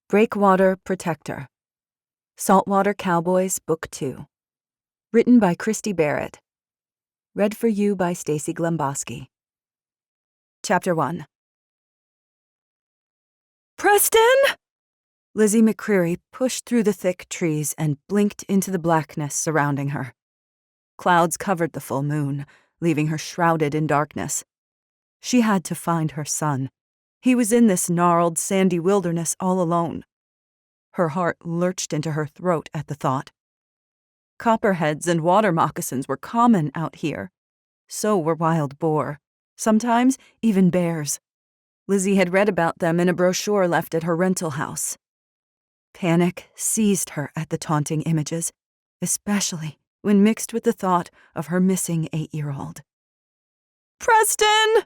Breakwater Protector. Saltwater Cowboys, Book 2. Written by Christy Barritt. Read for you by Stacy Glemboski. Chapter 1. Preston! Lizzie McCreary pushed through the thick trees and blinked into the blackness surrounding her. Clouds covered the full moon, leaving her shrouded in darkness. She had to find her son. He was in this gnarled, sandy wilderness all alone. Her heart lurched into her throat at the thought. Copperheads and water moccasins were common out here. So were wild boar, sometimes even bears. Lizzie had read about them in a brochure left at her rental house. Panic seized her at the taunting images, especially when mixed with the thought of her missing 8-year-old. Preston!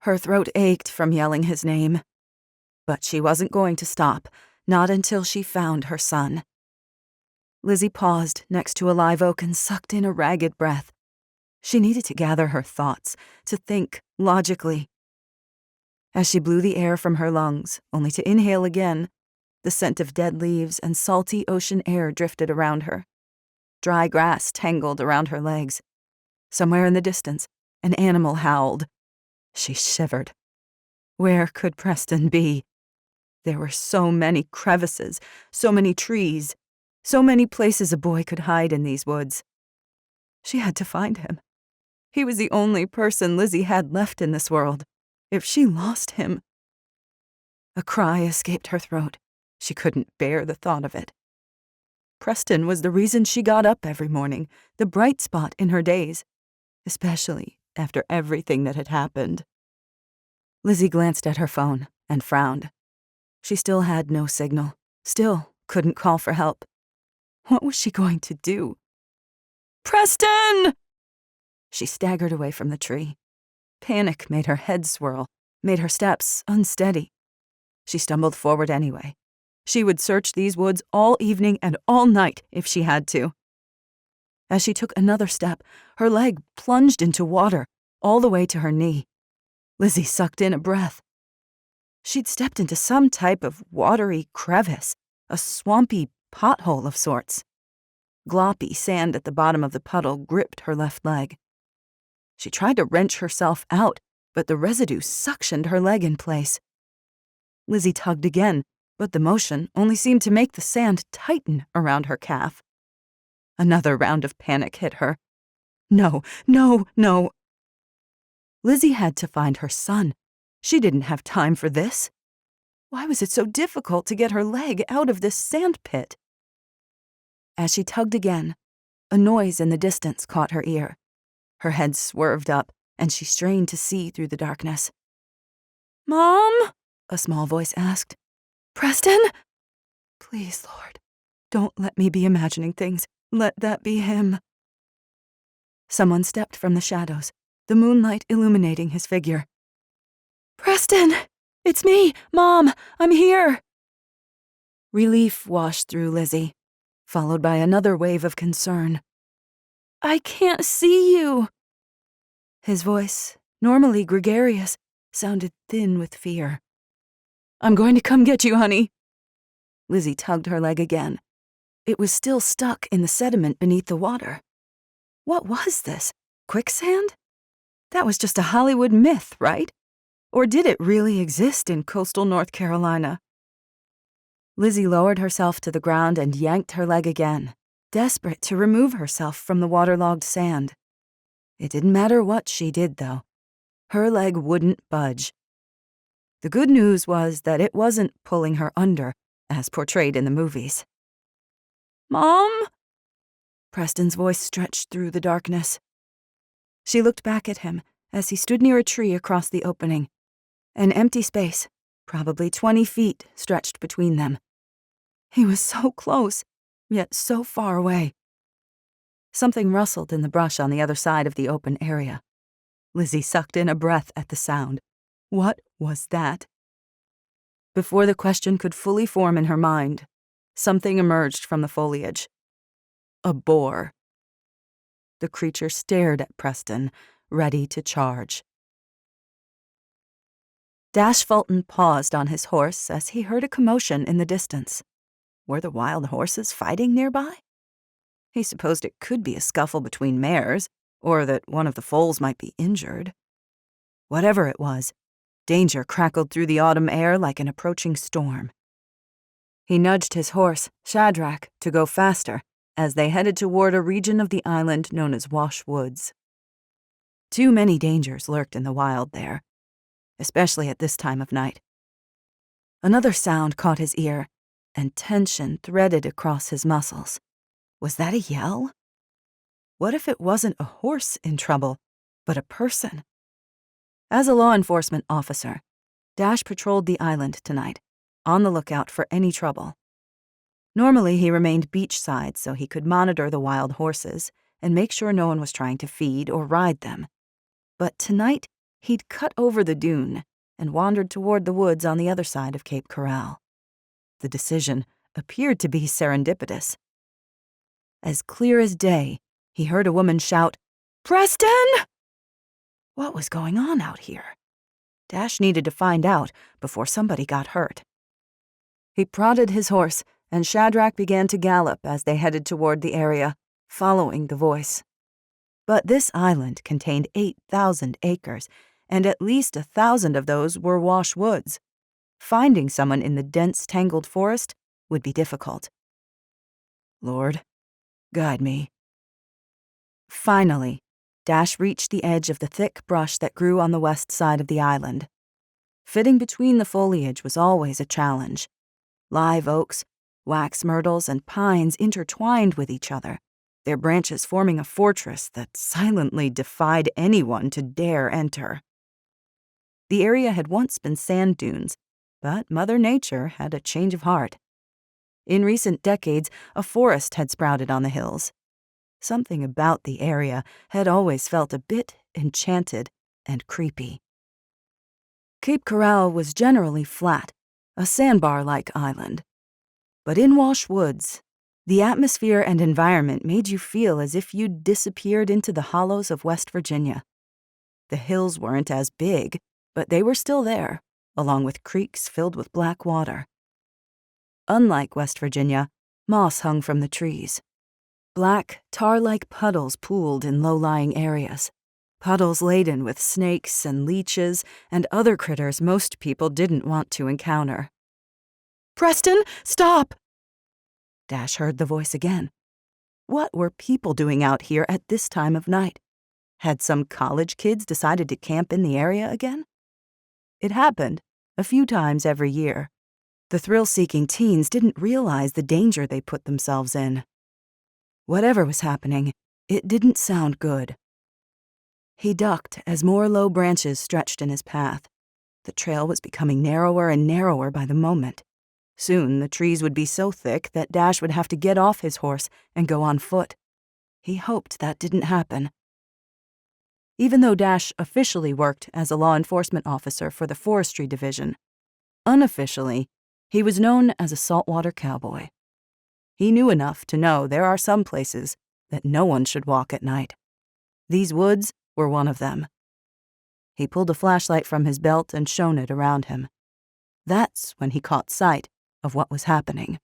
Her throat ached from yelling his name. But she wasn't going to stop, not until she found her son. Lizzie paused next to a live oak and sucked in a ragged breath. She needed to gather her thoughts, to think logically. As she blew the air from her lungs, only to inhale again, the scent of dead leaves and salty ocean air drifted around her. Dry grass tangled around her legs. Somewhere in the distance, an animal howled. She shivered. Where could Preston be? There were so many crevices, so many trees, so many places a boy could hide in these woods. She had to find him. He was the only person Lizzie had left in this world. If she lost him... A cry escaped her throat. She couldn't bear the thought of it. Preston was the reason she got up every morning, the bright spot in her days, especially after everything that had happened. Lizzie glanced at her phone and frowned. She still had no signal, still couldn't call for help. What was she going to do? Preston! She staggered away from the tree. Panic made her head swirl, made her steps unsteady. She stumbled forward anyway. She would search these woods all evening and all night if she had to. As she took another step, her leg plunged into water, all the way to her knee. Lizzie sucked in a breath. She'd stepped into some type of watery crevice, a swampy pothole of sorts. Gloppy sand at the bottom of the puddle gripped her left leg. She tried to wrench herself out, but the residue suctioned her leg in place. Lizzie tugged again, but the motion only seemed to make the sand tighten around her calf. Another round of panic hit her. No, no, no. Lizzie had to find her son. She didn't have time for this. Why was it so difficult to get her leg out of this sand pit? As she tugged again, a noise in the distance caught her ear. Her head swerved up, and she strained to see through the darkness. "Mom?" a small voice asked. "Preston?" "Please, Lord, don't let me be imagining things. Let that be him." Someone stepped from the shadows, the moonlight illuminating his figure. "Preston! It's me, Mom! I'm here!" Relief washed through Lizzie, followed by another wave of concern. "I can't see you!" His voice, normally gregarious, sounded thin with fear. "I'm going to come get you, honey." Lizzie tugged her leg again. It was still stuck in the sediment beneath the water. What was this? Quicksand? That was just a Hollywood myth, right? Or did it really exist in coastal North Carolina? Lizzie lowered herself to the ground and yanked her leg again, desperate to remove herself from the waterlogged sand. It didn't matter what she did, though. Her leg wouldn't budge. The good news was that it wasn't pulling her under, as portrayed in the movies. "Mom?" Preston's voice stretched through the darkness. She looked back at him as he stood near a tree across the opening. An empty space, probably 20 feet, stretched between them. He was so close, yet so far away. Something rustled in the brush on the other side of the open area. Lizzie sucked in a breath at the sound. What was that? Before the question could fully form in her mind, something emerged from the foliage. A boar. The creature stared at Preston, ready to charge. Dash Fulton paused on his horse as he heard a commotion in the distance. Were the wild horses fighting nearby? He supposed it could be a scuffle between mares, or that one of the foals might be injured. Whatever it was, danger crackled through the autumn air like an approaching storm. He nudged his horse, Shadrach, to go faster as they headed toward a region of the island known as Wash Woods. Too many dangers lurked in the wild there, especially at this time of night. Another sound caught his ear, and tension threaded across his muscles. Was that a yell? What if it wasn't a horse in trouble, but a person? As a law enforcement officer, Dash patrolled the island tonight, on the lookout for any trouble. Normally, he remained beachside so he could monitor the wild horses and make sure no one was trying to feed or ride them. But tonight, he'd cut over the dune and wandered toward the woods on the other side of Cape Corral. The decision appeared to be serendipitous. As clear as day, he heard a woman shout, "Preston!" What was going on out here? Dash needed to find out before somebody got hurt. He prodded his horse, and Shadrach began to gallop as they headed toward the area, following the voice. But this island contained 8,000 acres, and at least 1,000 of those were Wash Woods. Finding someone in the dense, tangled forest would be difficult. Lord, guide me. Finally, Dash reached the edge of the thick brush that grew on the west side of the island. Fitting between the foliage was always a challenge. Live oaks, wax myrtles, and pines intertwined with each other, their branches forming a fortress that silently defied anyone to dare enter. The area had once been sand dunes, but Mother Nature had a change of heart. In recent decades, a forest had sprouted on the hills. Something about the area had always felt a bit enchanted and creepy. Cape Corral was generally flat, a sandbar-like island. But in Wash Woods, the atmosphere and environment made you feel as if you'd disappeared into the hollows of West Virginia. The hills weren't as big, but they were still there, along with creeks filled with black water. Unlike West Virginia, moss hung from the trees. Black, tar-like puddles pooled in low-lying areas, puddles laden with snakes and leeches and other critters most people didn't want to encounter. "Preston, stop!" Dash heard the voice again. What were people doing out here at this time of night? Had some college kids decided to camp in the area again? It happened a few times every year. The thrill-seeking teens didn't realize the danger they put themselves in. Whatever was happening, it didn't sound good. He ducked as more low branches stretched in his path. The trail was becoming narrower and narrower by the moment. Soon, the trees would be so thick that Dash would have to get off his horse and go on foot. He hoped that didn't happen. Even though Dash officially worked as a law enforcement officer for the Forestry Division, unofficially, he was known as a saltwater cowboy. He knew enough to know there are some places that no one should walk at night. These woods were one of them. He pulled a flashlight from his belt and shone it around him. That's when he caught sight of what was happening.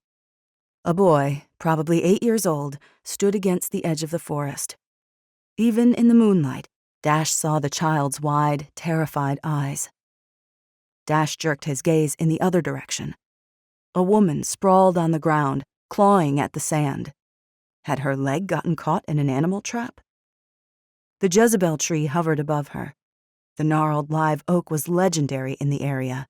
A boy, probably 8 years old, stood against the edge of the forest. Even in the moonlight, Dash saw the child's wide, terrified eyes. Dash jerked his gaze in the other direction. A woman sprawled on the ground, clawing at the sand. Had her leg gotten caught in an animal trap? The Jezebel tree hovered above her. The gnarled live oak was legendary in the area.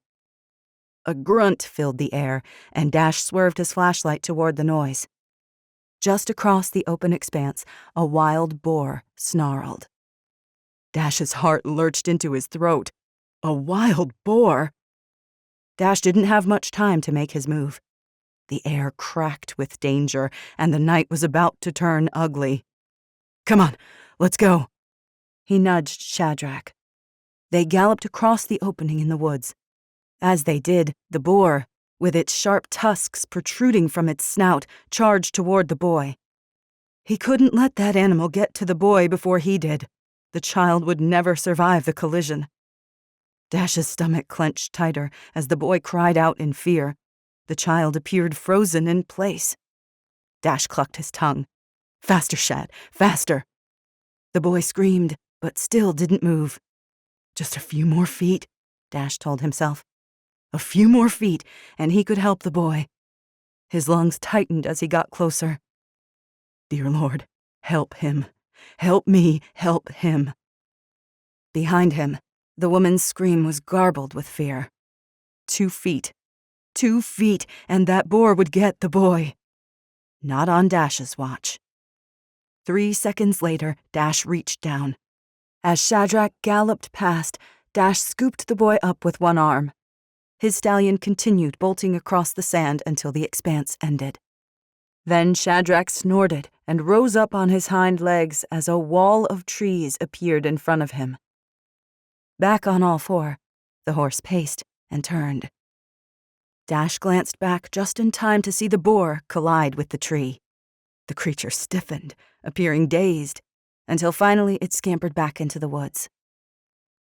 A grunt filled the air, and Dash swerved his flashlight toward the noise. Just across the open expanse, a wild boar snarled. Dash's heart lurched into his throat. A wild boar! Dash didn't have much time to make his move. The air cracked with danger, and the night was about to turn ugly. "Come on, let's go." He nudged Shadrach. They galloped across the opening in the woods. As they did, the boar, with its sharp tusks protruding from its snout, charged toward the boy. He couldn't let that animal get to the boy before he did. The child would never survive the collision. Dash's stomach clenched tighter as the boy cried out in fear. The child appeared frozen in place. Dash clucked his tongue. "Faster, Shad, faster!" The boy screamed, but still didn't move. "Just a few more feet," Dash told himself. A few more feet, and he could help the boy. His lungs tightened as he got closer. "Dear Lord, help him. Help me, help him." Behind him, the woman's scream was garbled with fear. 2 feet. 2 feet, and that boar would get the boy. Not on Dash's watch. 3 seconds later, Dash reached down. As Shadrach galloped past, Dash scooped the boy up with one arm. His stallion continued bolting across the sand until the expanse ended. Then Shadrach snorted and rose up on his hind legs as a wall of trees appeared in front of him. Back on all four, the horse paced and turned. Dash glanced back just in time to see the boar collide with the tree. The creature stiffened, appearing dazed, until finally it scampered back into the woods.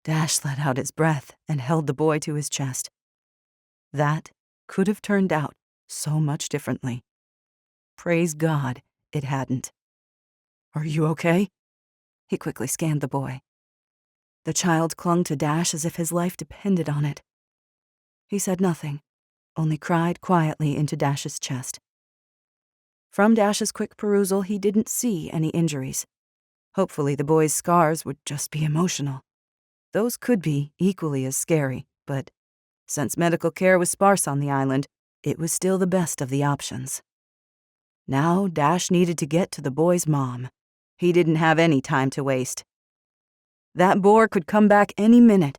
Dash let out his breath and held the boy to his chest. That could have turned out so much differently. Praise God, it hadn't. "Are you okay?" He quickly scanned the boy. The child clung to Dash as if his life depended on it. He said nothing, only cried quietly into Dash's chest. From Dash's quick perusal, he didn't see any injuries. Hopefully the boy's scars would just be emotional. Those could be equally as scary, but since medical care was sparse on the island, it was still the best of the options. Now Dash needed to get to the boy's mom. He didn't have any time to waste. That boar could come back any minute,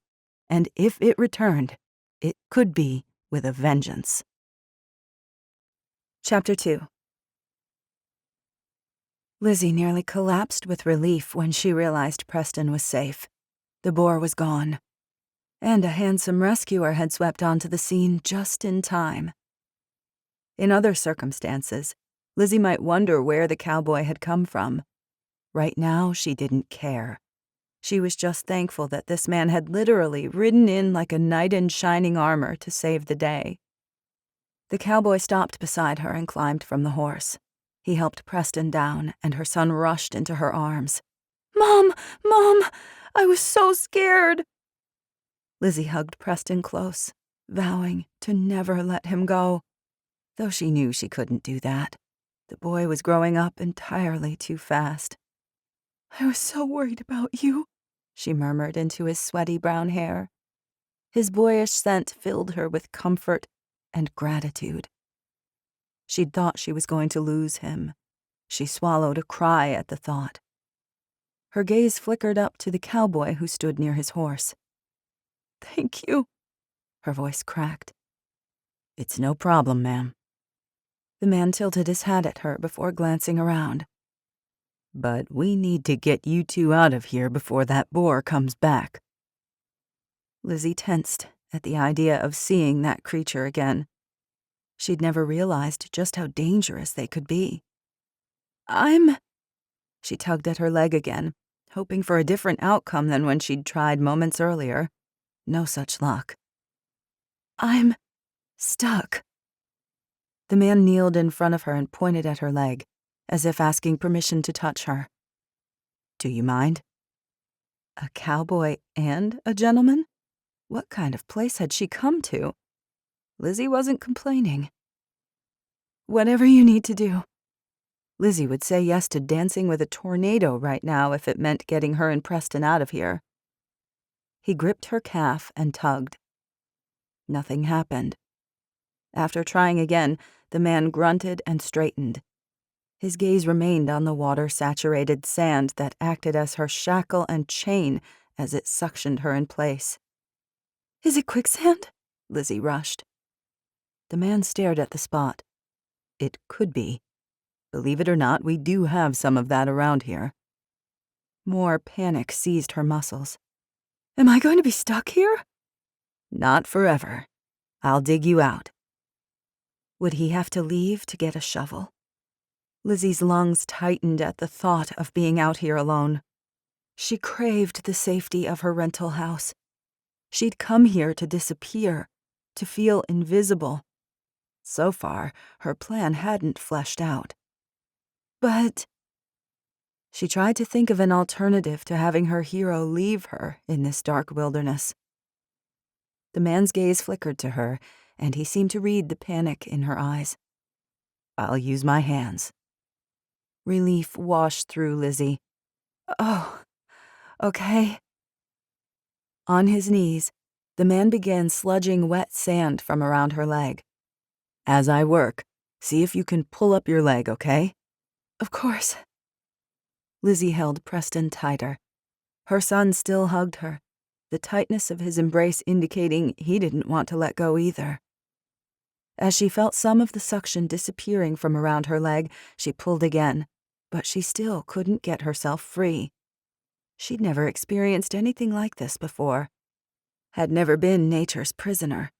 and if it returned, it could be with a vengeance. Chapter 2. Lizzie nearly collapsed with relief when she realized Preston was safe. The boar was gone, and a handsome rescuer had swept onto the scene just in time. In other circumstances, Lizzie might wonder where the cowboy had come from. Right now, she didn't care. She was just thankful that this man had literally ridden in like a knight in shining armor to save the day. The cowboy stopped beside her and climbed from the horse. He helped Preston down, and her son rushed into her arms. "Mom! Mom! I was so scared!" Lizzie hugged Preston close, vowing to never let him go, though she knew she couldn't do that. The boy was growing up entirely too fast. "I was so worried about you," she murmured into his sweaty brown hair. His boyish scent filled her with comfort and gratitude. She'd thought she was going to lose him. She swallowed a cry at the thought. Her gaze flickered up to the cowboy who stood near his horse. "Thank you," her voice cracked. "It's no problem, ma'am." The man tilted his hat at her before glancing around. "But we need to get you two out of here before that boar comes back." Lizzie tensed at the idea of seeing that creature again. She'd never realized just how dangerous they could be. She tugged at her leg again, hoping for a different outcome than when she'd tried moments earlier. No such luck. "I'm stuck." The man kneeled in front of her and pointed at her leg, as if asking permission to touch her. "Do you mind?" A cowboy and a gentleman? What kind of place had she come to? Lizzie wasn't complaining. "Whatever you need to do." Lizzie would say yes to dancing with a tornado right now if it meant getting her and Preston out of here. He gripped her calf and tugged. Nothing happened. After trying again, the man grunted and straightened. His gaze remained on the water-saturated sand that acted as her shackle and chain as it suctioned her in place. "Is it quicksand?" Lizzie rushed. The man stared at the spot. "It could be. Believe it or not, we do have some of that around here." More panic seized her muscles. "Am I going to be stuck here?" "Not forever. I'll dig you out." Would he have to leave to get a shovel? Lizzie's lungs tightened at the thought of being out here alone. She craved the safety of her rental house. She'd come here to disappear, to feel invisible. So far, her plan hadn't fleshed out. But she tried to think of an alternative to having her hero leave her in this dark wilderness. The man's gaze flickered to her, and he seemed to read the panic in her eyes. "I'll use my hands." Relief washed through Lizzie. "Oh, okay." On his knees, the man began sludging wet sand from around her leg. "As I work, see if you can pull up your leg, okay?" "Of course." Lizzie held Preston tighter. Her son still hugged her, the tightness of his embrace indicating he didn't want to let go either. As she felt some of the suction disappearing from around her leg, she pulled again, but she still couldn't get herself free. She'd never experienced anything like this before, had never been nature's prisoner.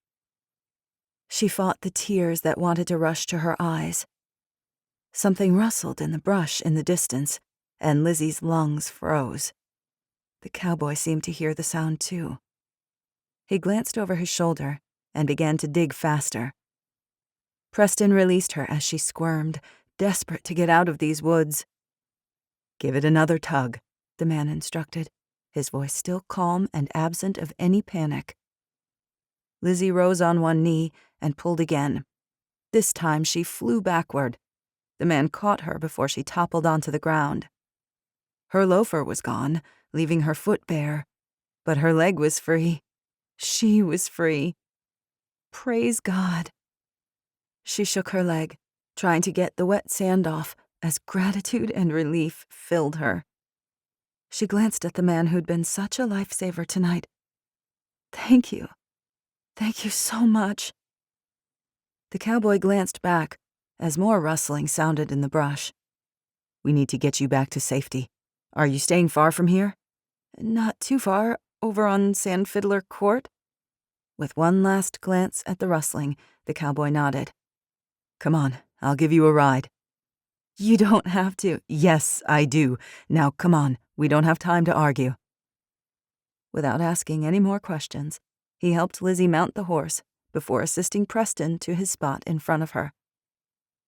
She fought the tears that wanted to rush to her eyes. Something rustled in the brush in the distance, and Lizzie's lungs froze. The cowboy seemed to hear the sound too. He glanced over his shoulder and began to dig faster. Preston released her as she squirmed, desperate to get out of these woods. "Give it another tug," the man instructed, his voice still calm and absent of any panic. Lizzie rose on one knee and pulled again. This time she flew backward. The man caught her before she toppled onto the ground. Her loafer was gone, leaving her foot bare, but her leg was free. She was free. Praise God. She shook her leg, trying to get the wet sand off as gratitude and relief filled her. She glanced at the man who'd been such a lifesaver tonight. "Thank you. Thank you so much." The cowboy glanced back as more rustling sounded in the brush. "We need to get you back to safety. Are you staying far from here?" "Not too far, over on Sand Fiddler Court." With one last glance at the rustling, the cowboy nodded. "Come on, I'll give you a ride." "You don't have to." "Yes, I do. Now come on, we don't have time to argue." Without asking any more questions, he helped Lizzie mount the horse before assisting Preston to his spot in front of her.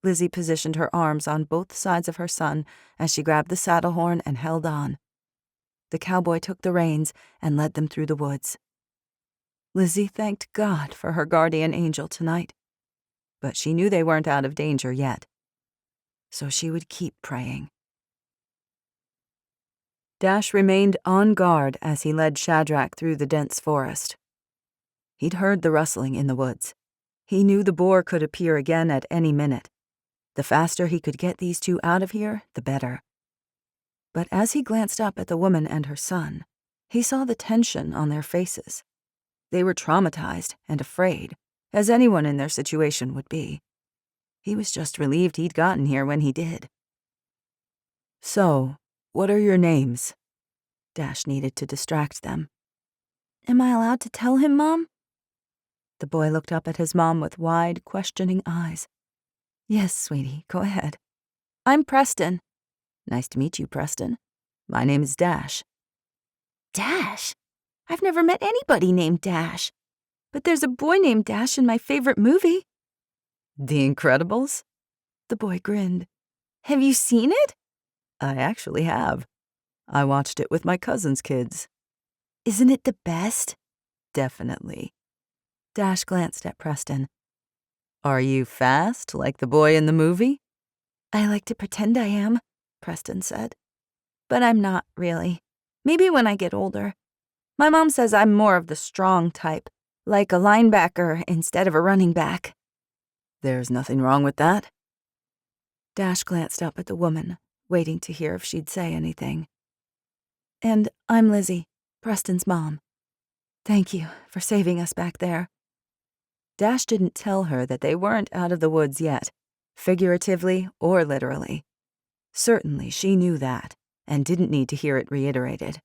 Lizzie positioned her arms on both sides of her son as she grabbed the saddle horn and held on. The cowboy took the reins and led them through the woods. Lizzie thanked God for her guardian angel tonight, but she knew they weren't out of danger yet, so she would keep praying. Dash remained on guard as he led Shadrach through the dense forest. He'd heard the rustling in the woods. He knew the boar could appear again at any minute. The faster he could get these two out of here, the better. But as he glanced up at the woman and her son, he saw the tension on their faces. They were traumatized and afraid, as anyone in their situation would be. He was just relieved he'd gotten here when he did. "So, what are your names?" Dash needed to distract them. "Am I allowed to tell him, Mom?" The boy looked up at his mom with wide, questioning eyes. "Yes, sweetie, go ahead." "I'm Preston." "Nice to meet you, Preston. My name is Dash." "Dash? I've never met anybody named Dash. But there's a boy named Dash in my favorite movie." "The Incredibles?" The boy grinned. "Have you seen it?" "I actually have. I watched it with my cousin's kids." "Isn't it the best?" "Definitely." Dash glanced at Preston. "Are you fast, like the boy in the movie?" "I like to pretend I am," Preston said. "But I'm not, really. Maybe when I get older. My mom says I'm more of the strong type, like a linebacker instead of a running back." "There's nothing wrong with that." Dash glanced up at the woman, waiting to hear if she'd say anything. "And I'm Lizzie, Preston's mom. Thank you for saving us back there." Dash didn't tell her that they weren't out of the woods yet, figuratively or literally. Certainly she knew that, and didn't need to hear it reiterated.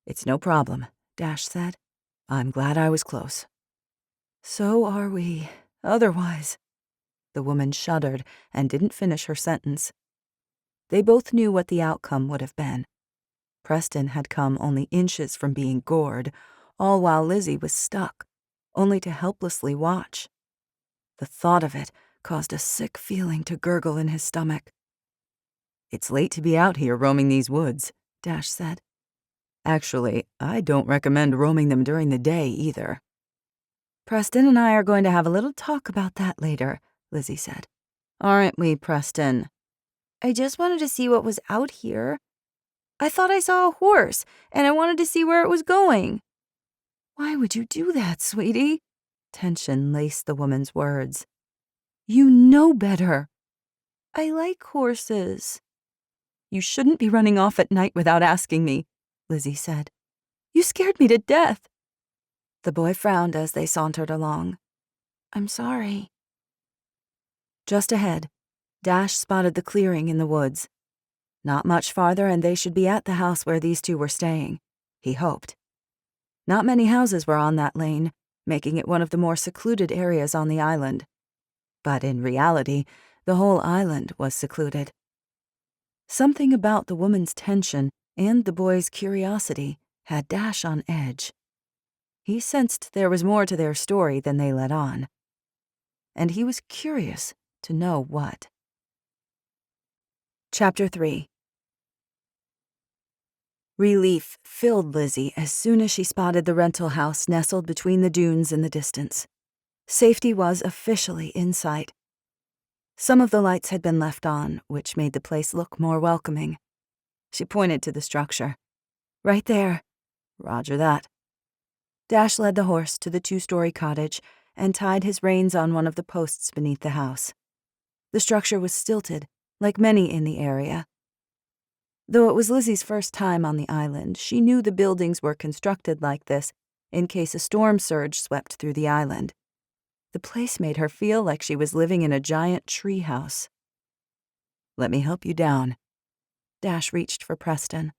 "It's no problem," Dash said. "I'm glad I was close." "So are we, otherwise." The woman shuddered and didn't finish her sentence. They both knew what the outcome would have been. Preston had come only inches from being gored, all while Lizzie was stuck, only to helplessly watch. The thought of it caused a sick feeling to gurgle in his stomach. "It's late to be out here roaming these woods," Dash said. "Actually, I don't recommend roaming them during the day either." "Preston and I are going to have a little talk about that later," Lizzie said. "Aren't we, Preston?" "I just wanted to see what was out here. I thought I saw a horse, and I wanted to see where it was going." "Why would you do that, sweetie?" Tension laced the woman's words. "You know better." "I like horses." "You shouldn't be running off at night without asking me," Lizzie said. "You scared me to death." The boy frowned as they sauntered along. "I'm sorry." Just ahead, Dash spotted the clearing in the woods. Not much farther and they should be at the house where these two were staying, he hoped. Not many houses were on that lane, making it one of the more secluded areas on the island. But in reality, the whole island was secluded. Something about the woman's tension and the boy's curiosity had Dash on edge. He sensed there was more to their story than they let on. And he was curious to know what. Chapter 3. Relief filled Lizzie as soon as she spotted the rental house nestled between the dunes in the distance. Safety was officially in sight. Some of the lights had been left on, which made the place look more welcoming. She pointed to the structure. "Right there." "Roger that." Dash led the horse to the 2-story cottage and tied his reins on one of the posts beneath the house. The structure was stilted, like many in the area. Though it was Lizzie's first time on the island, she knew the buildings were constructed like this in case a storm surge swept through the island. The place made her feel like she was living in a giant tree house. "Let me help you down." Dash reached for Preston.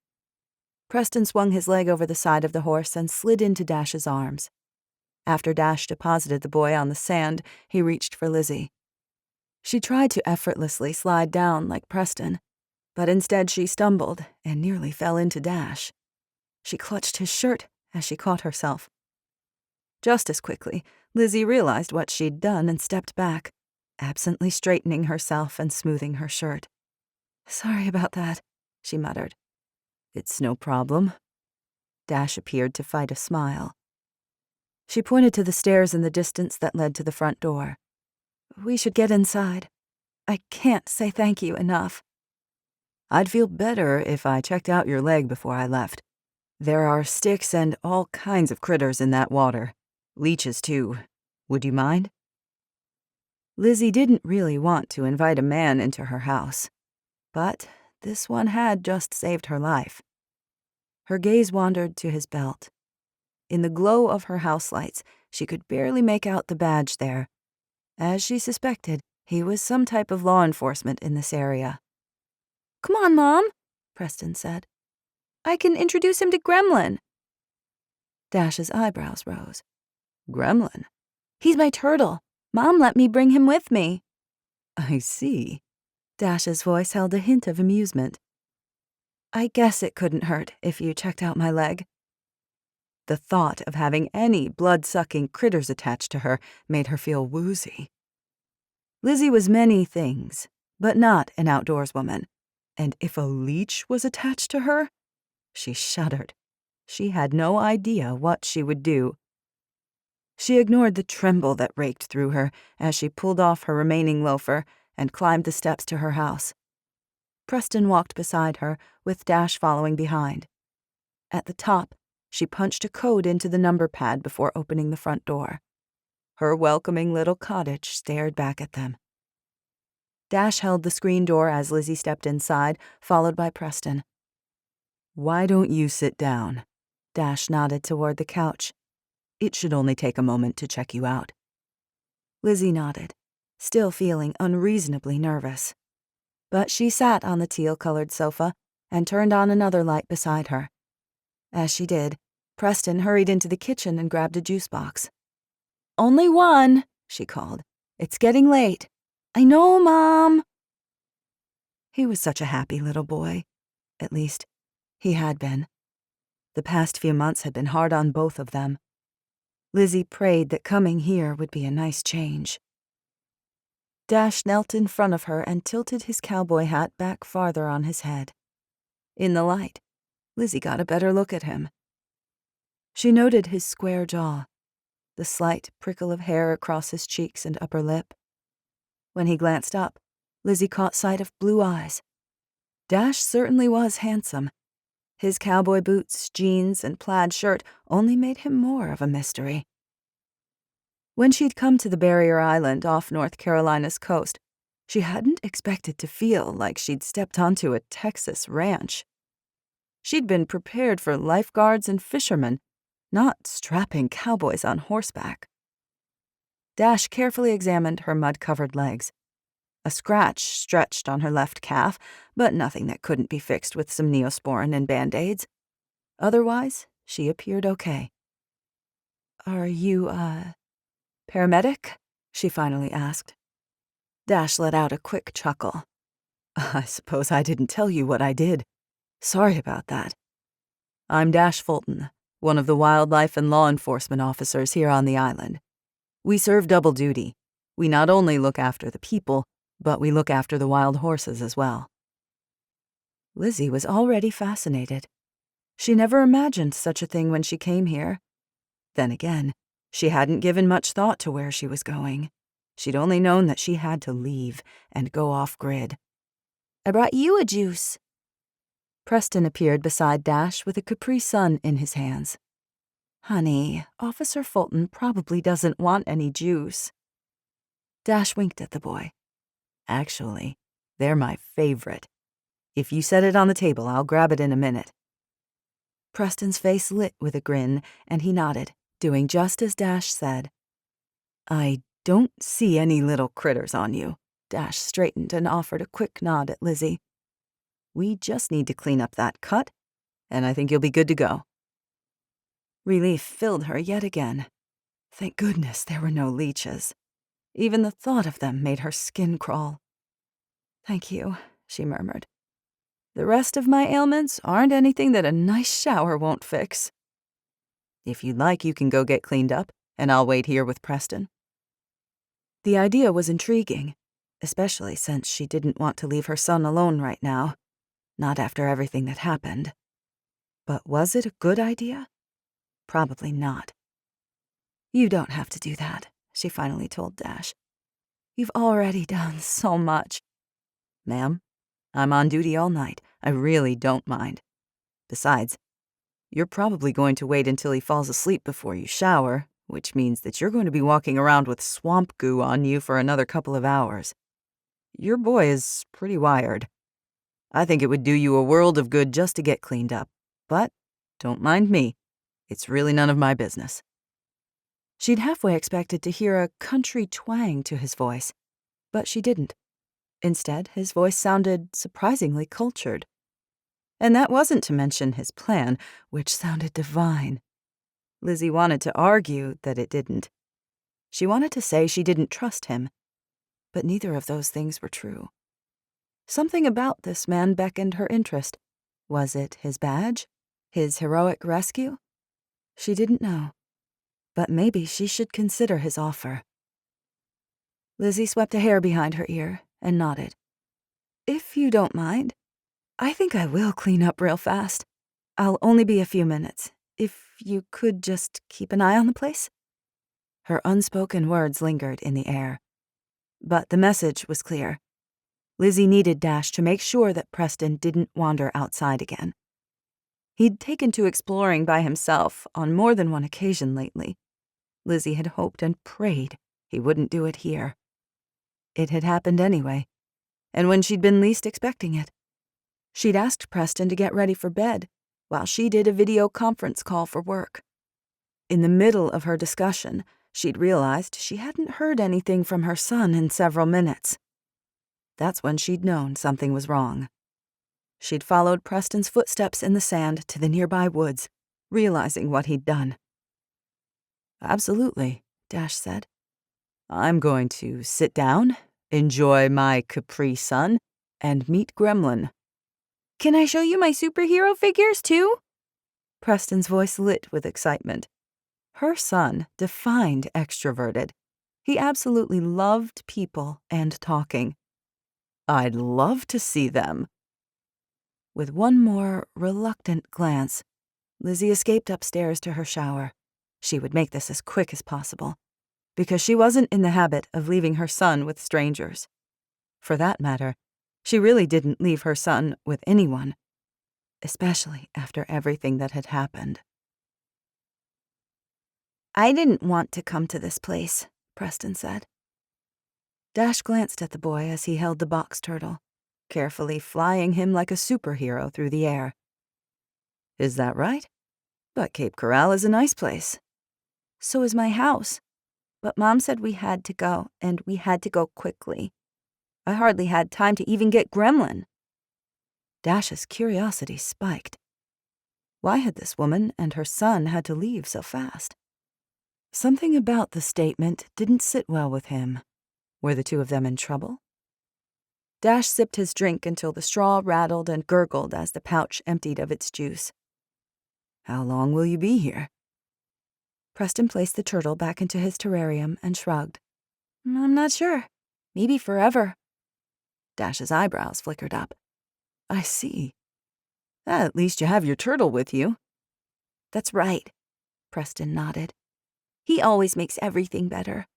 Preston swung his leg over the side of the horse and slid into Dash's arms. After Dash deposited the boy on the sand, he reached for Lizzie. She tried to effortlessly slide down like Preston, but instead she stumbled and nearly fell into Dash. She clutched his shirt as she caught herself. Just as quickly, Lizzie realized what she'd done and stepped back, absently straightening herself and smoothing her shirt. "Sorry about that," she muttered. "It's no problem." Dash appeared to fight a smile. She pointed to the stairs in the distance that led to the front door. "We should get inside. I can't say thank you enough." "I'd feel better if I checked out your leg before I left. There are sticks and all kinds of critters in that water. Leeches, too. Would you mind?" Lizzie didn't really want to invite a man into her house, but this one had just saved her life. Her gaze wandered to his belt. In the glow of her house lights, she could barely make out the badge there. As she suspected, he was some type of law enforcement in this area. "Come on, Mom," Preston said. "I can introduce him to Gremlin." Dash's eyebrows rose. "Gremlin?" "He's my turtle. Mom let me bring him with me." "I see." Dash's voice held a hint of amusement. "I guess it couldn't hurt if you checked out my leg." The thought of having any blood-sucking critters attached to her made her feel woozy. Lizzie was many things, but not an outdoors woman. And if a leech was attached to her? She shuddered. She had no idea what she would do. She ignored the tremble that raked through her as she pulled off her remaining loafer and climbed the steps to her house. Preston walked beside her, with Dash following behind. At the top, she punched a code into the number pad before opening the front door. Her welcoming little cottage stared back at them. Dash held the screen door as Lizzie stepped inside, followed by Preston. "Why don't you sit down?" Dash nodded toward the couch. "It should only take a moment to check you out." Lizzie nodded, still feeling unreasonably nervous. But she sat on the teal-colored sofa and turned on another light beside her. As she did, Preston hurried into the kitchen and grabbed a juice box. "Only one," she called. "It's getting late." "I know, Mom." He was such a happy little boy. At least, he had been. The past few months had been hard on both of them. Lizzie prayed that coming here would be a nice change. Dash knelt in front of her and tilted his cowboy hat back farther on his head. In the light, Lizzie got a better look at him. She noted his square jaw, the slight prickle of hair across his cheeks and upper lip. When he glanced up, Lizzie caught sight of blue eyes. Dash certainly was handsome. His cowboy boots, jeans, and plaid shirt only made him more of a mystery. When she'd come to the barrier island off North Carolina's coast, she hadn't expected to feel like she'd stepped onto a Texas ranch. She'd been prepared for lifeguards and fishermen, not strapping cowboys on horseback. Dash carefully examined her mud-covered legs. A scratch stretched on her left calf, but nothing that couldn't be fixed with some Neosporin and Band-Aids. Otherwise, she appeared okay. "Are you, paramedic?" she finally asked. Dash let out a quick chuckle. "I suppose I didn't tell you what I did. Sorry about that. I'm Dash Fulton, one of the wildlife and law enforcement officers here on the island. We serve double duty. We not only look after the people, but we look after the wild horses as well." Lizzie was already fascinated. She never imagined such a thing when she came here. Then again, she hadn't given much thought to where she was going. She'd only known that she had to leave and go off-grid. "I brought you a juice." Preston appeared beside Dash with a Capri Sun in his hands. "Honey, Officer Fulton probably doesn't want any juice." Dash winked at the boy. "Actually, they're my favorite. If you set it on the table, I'll grab it in a minute." Preston's face lit with a grin, and he nodded, doing just as Dash said. "I don't see any little critters on you." Dash straightened and offered a quick nod at Lizzie. "We just need to clean up that cut, and I think you'll be good to go." Relief filled her yet again. Thank goodness there were no leeches. Even the thought of them made her skin crawl. "Thank you," she murmured. "The rest of my ailments aren't anything that a nice shower won't fix." "If you'd like, you can go get cleaned up, and I'll wait here with Preston." The idea was intriguing, especially since she didn't want to leave her son alone right now, not after everything that happened. But was it a good idea? Probably not. "You don't have to do that," she finally told Dash. "You've already done so much." "Ma'am, I'm on duty all night. I really don't mind. Besides, you're probably going to wait until he falls asleep before you shower, which means that you're going to be walking around with swamp goo on you for another couple of hours. Your boy is pretty wired. I think it would do you a world of good just to get cleaned up, but don't mind me. It's really none of my business." She'd halfway expected to hear a country twang to his voice, but she didn't. Instead, his voice sounded surprisingly cultured. And that wasn't to mention his plan, which sounded divine. Lizzie wanted to argue that it didn't. She wanted to say she didn't trust him, but neither of those things were true. Something about this man beckoned her interest. Was it his badge? His heroic rescue? She didn't know. But maybe she should consider his offer. Lizzie swept a hair behind her ear and nodded. "If you don't mind, I think I will clean up real fast. I'll only be a few minutes. If you could just keep an eye on the place?" Her unspoken words lingered in the air. But the message was clear. Lizzie needed Dash to make sure that Preston didn't wander outside again. He'd taken to exploring by himself on more than one occasion lately. Lizzie had hoped and prayed he wouldn't do it here. It had happened anyway, and when she'd been least expecting it. She'd asked Preston to get ready for bed, while she did a video conference call for work. In the middle of her discussion, she'd realized she hadn't heard anything from her son in several minutes. That's when she'd known something was wrong. She'd followed Preston's footsteps in the sand to the nearby woods, realizing what he'd done. "Absolutely," Dash said. "I'm going to sit down, enjoy my Capri Sun, and meet Gremlin." "Can I show you my superhero figures, too?" Preston's voice lit with excitement. Her son defined extroverted. He absolutely loved people and talking. I'd love to see them. With one more reluctant glance, Lizzie escaped upstairs to her shower. She would make this as quick as possible, because she wasn't in the habit of leaving her son with strangers. For that matter, she really didn't leave her son with anyone, especially after everything that had happened. I didn't want to come to this place, Preston said. Dash glanced at the boy as he held the box turtle, carefully flying him like a superhero through the air. Is that right? But Cape Corral is a nice place. So is my house. But Mom said we had to go, and we had to go quickly. I hardly had time to even get Gremlin. Dash's curiosity spiked. Why had this woman and her son had to leave so fast? Something about the statement didn't sit well with him. Were the two of them in trouble? Dash sipped his drink until the straw rattled and gurgled as the pouch emptied of its juice. How long will you be here? Preston placed the turtle back into his terrarium and shrugged. I'm not sure. Maybe forever. Dash's eyebrows flickered up. I see. At least you have your turtle with you. That's right, Preston nodded. He always makes everything better.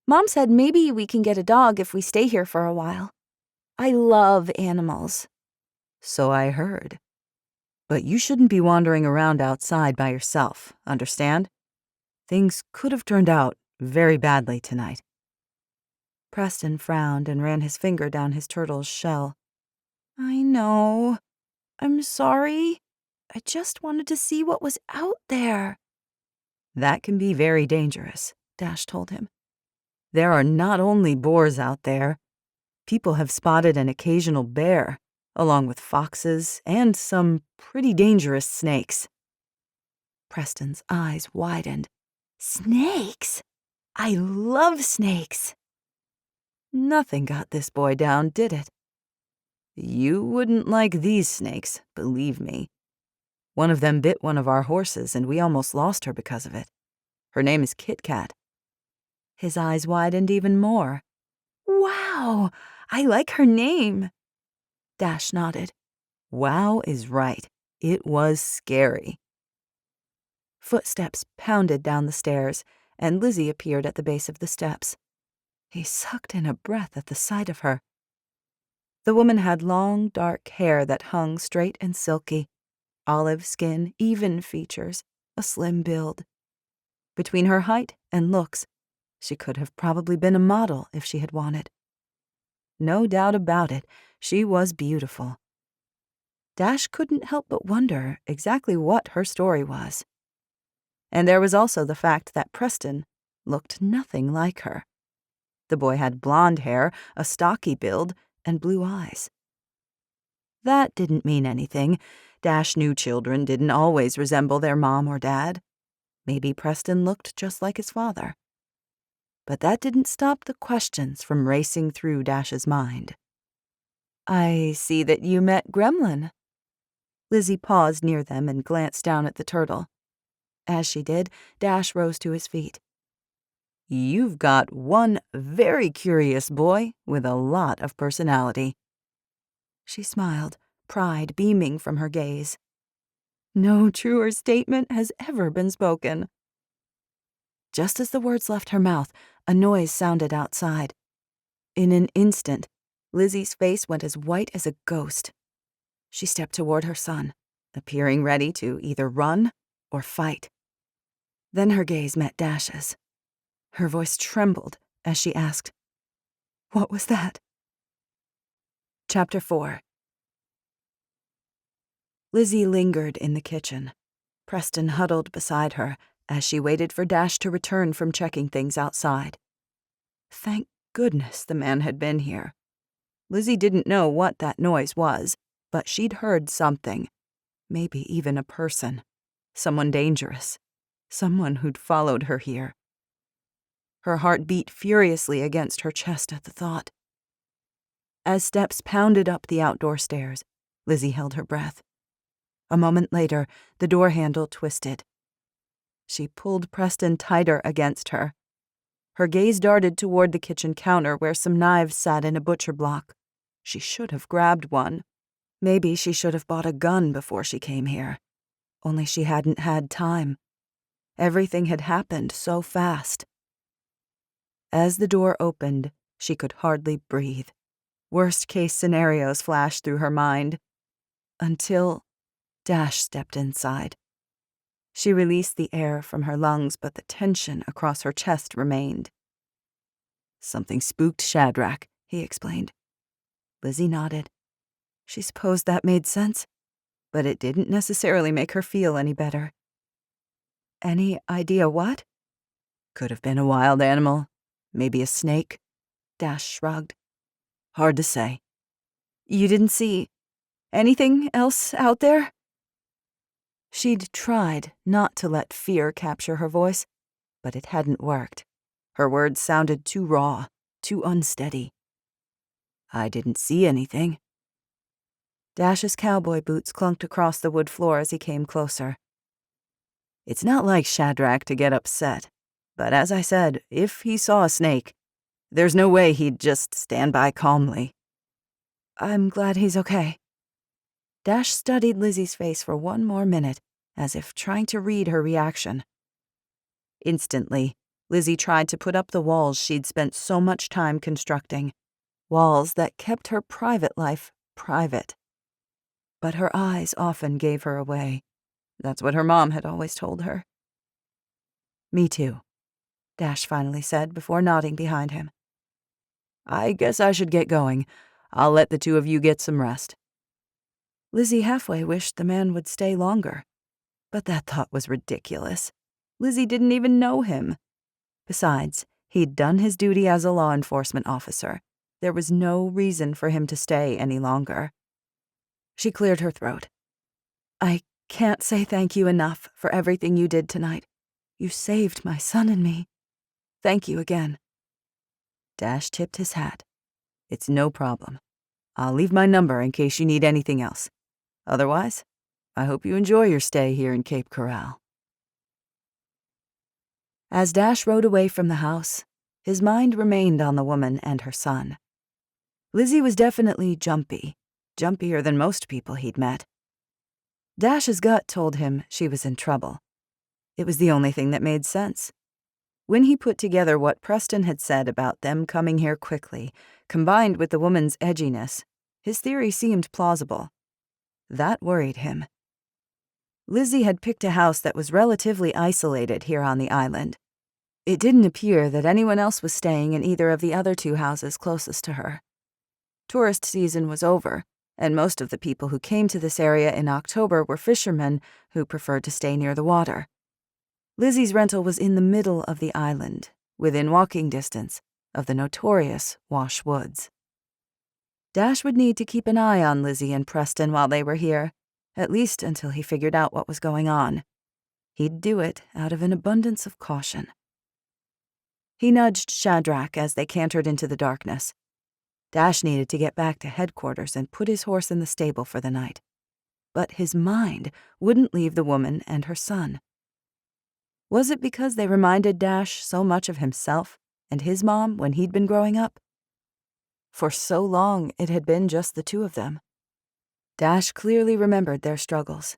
Mom said maybe we can get a dog if we stay here for a while. I love animals. So I heard. But you shouldn't be wandering around outside by yourself, understand? Things could have turned out very badly tonight. Preston frowned and ran his finger down his turtle's shell. I know. I'm sorry. I just wanted to see what was out there. That can be very dangerous, Dash told him. There are not only boars out there. People have spotted an occasional bear, along with foxes and some pretty dangerous snakes. Preston's eyes widened. Snakes? I love snakes. Nothing got this boy down, did it? You wouldn't like these snakes, believe me. One of them bit one of our horses, and we almost lost her because of it. Her name is Kit Kat. His eyes widened even more. Wow, I like her name. Dash nodded. Wow is right. It was scary. Footsteps pounded down the stairs, and Lizzie appeared at the base of the steps. He sucked in a breath at the sight of her. The woman had long, dark hair that hung straight and silky, olive skin, even features, a slim build. Between her height and looks, she could have probably been a model if she had wanted. No doubt about it, she was beautiful. Dash couldn't help but wonder exactly what her story was. And there was also the fact that Preston looked nothing like her. The boy had blonde hair, a stocky build, and blue eyes. That didn't mean anything. Dash knew children didn't always resemble their mom or dad. Maybe Preston looked just like his father. But that didn't stop the questions from racing through Dash's mind. I see that you met Gremlin. Lizzie paused near them and glanced down at the turtle. As she did, Dash rose to his feet. You've got one very curious boy with a lot of personality. She smiled, pride beaming from her gaze. No truer statement has ever been spoken. Just as the words left her mouth, a noise sounded outside. In an instant, Lizzie's face went as white as a ghost. She stepped toward her son, appearing ready to either run or fight. Then her gaze met Dash's. Her voice trembled as she asked, What was that? Chapter 4. Lizzie lingered in the kitchen. Preston huddled beside her as she waited for Dash to return from checking things outside. Thank goodness the man had been here. Lizzie didn't know what that noise was, but she'd heard something. Maybe even a person. Someone dangerous. Someone who'd followed her here. Her heart beat furiously against her chest at the thought. As steps pounded up the outdoor stairs, Lizzie held her breath. A moment later, the door handle twisted. She pulled Preston tighter against her. Her gaze darted toward the kitchen counter where some knives sat in a butcher block. She should have grabbed one. Maybe she should have bought a gun before she came here. Only she hadn't had time. Everything had happened so fast. As the door opened, she could hardly breathe. Worst-case scenarios flashed through her mind. Until Dash stepped inside. She released the air from her lungs, but the tension across her chest remained. "Something spooked Shadrach," he explained. Lizzie nodded. She supposed that made sense, but it didn't necessarily make her feel any better. "Any idea what?" "Could have been a wild animal. Maybe a snake." Dash shrugged. "Hard to say." "You didn't see anything else out there?" She'd tried not to let fear capture her voice, but it hadn't worked. Her words sounded too raw, too unsteady. "I didn't see anything." Dash's cowboy boots clunked across the wood floor as he came closer. "It's not like Shadrach to get upset, but as I said, if he saw a snake, there's no way he'd just stand by calmly." "I'm glad he's okay." Dash studied Lizzie's face for one more minute, as if trying to read her reaction. Instantly, Lizzie tried to put up the walls she'd spent so much time constructing, walls that kept her private life private. But her eyes often gave her away. That's what her mom had always told her. "Me too," Dash finally said before nodding behind him. "I guess I should get going. I'll let the two of you get some rest." Lizzie halfway wished the man would stay longer, but that thought was ridiculous. Lizzie didn't even know him. Besides, he'd done his duty as a law enforcement officer. There was no reason for him to stay any longer. She cleared her throat. "I can't say thank you enough for everything you did tonight. You saved my son and me. Thank you again." Dash tipped his hat. "It's no problem. I'll leave my number in case you need anything else. Otherwise, I hope you enjoy your stay here in Cape Corral." As Dash rode away from the house, his mind remained on the woman and her son. Lizzie was definitely jumpy, jumpier than most people he'd met. Dash's gut told him she was in trouble. It was the only thing that made sense. When he put together what Preston had said about them coming here quickly, combined with the woman's edginess, his theory seemed plausible. That worried him. Lizzie had picked a house that was relatively isolated here on the island. It didn't appear that anyone else was staying in either of the other two houses closest to her. Tourist season was over, and most of the people who came to this area in October were fishermen who preferred to stay near the water. Lizzie's rental was in the middle of the island, within walking distance of the notorious Wash Woods. Dash would need to keep an eye on Lizzie and Preston while they were here, at least until he figured out what was going on. He'd do it out of an abundance of caution. He nudged Shadrach as they cantered into the darkness. Dash needed to get back to headquarters and put his horse in the stable for the night. But his mind wouldn't leave the woman and her son. Was it because they reminded Dash so much of himself and his mom when he'd been growing up? For so long, it had been just the two of them. Dash clearly remembered their struggles.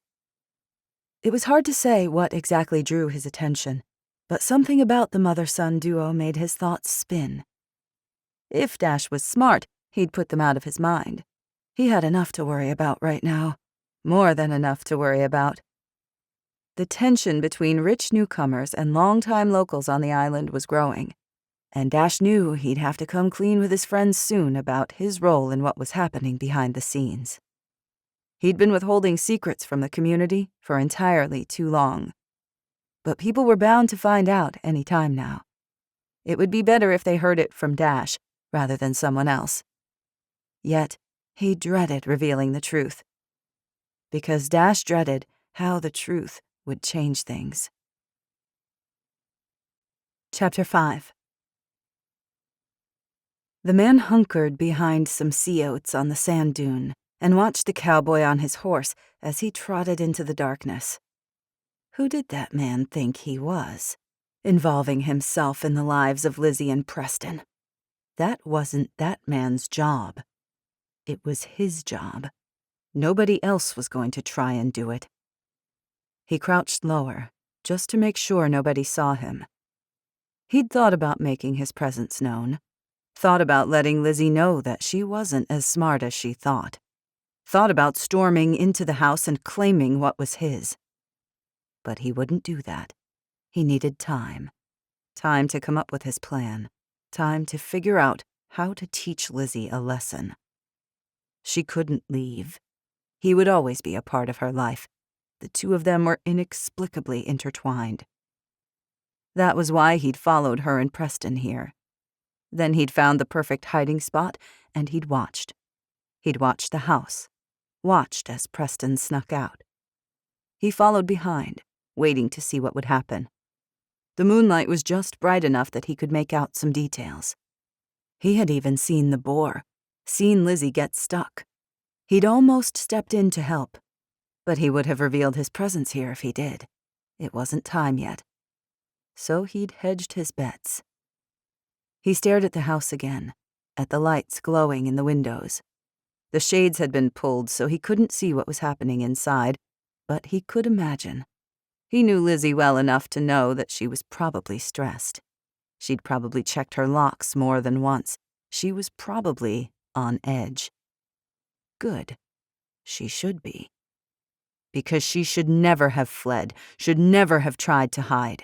It was hard to say what exactly drew his attention, but something about the mother-son duo made his thoughts spin. If Dash was smart, he'd put them out of his mind. He had enough to worry about right now. More than enough to worry about. The tension between rich newcomers and longtime locals on the island was growing, and Dash knew he'd have to come clean with his friends soon about his role in what was happening behind the scenes. He'd been withholding secrets from the community for entirely too long. But people were bound to find out any time now. It would be better if they heard it from Dash rather than someone else. Yet, he dreaded revealing the truth. Because Dash dreaded how the truth would change things. Chapter 5. The man hunkered behind some sea oats on the sand dune and watched the cowboy on his horse as he trotted into the darkness. Who did that man think he was, involving himself in the lives of Lizzie and Preston? That wasn't that man's job. It was his job. Nobody else was going to try and do it. He crouched lower, just to make sure nobody saw him. He'd thought about making his presence known, thought about letting Lizzie know that she wasn't as smart as she thought, thought about storming into the house and claiming what was his. But he wouldn't do that. He needed time. Time to come up with his plan. Time to figure out how to teach Lizzie a lesson. She couldn't leave. He would always be a part of her life. The two of them were inexplicably intertwined. That was why he'd followed her and Preston here. Then he'd found the perfect hiding spot, and he'd watched. He'd watched the house, watched as Preston snuck out. He followed behind, waiting to see what would happen. The moonlight was just bright enough that he could make out some details. He had even seen the boar, seen Lizzie get stuck. He'd almost stepped in to help, but he would have revealed his presence here if he did. It wasn't time yet. So he'd hedged his bets. He stared at the house again, at the lights glowing in the windows. The shades had been pulled so he couldn't see what was happening inside, but he could imagine. He knew Lizzie well enough to know that she was probably stressed. She'd probably checked her locks more than once. She was probably on edge. Good. She should be. Because she should never have fled, should never have tried to hide.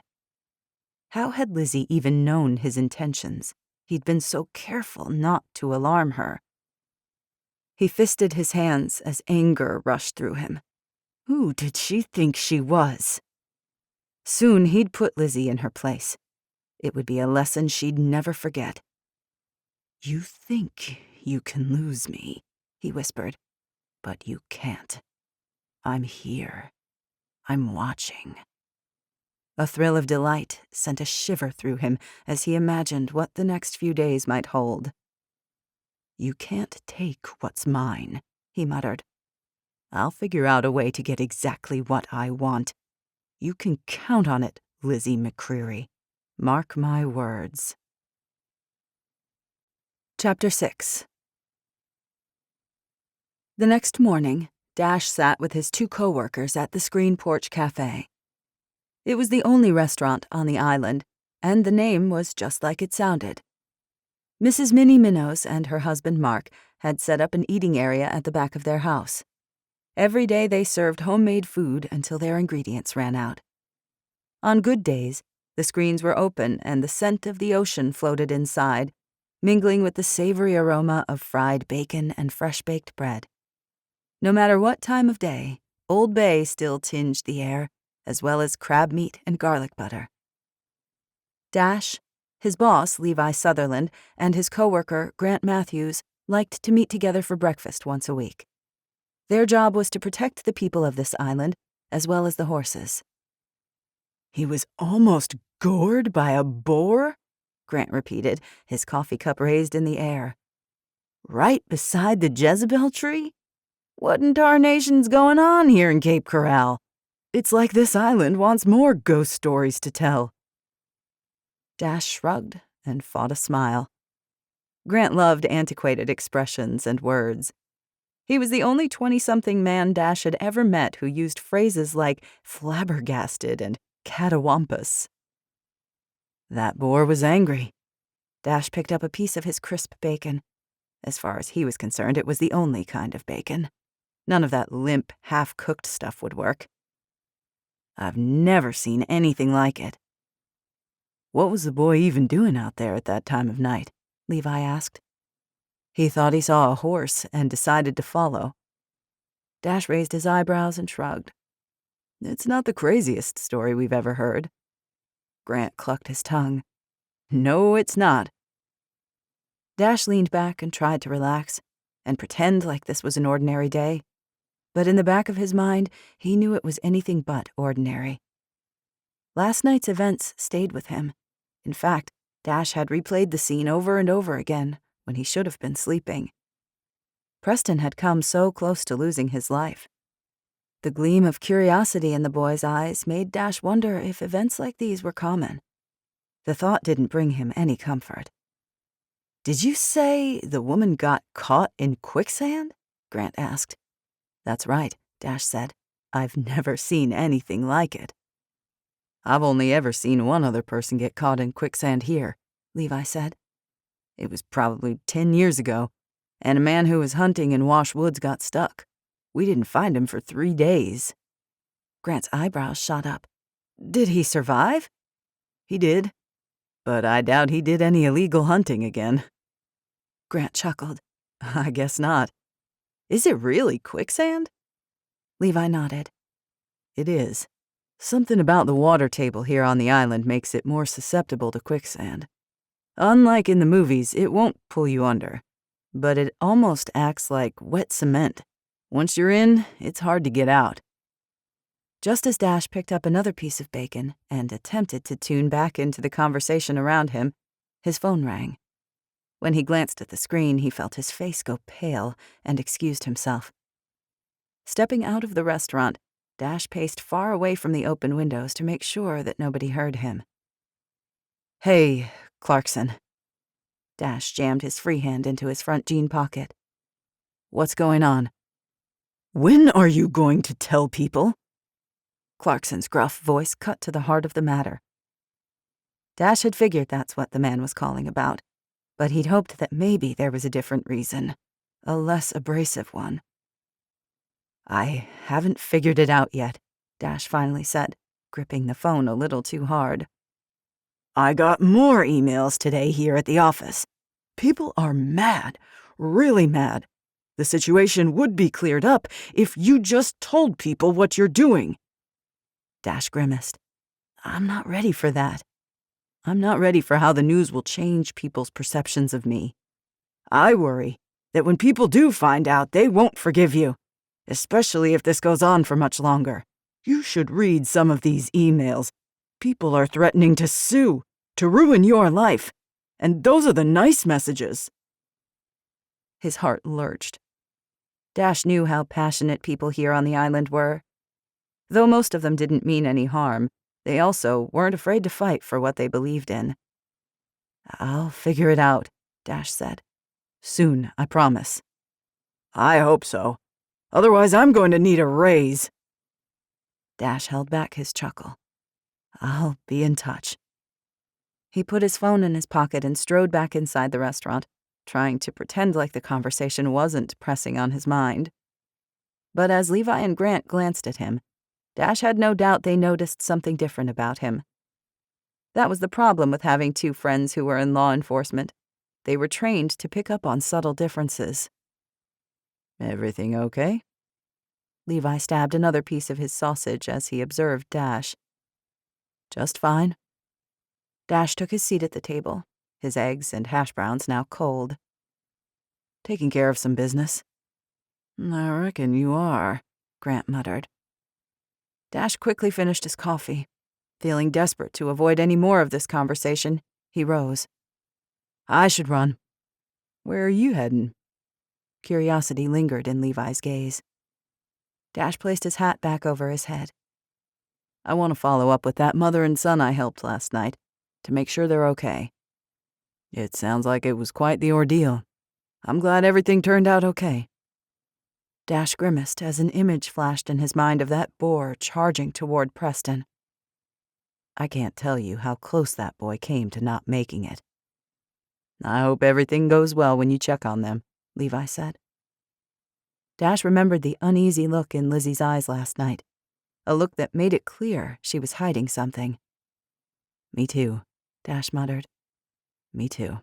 How had Lizzie even known his intentions? He'd been so careful not to alarm her. He fisted his hands as anger rushed through him. Who did she think she was? Soon he'd put Lizzie in her place. It would be a lesson she'd never forget. "You think you can lose me," he whispered, "but you can't. I'm here. I'm watching." A thrill of delight sent a shiver through him as he imagined what the next few days might hold. "You can't take what's mine," he muttered. "I'll figure out a way to get exactly what I want. You can count on it, Lizzie McCreary. Mark my words." Chapter 6. The next morning, Dash sat with his two co-workers at the Screen Porch Cafe. It was the only restaurant on the island, and the name was just like it sounded. Mrs. Minnie Minnows and her husband Mark had set up an eating area at the back of their house. Every day they served homemade food until their ingredients ran out. On good days, the screens were open and the scent of the ocean floated inside, mingling with the savory aroma of fried bacon and fresh-baked bread. No matter what time of day, Old Bay still tinged the air, as well as crab meat and garlic butter. Dash, his boss, Levi Sutherland, and his co-worker, Grant Matthews, liked to meet together for breakfast once a week. Their job was to protect the people of this island, as well as the horses. "He was almost gored by a boar?" Grant repeated, his coffee cup raised in the air. "Right beside the Jezebel tree? What in tarnation's going on here in Cape Corral? It's like this island wants more ghost stories to tell." Dash shrugged and fought a smile. Grant loved antiquated expressions and words. He was the only 20-something man Dash had ever met who used phrases like flabbergasted and catawampus. That boar was angry. Dash picked up a piece of his crisp bacon. As far as he was concerned, it was the only kind of bacon. None of that limp, half-cooked stuff would work. "I've never seen anything like it." "What was the boy even doing out there at that time of night?" Levi asked. "He thought he saw a horse and decided to follow." Dash raised his eyebrows and shrugged. "It's not the craziest story we've ever heard." Grant clucked his tongue. "No, it's not." Dash leaned back and tried to relax and pretend like this was an ordinary day. But in the back of his mind, he knew it was anything but ordinary. Last night's events stayed with him. In fact, Dash had replayed the scene over and over again when he should have been sleeping. Preston had come so close to losing his life. The gleam of curiosity in the boy's eyes made Dash wonder if events like these were common. The thought didn't bring him any comfort. "Did you say the woman got caught in quicksand?" Grant asked. "That's right," Dash said. "I've never seen anything like it." "I've only ever seen one other person get caught in quicksand here," Levi said. "It was probably 10 years ago, and a man who was hunting in Wash Woods got stuck. We didn't find him for 3 days. Grant's eyebrows shot up. "Did he survive?" "He did, but I doubt he did any illegal hunting again." Grant chuckled. "I guess not. Is it really quicksand?" Levi nodded. "It is. Something about the water table here on the island makes it more susceptible to quicksand. Unlike in the movies, it won't pull you under, but it almost acts like wet cement. Once you're in, it's hard to get out." Just as Dash picked up another piece of bacon and attempted to tune back into the conversation around him, his phone rang. When he glanced at the screen, he felt his face go pale and excused himself. Stepping out of the restaurant, Dash paced far away from the open windows to make sure that nobody heard him. "Hey, Clarkson." Dash jammed his free hand into his front jean pocket. "What's going on?" "When are you going to tell people?" Clarkson's gruff voice cut to the heart of the matter. Dash had figured that's what the man was calling about, but he'd hoped that maybe there was a different reason, a less abrasive one. "I haven't figured it out yet," Dash finally said, gripping the phone a little too hard. "I got more emails today here at the office. People are mad, really mad. The situation would be cleared up if you just told people what you're doing." Dash grimaced. "I'm not ready for that. I'm not ready for how the news will change people's perceptions of me. I worry that when people do find out, they won't forgive you, especially if this goes on for much longer. You should read some of these emails. People are threatening to sue, to ruin your life, and those are the nice messages." His heart lurched. Dash knew how passionate people here on the island were. Though most of them didn't mean any harm, they also weren't afraid to fight for what they believed in. "I'll figure it out," Dash said. "Soon, I promise." "I hope so. Otherwise, I'm going to need a raise." Dash held back his chuckle. "I'll be in touch." He put his phone in his pocket and strode back inside the restaurant, trying to pretend like the conversation wasn't pressing on his mind. But as Levi and Grant glanced at him, Dash had no doubt they noticed something different about him. That was the problem with having two friends who were in law enforcement. They were trained to pick up on subtle differences. "Everything okay?" Levi stabbed another piece of his sausage as he observed Dash. "Just fine." Dash took his seat at the table, his eggs and hash browns now cold. "Taking care of some business." "I reckon you are," Grant muttered. Dash quickly finished his coffee. Feeling desperate to avoid any more of this conversation, he rose. "I should run." "Where are you heading?" Curiosity lingered in Levi's gaze. Dash placed his hat back over his head. "I want to follow up with that mother and son I helped last night, to make sure they're okay. It sounds like it was quite the ordeal. I'm glad everything turned out okay." Dash grimaced as an image flashed in his mind of that boar charging toward Preston. "I can't tell you how close that boy came to not making it." "I hope everything goes well when you check on them," Levi said. Dash remembered the uneasy look in Lizzie's eyes last night, a look that made it clear she was hiding something. "Me too," Dash muttered. "Me too."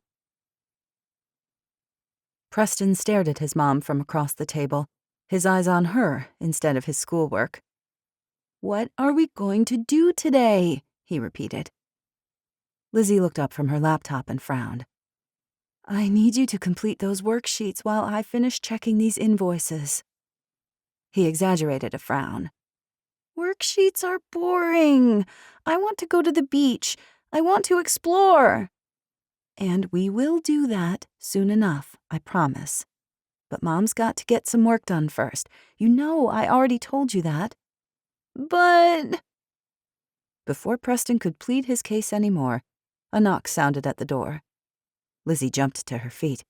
Preston stared at his mom from across the table, his eyes on her instead of his schoolwork. "What are we going to do today?" he repeated. Lizzie looked up from her laptop and frowned. "I need you to complete those worksheets while I finish checking these invoices." He exaggerated a frown. "Worksheets are boring. I want to go to the beach. I want to explore." "And we will do that soon enough, I promise." But Mom's got to get some work done first. You know I already told you that. But... Before Preston could plead his case anymore, a knock sounded at the door. Lizzie jumped to her feet.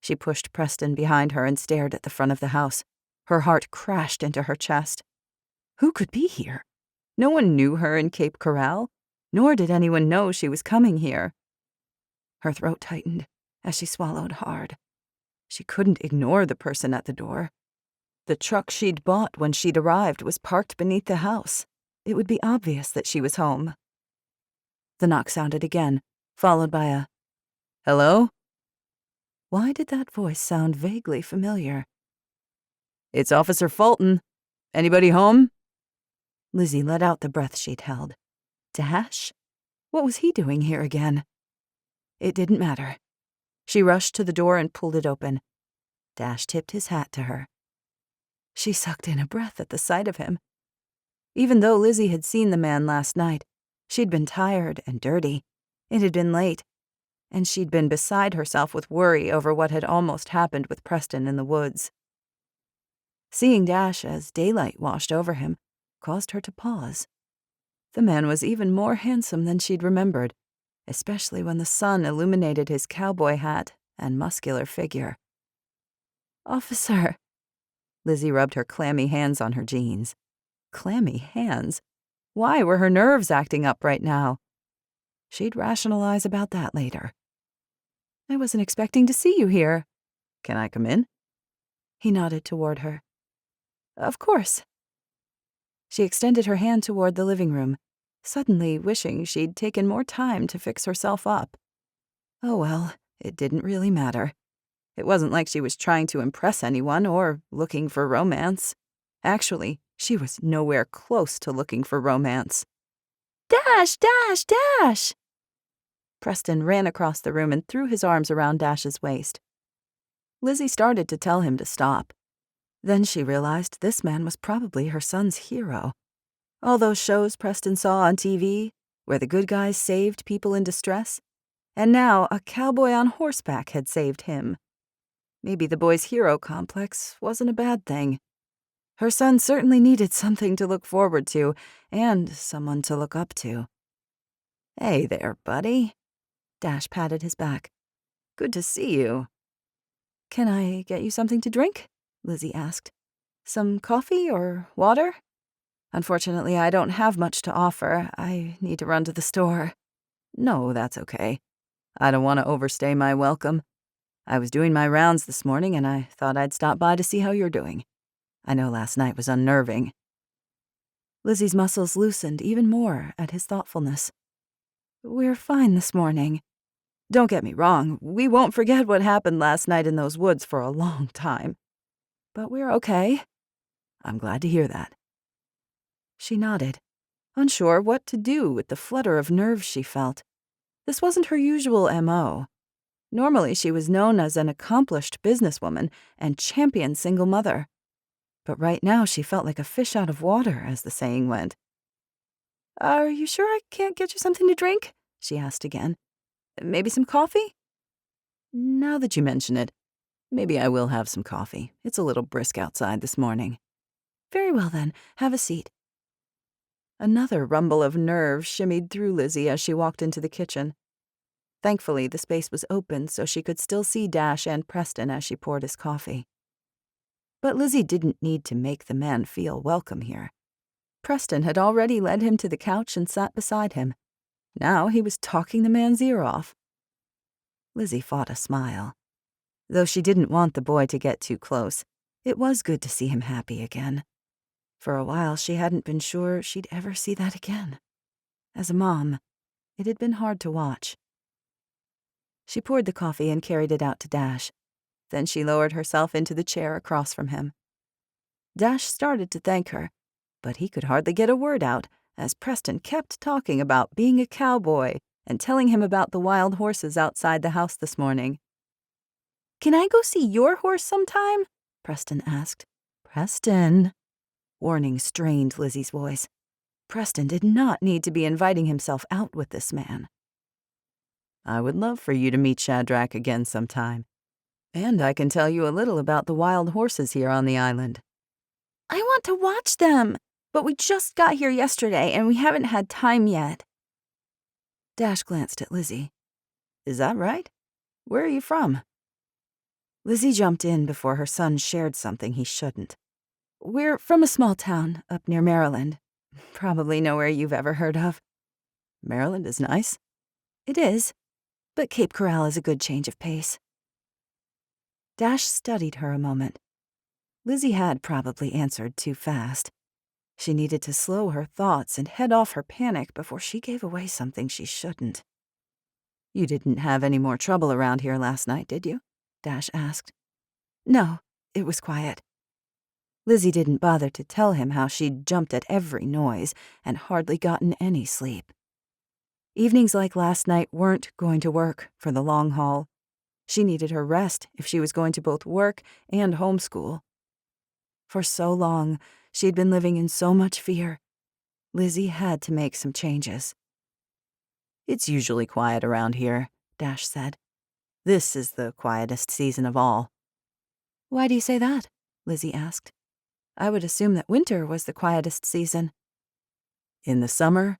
She pushed Preston behind her and stared at the front of the house. Her heart crashed into her chest. Who could be here? No one knew her in Cape Corral, nor did anyone know she was coming here. Her throat tightened as she swallowed hard. She couldn't ignore the person at the door. The truck she'd bought when she'd arrived was parked beneath the house. It would be obvious that she was home. The knock sounded again, followed by a, "Hello?" Why did that voice sound vaguely familiar? "It's Officer Fulton. Anybody home?" Lizzie let out the breath she'd held. Dash? What was he doing here again? It didn't matter. She rushed to the door and pulled it open. Dash tipped his hat to her. She sucked in a breath at the sight of him. Even though Lizzie had seen the man last night, she'd been tired and dirty. It had been late, and she'd been beside herself with worry over what had almost happened with Preston in the woods. Seeing Dash as daylight washed over him caused her to pause. The man was even more handsome than she'd remembered, especially when the sun illuminated his cowboy hat and muscular figure. "Officer." Lizzie rubbed her clammy hands on her jeans. Clammy hands? Why were her nerves acting up right now? She'd rationalize about that later. "I wasn't expecting to see you here." "Can I come in?" He nodded toward her. "Of course." She extended her hand toward the living room, suddenly wishing she'd taken more time to fix herself up. Oh well, it didn't really matter. It wasn't like she was trying to impress anyone or looking for romance. Actually, she was nowhere close to looking for romance. "Dash, Dash, Dash!" Preston ran across the room and threw his arms around Dash's waist. Lizzie started to tell him to stop. Then she realized this man was probably her son's hero. All those shows Preston saw on TV, where the good guys saved people in distress, and now a cowboy on horseback had saved him. Maybe the boy's hero complex wasn't a bad thing. Her son certainly needed something to look forward to, and someone to look up to. "Hey there, buddy." Dash patted his back. "Good to see you." "Can I get you something to drink?" Lizzie asked. "Some coffee or water?" "Unfortunately, I don't have much to offer. I need to run to the store." "No, that's okay. I don't want to overstay my welcome. I was doing my rounds this morning, and I thought I'd stop by to see how you're doing. I know last night was unnerving." Lizzie's muscles loosened even more at his thoughtfulness. "We're fine this morning. Don't get me wrong, we won't forget what happened last night in those woods for a long time. But we're okay." "I'm glad to hear that." She nodded, unsure what to do with the flutter of nerves she felt. This wasn't her usual MO. Normally, she was known as an accomplished businesswoman and champion single mother. But right now, she felt like a fish out of water, as the saying went. "Are you sure I can't get you something to drink?" she asked again. "Maybe some coffee?" "Now that you mention it, maybe I will have some coffee. It's a little brisk outside this morning." "Very well then, have a seat." Another rumble of nerves shimmied through Lizzie as she walked into the kitchen. Thankfully, the space was open so she could still see Dash and Preston as she poured his coffee. But Lizzie didn't need to make the man feel welcome here. Preston had already led him to the couch and sat beside him. Now he was talking the man's ear off. Lizzie fought a smile. Though she didn't want the boy to get too close, it was good to see him happy again. For a while, she hadn't been sure she'd ever see that again. As a mom, it had been hard to watch. She poured the coffee and carried it out to Dash. Then she lowered herself into the chair across from him. Dash started to thank her, but he could hardly get a word out as Preston kept talking about being a cowboy and telling him about the wild horses outside the house this morning. "Can I go see your horse sometime?" Preston asked. "Preston." Warning strained Lizzie's voice. Preston did not need to be inviting himself out with this man. "I would love for you to meet Shadrach again sometime. And I can tell you a little about the wild horses here on the island. I want to watch them, but we just got here yesterday and we haven't had time yet. Dash glanced at Lizzie. Is that right? Where are you from? Lizzie jumped in before her son shared something he shouldn't. We're from a small town up near Maryland. Probably nowhere you've ever heard of. Maryland is nice. It is, but Cape Corral is a good change of pace. Dash studied her a moment. Lizzie had probably answered too fast. She needed to slow her thoughts and head off her panic before she gave away something she shouldn't. You didn't have any more trouble around here last night, did you? Dash asked. No, it was quiet. Lizzie didn't bother to tell him how she'd jumped at every noise and hardly gotten any sleep. Evenings like last night weren't going to work for the long haul. She needed her rest if she was going to both work and homeschool. For so long, she'd been living in so much fear. Lizzie had to make some changes. It's usually quiet around here, Dash said. This is the quietest season of all. Why do you say that? Lizzie asked. I would assume that winter was the quietest season. In the summer,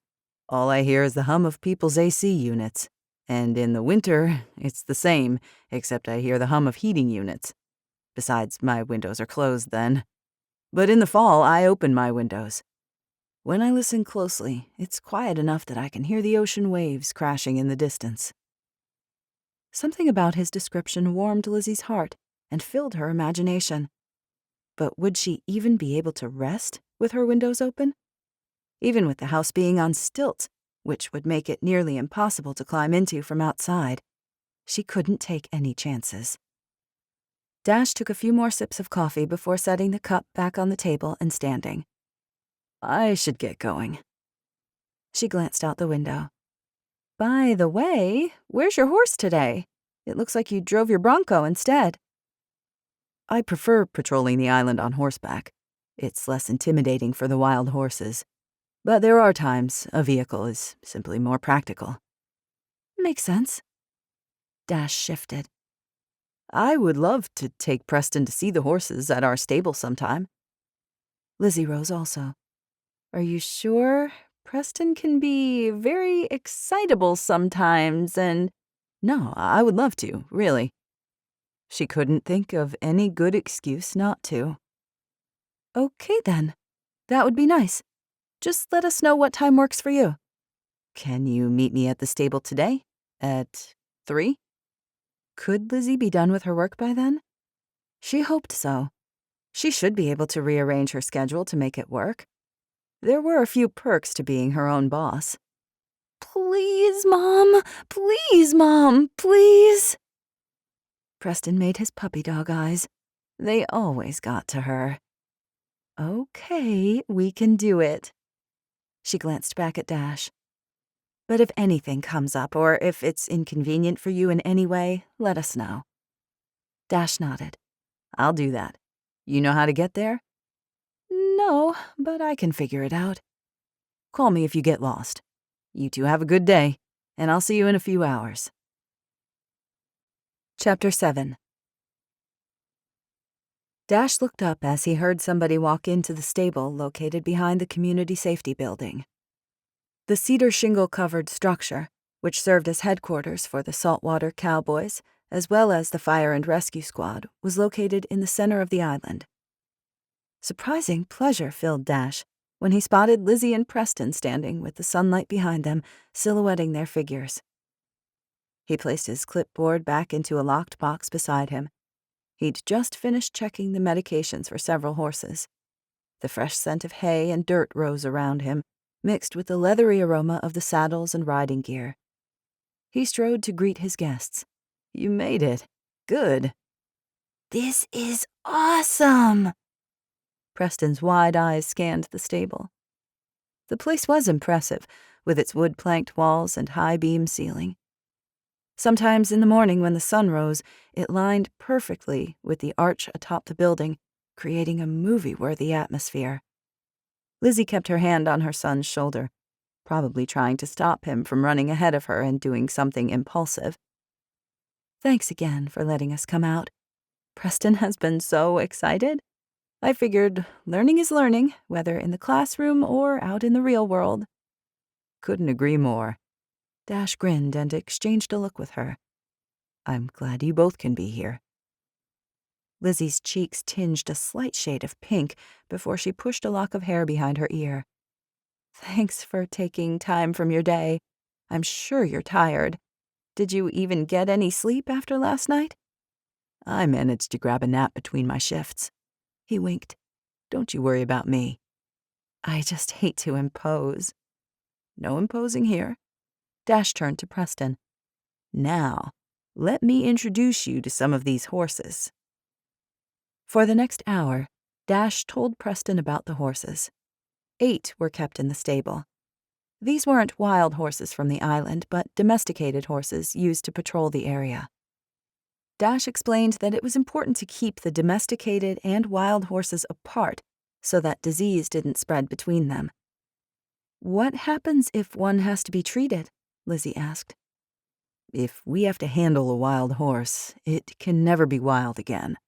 all I hear is the hum of people's AC units. And in the winter, it's the same, except I hear the hum of heating units. Besides, my windows are closed then. But in the fall, I open my windows. When I listen closely, it's quiet enough that I can hear the ocean waves crashing in the distance. Something about his description warmed Lizzie's heart and filled her imagination. But would she even be able to rest with her windows open? Even with the house being on stilts, which would make it nearly impossible to climb into from outside, she couldn't take any chances. Dash took a few more sips of coffee before setting the cup back on the table and standing. I should get going. She glanced out the window. By the way, where's your horse today? It looks like you drove your Bronco instead. I prefer patrolling the island on horseback. It's less intimidating for the wild horses. But there are times a vehicle is simply more practical. Makes sense. Dash shifted. I would love to take Preston to see the horses at our stable sometime. Lizzie rose also. Are you sure? Preston can be very excitable sometimes, and... No, I would love to, really. She couldn't think of any good excuse not to. Okay, then. That would be nice. Just let us know what time works for you. Can you meet me at the stable today? At 3? Could Lizzie be done with her work by then? She hoped so. She should be able to rearrange her schedule to make it work. There were a few perks to being her own boss. Please, Mom! Please, Mom! Please! Preston made his puppy dog eyes. They always got to her. Okay, we can do it. She glanced back at Dash. But if anything comes up, or if it's inconvenient for you in any way, let us know. Dash nodded. I'll do that. You know how to get there? No, but I can figure it out. Call me if you get lost. You two have a good day, and I'll see you in a few hours. Chapter 7. Dash looked up as he heard somebody walk into the stable located behind the community safety building. The cedar shingle-covered structure, which served as headquarters for the Saltwater Cowboys, as well as the fire and rescue squad, was located in the center of the island. Surprising pleasure filled Dash when he spotted Lizzie and Preston standing with the sunlight behind them, silhouetting their figures. He placed his clipboard back into a locked box beside him. He'd just finished checking the medications for several horses. The fresh scent of hay and dirt rose around him, mixed with the leathery aroma of the saddles and riding gear. He strode to greet his guests. You made it. Good. This is awesome! Preston's wide eyes scanned the stable. The place was impressive, with its wood-planked walls and high-beam ceiling. Sometimes in the morning when the sun rose, it lined perfectly with the arch atop the building, creating a movie-worthy atmosphere. Lizzie kept her hand on her son's shoulder, probably trying to stop him from running ahead of her and doing something impulsive. Thanks again for letting us come out, Preston has been so excited. I figured learning is learning, whether in the classroom or out in the real world. Couldn't agree more. Dash grinned and exchanged a look with her. I'm glad you both can be here. Lizzie's cheeks tinged a slight shade of pink before she pushed a lock of hair behind her ear. Thanks for taking time from your day. I'm sure you're tired. Did you even get any sleep after last night? I managed to grab a nap between my shifts. He winked. Don't you worry about me. I just hate to impose. No imposing here. Dash turned to Preston. Now, let me introduce you to some of these horses. For the next hour, Dash told Preston about the horses. 8 were kept in the stable. These weren't wild horses from the island, but domesticated horses used to patrol the area. Dash explained that it was important to keep the domesticated and wild horses apart so that disease didn't spread between them. What happens if one has to be treated? Lizzie asked. If we have to handle a wild horse, it can never be wild again.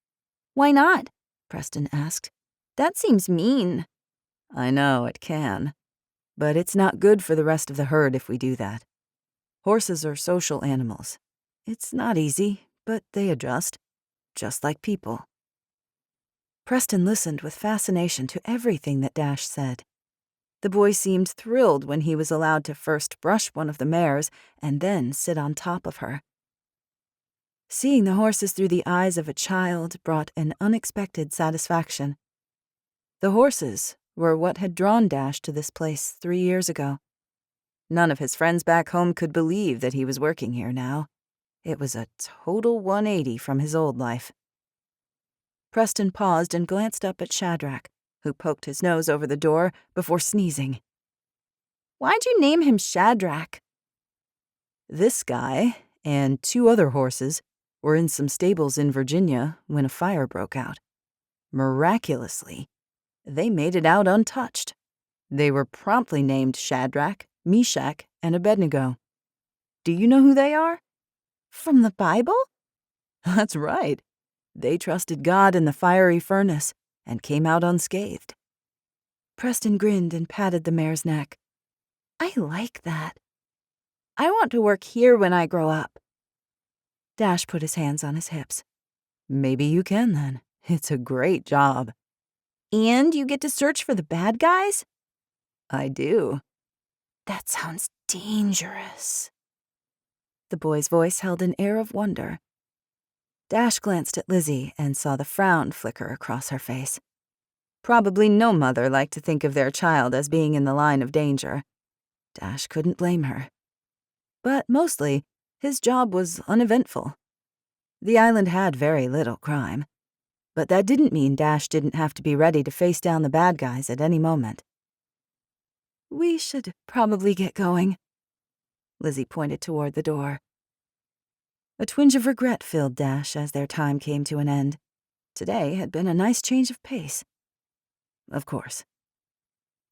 Why not? Preston asked. That seems mean. I know, it can. But it's not good for the rest of the herd if we do that. Horses are social animals. It's not easy, but they adjust, just like people. Preston listened with fascination to everything that Dash said. The boy seemed thrilled when he was allowed to first brush one of the mares and then sit on top of her. Seeing the horses through the eyes of a child brought an unexpected satisfaction. The horses were what had drawn Dash to this place 3 years ago. None of his friends back home could believe that he was working here now. It was a total 180 from his old life. Preston paused and glanced up at Shadrach, who poked his nose over the door before sneezing. Why'd you name him Shadrach? This guy and 2 other horses were in some stables in Virginia when a fire broke out. Miraculously, they made it out untouched. They were promptly named Shadrach, Meshach, and Abednego. Do you know who they are? From the Bible? That's right. They trusted God in the fiery furnace and came out unscathed. Preston grinned and patted the mare's neck. I like that. I want to work here when I grow up. Dash put his hands on his hips. Maybe you can then. It's a great job. And you get to search for the bad guys? I do. That sounds dangerous. The boy's voice held an air of wonder. Dash glanced at Lizzie and saw the frown flicker across her face. Probably no mother liked to think of their child as being in the line of danger. Dash couldn't blame her. But mostly, his job was uneventful. The island had very little crime. But that didn't mean Dash didn't have to be ready to face down the bad guys at any moment. We should probably get going. Lizzie pointed toward the door. A twinge of regret filled Dash as their time came to an end. Today had been a nice change of pace. Of course.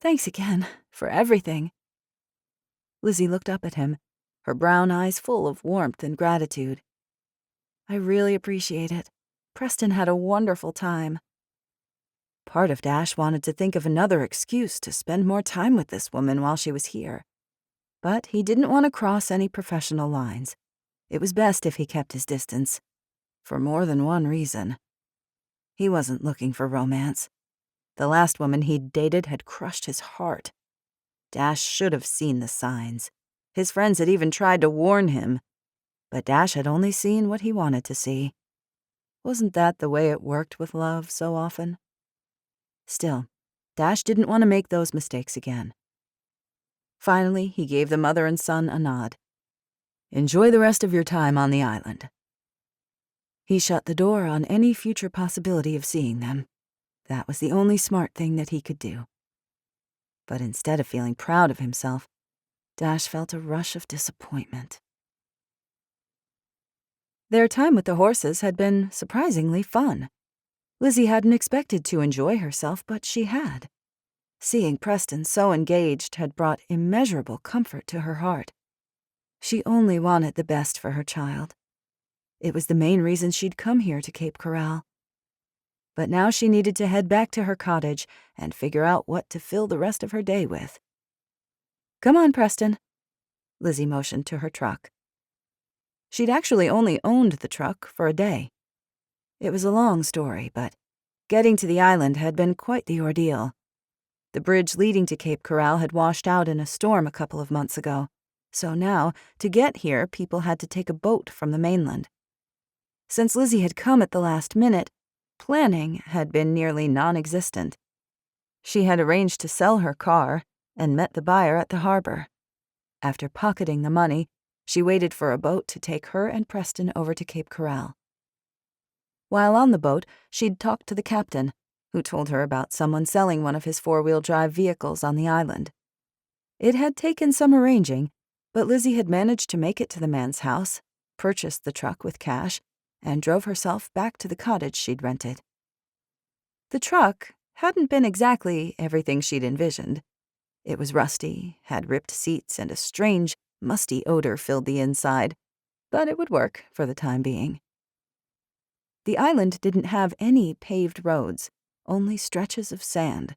Thanks again for everything. Lizzie looked up at him, her brown eyes full of warmth and gratitude. I really appreciate it. Preston had a wonderful time. Part of Dash wanted to think of another excuse to spend more time with this woman while she was here. But he didn't want to cross any professional lines. It was best if he kept his distance. For more than one reason. He wasn't looking for romance. The last woman he'd dated had crushed his heart. Dash should have seen the signs. His friends had even tried to warn him. But Dash had only seen what he wanted to see. Wasn't that the way it worked with love so often? Still, Dash didn't want to make those mistakes again. Finally, he gave the mother and son a nod. Enjoy the rest of your time on the island. He shut the door on any future possibility of seeing them. That was the only smart thing that he could do. But instead of feeling proud of himself, Dash felt a rush of disappointment. Their time with the horses had been surprisingly fun. Lizzie hadn't expected to enjoy herself, but she had. Seeing Preston so engaged had brought immeasurable comfort to her heart. She only wanted the best for her child. It was the main reason she'd come here to Cape Corral. But now she needed to head back to her cottage and figure out what to fill the rest of her day with. "Come on, Preston." Lizzie motioned to her truck. She'd actually only owned the truck for a day. It was a long story, but getting to the island had been quite the ordeal. The bridge leading to Cape Corral had washed out in a storm a couple of months ago, so now, to get here, people had to take a boat from the mainland. Since Lizzie had come at the last minute, planning had been nearly non-existent. She had arranged to sell her car and met the buyer at the harbor. After pocketing the money, she waited for a boat to take her and Preston over to Cape Corral. While on the boat, she'd talked to the captain, who told her about someone selling one of his four-wheel drive vehicles on the island. It had taken some arranging, but Lizzie had managed to make it to the man's house, purchased the truck with cash, and drove herself back to the cottage she'd rented. The truck hadn't been exactly everything she'd envisioned. It was rusty, had ripped seats, and a strange, musty odor filled the inside, but it would work for the time being. The island didn't have any paved roads, only stretches of sand.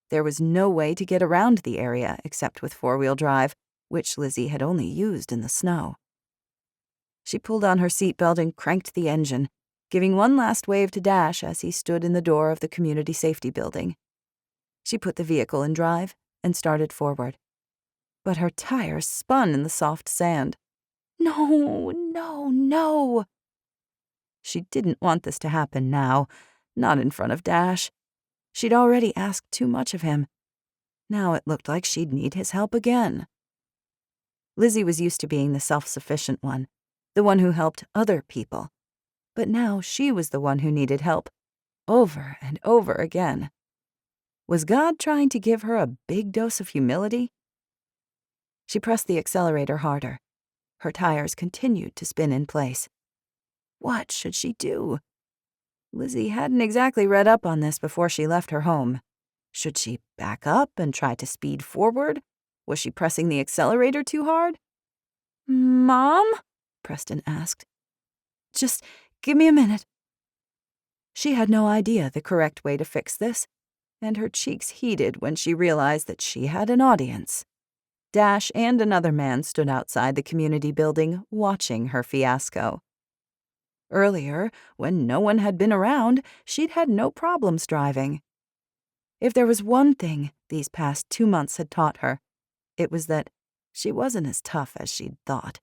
There was no way to get around the area except with four-wheel drive, which Lizzie had only used in the snow. She pulled on her seatbelt and cranked the engine, giving one last wave to Dash as he stood in the door of the community safety building. She put the vehicle in drive and started forward. But her tires spun in the soft sand. No, no, no! She didn't want this to happen now, not in front of Dash. She'd already asked too much of him. Now it looked like she'd need his help again. Lizzie was used to being the self-sufficient one, the one who helped other people. But now she was the one who needed help, over and over again. Was God trying to give her a big dose of humility? She pressed the accelerator harder. Her tires continued to spin in place. What should she do? Lizzie hadn't exactly read up on this before she left her home. Should she back up and try to speed forward? Was she pressing the accelerator too hard? "Mom?" Preston asked. "Just give me a minute." She had no idea the correct way to fix this, and her cheeks heated when she realized that she had an audience. Dash and another man stood outside the community building watching her fiasco. Earlier, when no one had been around, she'd had no problems driving. If there was one thing these past 2 months had taught her, it was that she wasn't as tough as she'd thought.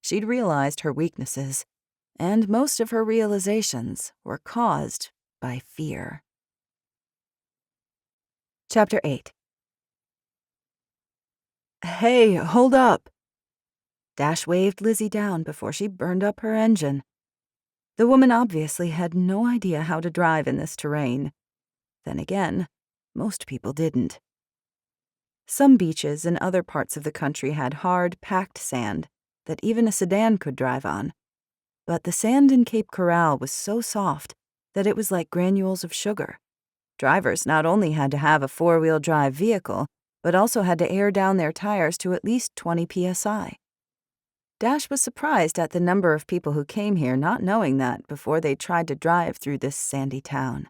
She'd realized her weaknesses, and most of her realizations were caused by fear. Chapter 8. "Hey, hold up!" Dash waved Lizzie down before she burned up her engine. The woman obviously had no idea how to drive in this terrain. Then again, most people didn't. Some beaches in other parts of the country had hard, packed sand that even a sedan could drive on. But the sand in Cape Corral was so soft that it was like granules of sugar. Drivers not only had to have a four-wheel drive vehicle, but also had to air down their tires to at least 20 psi. Dash was surprised at the number of people who came here not knowing that before they tried to drive through this sandy town.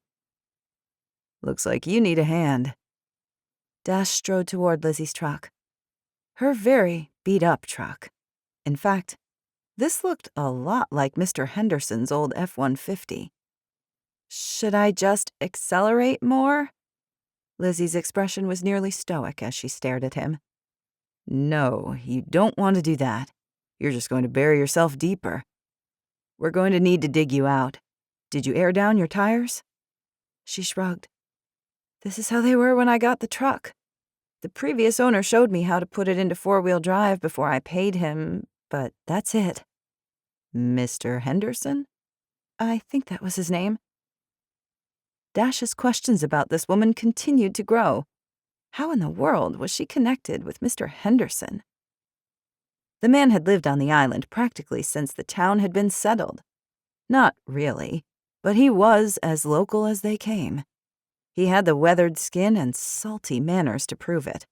"Looks like you need a hand." Dash strode toward Lizzie's truck. Her very beat-up truck. In fact, this looked a lot like Mr. Henderson's old F-150. "Should I just accelerate more?" Lizzie's expression was nearly stoic as she stared at him. "No, you don't want to do that. You're just going to bury yourself deeper. We're going to need to dig you out. Did you air down your tires?" She shrugged. "This is how they were when I got the truck. The previous owner showed me how to put it into four-wheel drive before I paid him, but that's it." "Mr. Henderson?" "I think that was his name." Dash's questions about this woman continued to grow. How in the world was she connected with Mr. Henderson? The man had lived on the island practically since the town had been settled. Not really, but he was as local as they came. He had the weathered skin and salty manners to prove it.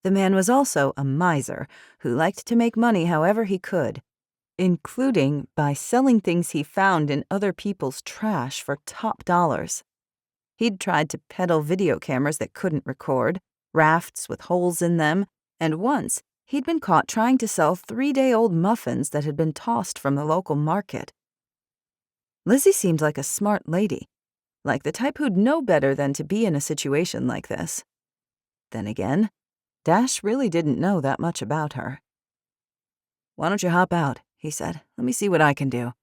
The man was also a miser who liked to make money however he could. including by selling things he found in other people's trash for top dollars. He'd tried to peddle video cameras that couldn't record, rafts with holes in them, and once he'd been caught trying to sell 3-day-old muffins that had been tossed from the local market. Lizzie seemed like a smart lady, like the type who'd know better than to be in a situation like this. Then again, Dash really didn't know that much about her. "Why don't you hop out?" he said. "Let me see what I can do."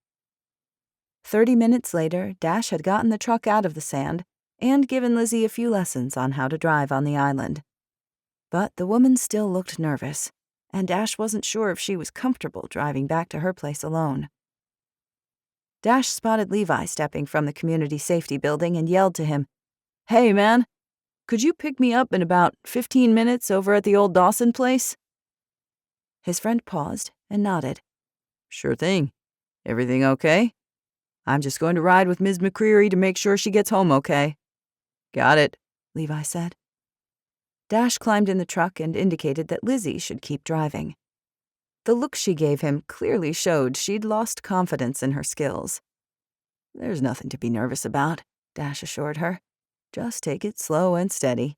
30 minutes later, Dash had gotten the truck out of the sand and given Lizzie a few lessons on how to drive on the island. But the woman still looked nervous, and Dash wasn't sure if she was comfortable driving back to her place alone. Dash spotted Levi stepping from the community safety building and yelled to him, "Hey, man, could you pick me up in about 15 minutes over at the old Dawson place?" His friend paused and nodded. "Sure thing. Everything okay? I'm just going to ride with Ms. McCreary to make sure she gets home okay." "Got it," Levi said. Dash climbed in the truck and indicated that Lizzie should keep driving. The look she gave him clearly showed she'd lost confidence in her skills. "There's nothing to be nervous about," Dash assured her. "Just take it slow and steady."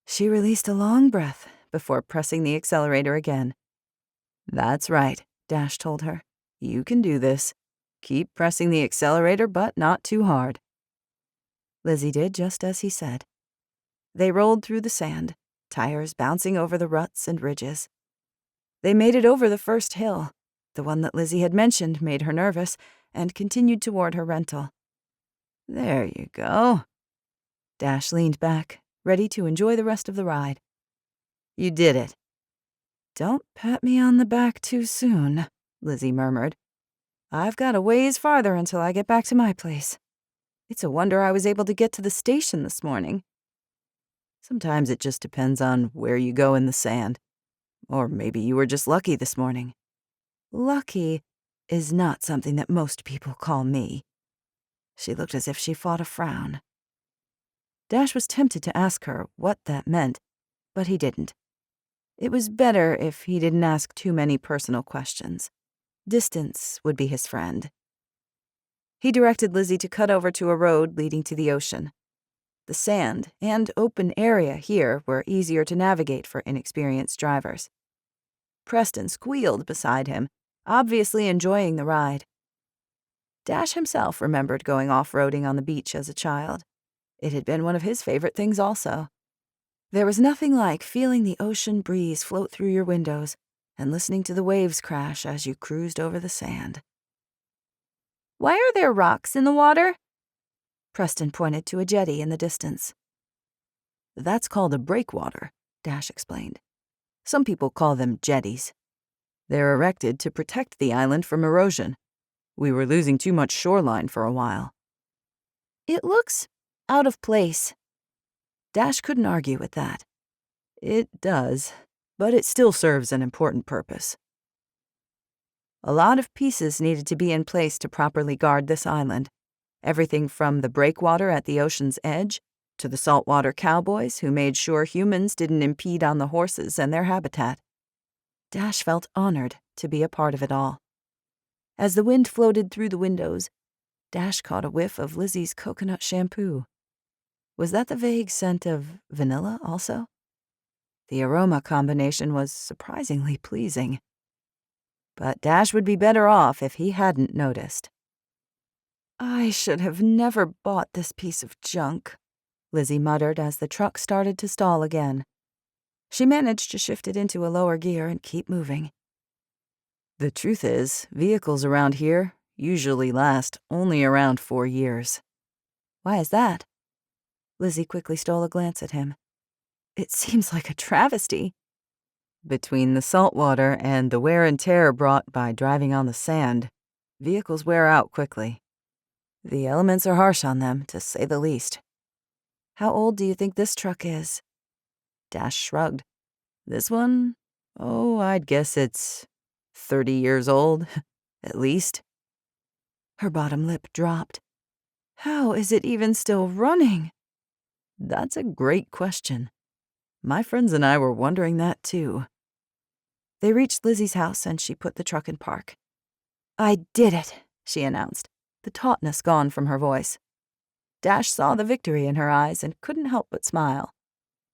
She released a long breath before pressing the accelerator again. "That's right," Dash told her. "You can do this. Keep pressing the accelerator, but not too hard." Lizzie did just as he said. They rolled through the sand, tires bouncing over the ruts and ridges. They made it over the first hill. The one that Lizzie had mentioned made her nervous, and continued toward her rental. "There you go." Dash leaned back, ready to enjoy the rest of the ride. "You did it." "Don't pat me on the back too soon," Lizzie murmured. "I've got a ways farther until I get back to my place. It's a wonder I was able to get to the station this morning." "Sometimes it just depends on where you go in the sand. Or maybe you were just lucky this morning." "Lucky is not something that most people call me." She looked as if she fought a frown. Dash was tempted to ask her what that meant, but he didn't. It was better if he didn't ask too many personal questions. Distance would be his friend. He directed Lizzie to cut over to a road leading to the ocean. The sand and open area here were easier to navigate for inexperienced drivers. Preston squealed beside him, obviously enjoying the ride. Dash himself remembered going off-roading on the beach as a child. It had been one of his favorite things also. There was nothing like feeling the ocean breeze float through your windows and listening to the waves crash as you cruised over the sand. "Why are there rocks in the water?" Preston pointed to a jetty in the distance. "That's called a breakwater," Dash explained. "Some people call them jetties. They're erected to protect the island from erosion. We were losing too much shoreline for a while." "It looks out of place." Dash couldn't argue with that. "It does, but it still serves an important purpose." A lot of pieces needed to be in place to properly guard this island. Everything from the breakwater at the ocean's edge to the saltwater cowboys who made sure humans didn't impede on the horses and their habitat. Dash felt honored to be a part of it all. As the wind floated through the windows, Dash caught a whiff of Lizzie's coconut shampoo. Was that the vague scent of vanilla also? The aroma combination was surprisingly pleasing. But Dash would be better off if he hadn't noticed. "I should have never bought this piece of junk," Lizzie muttered as the truck started to stall again. She managed to shift it into a lower gear and keep moving. "The truth is, vehicles around here usually last only around 4 years. "Why is that?" Lizzie quickly stole a glance at him. "It seems like a travesty." "Between the saltwater and the wear and tear brought by driving on the sand, vehicles wear out quickly. The elements are harsh on them, to say the least." "How old do you think this truck is?" Dash shrugged. "This one? Oh, I'd guess it's 30 years old, at least." Her bottom lip dropped. "How is it even still running?" "That's a great question. My friends and I were wondering that too." They reached Lizzie's house and she put the truck in park. "I did it," she announced, the tautness gone from her voice. Dash saw the victory in her eyes and couldn't help but smile.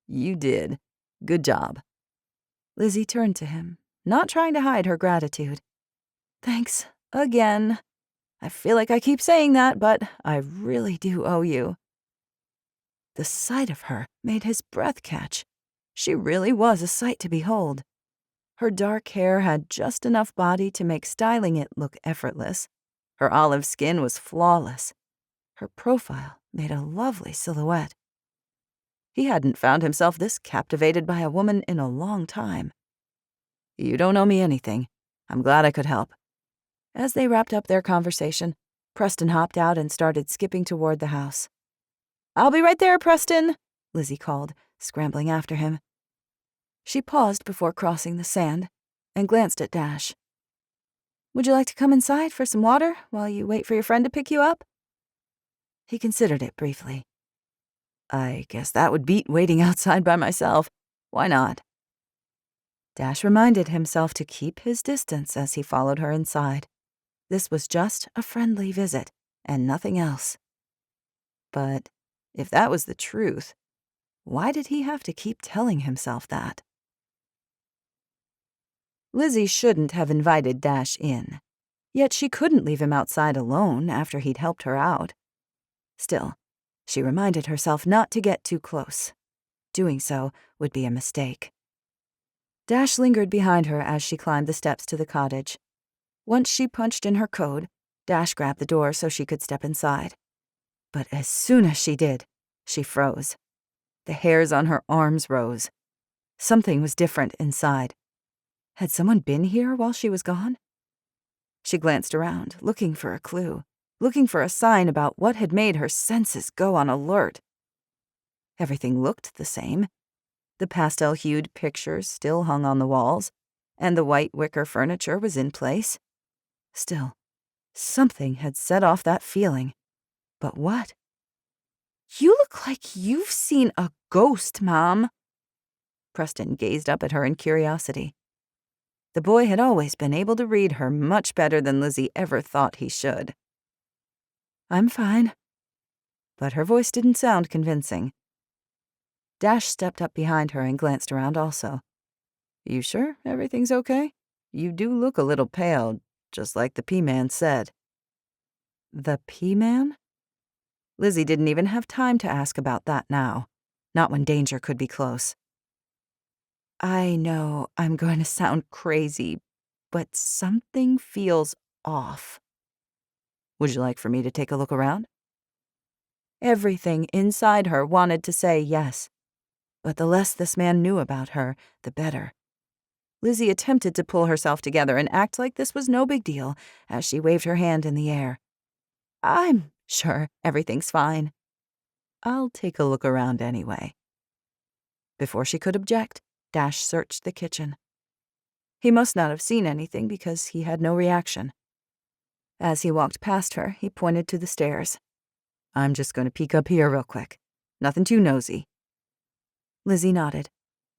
"You did. Good job." Lizzie turned to him, not trying to hide her gratitude. "Thanks, again. I feel like I keep saying that, but I really do owe you." The sight of her made his breath catch. She really was a sight to behold. Her dark hair had just enough body to make styling it look effortless. Her olive skin was flawless. Her profile made a lovely silhouette. He hadn't found himself this captivated by a woman in a long time. "You don't owe me anything. I'm glad I could help." As they wrapped up their conversation, Preston hopped out and started skipping toward the house. "I'll be right there, Preston," Lizzie called, scrambling after him. She paused before crossing the sand and glanced at Dash. "Would you like to come inside for some water while you wait for your friend to pick you up?" He considered it briefly. "I guess that would beat waiting outside by myself. Why not?" Dash reminded himself to keep his distance as he followed her inside. This was just a friendly visit, and nothing else. But if that was the truth, why did he have to keep telling himself that? Lizzie shouldn't have invited Dash in, yet she couldn't leave him outside alone after he'd helped her out. Still, she reminded herself not to get too close. Doing so would be a mistake. Dash lingered behind her as she climbed the steps to the cottage. Once she punched in her code, Dash grabbed the door so she could step inside. But as soon as she did, she froze. The hairs on her arms rose. Something was different inside. Had someone been here while she was gone? She glanced around, looking for a clue, looking for a sign about what had made her senses go on alert. Everything looked the same. The pastel-hued pictures still hung on the walls, and the white wicker furniture was in place. Still, something had set off that feeling. But what? "You look like you've seen a ghost, Mom." Preston gazed up at her in curiosity. The boy had always been able to read her much better than Lizzie ever thought he should. "I'm fine." But her voice didn't sound convincing. Dash stepped up behind her and glanced around also. "You sure everything's okay? You do look a little pale, just like the P-Man said." The P-Man? Lizzie didn't even have time to ask about that now, not when danger could be close. "I know I'm going to sound crazy, but something feels off." "Would you like for me to take a look around?" Everything inside her wanted to say yes, but the less this man knew about her, the better. Lizzie attempted to pull herself together and act like this was no big deal as she waved her hand in the air. "I'm sure everything's fine. I'll take a look around anyway." Before she could object, Dash searched the kitchen. He must not have seen anything because he had no reaction. As he walked past her, he pointed to the stairs. "I'm just going to peek up here real quick. Nothing too nosy." Lizzie nodded,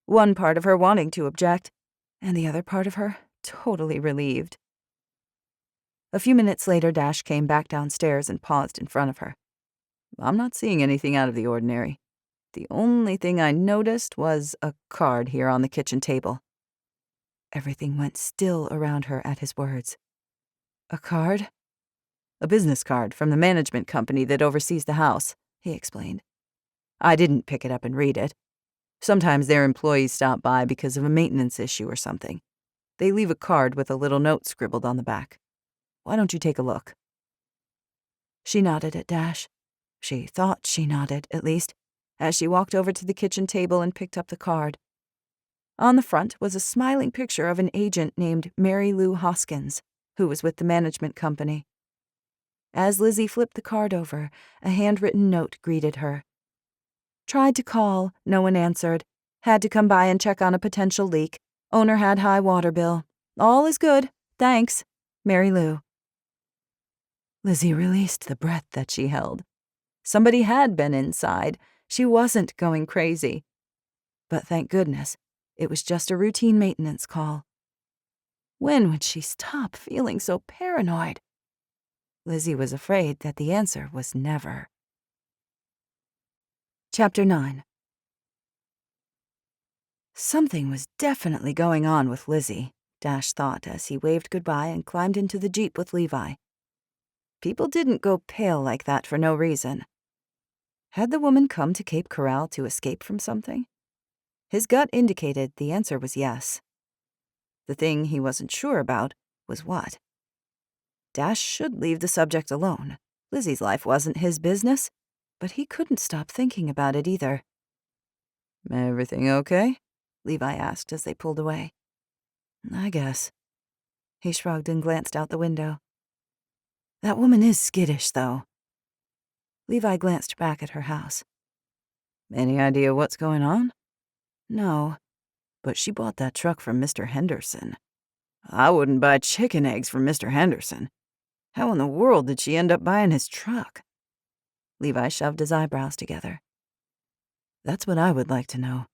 one part of her wanting to object, and the other part of her totally relieved. A few minutes later, Dash came back downstairs and paused in front of her. "I'm not seeing anything out of the ordinary. The only thing I noticed was a card here on the kitchen table." Everything went still around her at his words. "A card?" "A business card from the management company that oversees the house," he explained. "I didn't pick it up and read it. Sometimes their employees stop by because of a maintenance issue or something. They leave a card with a little note scribbled on the back. Why don't you take a look?" She nodded at Dash. She thought she nodded, at least, as she walked over to the kitchen table and picked up the card. On the front was a smiling picture of an agent named Mary Lou Hoskins, who was with the management company. As Lizzie flipped the card over, a handwritten note greeted her. "Tried to call, no one answered. Had to come by and check on a potential leak. Owner had high water bill. All is good. Thanks. Mary Lou." Lizzie released the breath that she held. Somebody had been inside. She wasn't going crazy. But thank goodness, it was just a routine maintenance call. When would she stop feeling so paranoid? Lizzie was afraid that the answer was never. Chapter 9. Something was definitely going on with Lizzie, Dash thought as he waved goodbye and climbed into the Jeep with Levi. People didn't go pale like that for no reason. Had the woman come to Cape Corral to escape from something? His gut indicated the answer was yes. The thing he wasn't sure about was what. Dash should leave the subject alone. Lizzie's life wasn't his business, but he couldn't stop thinking about it either. "Everything okay?" Levi asked as they pulled away. "I guess." He shrugged and glanced out the window. "That woman is skittish, though." Levi glanced back at her house. "Any idea what's going on?" "No, but she bought that truck from Mr. Henderson." "I wouldn't buy chicken eggs from Mr. Henderson. How in the world did she end up buying his truck?" Levi shoved his eyebrows together. "That's what I would like to know.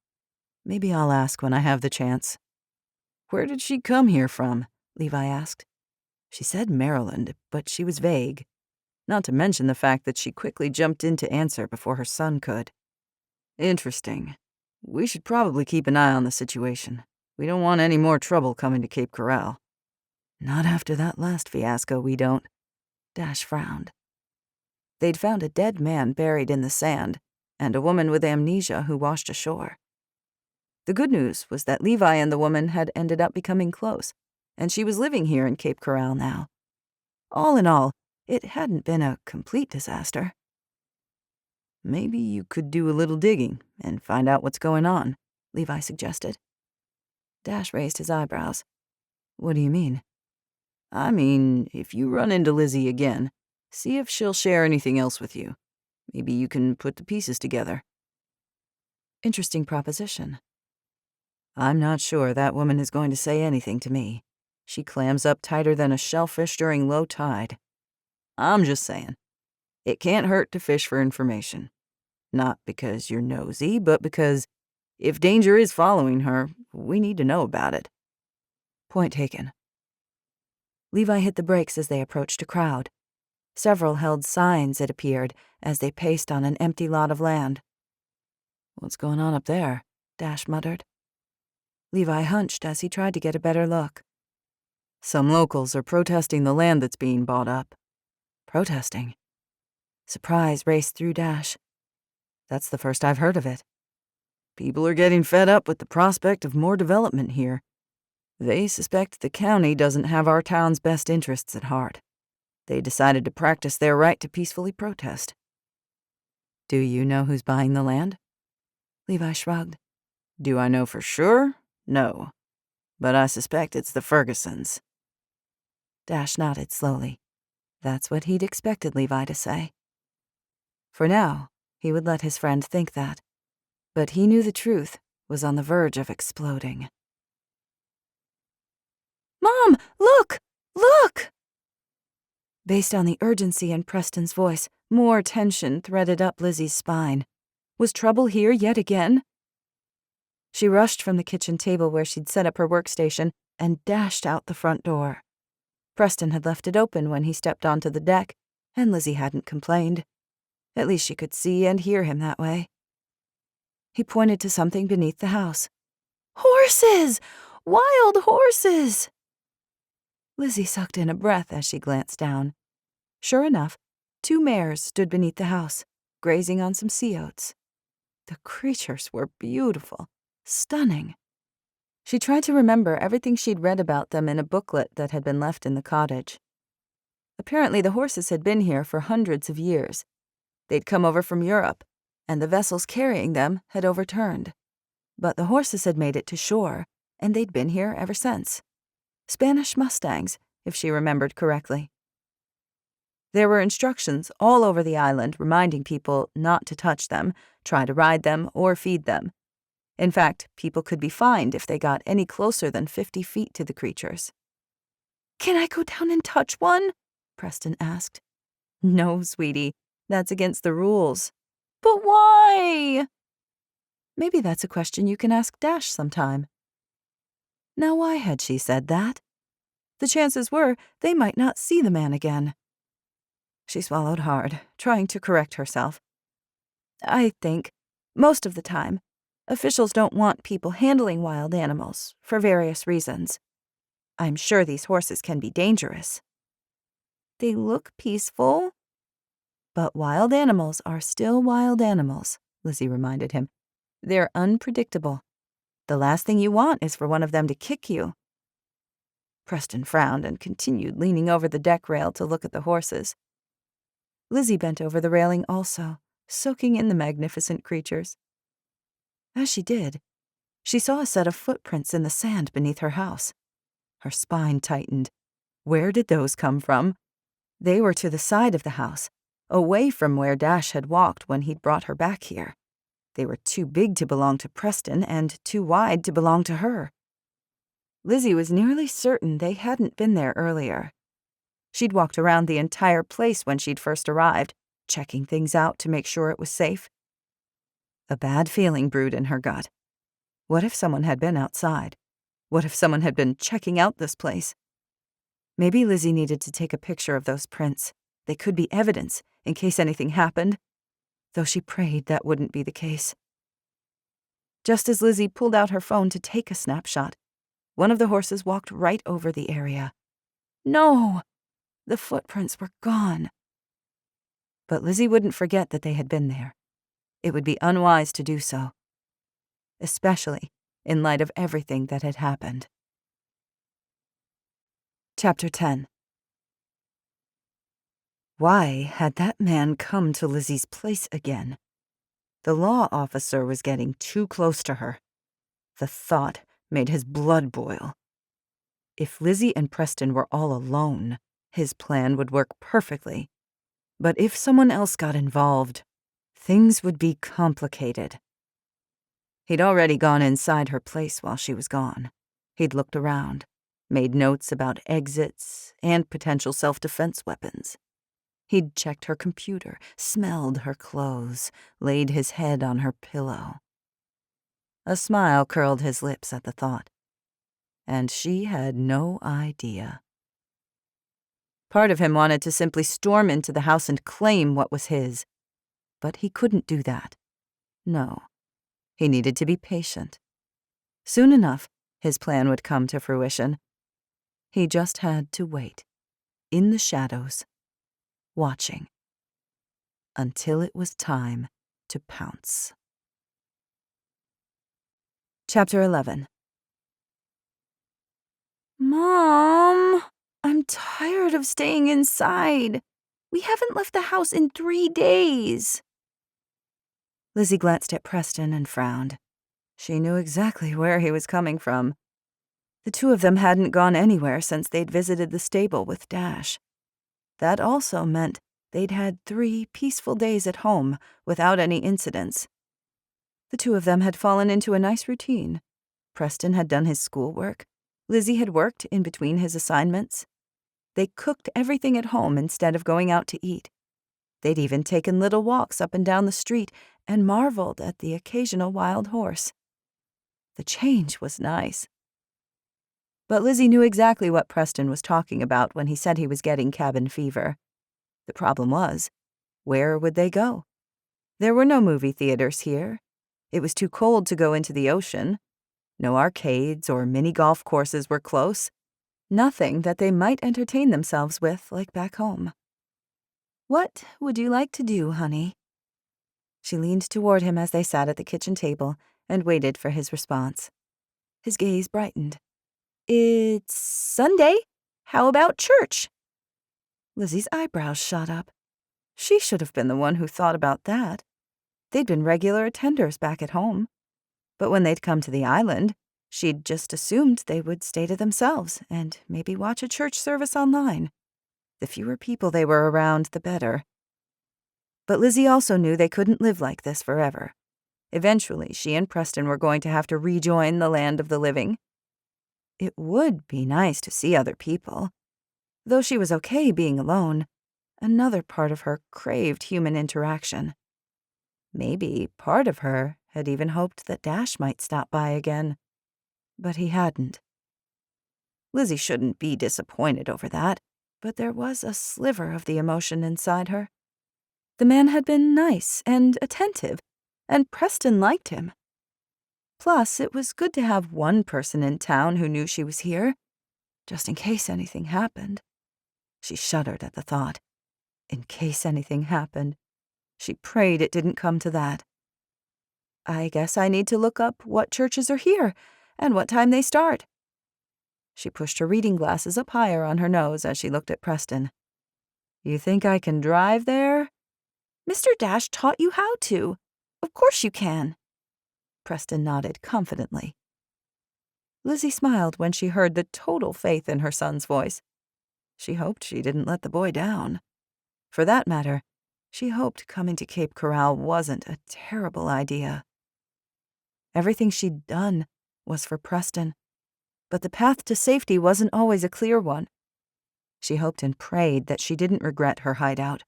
Maybe I'll ask when I have the chance." "Where did she come here from?" Levi asked. "She said Maryland, but she was vague. Not to mention the fact that she quickly jumped in to answer before her son could." "Interesting. We should probably keep an eye on the situation. We don't want any more trouble coming to Cape Corral." "Not after that last fiasco, we don't." Dash frowned. They'd found a dead man buried in the sand, and a woman with amnesia who washed ashore. The good news was that Levi and the woman had ended up becoming close, and she was living here in Cape Corral now. All in all, it hadn't been a complete disaster. "Maybe you could do a little digging and find out what's going on," Levi suggested. Dash raised his eyebrows. "What do you mean?" "I mean, if you run into Lizzie again, see if she'll share anything else with you. Maybe you can put the pieces together." Interesting proposition. "I'm not sure that woman is going to say anything to me. She clams up tighter than a shellfish during low tide. I'm just saying, it can't hurt to fish for information. Not because you're nosy, but because if danger is following her, we need to know about it." Point taken. Levi hit the brakes as they approached a crowd. Several held signs, it appeared, as they paced on an empty lot of land. "What's going on up there?" Dash muttered. Levi hunched as he tried to get a better look. "Some locals are protesting the land that's being bought up." Protesting? Surprise raced through Dash. That's the first I've heard of it. "People are getting fed up with the prospect of more development here. They suspect the county doesn't have our town's best interests at heart. They decided to practice their right to peacefully protest." "Do you know who's buying the land?" Levi shrugged. "Do I know for sure? No. But I suspect it's the Fergusons." Dash nodded slowly. That's what he'd expected Levi to say. For now, he would let his friend think that. But he knew the truth was on the verge of exploding. "Mom, look! Look!" Based on the urgency in Preston's voice, more tension threaded up Lizzie's spine. Was trouble here yet again? She rushed from the kitchen table where she'd set up her workstation and dashed out the front door. Preston had left it open when he stepped onto the deck, and Lizzie hadn't complained. At least she could see and hear him that way. He pointed to something beneath the house. "Horses! Wild horses!" Lizzie sucked in a breath as she glanced down. Sure enough, 2 mares stood beneath the house, grazing on some sea oats. The creatures were beautiful, stunning. She tried to remember everything she'd read about them in a booklet that had been left in the cottage. Apparently the horses had been here for hundreds of years. They'd come over from Europe, and the vessels carrying them had overturned. But the horses had made it to shore, and they'd been here ever since. Spanish Mustangs, if she remembered correctly. There were instructions all over the island reminding people not to touch them, try to ride them, or feed them. In fact, people could be fined if they got any closer than 50 feet to the creatures. "Can I go down and touch one?" Preston asked. "No, sweetie, that's against the rules." "But why?" Maybe that's a question you can ask Dash sometime. Now, why had she said that? The chances were they might not see the man again. She swallowed hard, trying to correct herself. I think, most of the time, officials don't want people handling wild animals for various reasons. I'm sure these horses can be dangerous. They look peaceful. But wild animals are still wild animals, Lizzie reminded him. They're unpredictable. The last thing you want is for one of them to kick you. Preston frowned and continued leaning over the deck rail to look at the horses. Lizzie bent over the railing also, soaking in the magnificent creatures. As she did, she saw a set of footprints in the sand beneath her house. Her spine tightened. Where did those come from? They were to the side of the house, away from where Dash had walked when he'd brought her back here. They were too big to belong to Preston and too wide to belong to her. Lizzie was nearly certain they hadn't been there earlier. She'd walked around the entire place when she'd first arrived, checking things out to make sure it was safe. A bad feeling brewed in her gut. What if someone had been outside? What if someone had been checking out this place? Maybe Lizzie needed to take a picture of those prints. They could be evidence in case anything happened, though she prayed that wouldn't be the case. Just as Lizzie pulled out her phone to take a snapshot, one of the horses walked right over the area. No! The footprints were gone. But Lizzie wouldn't forget that they had been there. It would be unwise to do so, especially in light of everything that had happened. Chapter 10. Why had that man come to Lizzie's place again? The law officer was getting too close to her. The thought made his blood boil. If Lizzie and Preston were all alone, his plan would work perfectly. But if someone else got involved, things would be complicated. He'd already gone inside her place while she was gone. He'd looked around, made notes about exits and potential self-defense weapons. He'd checked her computer, smelled her clothes, laid his head on her pillow. A smile curled his lips at the thought. And she had no idea. Part of him wanted to simply storm into the house and claim what was his. But he couldn't do that. No. He needed to be patient. Soon enough, his plan would come to fruition. He just had to wait, in the shadows, watching, until it was time to pounce. Chapter 11. Mom, I'm tired of staying inside. We haven't left the house in 3 days. Lizzie glanced at Preston and frowned. She knew exactly where he was coming from. The two of them hadn't gone anywhere since they'd visited the stable with Dash. That also meant they'd had 3 peaceful days at home without any incidents. The two of them had fallen into a nice routine. Preston had done his schoolwork. Lizzie had worked in between his assignments. They cooked everything at home instead of going out to eat. They'd even taken little walks up and down the street and marveled at the occasional wild horse. The change was nice. But Lizzie knew exactly what Preston was talking about when he said he was getting cabin fever. The problem was, where would they go? There were no movie theaters here. It was too cold to go into the ocean. No arcades or mini golf courses were close. Nothing that they might entertain themselves with like back home. What would you like to do, honey? She leaned toward him as they sat at the kitchen table and waited for his response. His gaze brightened. It's Sunday. How about church? Lizzie's eyebrows shot up. She should have been the one who thought about that. They'd been regular attenders back at home. But when they'd come to the island, she'd just assumed they would stay to themselves and maybe watch a church service online. The fewer people they were around, the better. But Lizzie also knew they couldn't live like this forever. Eventually, she and Preston were going to have to rejoin the land of the living. It would be nice to see other people. Though she was okay being alone, another part of her craved human interaction. Maybe part of her had even hoped that Dash might stop by again. But he hadn't. Lizzie shouldn't be disappointed over that, but there was a sliver of the emotion inside her. The man had been nice and attentive, and Preston liked him. Plus, it was good to have one person in town who knew she was here, just in case anything happened. She shuddered at the thought. In case anything happened. She prayed it didn't come to that. I guess I need to look up what churches are here and what time they start. She pushed her reading glasses up higher on her nose as she looked at Preston. You think I can drive there? Mr. Dash taught you how to. Of course you can. Preston nodded confidently. Lizzie smiled when she heard the total faith in her son's voice. She hoped she didn't let the boy down. For that matter, she hoped coming to Cape Corral wasn't a terrible idea. Everything she'd done was for Preston, but the path to safety wasn't always a clear one. She hoped and prayed that she didn't regret her hideout,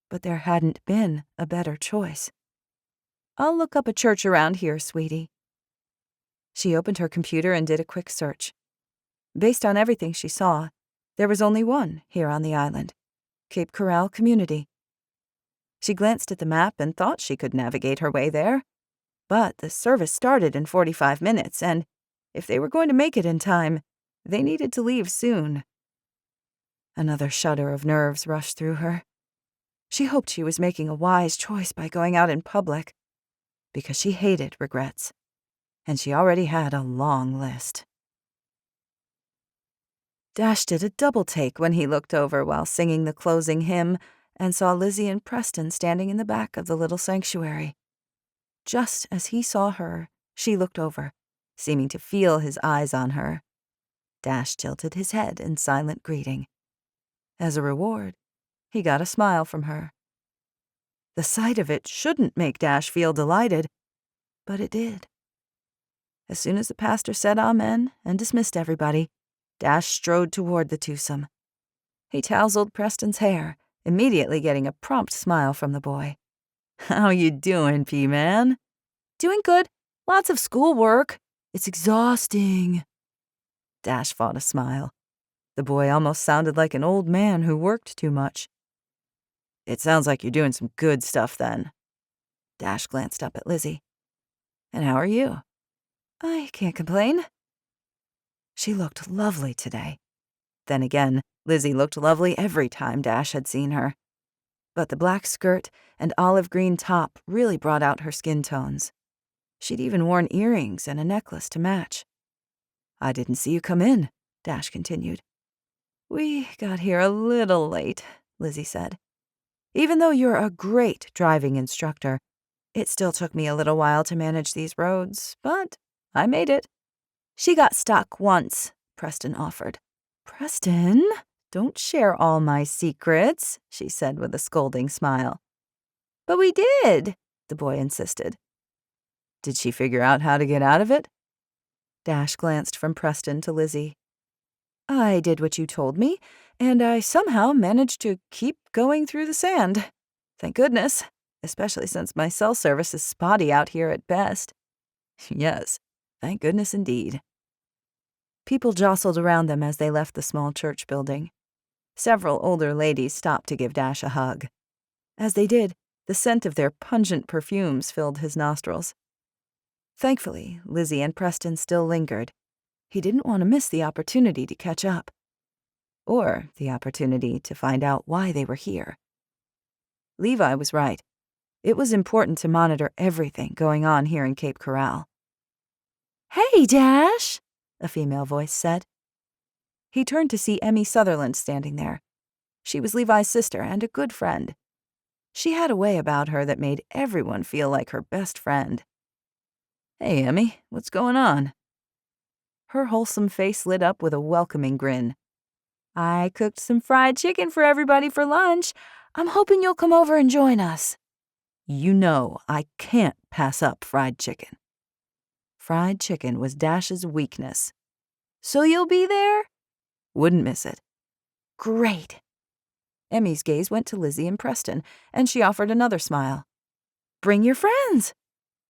but there hadn't been a better choice. I'll look up a church around here, sweetie. She opened her computer and did a quick search. Based on everything she saw, there was only one here on the island, Cape Corral Community. She glanced at the map and thought she could navigate her way there, but the service started in 45 minutes, and if they were going to make it in time, they needed to leave soon. Another shudder of nerves rushed through her. She hoped she was making a wise choice by going out in public, because she hated regrets, and she already had a long list. Dash did a double take when he looked over while singing the closing hymn and saw Lizzie and Preston standing in the back of the little sanctuary. Just as he saw her, she looked over, seeming to feel his eyes on her. Dash tilted his head in silent greeting. As a reward, he got a smile from her. The sight of it shouldn't make Dash feel delighted, but it did. As soon as the pastor said amen and dismissed everybody, Dash strode toward the twosome. He tousled Preston's hair, immediately getting a prompt smile from the boy. How you doing, P-Man? Doing good. Lots of schoolwork. It's exhausting. Dash fought a smile. The boy almost sounded like an old man who worked too much. It sounds like you're doing some good stuff then. Dash glanced up at Lizzie. And how are you? I can't complain. She looked lovely today. Then again, Lizzie looked lovely every time Dash had seen her. But the black skirt and olive green top really brought out her skin tones. She'd even worn earrings and a necklace to match. I didn't see you come in, Dash continued. We got here a little late, Lizzie said. Even though you're a great driving instructor, it still took me a little while to manage these roads, but I made it. She got stuck once, Preston offered. Preston, don't share all my secrets, she said with a scolding smile. But we did, the boy insisted. Did she figure out how to get out of it? Dash glanced from Preston to Lizzie. I did what you told me, and I somehow managed to keep going through the sand. Thank goodness, especially since my cell service is spotty out here at best. Yes, thank goodness indeed. People jostled around them as they left the small church building. Several older ladies stopped to give Dash a hug. As they did, the scent of their pungent perfumes filled his nostrils. Thankfully, Lizzie and Preston still lingered. He didn't want to miss the opportunity to catch up. Or the opportunity to find out why they were here. Levi was right. It was important to monitor everything going on here in Cape Corral. Hey, Dash, a female voice said. He turned to see Emmy Sutherland standing there. She was Levi's sister and a good friend. She had a way about her that made everyone feel like her best friend. Hey, Emmy, what's going on? Her wholesome face lit up with a welcoming grin. I cooked some fried chicken for everybody for lunch. I'm hoping you'll come over and join us. You know I can't pass up fried chicken. Fried chicken was Dash's weakness. So you'll be there? Wouldn't miss it. Great. Emmy's gaze went to Lizzie and Preston, and she offered another smile. Bring your friends.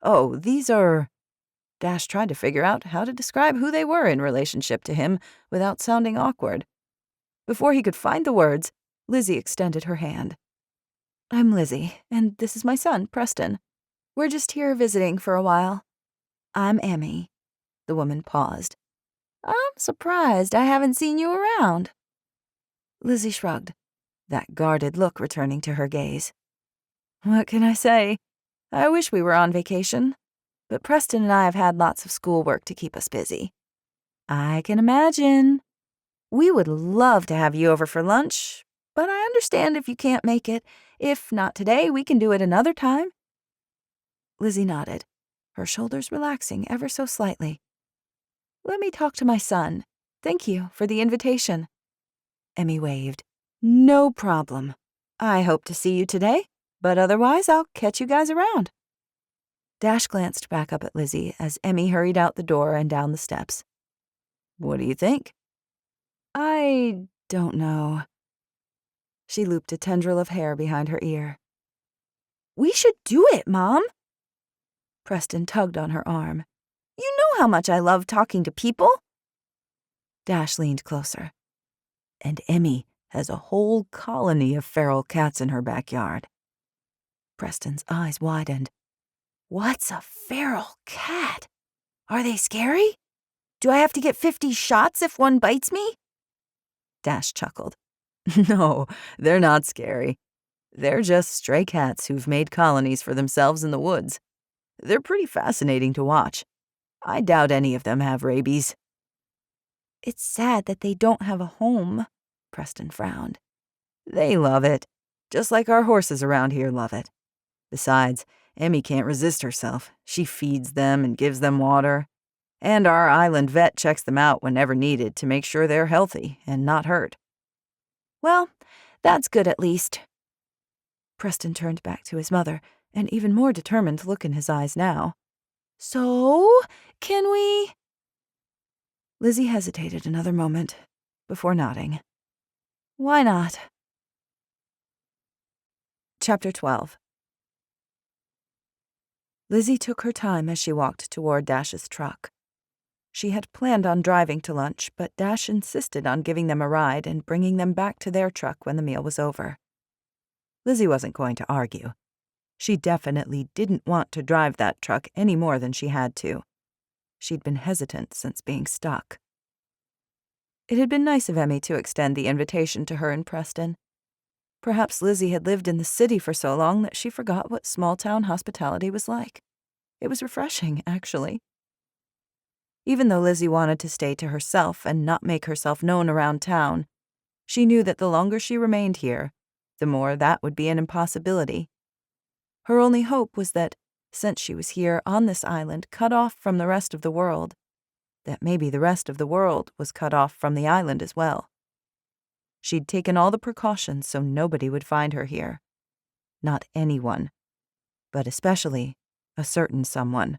Oh, these are... Dash tried to figure out how to describe who they were in relationship to him without sounding awkward. Before he could find the words, Lizzie extended her hand. "I'm Lizzie, and this is my son, Preston. We're just here visiting for a while." "I'm Emmy." The woman paused. "I'm surprised I haven't seen you around." Lizzie shrugged, that guarded look returning to her gaze. "What can I say? I wish we were on vacation, but Preston and I have had lots of schoolwork to keep us busy." "I can imagine. We would love to have you over for lunch, but I understand if you can't make it. If not today, we can do it another time." Lizzie nodded, her shoulders relaxing ever so slightly. "Let me talk to my son. Thank you for the invitation." Emmy waved. "No problem. I hope to see you today, but otherwise I'll catch you guys around." Dash glanced back up at Lizzie as Emmy hurried out the door and down the steps. "What do you think?" "I don't know." She looped a tendril of hair behind her ear. "We should do it, Mom." Preston tugged on her arm. "You know how much I love talking to people." Dash leaned closer. "And Emmy has a whole colony of feral cats in her backyard." Preston's eyes widened. "What's a feral cat? Are they scary? Do I have to get 50 shots if one bites me?" Dash chuckled. "No, they're not scary. They're just stray cats who've made colonies for themselves in the woods. They're pretty fascinating to watch. I doubt any of them have rabies." "It's sad that they don't have a home," Preston frowned. "They love it, just like our horses around here love it. Besides, Emmy can't resist herself. She feeds them and gives them water. And our island vet checks them out whenever needed to make sure they're healthy and not hurt." "Well, that's good at least." Preston turned back to his mother, an even more determined look in his eyes now. "So, can we—" Lizzie hesitated another moment before nodding. "Why not?" Chapter 12. Lizzie took her time as she walked toward Dash's truck. She had planned on driving to lunch, but Dash insisted on giving them a ride and bringing them back to their truck when the meal was over. Lizzie wasn't going to argue. She definitely didn't want to drive that truck any more than she had to. She'd been hesitant since being stuck. It had been nice of Emmy to extend the invitation to her in Preston. Perhaps Lizzie had lived in the city for so long that she forgot what small-town hospitality was like. It was refreshing, actually. Even though Lizzie wanted to stay to herself and not make herself known around town, she knew that the longer she remained here, the more that would be an impossibility. Her only hope was that, since she was here on this island cut off from the rest of the world, that maybe the rest of the world was cut off from the island as well. She'd taken all the precautions so nobody would find her here. Not anyone, but especially a certain someone.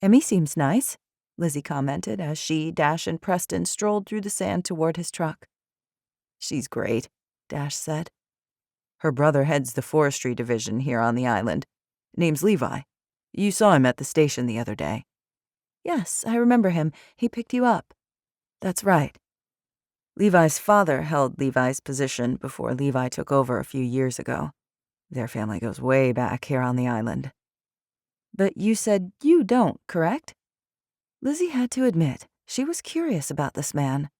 "Emmy seems nice," Lizzie commented as she, Dash, and Preston strolled through the sand toward his truck. "She's great," Dash said. "Her brother heads the forestry division here on the island. Name's Levi. You saw him at the station the other day." "Yes, I remember him. He picked you up." "That's right. Levi's father held Levi's position before Levi took over a few years ago. Their family goes way back here on the island." "But you said you don't, correct?" Lizzie had to admit she was curious about this man.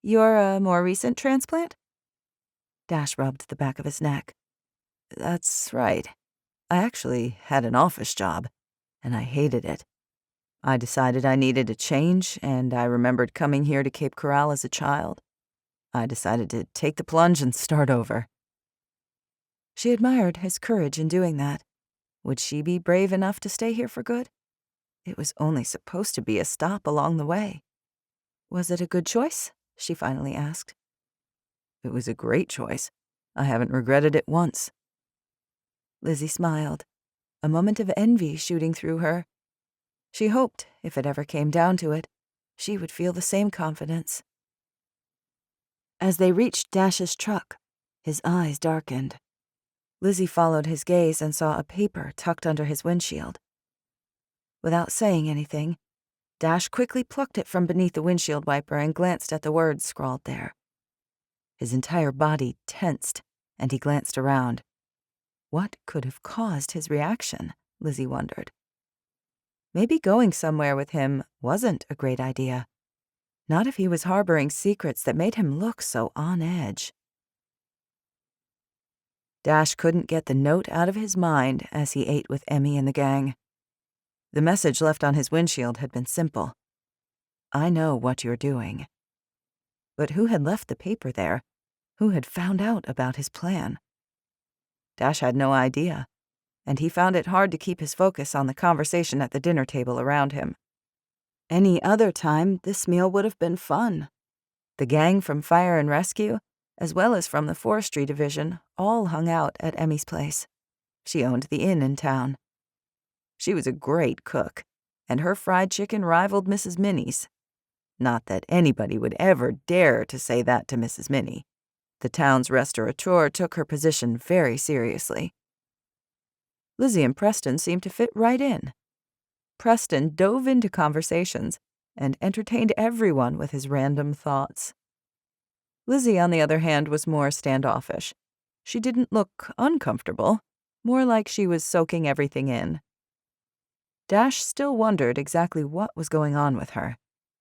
"You're a more recent transplant?" Dash rubbed the back of his neck. "That's right. I actually had an office job, and I hated it. I decided I needed a change, and I remembered coming here to Cape Corral as a child. I decided to take the plunge and start over." She admired his courage in doing that. Would she be brave enough to stay here for good? It was only supposed to be a stop along the way. "Was it a good choice?" she finally asked. "It was a great choice. I haven't regretted it once." Lizzie smiled, a moment of envy shooting through her. She hoped, if it ever came down to it, she would feel the same confidence. As they reached Dash's truck, his eyes darkened. Lizzie followed his gaze and saw a paper tucked under his windshield. Without saying anything, Dash quickly plucked it from beneath the windshield wiper and glanced at the words scrawled there. His entire body tensed, and he glanced around. What could have caused his reaction, Lizzie wondered. Maybe going somewhere with him wasn't a great idea. Not if he was harboring secrets that made him look so on edge. Dash couldn't get the note out of his mind as he ate with Emmy and the gang. The message left on his windshield had been simple. I know what you're doing. But who had left the paper there? Who had found out about his plan? Dash had no idea, and he found it hard to keep his focus on the conversation at the dinner table around him. Any other time, this meal would have been fun. The gang from Fire and Rescue, as well as from the Forestry Division, all hung out at Emmy's place. She owned the inn in town. She was a great cook, and her fried chicken rivaled Mrs. Minnie's. Not that anybody would ever dare to say that to Mrs. Minnie. The town's restaurateur took her position very seriously. Lizzie and Preston seemed to fit right in. Preston dove into conversations and entertained everyone with his random thoughts. Lizzie, on the other hand, was more standoffish. She didn't look uncomfortable, more like she was soaking everything in. Dash still wondered exactly what was going on with her.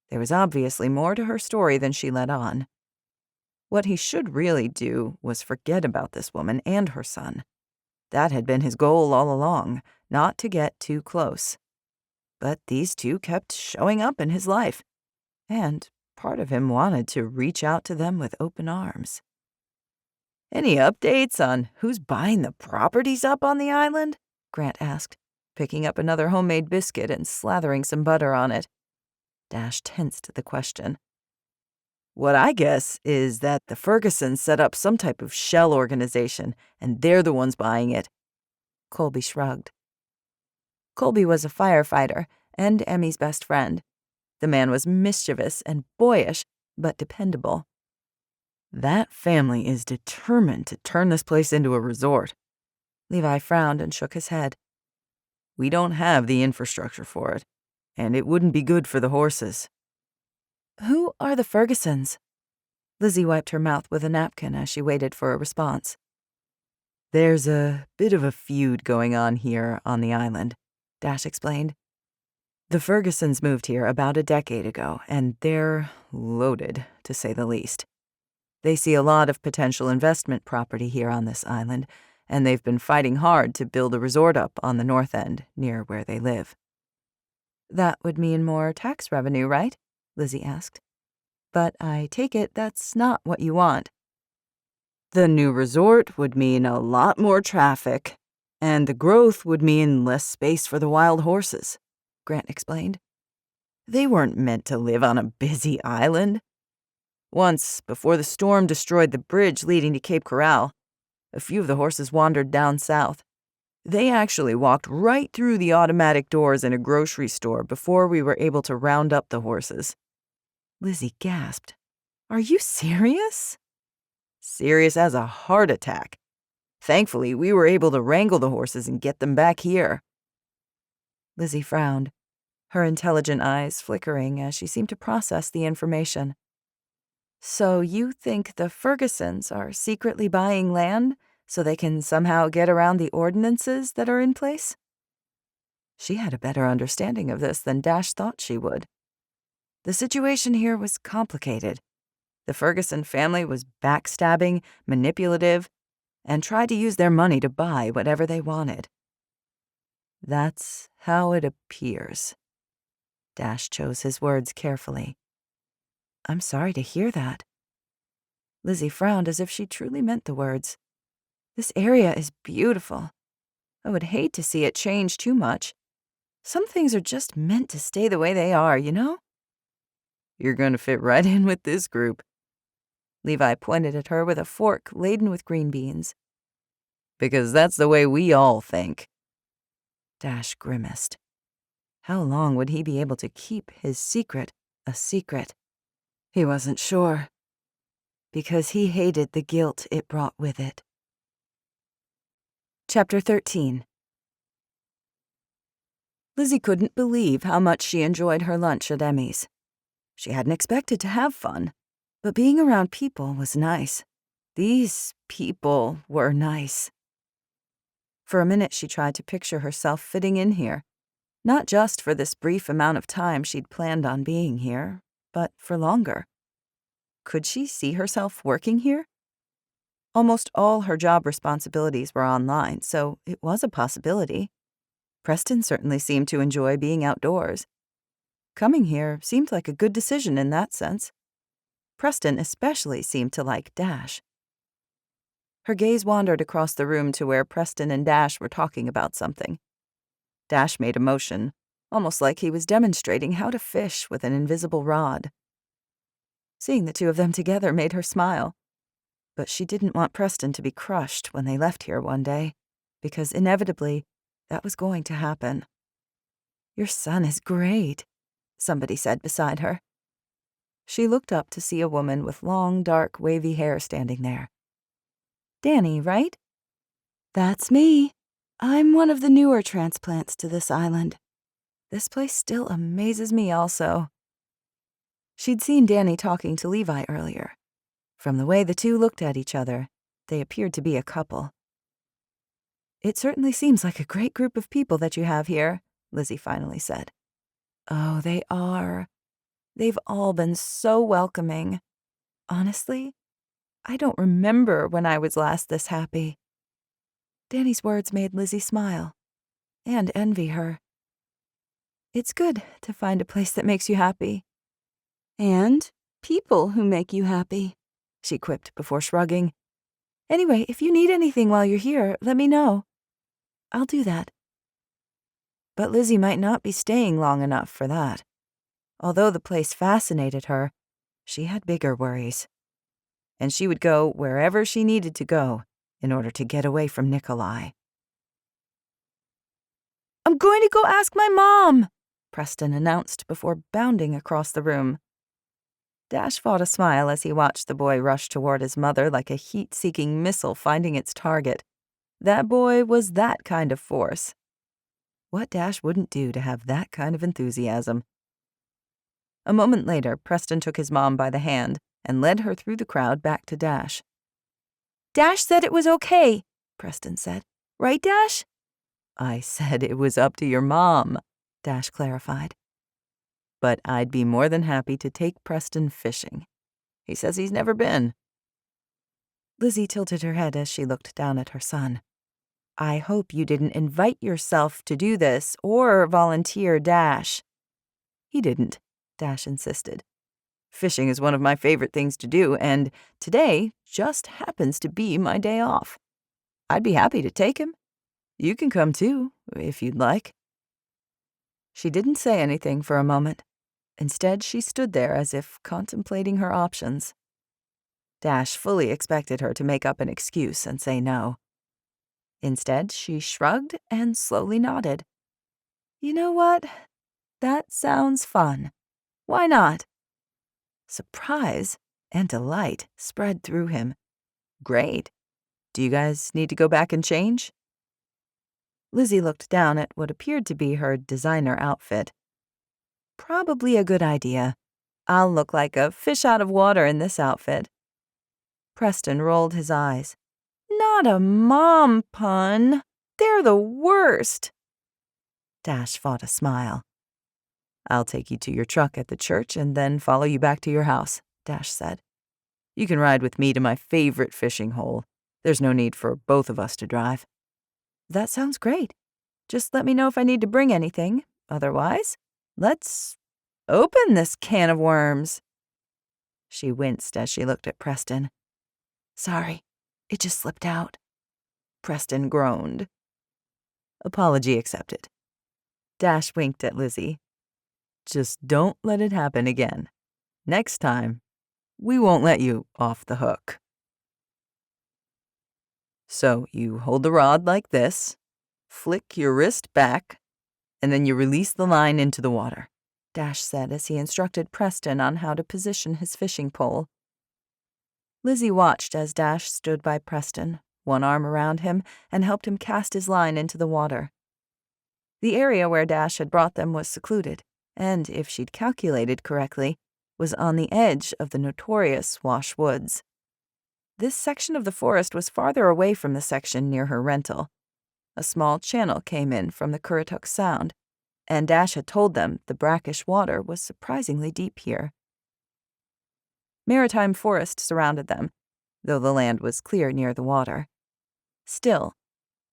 There was obviously more to her story than she let on. What he should really do was forget about this woman and her son. That had been his goal all along, not to get too close. But these two kept showing up in his life, and part of him wanted to reach out to them with open arms. "Any updates on who's buying the properties up on the island?" Grant asked, picking up another homemade biscuit and slathering some butter on it. Dash tensed at the question. "What I guess is that the Fergusons set up some type of shell organization, and they're the ones buying it." Colby shrugged. Colby was a firefighter and Emmy's best friend. The man was mischievous and boyish, but dependable. "That family is determined to turn this place into a resort." Levi frowned and shook his head. "We don't have the infrastructure for it, and it wouldn't be good for the horses." "Who are the Fergusons?" Lizzie wiped her mouth with a napkin as she waited for a response. "There's a bit of a feud going on here on the island," Dash explained. "The Fergusons moved here about a decade ago, and they're loaded, to say the least. They see a lot of potential investment property here on this island, and they've been fighting hard to build a resort up on the north end, near where they live." "That would mean more tax revenue, right?" Lizzie asked. "But I take it that's not what you want." "The new resort would mean a lot more traffic, and the growth would mean less space for the wild horses," Grant explained. "They weren't meant to live on a busy island. Once, before the storm destroyed the bridge leading to Cape Corral, a few of the horses wandered down south. They actually walked right through the automatic doors in a grocery store before we were able to round up the horses." Lizzie gasped. "Are you serious?" "Serious as a heart attack. Thankfully, we were able to wrangle the horses and get them back here." Lizzie frowned, her intelligent eyes flickering as she seemed to process the information. "So you think the Fergusons are secretly buying land so they can somehow get around the ordinances that are in place?" She had a better understanding of this than Dash thought she would. The situation here was complicated. The Ferguson family was backstabbing, manipulative, and tried to use their money to buy whatever they wanted. "That's how it appears." Dash chose his words carefully. "I'm sorry to hear that." Lizzie frowned as if she truly meant the words. "This area is beautiful. I would hate to see it change too much. Some things are just meant to stay the way they are, you know?" "You're going to fit right in with this group." Levi pointed at her with a fork laden with green beans. "Because that's the way we all think." Dash grimaced. How long would he be able to keep his secret a secret? He wasn't sure, because he hated the guilt it brought with it. Chapter 13. Lizzie couldn't believe how much she enjoyed her lunch at Emmy's. She hadn't expected to have fun, but being around people was nice. These people were nice. For a minute, she tried to picture herself fitting in here, not just for this brief amount of time she'd planned on being here, but for longer. Could she see herself working here? Almost all her job responsibilities were online, so it was a possibility. Preston certainly seemed to enjoy being outdoors. Coming here seemed like a good decision in that sense. Preston especially seemed to like Dash. Her gaze wandered across the room to where Preston and Dash were talking about something. Dash made a motion, almost like he was demonstrating how to fish with an invisible rod. Seeing the two of them together made her smile. But she didn't want Preston to be crushed when they left here one day, because inevitably, that was going to happen. "Your son is great," somebody said beside her. She looked up to see a woman with long, dark, wavy hair standing there. "Danny, right?" "That's me. I'm one of the newer transplants to this island. This place still amazes me also." She'd seen Danny talking to Levi earlier. From the way the two looked at each other, they appeared to be a couple. "It certainly seems like a great group of people that you have here," Lizzie finally said. "Oh, they are. They've all been so welcoming. Honestly, I don't remember when I was last this happy." Danny's words made Lizzie smile and envy her. "It's good to find a place that makes you happy. And people who make you happy," she quipped before shrugging. "Anyway, if you need anything while you're here, let me know. I'll do that." But Lizzie might not be staying long enough for that. Although the place fascinated her, she had bigger worries. And she would go wherever she needed to go in order to get away from Nikolai. "I'm going to go ask my mom," Preston announced before bounding across the room. Dash fought a smile as he watched the boy rush toward his mother like a heat-seeking missile finding its target. That boy was that kind of force. What Dash wouldn't do to have that kind of enthusiasm? A moment later, Preston took his mom by the hand and led her through the crowd back to Dash. "Dash said it was okay," Preston said. "Right, Dash?" "I said it was up to your mom," Dash clarified. "But I'd be more than happy to take Preston fishing. He says he's never been." Lizzie tilted her head as she looked down at her son. "I hope you didn't invite yourself to do this or volunteer Dash." "He didn't," Dash insisted. "Fishing is one of my favorite things to do, and today just happens to be my day off. I'd be happy to take him. You can come too, if you'd like." She didn't say anything for a moment. Instead, she stood there as if contemplating her options. Dash fully expected her to make up an excuse and say no. Instead, she shrugged and slowly nodded. "You know what? That sounds fun. Why not?" Surprise and delight spread through him. "Great. Do you guys need to go back and change?" Lizzie looked down at what appeared to be her designer outfit. "Probably a good idea. I'll look like a fish out of water in this outfit." Preston rolled his eyes. "Not a mom pun. They're the worst." Dash fought a smile. "I'll take you to your truck at the church and then follow you back to your house," Dash said. "You can ride with me to my favorite fishing hole. There's no need for both of us to drive." "That sounds great. Just let me know if I need to bring anything. Otherwise, let's open this can of worms." She winced as she looked at Preston. "Sorry, it just slipped out." Preston groaned. "Apology accepted." Dash winked at Lizzie. "Just don't let it happen again. Next time, we won't let you off the hook." So you hold the rod like this, flick your wrist back, and then you release the line into the water, Dash said as he instructed Preston on how to position his fishing pole. Lizzie watched as Dash stood by Preston, one arm around him, and helped him cast his line into the water. The area where Dash had brought them was secluded, and, if she'd calculated correctly, was on the edge of the notorious Wash Woods. This section of the forest was farther away from the section near her rental. A small channel came in from the Currituck Sound, and Dash had told them the brackish water was surprisingly deep here. Maritime forest surrounded them, though the land was clear near the water. Still,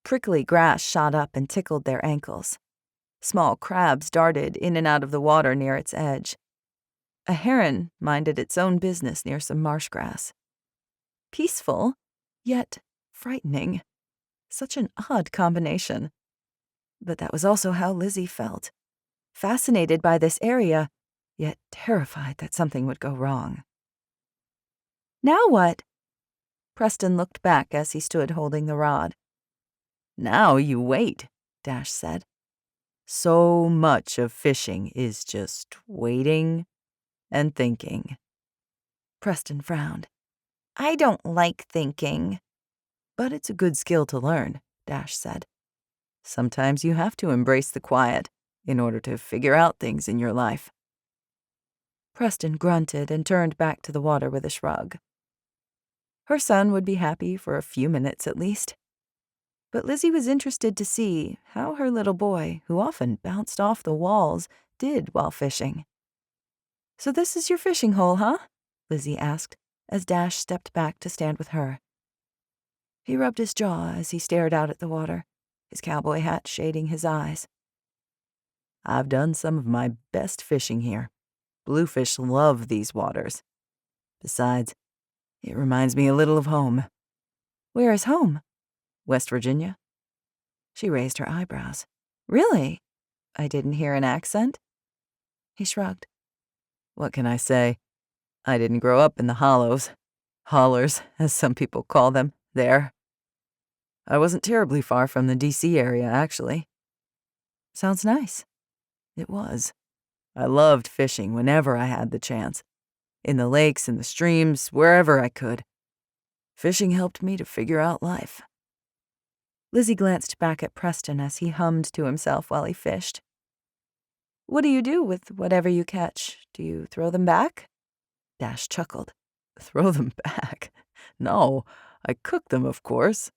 prickly grass shot up and tickled their ankles. Small crabs darted in and out of the water near its edge. A heron minded its own business near some marsh grass. Peaceful, yet frightening. Such an odd combination. But that was also how Lizzie felt. Fascinated by this area, yet terrified that something would go wrong. Now what? Preston looked back as he stood holding the rod. Now you wait, Dash said. So much of fishing is just waiting and thinking. Preston frowned. I don't like thinking. But it's a good skill to learn, Dash said. Sometimes you have to embrace the quiet in order to figure out things in your life. Preston grunted and turned back to the water with a shrug. Her son would be happy for a few minutes at least. But Lizzie was interested to see how her little boy, who often bounced off the walls, did while fishing. So this is your fishing hole, huh? Lizzie asked, as Dash stepped back to stand with her. He rubbed his jaw as he stared out at the water, his cowboy hat shading his eyes. I've done some of my best fishing here. Bluefish love these waters. Besides, it reminds me a little of home. Where is home? West Virginia? She raised her eyebrows. Really? I didn't hear an accent. He shrugged. What can I say? I didn't grow up in the hollows. Hollers, as some people call them, there. I wasn't terribly far from the D.C. area, actually. Sounds nice. It was. I loved fishing whenever I had the chance. In the lakes, in the streams, wherever I could. Fishing helped me to figure out life. Lizzie glanced back at Preston as he hummed to himself while he fished. What do you do with whatever you catch? Do you throw them back? Dash chuckled. Throw them back? No, I cook them, of course.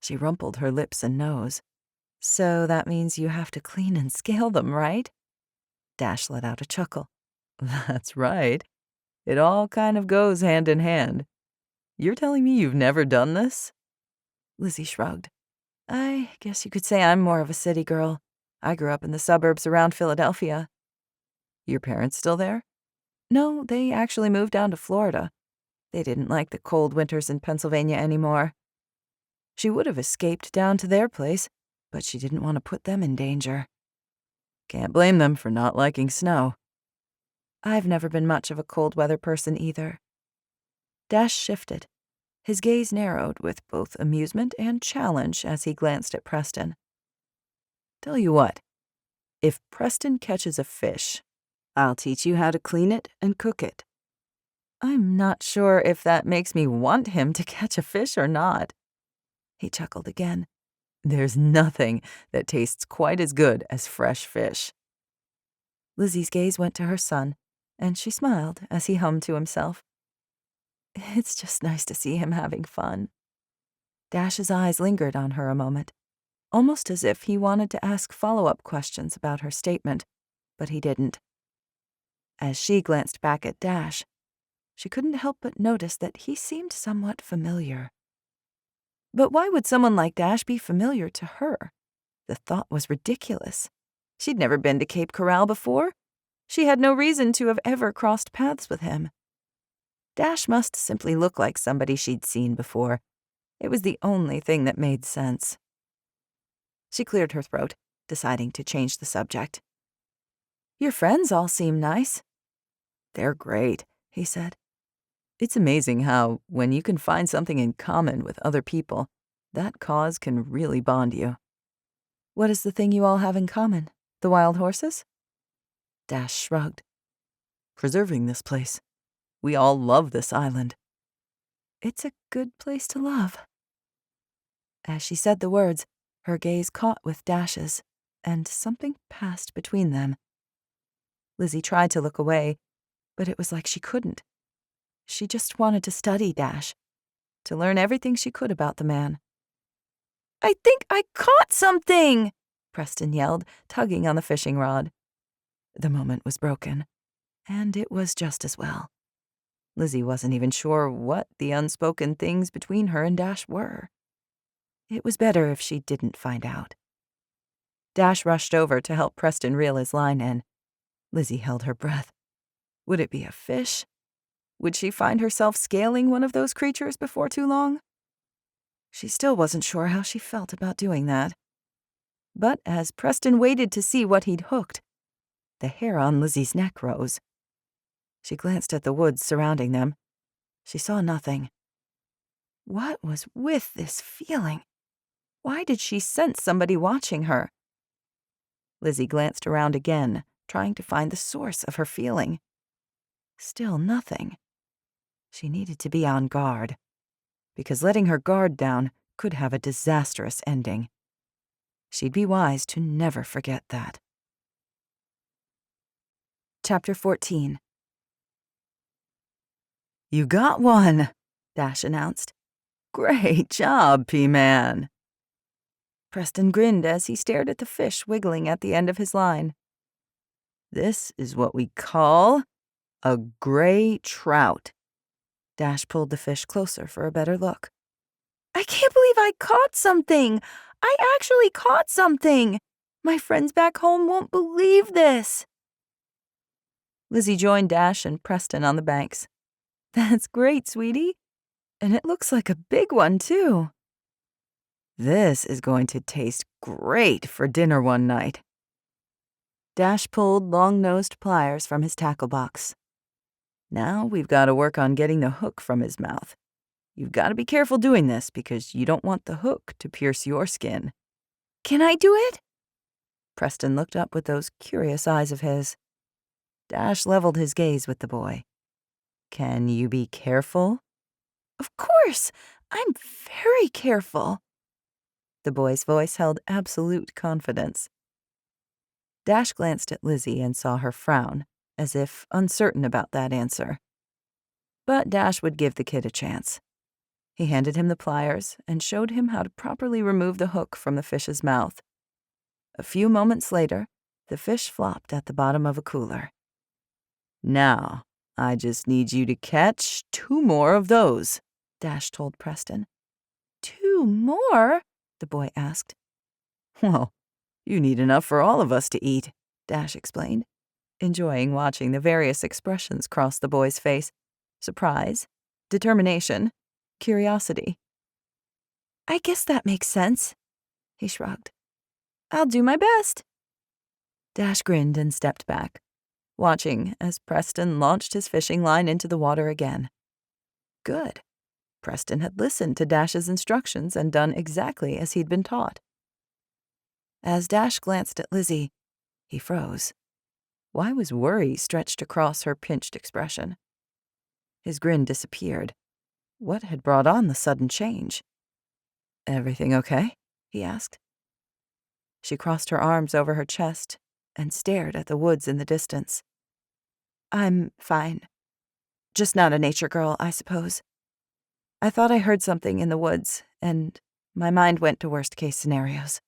She rumpled her lips and nose. So that means you have to clean and scale them, right? Dash let out a chuckle. That's right. It all kind of goes hand in hand. You're telling me you've never done this? Lizzie shrugged. I guess you could say I'm more of a city girl. I grew up in the suburbs around Philadelphia. Your parents still there? No, they actually moved down to Florida. They didn't like the cold winters in Pennsylvania anymore. She would have escaped down to their place, but she didn't want to put them in danger. Can't blame them for not liking snow. I've never been much of a cold weather person either. Dash shifted. His gaze narrowed with both amusement and challenge as he glanced at Preston. Tell you what, if Preston catches a fish, I'll teach you how to clean it and cook it. I'm not sure if that makes me want him to catch a fish or not. He chuckled again. There's nothing that tastes quite as good as fresh fish. Lizzie's gaze went to her son, and she smiled as he hummed to himself. It's just nice to see him having fun. Dash's eyes lingered on her a moment, almost as if he wanted to ask follow-up questions about her statement, but he didn't. As she glanced back at Dash, she couldn't help but notice that he seemed somewhat familiar. But why would someone like Dash be familiar to her? The thought was ridiculous. She'd never been to Cape Corral before. She had no reason to have ever crossed paths with him. Dash must simply look like somebody she'd seen before. It was the only thing that made sense. She cleared her throat, deciding to change the subject. Your friends all seem nice. They're great, he said. It's amazing how, when you can find something in common with other people, that cause can really bond you. What is the thing you all have in common? The wild horses? Dash shrugged. Preserving this place. We all love this island. It's a good place to love. As she said the words, her gaze caught with Dash's, and something passed between them. Lizzie tried to look away, but it was like she couldn't. She just wanted to study Dash, to learn everything she could about the man. "I think I caught something!" Preston yelled, tugging on the fishing rod. The moment was broken, and it was just as well. Lizzie wasn't even sure what the unspoken things between her and Dash were. It was better if she didn't find out. Dash rushed over to help Preston reel his line in. Lizzie held her breath. Would it be a fish? Would she find herself scaling one of those creatures before too long? She still wasn't sure how she felt about doing that. But as Preston waited to see what he'd hooked, the hair on Lizzie's neck rose. She glanced at the woods surrounding them. She saw nothing. What was with this feeling? Why did she sense somebody watching her? Lizzie glanced around again, trying to find the source of her feeling. Still nothing. She needed to be on guard, because letting her guard down could have a disastrous ending. She'd be wise to never forget that. Chapter 14. "You got one," Dash announced. "Great job, P-Man." Preston grinned as he stared at the fish wiggling at the end of his line. "This is what we call a gray trout." Dash pulled the fish closer for a better look. "I can't believe I caught something! I actually caught something! My friends back home won't believe this!" Lizzie joined Dash and Preston on the banks. "That's great, sweetie. And it looks like a big one, too." "This is going to taste great for dinner one night." Dash pulled long-nosed pliers from his tackle box. "Now we've got to work on getting the hook from his mouth. You've got to be careful doing this because you don't want the hook to pierce your skin." "Can I do it?" Preston looked up with those curious eyes of his. Dash leveled his gaze with the boy. "Can you be careful?" "Of course! I'm very careful." The boy's voice held absolute confidence. Dash glanced at Lizzie and saw her frown, as if uncertain about that answer. But Dash would give the kid a chance. He handed him the pliers and showed him how to properly remove the hook from the fish's mouth. A few moments later, the fish flopped at the bottom of a cooler. "Now, I just need you to catch 2 more of those," Dash told Preston. "2 more?" the boy asked. "Well, you need enough for all of us to eat," Dash explained, enjoying watching the various expressions cross the boy's face. Surprise, determination, curiosity. "I guess that makes sense," he shrugged. "I'll do my best." Dash grinned and stepped back, watching as Preston launched his fishing line into the water again. Good. Preston had listened to Dash's instructions and done exactly as he'd been taught. As Dash glanced at Lizzie, he froze. Why was worry stretched across her pinched expression? His grin disappeared. What had brought on the sudden change? "Everything okay?" he asked. She crossed her arms over her chest and stared at the woods in the distance. "I'm fine. Just not a nature girl, I suppose. I thought I heard something in the woods, and my mind went to worst-case scenarios."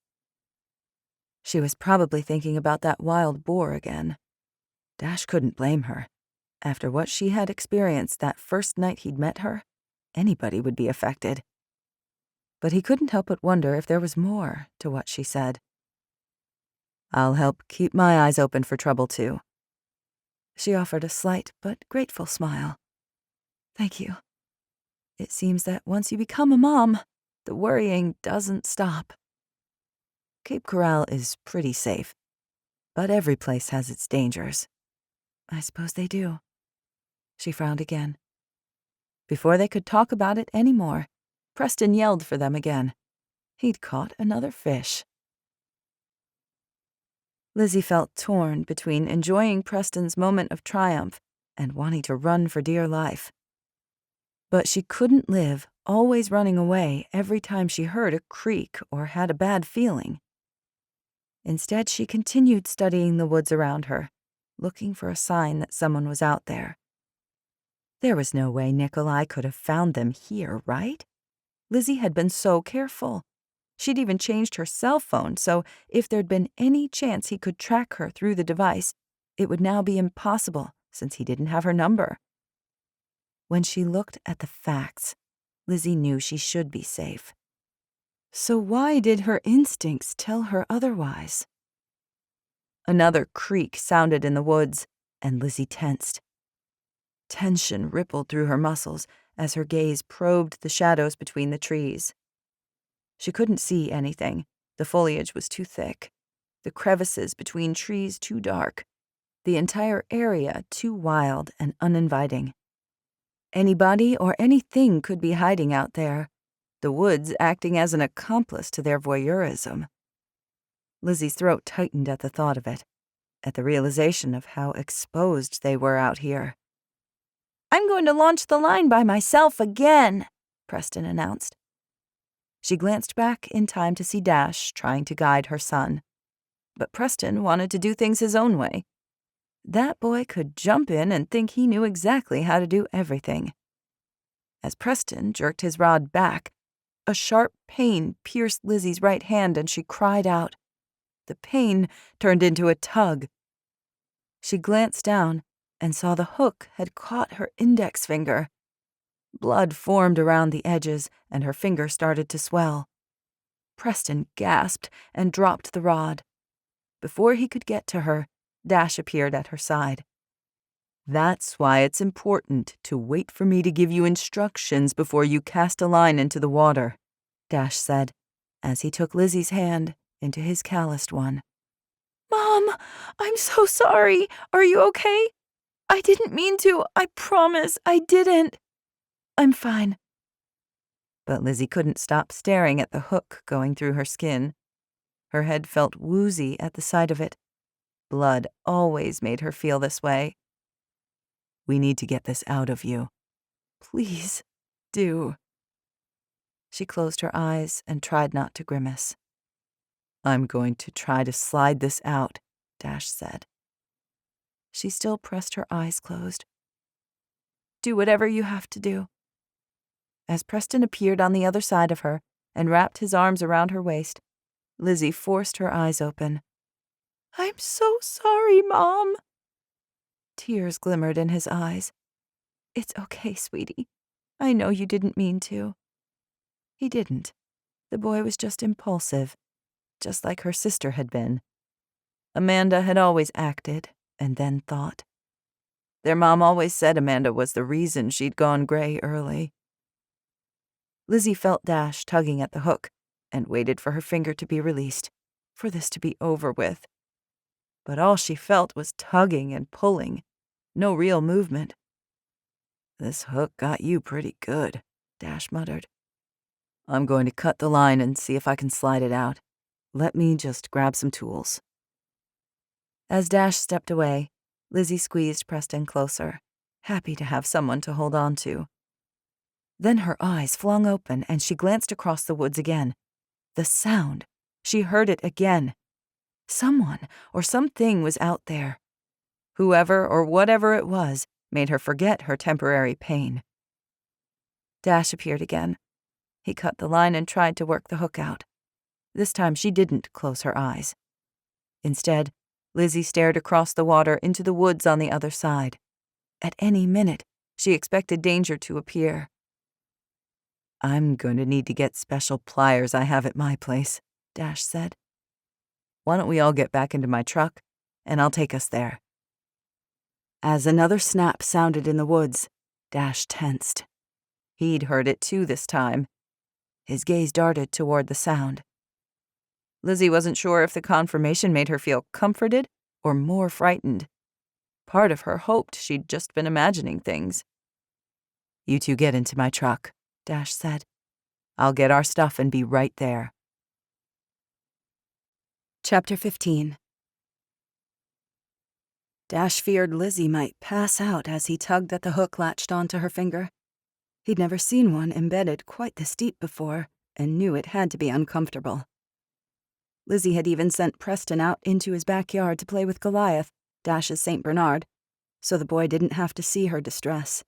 She was probably thinking about that wild boar again. Dash couldn't blame her. After what she had experienced that first night he'd met her, anybody would be affected. But he couldn't help but wonder if there was more to what she said. "I'll help keep my eyes open for trouble, too." She offered a slight but grateful smile. "Thank you. It seems that once you become a mom, the worrying doesn't stop." Cape Corral is pretty safe, but every place has its dangers. "I suppose they do." She frowned again. Before they could talk about it any more, Preston yelled for them again. He'd caught another fish. Lizzie felt torn between enjoying Preston's moment of triumph and wanting to run for dear life. But she couldn't live always running away every time she heard a creak or had a bad feeling. Instead, she continued studying the woods around her, looking for a sign that someone was out there. There was no way Nikolai could have found them here, right? Lizzie had been so careful. She'd even changed her cell phone, so if there'd been any chance he could track her through the device, it would now be impossible since he didn't have her number. When she looked at the facts, Lizzie knew she should be safe. So why did her instincts tell her otherwise? Another creak sounded in the woods, and Lizzie tensed. Tension rippled through her muscles as her gaze probed the shadows between the trees. She couldn't see anything. The foliage was too thick, the crevices between trees too dark, the entire area too wild and uninviting. Anybody or anything could be hiding out there, the woods acting as an accomplice to their voyeurism. Lizzie's throat tightened at the thought of it, at the realization of how exposed they were out here. "I'm going to launch the line by myself again," Preston announced. She glanced back in time to see Dash trying to guide her son. But Preston wanted to do things his own way. That boy could jump in and think he knew exactly how to do everything. As Preston jerked his rod back, a sharp pain pierced Lizzie's right hand and she cried out. The pain turned into a tug. She glanced down and saw the hook had caught her index finger. Blood formed around the edges, and her finger started to swell. Preston gasped and dropped the rod. Before he could get to her, Dash appeared at her side. "That's why it's important to wait for me to give you instructions before you cast a line into the water," Dash said, as he took Lizzie's hand into his calloused one. "Mom, I'm so sorry. Are you okay? I didn't mean to. I promise I didn't. I'm fine." But Lizzie couldn't stop staring at the hook going through her skin. Her head felt woozy at the sight of it. Blood always made her feel this way. "We need to get this out of you. Please, do." She closed her eyes and tried not to grimace. "I'm going to try to slide this out," Dash said. She still pressed her eyes closed. "Do whatever you have to do." As Preston appeared on the other side of her and wrapped his arms around her waist, Lizzie forced her eyes open. "I'm so sorry, Mom." Tears glimmered in his eyes. "It's okay, sweetie. I know you didn't mean to." He didn't. The boy was just impulsive, just like her sister had been. Amanda had always acted and then thought. Their mom always said Amanda was the reason she'd gone gray early. Lizzie felt Dash tugging at the hook and waited for her finger to be released, for this to be over with. But all she felt was tugging and pulling, no real movement. "This hook got you pretty good," Dash muttered. "I'm going to cut the line and see if I can slide it out. Let me just grab some tools." As Dash stepped away, Lizzie squeezed Preston closer, happy to have someone to hold on to. Then her eyes flung open and she glanced across the woods again. The sound. She heard it again. Someone or something was out there. Whoever or whatever it was made her forget her temporary pain. Dash appeared again. He cut the line and tried to work the hook out. This time she didn't close her eyes. Instead, Lizzie stared across the water into the woods on the other side. At any minute, she expected danger to appear. "I'm going to need to get special pliers I have at my place," Dash said. "Why don't we all get back into my truck, and I'll take us there." As another snap sounded in the woods, Dash tensed. He'd heard it too this time. His gaze darted toward the sound. Lizzie wasn't sure if the confirmation made her feel comforted or more frightened. Part of her hoped she'd just been imagining things. "You two get into my truck," Dash said. "I'll get our stuff and be right there." Chapter 15. Dash feared Lizzie might pass out as he tugged at the hook latched onto her finger. He'd never seen one embedded quite this deep before, and knew it had to be uncomfortable. Lizzie had even sent Preston out into his backyard to play with Goliath, Dash's St. Bernard, so the boy didn't have to see her distress.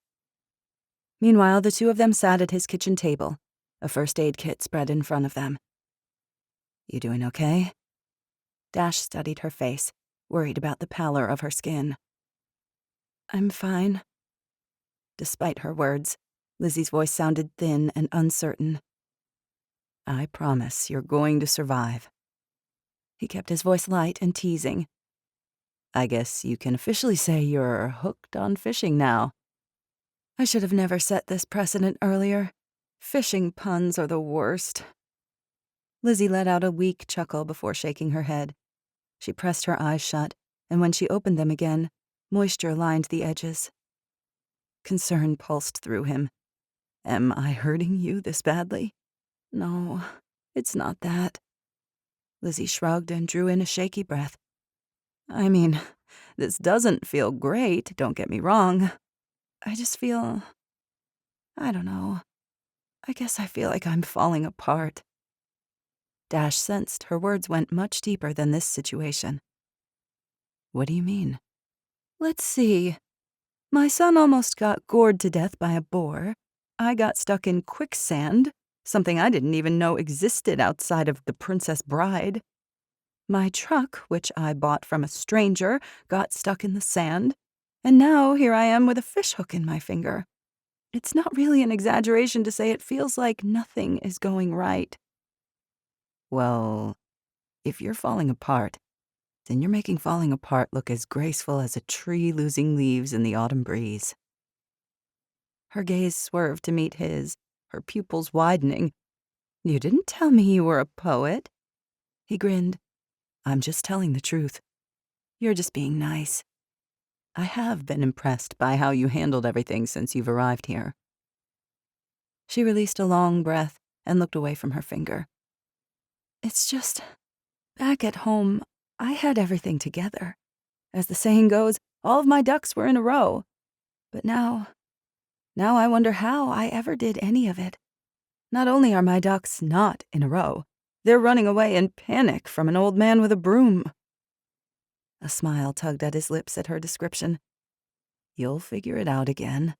Meanwhile, the two of them sat at his kitchen table, a first aid kit spread in front of them. "You doing okay?" Dash studied her face, worried about the pallor of her skin. "I'm fine." Despite her words, Lizzie's voice sounded thin and uncertain. "I promise you're going to survive." He kept his voice light and teasing. "I guess you can officially say you're hooked on fishing now." I should have never set this precedent earlier. Fishing puns are the worst. Lizzie let out a weak chuckle before shaking her head. She pressed her eyes shut, and when she opened them again, moisture lined the edges. Concern pulsed through him. "Am I hurting you this badly?" "No, it's not that." Lizzie shrugged and drew in a shaky breath. "I mean, this doesn't feel great, don't get me wrong. I just feel... I don't know. I guess I feel like I'm falling apart." Dash sensed her words went much deeper than this situation. "What do you mean?" "Let's see. My son almost got gored to death by a boar. I got stuck in quicksand, something I didn't even know existed outside of The Princess Bride. My truck, which I bought from a stranger, got stuck in the sand, and now here I am with a fishhook in my finger. It's not really an exaggeration to say it feels like nothing is going right." "Well, if you're falling apart, then you're making falling apart look as graceful as a tree losing leaves in the autumn breeze." Her gaze swerved to meet his, her pupils widening. "You didn't tell me you were a poet." He grinned. "I'm just telling the truth. You're just being nice. I have been impressed by how you handled everything since you've arrived here." She released a long breath and looked away from her finger. "It's just, back at home, I had everything together. As the saying goes, all of my ducks were in a row. But now I wonder how I ever did any of it. Not only are my ducks not in a row, they're running away in panic from an old man with a broom." A smile tugged at his lips at her description. "You'll figure it out again."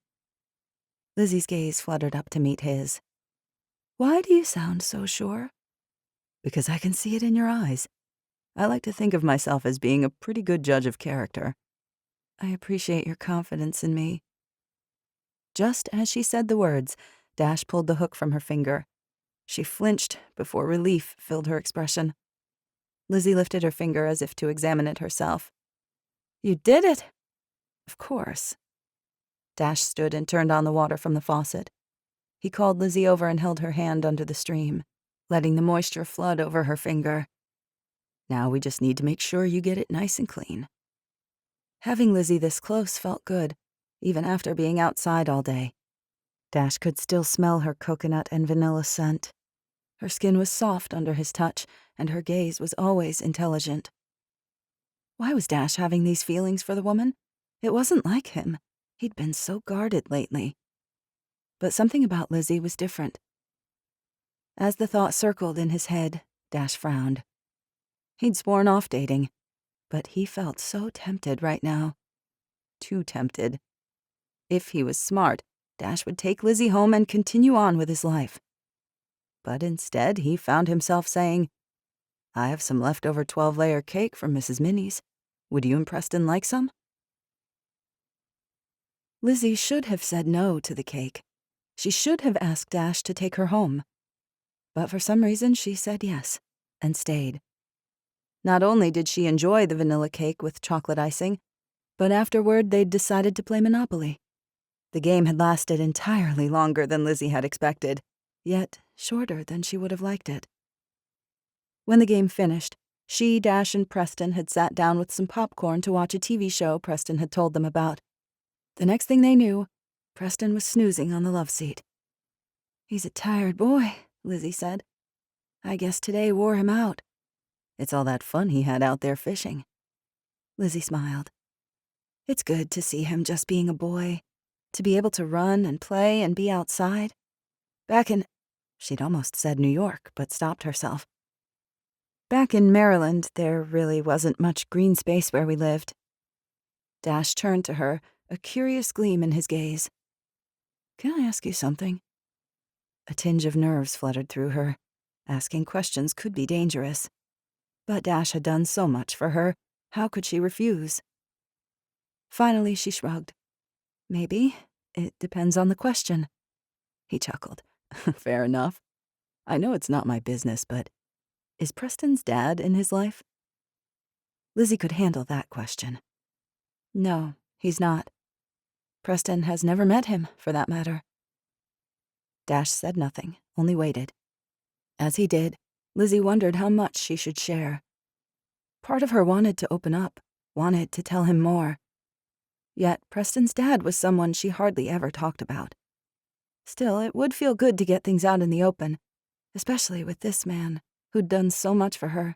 Lizzie's gaze fluttered up to meet his. "Why do you sound so sure?" "Because I can see it in your eyes. I like to think of myself as being a pretty good judge of character." "I appreciate your confidence in me." Just as she said the words, Dash pulled the hook from her finger. She flinched before relief filled her expression. Lizzie lifted her finger as if to examine it herself. "You did it!" "Of course." Dash stood and turned on the water from the faucet. He called Lizzie over and held her hand under the stream, letting the moisture flood over her finger. "Now we just need to make sure you get it nice and clean." Having Lizzie this close felt good, even after being outside all day. Dash could still smell her coconut and vanilla scent. Her skin was soft under his touch, and her gaze was always intelligent. Why was Dash having these feelings for the woman? It wasn't like him. He'd been so guarded lately. But something about Lizzie was different. As the thought circled in his head, Dash frowned. He'd sworn off dating, but he felt so tempted right now. Too tempted. If he was smart, Dash would take Lizzie home and continue on with his life. But instead, he found himself saying, "I have some leftover 12-layer cake from Mrs. Minnie's. Would you and Preston like some?" Lizzie should have said no to the cake. She should have asked Dash to take her home. But for some reason, she said yes, and stayed. Not only did she enjoy the vanilla cake with chocolate icing, but afterward they'd decided to play Monopoly. The game had lasted entirely longer than Lizzie had expected, yet shorter than she would have liked it. When the game finished, she, Dash, and Preston had sat down with some popcorn to watch a TV show Preston had told them about. The next thing they knew, Preston was snoozing on the love seat. "He's a tired boy," Lizzie said. "I guess today wore him out." "It's all that fun he had out there fishing." Lizzie smiled. "It's good to see him just being a boy, to be able to run and play and be outside. Back in..." She'd almost said New York, but stopped herself. Back in Maryland, there really wasn't much green space where we lived. Dash turned to her, a curious gleam in his gaze. Can I ask you something? A tinge of nerves fluttered through her. Asking questions could be dangerous. But Dash had done so much for her. How could she refuse? Finally, she shrugged. Maybe. It depends on the question. He chuckled. Fair enough. I know it's not my business, but is Preston's dad in his life? Lizzie could handle that question. No, he's not. Preston has never met him, for that matter. Dash said nothing, only waited. As he did, Lizzie wondered how much she should share. Part of her wanted to open up, wanted to tell him more. Yet Preston's dad was someone she hardly ever talked about. Still, it would feel good to get things out in the open, especially with this man, who'd done so much for her.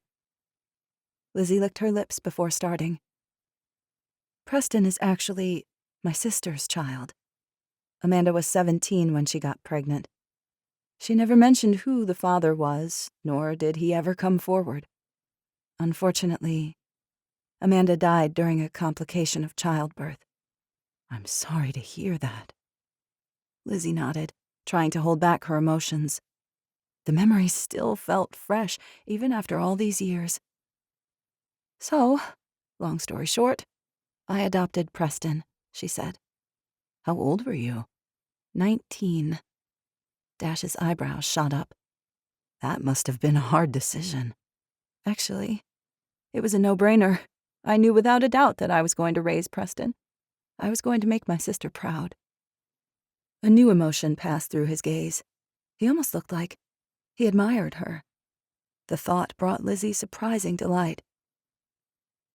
Lizzie licked her lips before starting. Preston is actually my sister's child. Amanda was 17 when she got pregnant. She never mentioned who the father was, nor did he ever come forward. Unfortunately, Amanda died during a complication of childbirth. I'm sorry to hear that. Lizzie nodded, trying to hold back her emotions. The memories still felt fresh, even after all these years. So, long story short, I adopted Preston, she said. How old were you? 19. Dash's eyebrows shot up. That must have been a hard decision. Actually, it was a no-brainer. I knew without a doubt that I was going to raise Preston. I was going to make my sister proud. A new emotion passed through his gaze. He almost looked like he admired her. The thought brought Lizzie surprising delight.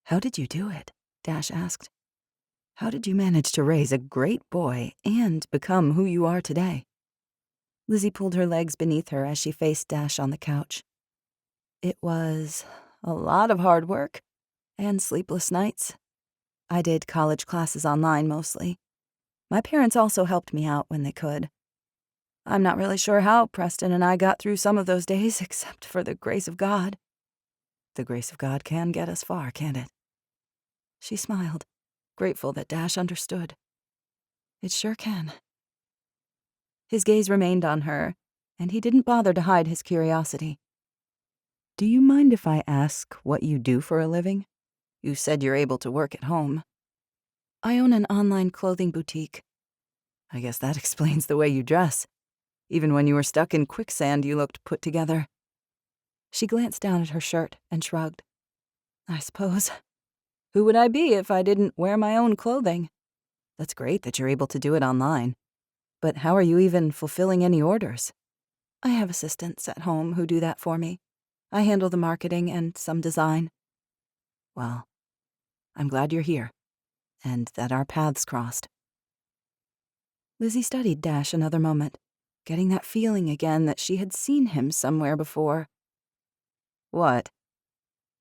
How did you do it? Dash asked. How did you manage to raise a great boy and become who you are today? Lizzie pulled her legs beneath her as she faced Dash on the couch. It was a lot of hard work and sleepless nights. I did college classes online mostly. My parents also helped me out when they could. I'm not really sure how Preston and I got through some of those days except for the grace of God. The grace of God can get us far, can't it? She smiled, grateful that Dash understood. It sure can. His gaze remained on her, and he didn't bother to hide his curiosity. Do you mind if I ask what you do for a living? You said you're able to work at home. I own an online clothing boutique. I guess that explains the way you dress. Even when you were stuck in quicksand, you looked put together. She glanced down at her shirt and shrugged. I suppose. Who would I be if I didn't wear my own clothing? That's great that you're able to do it online. But how are you even fulfilling any orders? I have assistants at home who do that for me. I handle the marketing and some design. Well, I'm glad you're here, and that our paths crossed. Lizzie studied Dash another moment, getting that feeling again that she had seen him somewhere before. What?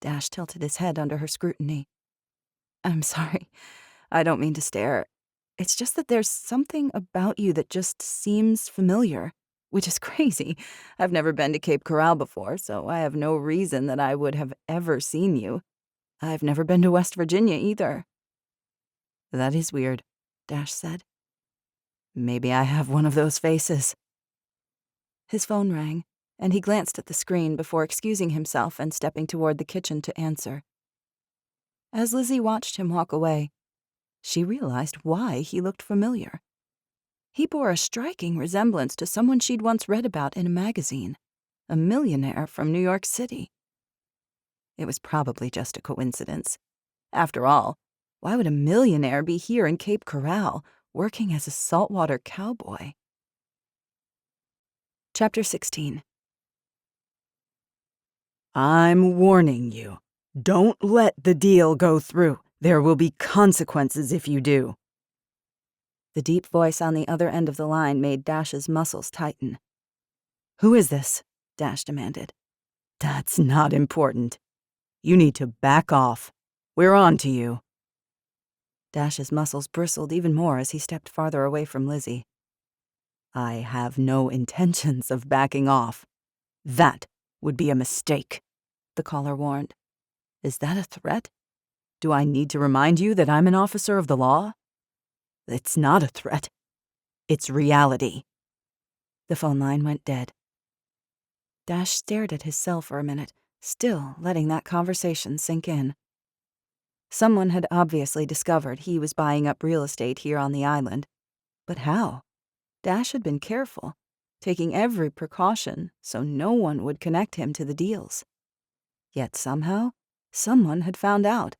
Dash tilted his head under her scrutiny. I'm sorry. I don't mean to stare. It's just that there's something about you that just seems familiar, which is crazy. I've never been to Cape Corral before, so I have no reason that I would have ever seen you. I've never been to West Virginia either. That is weird, Dash said. Maybe I have one of those faces. His phone rang, and he glanced at the screen before excusing himself and stepping toward the kitchen to answer. As Lizzie watched him walk away, she realized why he looked familiar. He bore a striking resemblance to someone she'd once read about in a magazine, a millionaire from New York City. It was probably just a coincidence. After all, why would a millionaire be here in Cape Corral, working as a saltwater cowboy? Chapter 16. I'm warning you. Don't let the deal go through. There will be consequences if you do. The deep voice on the other end of the line made Dash's muscles tighten. Who is this? Dash demanded. That's not important. You need to back off. We're on to you. Dash's muscles bristled even more as he stepped farther away from Lizzie. I have no intentions of backing off. That would be a mistake. the caller warned. "Is that a threat? Do I need to remind you that I'm an officer of the law?" "It's not a threat. It's reality." The phone line went dead. Dash stared at his cell for a minute, still letting that conversation sink in. Someone had obviously discovered he was buying up real estate here on the island. But how? Dash had been careful, taking every precaution so no one would connect him to the deals. Yet somehow, someone had found out.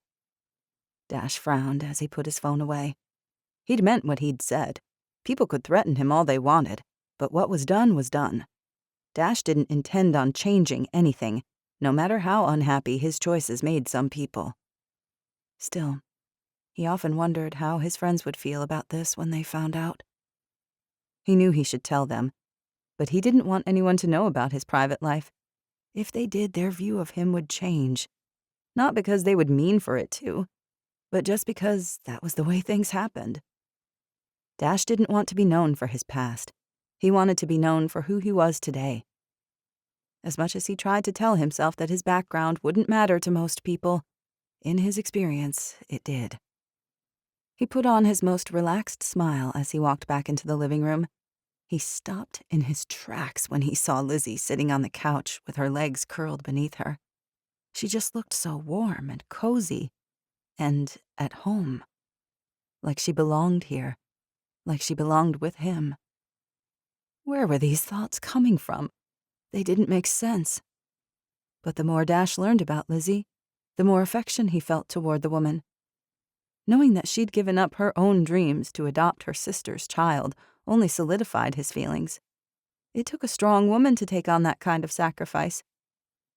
Dash frowned as he put his phone away. He'd meant what he'd said. People could threaten him all they wanted, but what was done was done. Dash didn't intend on changing anything, no matter how unhappy his choices made some people. Still, he often wondered how his friends would feel about this when they found out. He knew he should tell them, but he didn't want anyone to know about his private life. If they did, their view of him would change. Not because they would mean for it to, but just because that was the way things happened. Dash didn't want to be known for his past. He wanted to be known for who he was today. As much as he tried to tell himself that his background wouldn't matter to most people, in his experience, it did. He put on his most relaxed smile as he walked back into the living room. He stopped in his tracks when he saw Lizzie sitting on the couch with her legs curled beneath her. She just looked so warm and cozy and at home. Like she belonged here. Like she belonged with him. Where were these thoughts coming from? They didn't make sense. But the more Dash learned about Lizzie, the more affection he felt toward the woman. Knowing that she'd given up her own dreams to adopt her sister's child only solidified his feelings. It took a strong woman to take on that kind of sacrifice,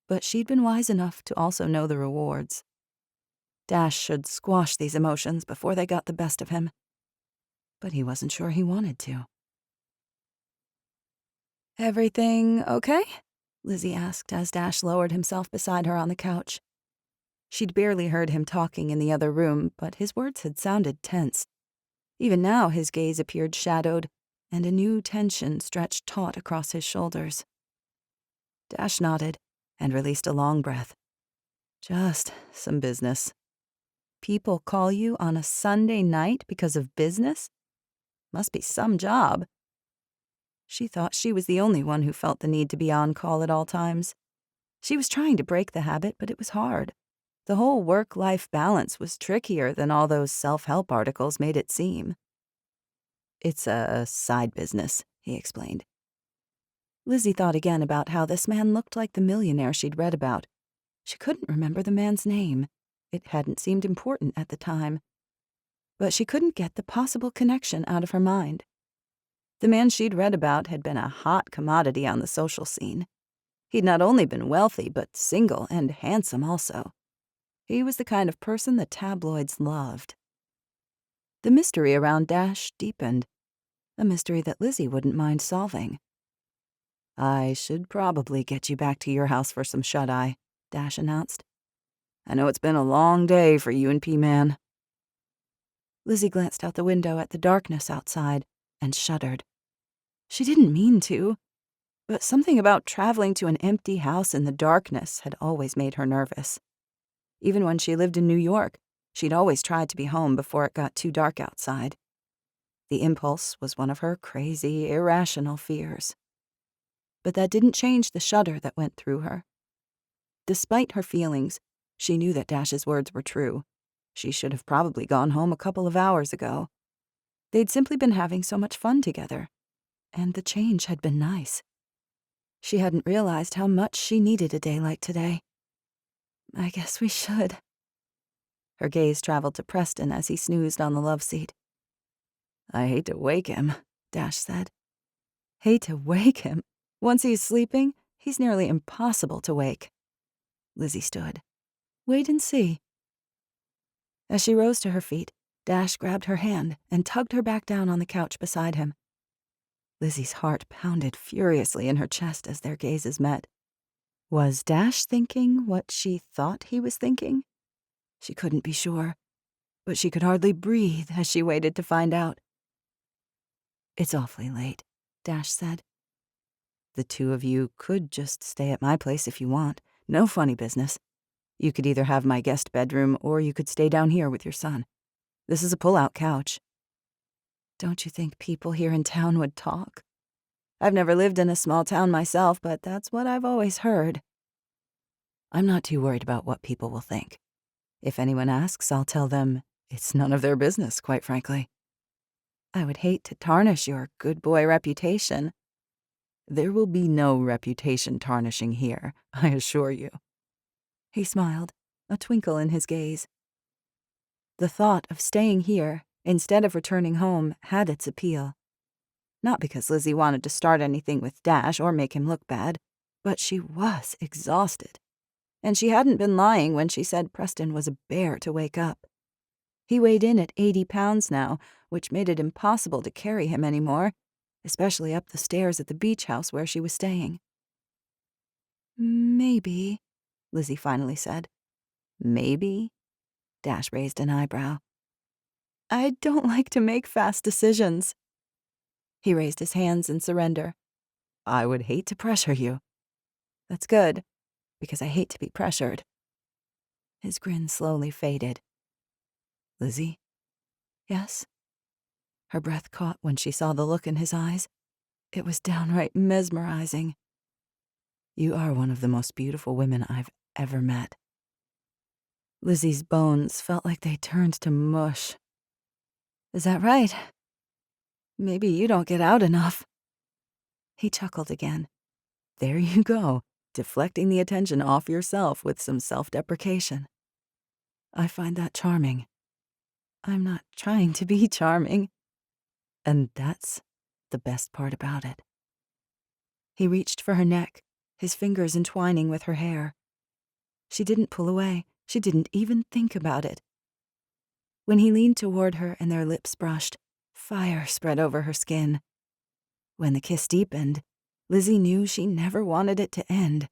but she'd been wise enough to also know the rewards. Dash should squash these emotions before they got the best of him, but he wasn't sure he wanted to. "Everything okay?" Lizzie asked as Dash lowered himself beside her on the couch. She'd barely heard him talking in the other room, but his words had sounded tense. Even now his gaze appeared shadowed, and a new tension stretched taut across his shoulders. Dash nodded and released a long breath. "Just some business." "People call you on a Sunday night because of business? Must be some job." She thought she was the only one who felt the need to be on call at all times. She was trying to break the habit, but it was hard. The whole work-life balance was trickier than all those self-help articles made it seem. "It's a side business," he explained. Lizzie thought again about how this man looked like the millionaire she'd read about. She couldn't remember the man's name. It hadn't seemed important at the time. But she couldn't get the possible connection out of her mind. The man she'd read about had been a hot commodity on the social scene. He'd not only been wealthy, but single and handsome also. He was the kind of person the tabloids loved. The mystery around Dash deepened, a mystery that Lizzie wouldn't mind solving. "I should probably get you back to your house for some shut-eye," Dash announced. "I know it's been a long day for you and P-Man." Lizzie glanced out the window at the darkness outside and shuddered. She didn't mean to, but something about traveling to an empty house in the darkness had always made her nervous. Even when she lived in New York, she'd always tried to be home before it got too dark outside. The impulse was one of her crazy, irrational fears. But that didn't change the shudder that went through her. Despite her feelings, she knew that Dash's words were true. She should have probably gone home a couple of hours ago. They'd simply been having so much fun together, and the change had been nice. She hadn't realized how much she needed a day like today. "I guess we should." Her gaze traveled to Preston as he snoozed on the love seat. "I hate to wake him," Dash said. Hate to wake him? Once he's sleeping, he's nearly impossible to wake. Lizzie stood. "Wait and see." As she rose to her feet, Dash grabbed her hand and tugged her back down on the couch beside him. Lizzie's heart pounded furiously in her chest as their gazes met. Was Dash thinking what she thought he was thinking? She couldn't be sure, but she could hardly breathe as she waited to find out. "It's awfully late," Dash said. "The two of you could just stay at my place if you want. No funny business. You could either have my guest bedroom or you could stay down here with your son. This is a pull-out couch. Don't you think people here in town would talk? I've never lived in a small town myself, but that's what I've always heard. I'm not too worried about what people will think. If anyone asks, I'll tell them it's none of their business, quite frankly. I would hate to tarnish your good boy reputation. There will be no reputation tarnishing here, I assure you. He smiled, a twinkle in his gaze. The thought of staying here, instead of returning home, had its appeal. Not because Lizzie wanted to start anything with Dash or make him look bad, but she was exhausted. And she hadn't been lying when she said Preston was a bear to wake up. He weighed in at 80 pounds now, which made it impossible to carry him anymore, especially up the stairs at the beach house where she was staying. Maybe, Lizzie finally said. Maybe? Dash raised an eyebrow. I don't like to make fast decisions. He raised his hands in surrender. I would hate to pressure you. That's good, because I hate to be pressured. His grin slowly faded. Lizzie? Yes? Her breath caught when she saw the look in his eyes. It was downright mesmerizing. You are one of the most beautiful women I've ever met. Lizzie's bones felt like they turned to mush. Is that right? Maybe you don't get out enough. He chuckled again. There you go, deflecting the attention off yourself with some self-deprecation. I find that charming. I'm not trying to be charming. And that's the best part about it. He reached for her neck, his fingers entwining with her hair. She didn't pull away. She didn't even think about it. When he leaned toward her and their lips brushed, fire spread over her skin. When the kiss deepened, Lizzie knew she never wanted it to end.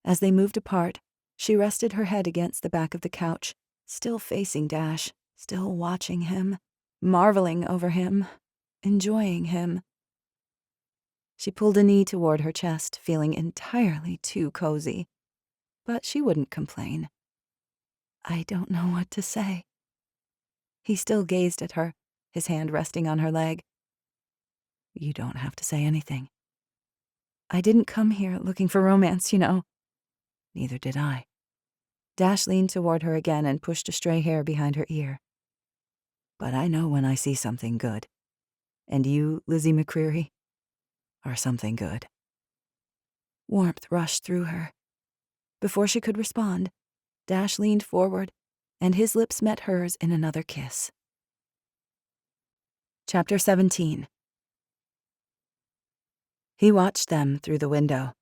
As they moved apart, she rested her head against the back of the couch, still facing Dash, still watching him, marveling over him, enjoying him. She pulled a knee toward her chest, feeling entirely too cozy. But she wouldn't complain. I don't know what to say. He still gazed at her, his hand resting on her leg. You don't have to say anything. I didn't come here looking for romance, you know. Neither did I. Dash leaned toward her again and pushed a stray hair behind her ear. But I know when I see something good. And you, Lizzie McCreary, are something good. Warmth rushed through her. Before she could respond, Dash leaned forward, and his lips met hers in another kiss. Chapter 17. He watched them through the window.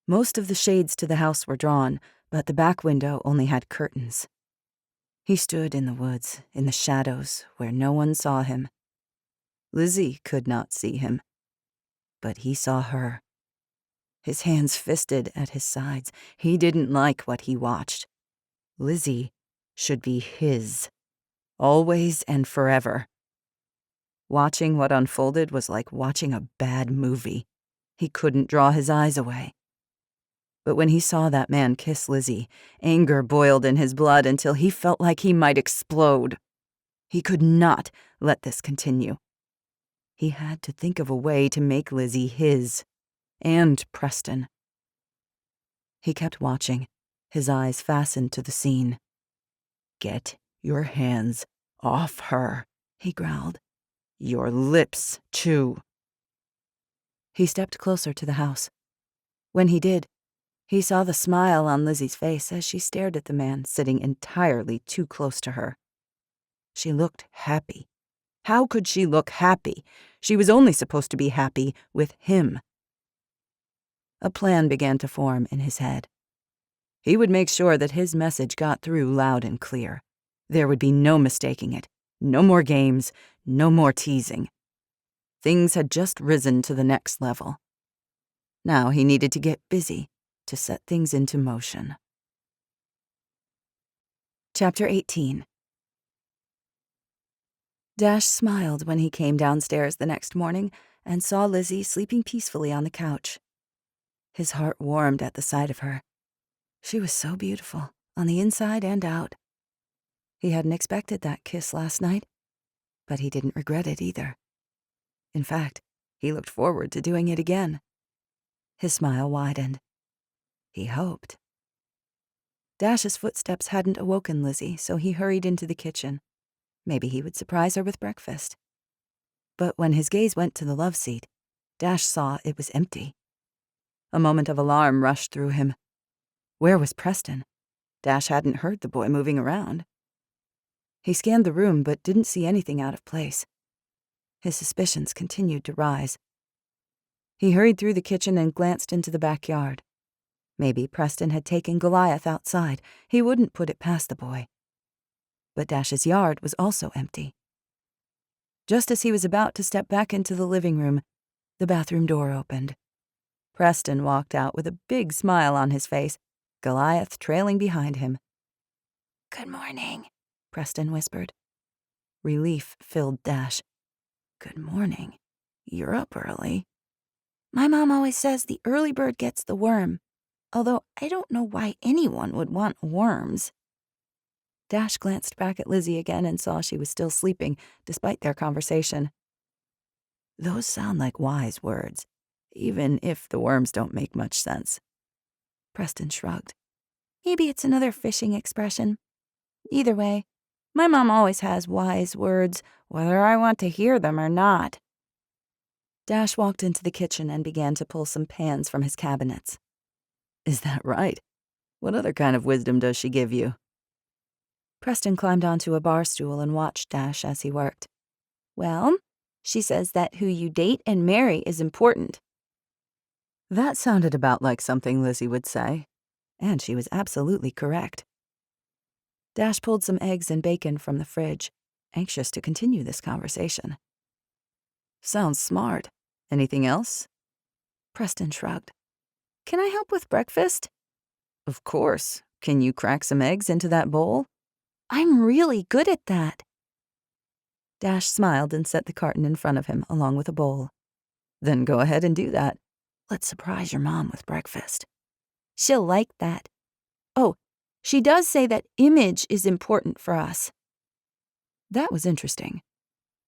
Most of the shades to the house were drawn, but the back window only had curtains. He stood in the woods, in the shadows, where no one saw him. Lizzie could not see him, but he saw her. His hands fisted at his sides. He didn't like what he watched. Lizzie should be his, always and forever. Watching what unfolded was like watching a bad movie. He couldn't draw his eyes away. But when he saw that man kiss Lizzie, anger boiled in his blood until he felt like he might explode. He could not let this continue. He had to think of a way to make Lizzie his, and Preston. He kept watching, his eyes fastened to the scene. Get your hands off her, he growled. Your lips, too. He stepped closer to the house. When he did, he saw the smile on Lizzie's face as she stared at the man sitting entirely too close to her. She looked happy. How could she look happy? She was only supposed to be happy with him. A plan began to form in his head. He would make sure that his message got through loud and clear. There would be no mistaking it. No more games, no more teasing. Things had just risen to the next level. Now he needed to get busy to set things into motion. Chapter 18. Dash smiled when he came downstairs the next morning and saw Lizzie sleeping peacefully on the couch. His heart warmed at the sight of her, She was so beautiful, on the inside and out. He hadn't expected that kiss last night, but he didn't regret it either. In fact, he looked forward to doing it again. His smile widened. He hoped. Dash's footsteps hadn't awoken Lizzie, so he hurried into the kitchen. Maybe he would surprise her with breakfast. But when his gaze went to the love seat, Dash saw it was empty. A moment of alarm rushed through him. Where was Preston? Dash hadn't heard the boy moving around. He scanned the room but didn't see anything out of place. His suspicions continued to rise. He hurried through the kitchen and glanced into the backyard. Maybe Preston had taken Goliath outside. He wouldn't put it past the boy. But Dash's yard was also empty. Just as he was about to step back into the living room, the bathroom door opened. Preston walked out with a big smile on his face, Goliath trailing behind him. "Good morning," Preston whispered. Relief filled Dash. "Good morning. You're up early." "My mom always says the early bird gets the worm, although I don't know why anyone would want worms." Dash glanced back at Lizzie again and saw she was still sleeping, despite their conversation. "Those sound like wise words, even if the worms don't make much sense." Preston shrugged. "Maybe it's another fishing expression. Either way, my mom always has wise words, whether I want to hear them or not." Dash walked into the kitchen and began to pull some pans from his cabinets. "Is that right? What other kind of wisdom does she give you?" Preston climbed onto a bar stool and watched Dash as he worked. "Well, she says that who you date and marry is important." That sounded about like something Lizzie would say, and she was absolutely correct. Dash pulled some eggs and bacon from the fridge, anxious to continue this conversation. "Sounds smart. Anything else?" Preston shrugged. "Can I help with breakfast?" "Of course. Can you crack some eggs into that bowl?" "I'm really good at that." Dash smiled and set the carton in front of him, along with a bowl. "Then go ahead and do that. Let's surprise your mom with breakfast." "She'll like that. Oh, she does say that image is important for us." That was interesting.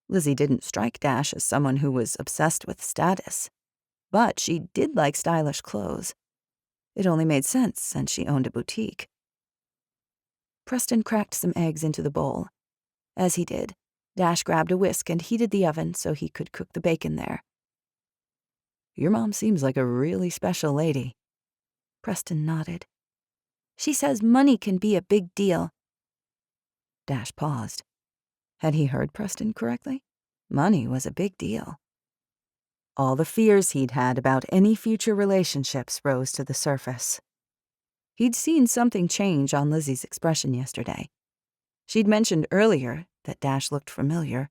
Lizzie didn't strike Dash as someone who was obsessed with status, but she did like stylish clothes. It only made sense since she owned a boutique. Preston cracked some eggs into the bowl. As he did, Dash grabbed a whisk and heated the oven so he could cook the bacon there. "Your mom seems like a really special lady." Preston nodded. "She says money can be a big deal." Dash paused. Had he heard Preston correctly? Money was a big deal. All the fears he'd had about any future relationships rose to the surface. He'd seen something change on Lizzie's expression yesterday. She'd mentioned earlier that Dash looked familiar.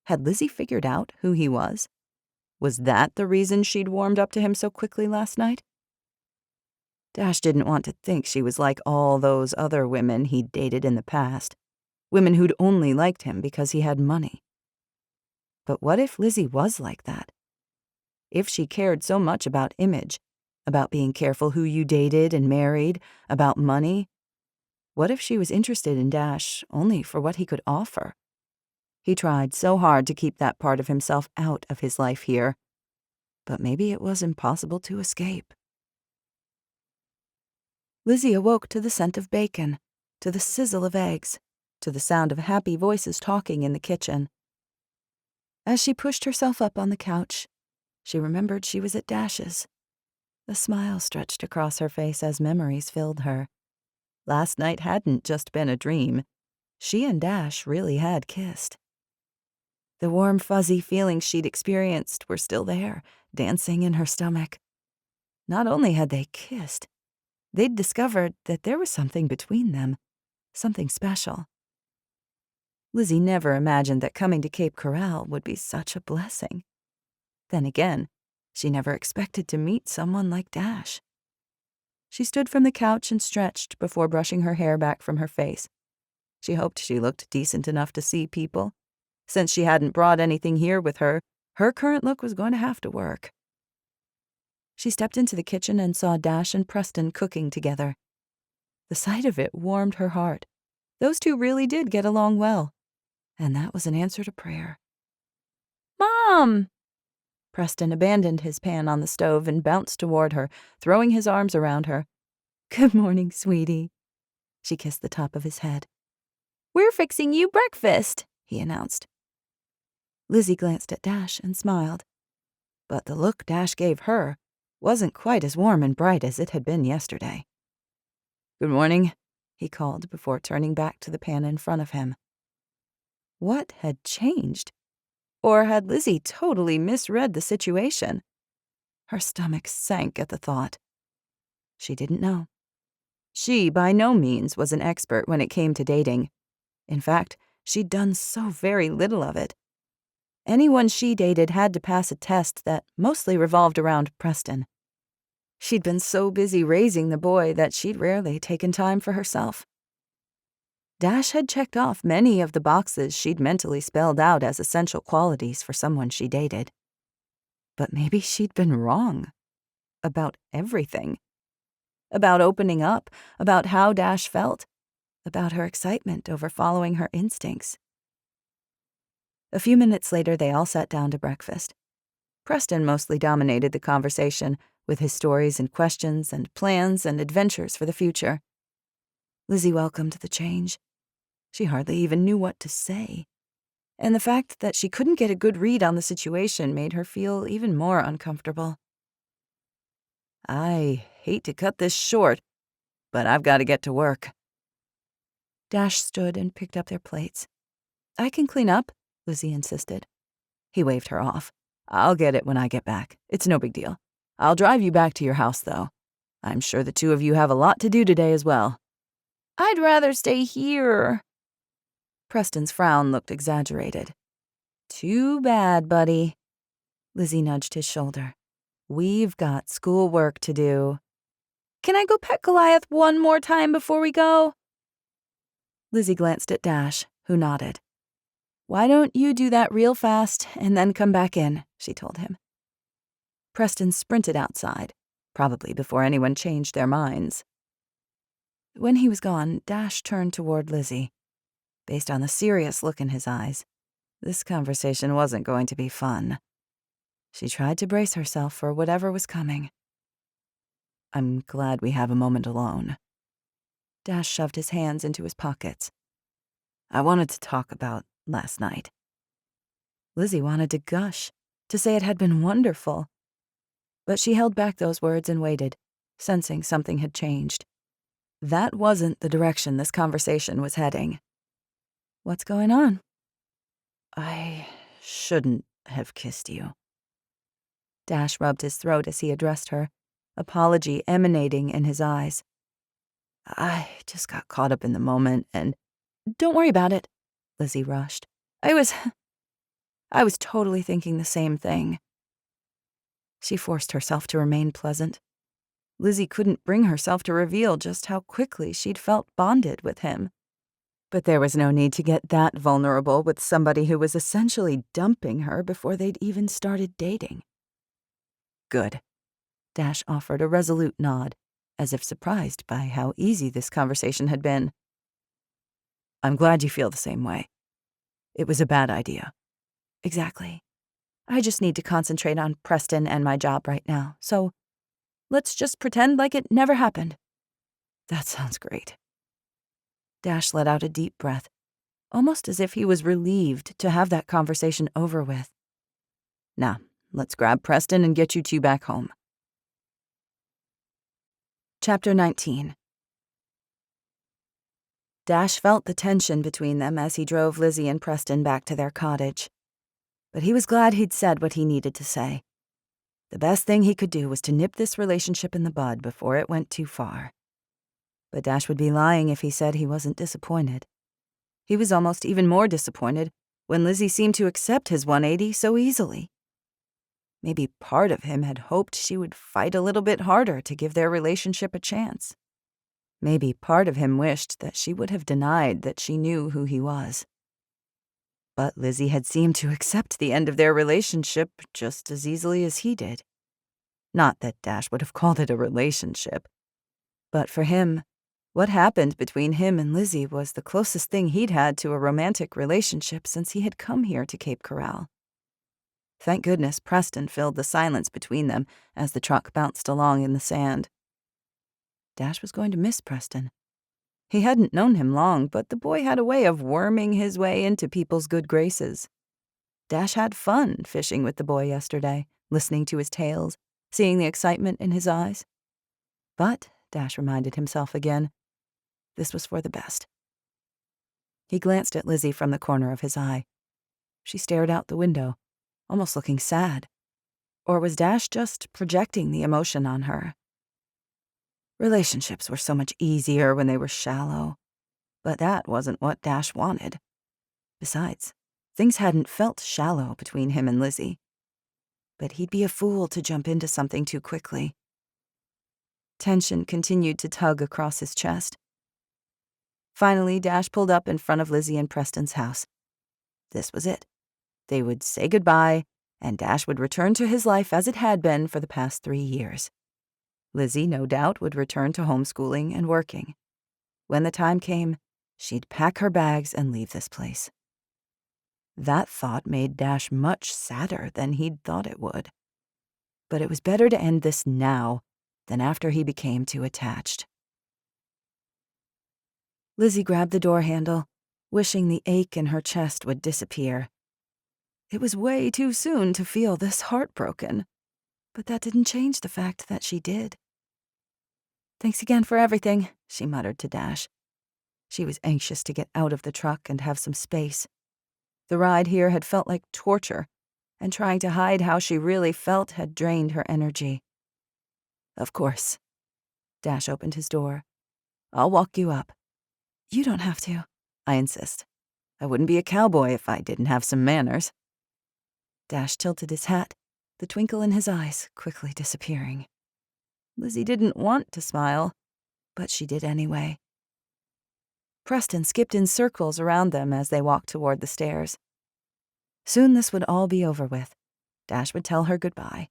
Had Lizzie figured out who he was? Was that the reason she'd warmed up to him so quickly last night? Dash didn't want to think she was like all those other women he'd dated in the past, women who'd only liked him because he had money. But what if Lizzie was like that? If she cared so much about image, about being careful who you dated and married, about money, what if she was interested in Dash only for what he could offer? He tried so hard to keep that part of himself out of his life here, but maybe it was impossible to escape. Lizzie awoke to the scent of bacon, to the sizzle of eggs, to the sound of happy voices talking in the kitchen. As she pushed herself up on the couch, she remembered she was at Dash's. A smile stretched across her face as memories filled her. Last night hadn't just been a dream. She and Dash really had kissed. The warm, fuzzy feelings she'd experienced were still there, dancing in her stomach. Not only had they kissed, they'd discovered that there was something between them, something special. Lizzie never imagined that coming to Cape Corral would be such a blessing. Then again, she never expected to meet someone like Dash. She stood from the couch and stretched before brushing her hair back from her face. She hoped she looked decent enough to see people. Since she hadn't brought anything here with her, her current look was going to have to work. She stepped into the kitchen and saw Dash and Preston cooking together, The sight of it warmed her heart. Those two really did get along well, and that was an answer to prayer. "Mom!" Preston abandoned his pan on the stove and bounced toward her, throwing his arms around her. "Good morning, sweetie." She kissed the top of his head. "We're fixing you breakfast," he announced. Lizzie glanced at Dash and smiled. But the look Dash gave her wasn't quite as warm and bright as it had been yesterday. "Good morning," he called before turning back to the pan in front of him. What had changed? Or had Lizzie totally misread the situation? Her stomach sank at the thought. She didn't know. She, by no means, was an expert when it came to dating. In fact, she'd done so very little of it. Anyone she dated had to pass a test that mostly revolved around Preston. She'd been so busy raising the boy that she'd rarely taken time for herself. Dash had checked off many of the boxes she'd mentally spelled out as essential qualities for someone she dated. But maybe she'd been wrong. About everything. About opening up, about how Dash felt, about her excitement over following her instincts. A few minutes later, they all sat down to breakfast. Preston mostly dominated the conversation, with his stories and questions and plans and adventures for the future. Lizzie welcomed the change. She hardly even knew what to say. And the fact that she couldn't get a good read on the situation made her feel even more uncomfortable. "I hate to cut this short, but I've got to get to work." Dash stood and picked up their plates. "I can clean up," Lizzie insisted. He waved her off. "I'll get it when I get back. It's no big deal. I'll drive you back to your house, though. I'm sure the two of you have a lot to do today as well." "I'd rather stay here." Preston's frown looked exaggerated. "Too bad, buddy." Lizzie nudged his shoulder. "We've got schoolwork to do." "Can I go pet Goliath one more time before we go?" Lizzie glanced at Dash, who nodded. "Why don't you do that real fast and then come back in," she told him. Preston sprinted outside, probably before anyone changed their minds. When he was gone, Dash turned toward Lizzie. Based on the serious look in his eyes, this conversation wasn't going to be fun. She tried to brace herself for whatever was coming. "I'm glad we have a moment alone." Dash shoved his hands into his pockets. "I wanted to talk about last night." Lizzie wanted to gush, to say it had been wonderful. But she held back those words and waited, sensing something had changed. That wasn't the direction this conversation was heading. "What's going on?" "I shouldn't have kissed you." Dash rubbed his throat as he addressed her, apology emanating in his eyes. "I just got caught up in the moment and—" "Don't worry about it," Lizzie rushed. I was totally thinking the same thing." She forced herself to remain pleasant. Lizzie couldn't bring herself to reveal just how quickly she'd felt bonded with him. But there was no need to get that vulnerable with somebody who was essentially dumping her before they'd even started dating. "Good." Dash offered a resolute nod, as if surprised by how easy this conversation had been. "I'm glad you feel the same way. It was a bad idea." "Exactly. I just need to concentrate on Preston and my job right now, so let's just pretend like it never happened." "That sounds great." Dash let out a deep breath, almost as if he was relieved to have that conversation over with. "Now, let's grab Preston and get you two back home." Chapter 19. Dash felt the tension between them as he drove Lizzie and Preston back to their cottage. But he was glad he'd said what he needed to say. The best thing he could do was to nip this relationship in the bud before it went too far. But Dash would be lying if he said he wasn't disappointed. He was almost even more disappointed when Lizzie seemed to accept his 180 so easily. Maybe part of him had hoped she would fight a little bit harder to give their relationship a chance. Maybe part of him wished that she would have denied that she knew who he was. But Lizzie had seemed to accept the end of their relationship just as easily as he did. Not that Dash would have called it a relationship. But for him, What happened between him and Lizzie was the closest thing he'd had to a romantic relationship since he had come here to Cape Corral. Thank goodness Preston filled the silence between them as the truck bounced along in the sand. Dash was going to miss Preston. He hadn't known him long, but the boy had a way of worming his way into people's good graces. Dash had fun fishing with the boy yesterday, listening to his tales, seeing the excitement in his eyes. But, Dash reminded himself again, this was for the best. He glanced at Lizzie from the corner of his eye. She stared out the window, almost looking sad. Or was Dash just projecting the emotion on her? Relationships were so much easier when they were shallow, but that wasn't what Dash wanted. Besides, things hadn't felt shallow between him and Lizzie. But he'd be a fool to jump into something too quickly. Tension continued to tug across his chest. Finally, Dash pulled up in front of Lizzie and Preston's house. This was it. They would say goodbye, and Dash would return to his life as it had been for the past 3 years. Lizzie, no doubt, would return to homeschooling and working. When the time came, she'd pack her bags and leave this place. That thought made Dash much sadder than he'd thought it would. But it was better to end this now than after he became too attached. Lizzie grabbed the door handle, wishing the ache in her chest would disappear. It was way too soon to feel this heartbroken, but that didn't change the fact that she did. "Thanks again for everything," she muttered to Dash. She was anxious to get out of the truck and have some space. The ride here had felt like torture, and trying to hide how she really felt had drained her energy. "Of course." Dash opened his door. "I'll walk you up." "You don't have to." "I insist. I wouldn't be a cowboy if I didn't have some manners." Dash tilted his hat, the twinkle in his eyes quickly disappearing. Lizzie didn't want to smile, but she did anyway. Preston skipped in circles around them as they walked toward the stairs. Soon this would all be over with. Dash would tell her goodbye.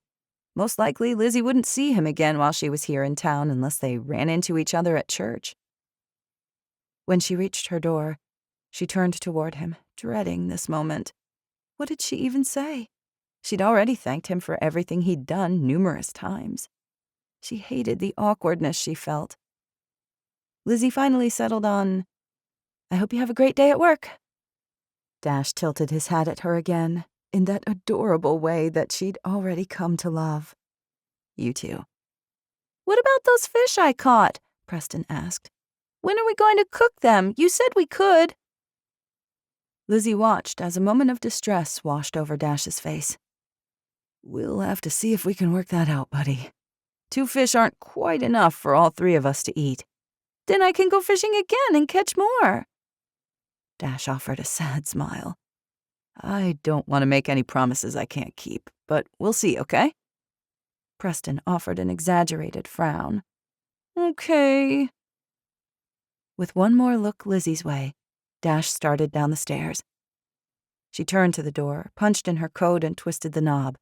Most likely, Lizzie wouldn't see him again while she was here in town unless they ran into each other at church. When she reached her door, she turned toward him, dreading this moment. What did she even say? She'd already thanked him for everything he'd done numerous times. She hated the awkwardness she felt. Lizzie finally settled on, "I hope you have a great day at work." Dash tilted his hat at her again, in that adorable way that she'd already come to love. "You too." "What about those fish I caught?" Preston asked. "When are we going to cook them? You said we could." Lizzie watched as a moment of distress washed over Dash's face. "We'll have to see if we can work that out, buddy. 2 fish aren't quite enough for all 3 of us to eat." "Then I can go fishing again and catch more." Dash offered a sad smile. "I don't want to make any promises I can't keep, but we'll see, okay?" Preston offered an exaggerated frown. "Okay." With one more look Lizzie's way, Dash started down the stairs. She turned to the door, punched in her code, and twisted the knob.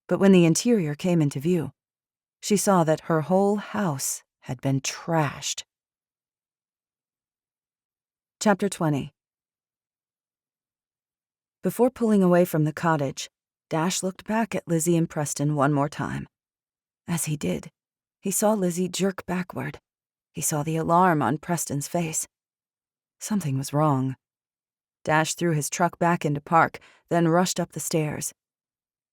But when the interior came into view, she saw that her whole house had been trashed. Chapter 20. Before pulling away from the cottage, Dash looked back at Lizzie and Preston one more time. As he did, he saw Lizzie jerk backward. He saw the alarm on Preston's face. Something was wrong. Dash threw his truck back into park, then rushed up the stairs.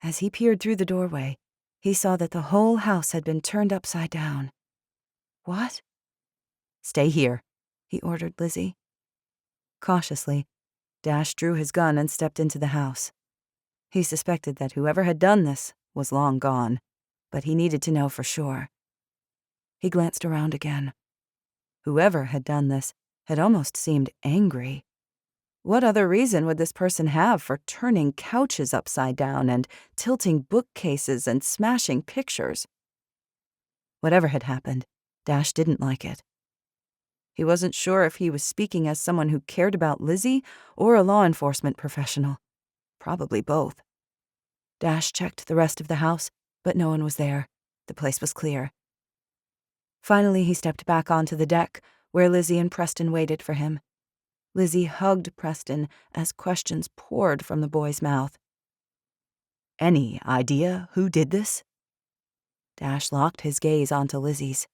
As he peered through the doorway, he saw that the whole house had been turned upside down. "What?" "Stay here," he ordered Lizzie. Cautiously, Dash drew his gun and stepped into the house. He suspected that whoever had done this was long gone, but he needed to know for sure. He glanced around again. Whoever had done this had almost seemed angry. What other reason would this person have for turning couches upside down and tilting bookcases and smashing pictures? Whatever had happened, Dash didn't like it. He wasn't sure if he was speaking as someone who cared about Lizzie or a law enforcement professional. Probably both. Dash checked the rest of the house, but no one was there. The place was clear. Finally, he stepped back onto the deck, where Lizzie and Preston waited for him. Lizzie hugged Preston as questions poured from the boy's mouth. "Any idea who did this?" Dash locked his gaze onto Lizzie's.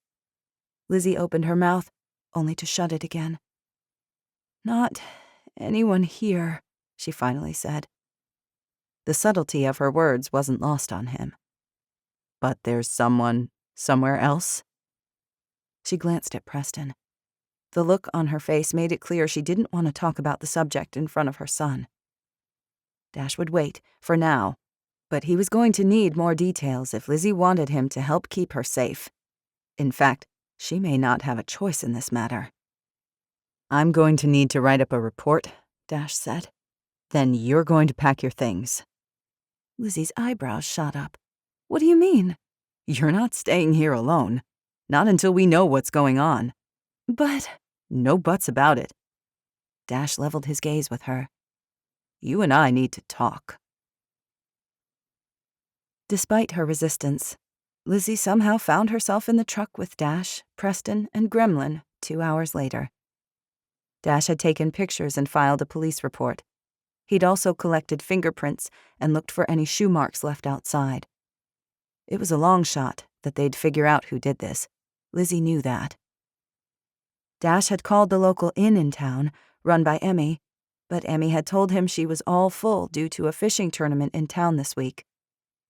Lizzie opened her mouth, only to shut it again. "Not anyone here," she finally said. The subtlety of her words wasn't lost on him. "But there's someone somewhere else?" She glanced at Preston. The look on her face made it clear she didn't want to talk about the subject in front of her son. Dash would wait, for now, but he was going to need more details if Lizzie wanted him to help keep her safe. In fact, she may not have a choice in this matter. "I'm going to need to write up a report," Dash said. "Then you're going to pack your things." Lizzie's eyebrows shot up. "What do you mean?" "You're not staying here alone. Not until we know what's going on." "But—" "No buts about it." Dash leveled his gaze with her. "You and I need to talk." Despite her resistance, Lizzie somehow found herself in the truck with Dash, Preston, and Gremlin 2 hours later. Dash had taken pictures and filed a police report. He'd also collected fingerprints and looked for any shoe marks left outside. It was a long shot that they'd figure out who did this. Lizzie knew that. Dash had called the local inn in town, run by Emmy, but Emmy had told him she was all full due to a fishing tournament in town this week.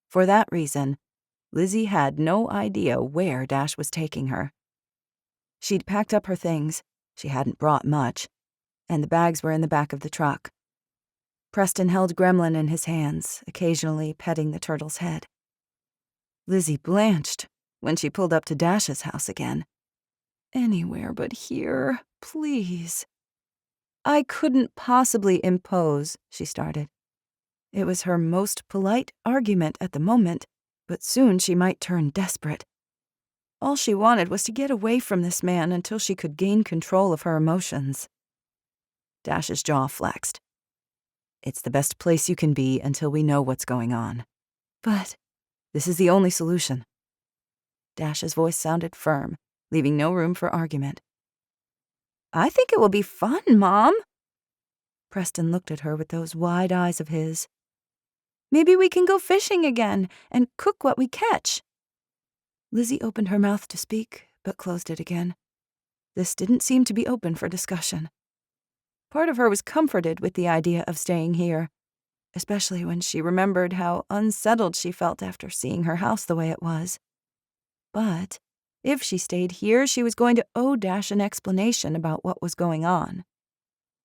For that reason, Lizzie had no idea where Dash was taking her. She'd packed up her things, she hadn't brought much, and the bags were in the back of the truck. Preston held Gremlin in his hands, occasionally petting the turtle's head. Lizzie blanched when she pulled up to Dash's house again. "Anywhere but here, please." "I couldn't possibly impose," she started. It was her most polite argument at the moment, but soon she might turn desperate. All she wanted was to get away from this man until she could gain control of her emotions. Dash's jaw flexed. "It's the best place you can be until we know what's going on." "But—" "This is the only solution." Dash's voice sounded firm, leaving no room for argument. "I think it will be fun, Mom." Preston looked at her with those wide eyes of his. "Maybe we can go fishing again and cook what we catch." Lizzie opened her mouth to speak, but closed it again. This didn't seem to be open for discussion. Part of her was comforted with the idea of staying here, especially when she remembered how unsettled she felt after seeing her house the way it was. But if she stayed here, she was going to owe Dash an explanation about what was going on.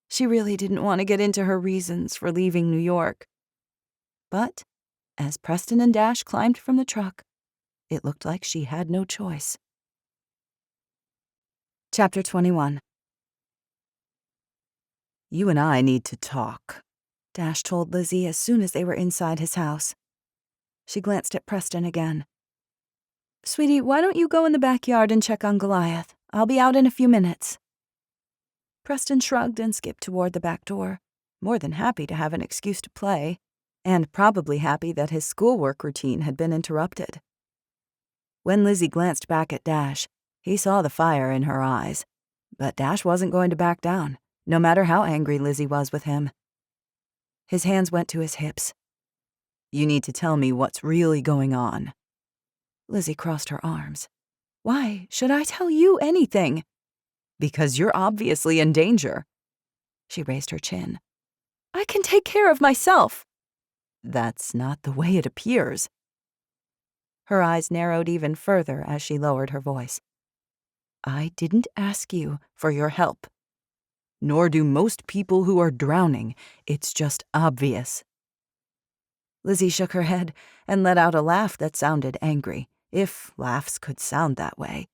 She really didn't want to get into her reasons for leaving New York. But as Preston and Dash climbed from the truck, it looked like she had no choice. Chapter 21. "You and I need to talk," Dash told Lizzie as soon as they were inside his house. She glanced at Preston again. "Sweetie, why don't you go in the backyard and check on Goliath? I'll be out in a few minutes." Preston shrugged and skipped toward the back door, more than happy to have an excuse to play, and probably happy that his schoolwork routine had been interrupted. When Lizzie glanced back at Dash, he saw the fire in her eyes, but Dash wasn't going to back down, no matter how angry Lizzie was with him. His hands went to his hips. "You need to tell me what's really going on." Lizzie crossed her arms. "Why should I tell you anything?" "Because you're obviously in danger." She raised her chin. "I can take care of myself." "That's not the way it appears." Her eyes narrowed even further as she lowered her voice. "I didn't ask you for your help. Nor do most people who are drowning. It's just obvious." Lizzie shook her head and let out a laugh that sounded angry, if laughs could sound that way.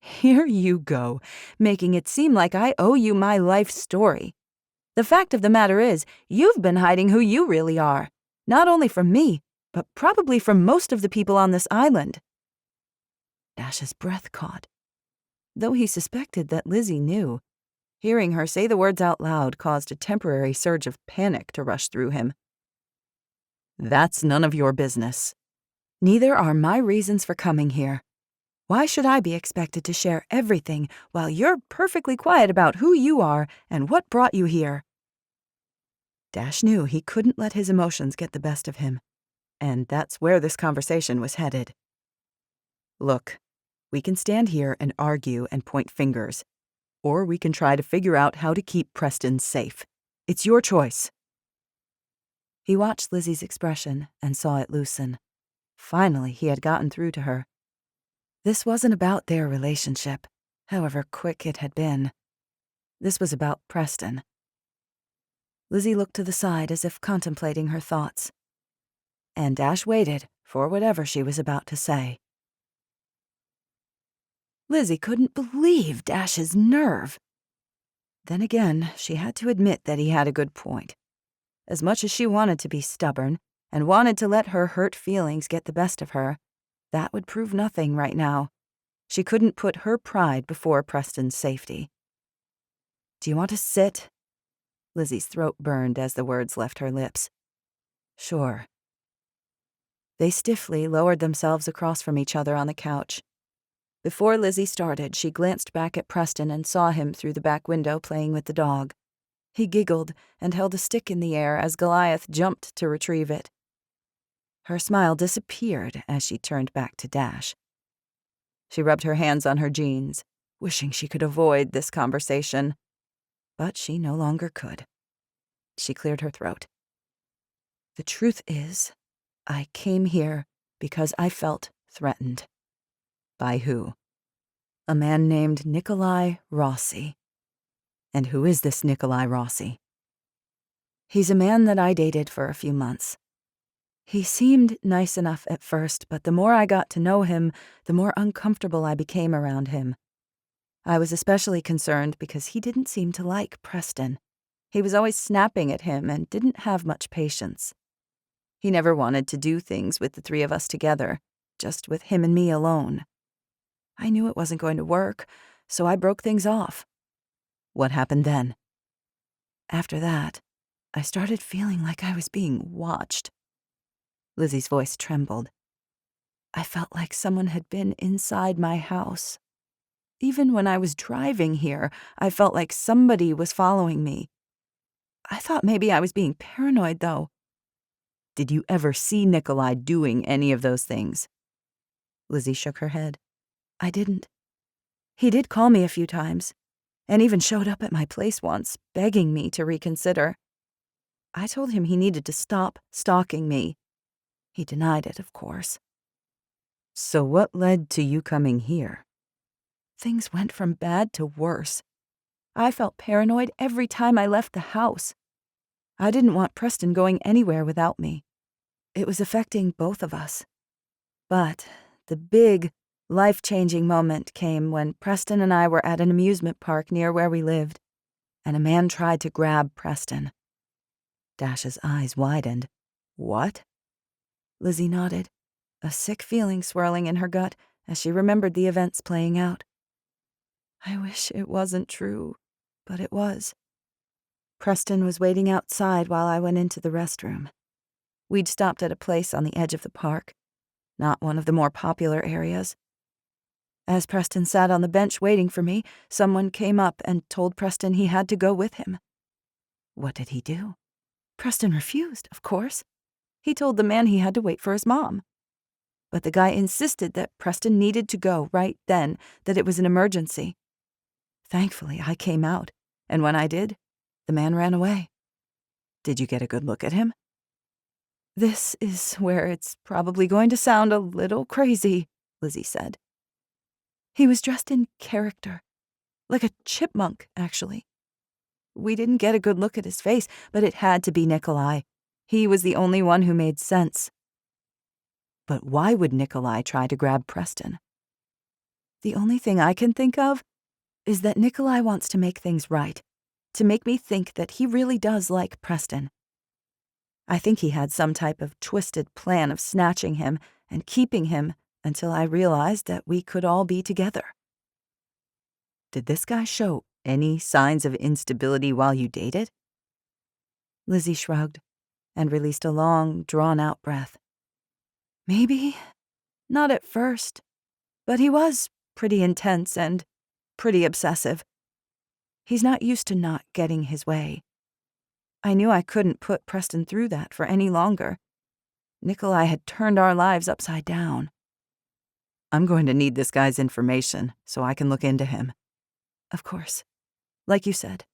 "Here you go, making it seem like I owe you my life story. The fact of the matter is, you've been hiding who you really are, not only from me, but probably from most of the people on this island." Dash's breath caught. Though he suspected that Lizzie knew, hearing her say the words out loud caused a temporary surge of panic to rush through him. "That's none of your business." "Neither are my reasons for coming here." Why should I be expected to share everything while you're perfectly quiet about who you are and what brought you here? Dash knew he couldn't let his emotions get the best of him, and that's where this conversation was headed. Look, we can stand here and argue and point fingers, or we can try to figure out how to keep Preston safe. It's your choice. He watched Lizzie's expression and saw it loosen. Finally, he had gotten through to her. This wasn't about their relationship, however quick it had been. This was about Preston. Lizzie looked to the side as if contemplating her thoughts. And Dash waited for whatever she was about to say. Lizzie couldn't believe Dash's nerve. Then again, she had to admit that he had a good point. As much as she wanted to be stubborn and wanted to let her hurt feelings get the best of her, that would prove nothing right now. She couldn't put her pride before Preston's safety. Do you want to sit? Lizzie's throat burned as the words left her lips. Sure. They stiffly lowered themselves across from each other on the couch. Before Lizzie started, she glanced back at Preston and saw him through the back window playing with the dog. He giggled and held a stick in the air as Goliath jumped to retrieve it. Her smile disappeared as she turned back to Dash. She rubbed her hands on her jeans, wishing she could avoid this conversation. But she no longer could. She cleared her throat. The truth is, I came here because I felt threatened. By who? A man named Nikolai Rossi. And who is this Nikolai Rossi? He's a man that I dated for a few months. He seemed nice enough at first, but the more I got to know him, the more uncomfortable I became around him. I was especially concerned because he didn't seem to like Preston. He was always snapping at him and didn't have much patience. He never wanted to do things with the three of us together, just with him and me alone. I knew it wasn't going to work, so I broke things off. What happened then? After that, I started feeling like I was being watched. Lizzie's voice trembled. I felt like someone had been inside my house. Even when I was driving here, I felt like somebody was following me. I thought maybe I was being paranoid, though. Did you ever see Nikolai doing any of those things? Lizzie shook her head. I didn't. He did call me a few times, and even showed up at my place once, begging me to reconsider. I told him he needed to stop stalking me. He denied it, of course. So what led to you coming here? Things went from bad to worse. I felt paranoid every time I left the house. I didn't want Preston going anywhere without me. It was affecting both of us. But the big, life-changing moment came when Preston and I were at an amusement park near where we lived, and a man tried to grab Preston. Dash's eyes widened. What? Lizzie nodded, a sick feeling swirling in her gut as she remembered the events playing out. I wish it wasn't true, but it was. Preston was waiting outside while I went into the restroom. We'd stopped at a place on the edge of the park, not one of the more popular areas. As Preston sat on the bench waiting for me, someone came up and told Preston he had to go with him. What did he do? Preston refused, of course. He told the man he had to wait for his mom. But the guy insisted that Preston needed to go right then, that it was an emergency. Thankfully, I came out, and when I did, the man ran away. Did you get a good look at him? This is where it's probably going to sound a little crazy, Lizzie said. He was dressed in character, like a chipmunk, actually. We didn't get a good look at his face, but it had to be Nikolai. He was the only one who made sense. But why would Nikolai try to grab Preston? The only thing I can think of is that Nikolai wants to make things right, to make me think that he really does like Preston. I think he had some type of twisted plan of snatching him and keeping him until I realized that we could all be together. Did this guy show any signs of instability while you dated? Lizzie shrugged and released a long, drawn-out breath. Maybe. Not at first. But he was pretty intense and pretty obsessive. He's not used to not getting his way. I knew I couldn't put Preston through that for any longer. Nikolai had turned our lives upside down. I'm going to need this guy's information so I can look into him. Of course. Like you said.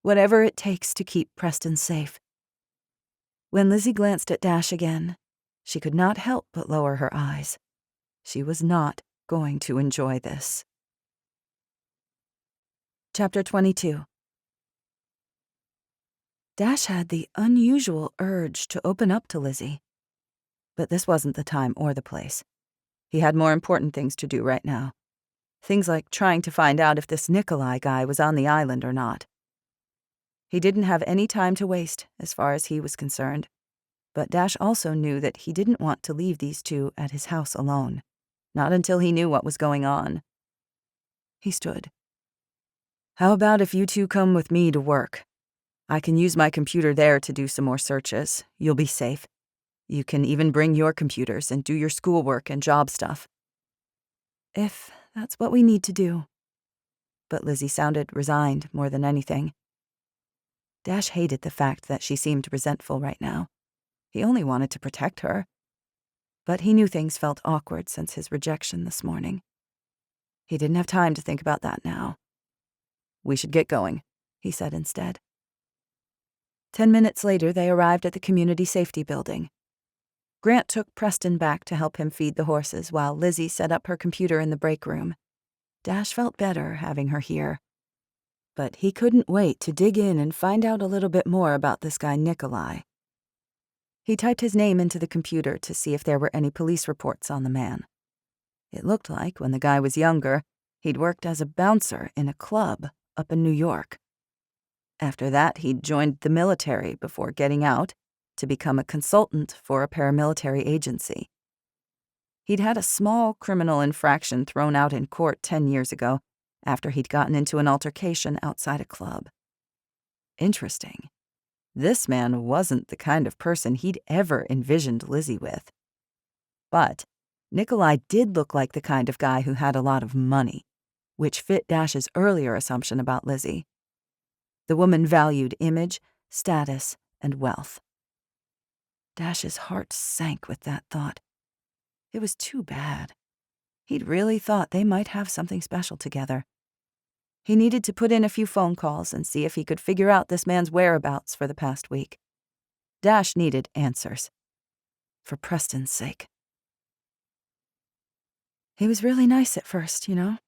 Whatever it takes to keep Preston safe. When Lizzie glanced at Dash again, she could not help but lower her eyes. She was not going to enjoy this. Chapter 22. Dash had the unusual urge to open up to Lizzie. But this wasn't the time or the place. He had more important things to do right now. Things like trying to find out if this Nikolai guy was on the island or not. He didn't have any time to waste, as far as he was concerned. But Dash also knew that he didn't want to leave these two at his house alone. Not until he knew what was going on. He stood. How about if you two come with me to work? I can use my computer there to do some more searches. You'll be safe. You can even bring your computers and do your schoolwork and job stuff. If that's what we need to do. But Lizzie sounded resigned more than anything. Dash hated the fact that she seemed resentful right now. He only wanted to protect her. But he knew things felt awkward since his rejection this morning. He didn't have time to think about that now. We should get going, he said instead. 10 minutes later, they arrived at the community safety building. Grant took Preston back to help him feed the horses while Lizzie set up her computer in the break room. Dash felt better having her here. But he couldn't wait to dig in and find out a little bit more about this guy Nikolai. He typed his name into the computer to see if there were any police reports on the man. It looked like, when the guy was younger, he'd worked as a bouncer in a club up in New York. After that, he'd joined the military before getting out to become a consultant for a paramilitary agency. He'd had a small criminal infraction thrown out in court 10 years ago after he'd gotten into an altercation outside a club. Interesting. This man wasn't the kind of person he'd ever envisioned Lizzie with. But Nikolai did look like the kind of guy who had a lot of money, which fit Dash's earlier assumption about Lizzie. The woman valued image, status, and wealth. Dash's heart sank with that thought. It was too bad. He'd really thought they might have something special together. He needed to put in a few phone calls and see if he could figure out this man's whereabouts for the past week. Dash needed answers. For Preston's sake. He was really nice at first, you know?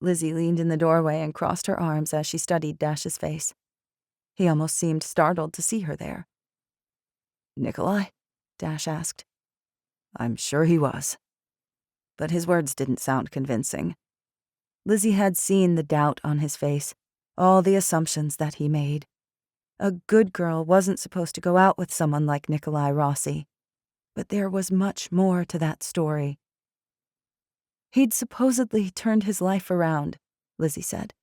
Lizzie leaned in the doorway and crossed her arms as she studied Dash's face. He almost seemed startled to see her there. Nikolai? Dash asked. I'm sure he was. But his words didn't sound convincing. Lizzie had seen the doubt on his face, all the assumptions that he made. A good girl wasn't supposed to go out with someone like Nikolai Rossi. But there was much more to that story. He'd supposedly turned his life around, Lizzie said.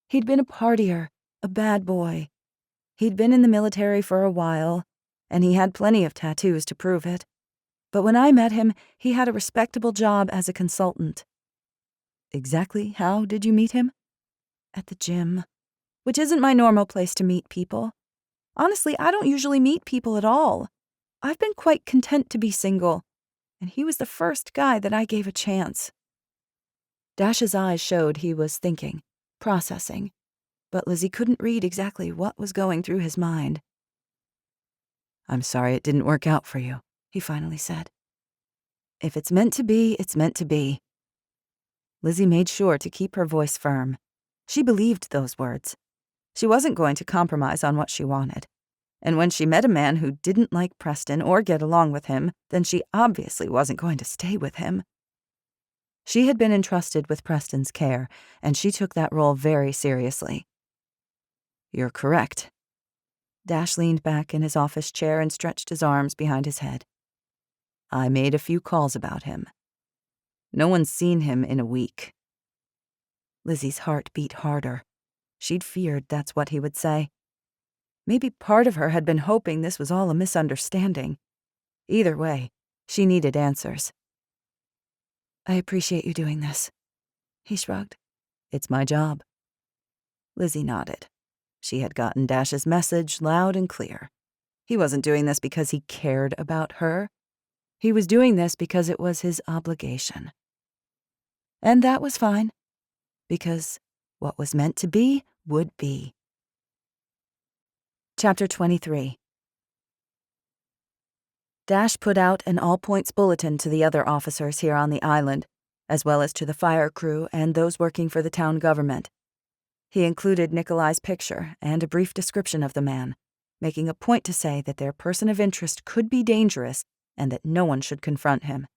He'd been a partier, a bad boy. He'd been in the military for a while, and he had plenty of tattoos to prove it. But when I met him, he had a respectable job as a consultant. Exactly how did you meet him? At the gym, which isn't my normal place to meet people. Honestly, I don't usually meet people at all. I've been quite content to be single, and he was the first guy that I gave a chance. Dash's eyes showed he was thinking, processing, but Lizzie couldn't read exactly what was going through his mind. I'm sorry it didn't work out for you, he finally said. If it's meant to be, it's meant to be. Lizzie made sure to keep her voice firm. She believed those words. She wasn't going to compromise on what she wanted. And when she met a man who didn't like Preston or get along with him, then she obviously wasn't going to stay with him. She had been entrusted with Preston's care, and she took that role very seriously. You're correct. Dash leaned back in his office chair and stretched his arms behind his head. I made a few calls about him. No one's seen him in a week. Lizzie's heart beat harder. She'd feared that's what he would say. Maybe part of her had been hoping this was all a misunderstanding. Either way, she needed answers. I appreciate you doing this. He shrugged. It's my job. Lizzie nodded. She had gotten Dash's message loud and clear. He wasn't doing this because he cared about her. He was doing this because it was his obligation. And that was fine, because what was meant to be would be. Chapter 23. Dash put out an all-points bulletin to the other officers here on the island, as well as to the fire crew and those working for the town government. He included Nikolai's picture and a brief description of the man, making a point to say that their person of interest could be dangerous and that no one should confront him.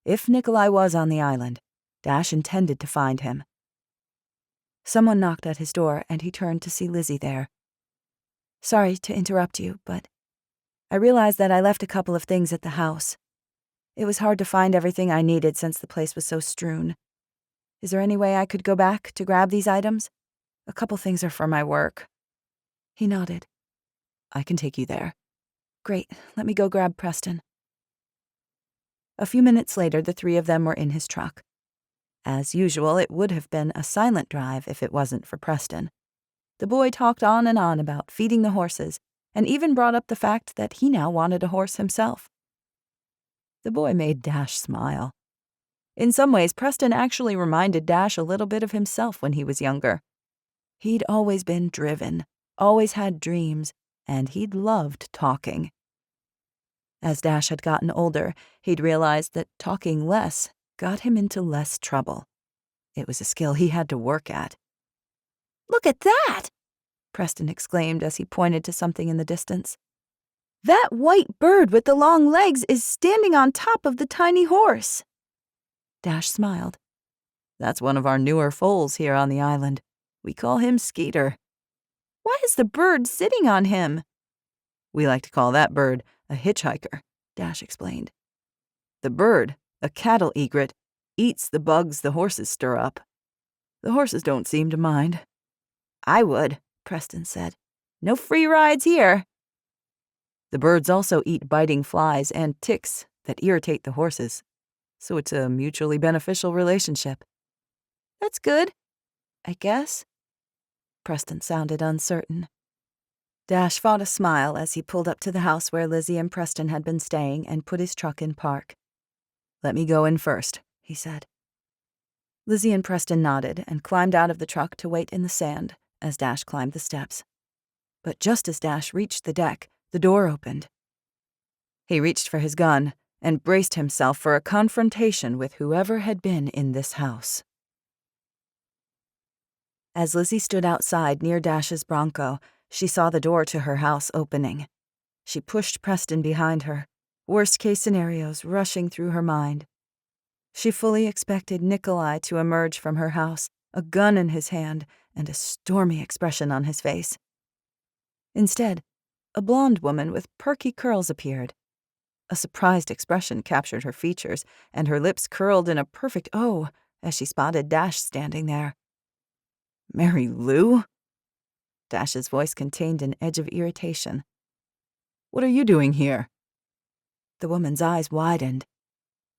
If Nikolai was on the island, Dash intended to find him. Someone knocked at his door, and he turned to see Lizzie there. Sorry to interrupt you, but I realized that I left a couple of things at the house. It was hard to find everything I needed since the place was so strewn. Is there any way I could go back to grab these items? A couple things are for my work. He nodded. I can take you there. Great, let me go grab Preston. A few minutes later, the three of them were in his truck. As usual, it would have been a silent drive if it wasn't for Preston. The boy talked on and on about feeding the horses, and even brought up the fact that he now wanted a horse himself. The boy made Dash smile. In some ways, Preston actually reminded Dash a little bit of himself when he was younger. He'd always been driven, always had dreams, and he'd loved talking. As Dash had gotten older, he'd realized that talking less got him into less trouble. It was a skill he had to work at. Look at that! Preston exclaimed as he pointed to something in the distance. That white bird with the long legs is standing on top of the tiny horse. Dash smiled. That's one of our newer foals here on the island. We call him Skeeter. Why is the bird sitting on him? We like to call that bird a hitchhiker, Dash explained. The bird, a cattle egret, eats the bugs the horses stir up. The horses don't seem to mind. I would, Preston said. No free rides here. The birds also eat biting flies and ticks that irritate the horses, so it's a mutually beneficial relationship. That's good, I guess. Preston sounded uncertain. Dash fought a smile as he pulled up to the house where Lizzie and Preston had been staying and put his truck in park. Let me go in first, he said. Lizzie and Preston nodded and climbed out of the truck to wait in the sand as Dash climbed the steps. But just as Dash reached the deck, the door opened. He reached for his gun and braced himself for a confrontation with whoever had been in this house. As Lizzie stood outside near Dash's Bronco, she saw the door to her house opening. She pushed Preston behind her, worst-case scenarios rushing through her mind. She fully expected Nikolai to emerge from her house, a gun in his hand and a stormy expression on his face. Instead, a blonde woman with perky curls appeared. A surprised expression captured her features, and her lips curled in a perfect O as she spotted Dash standing there. Mary Lou? Dash's voice contained an edge of irritation. What are you doing here? The woman's eyes widened.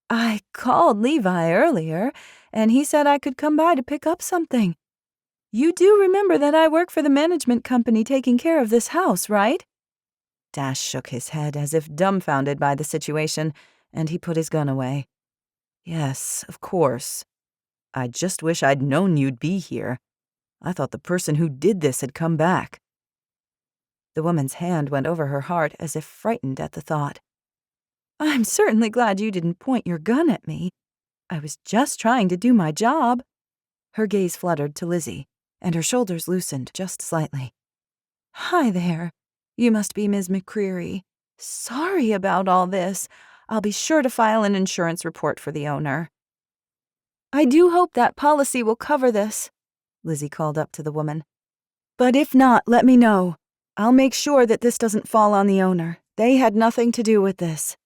I called Levi earlier, and he said I could come by to pick up something. You do remember that I work for the management company taking care of this house, right? Dash shook his head as if dumbfounded by the situation, and he put his gun away. Yes, of course. I just wish I'd known you'd be here. I thought the person who did this had come back. The woman's hand went over her heart as if frightened at the thought. I'm certainly glad you didn't point your gun at me. I was just trying to do my job. Her gaze fluttered to Lizzie, and her shoulders loosened just slightly. Hi there. You must be Ms. McCreary. Sorry about all this. I'll be sure to file an insurance report for the owner. I do hope that policy will cover this, Lizzie called up to the woman. But if not, let me know. I'll make sure that this doesn't fall on the owner. They had nothing to do with this.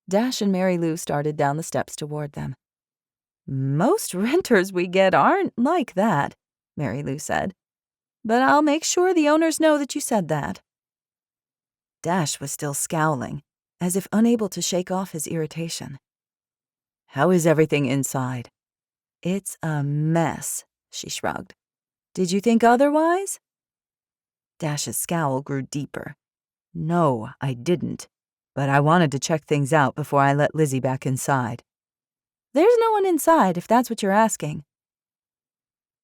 Dash and Mary Lou started down the steps toward them. Most renters we get aren't like that, Mary Lou said. But I'll make sure the owners know that you said that. Dash was still scowling, as if unable to shake off his irritation. How is everything inside?" "It's a mess," she shrugged. "Did you think otherwise?" Dash's scowl grew deeper. "No, I didn't. But I wanted to check things out before I let Lizzie back inside." "There's no one inside, if that's what you're asking."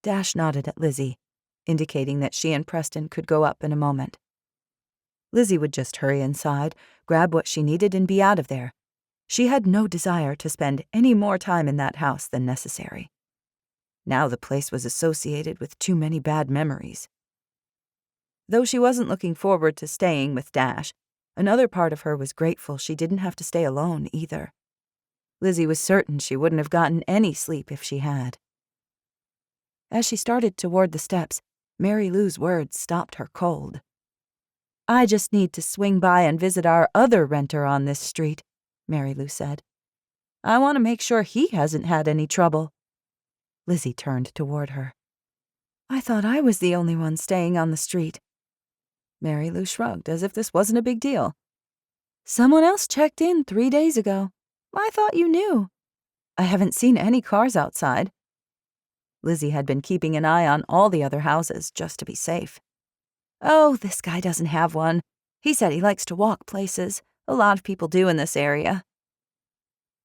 Dash nodded at Lizzie, indicating that she and Preston could go up in a moment. Lizzie would just hurry inside, grab what she needed, and be out of there. She had no desire to spend any more time in that house than necessary. Now the place was associated with too many bad memories. Though she wasn't looking forward to staying with Dash, another part of her was grateful she didn't have to stay alone either. Lizzie was certain she wouldn't have gotten any sleep if she had. As she started toward the steps, Mary Lou's words stopped her cold. "I just need to swing by and visit our other renter on this street," Mary Lou said. "I want to make sure he hasn't had any trouble." Lizzie turned toward her. "I thought I was the only one staying on the street." Mary Lou shrugged as if this wasn't a big deal. "Someone else checked in 3 days ago. I thought you knew. I haven't seen any cars outside." Lizzie had been keeping an eye on all the other houses just to be safe. "Oh, this guy doesn't have one. He said he likes to walk places. A lot of people do in this area."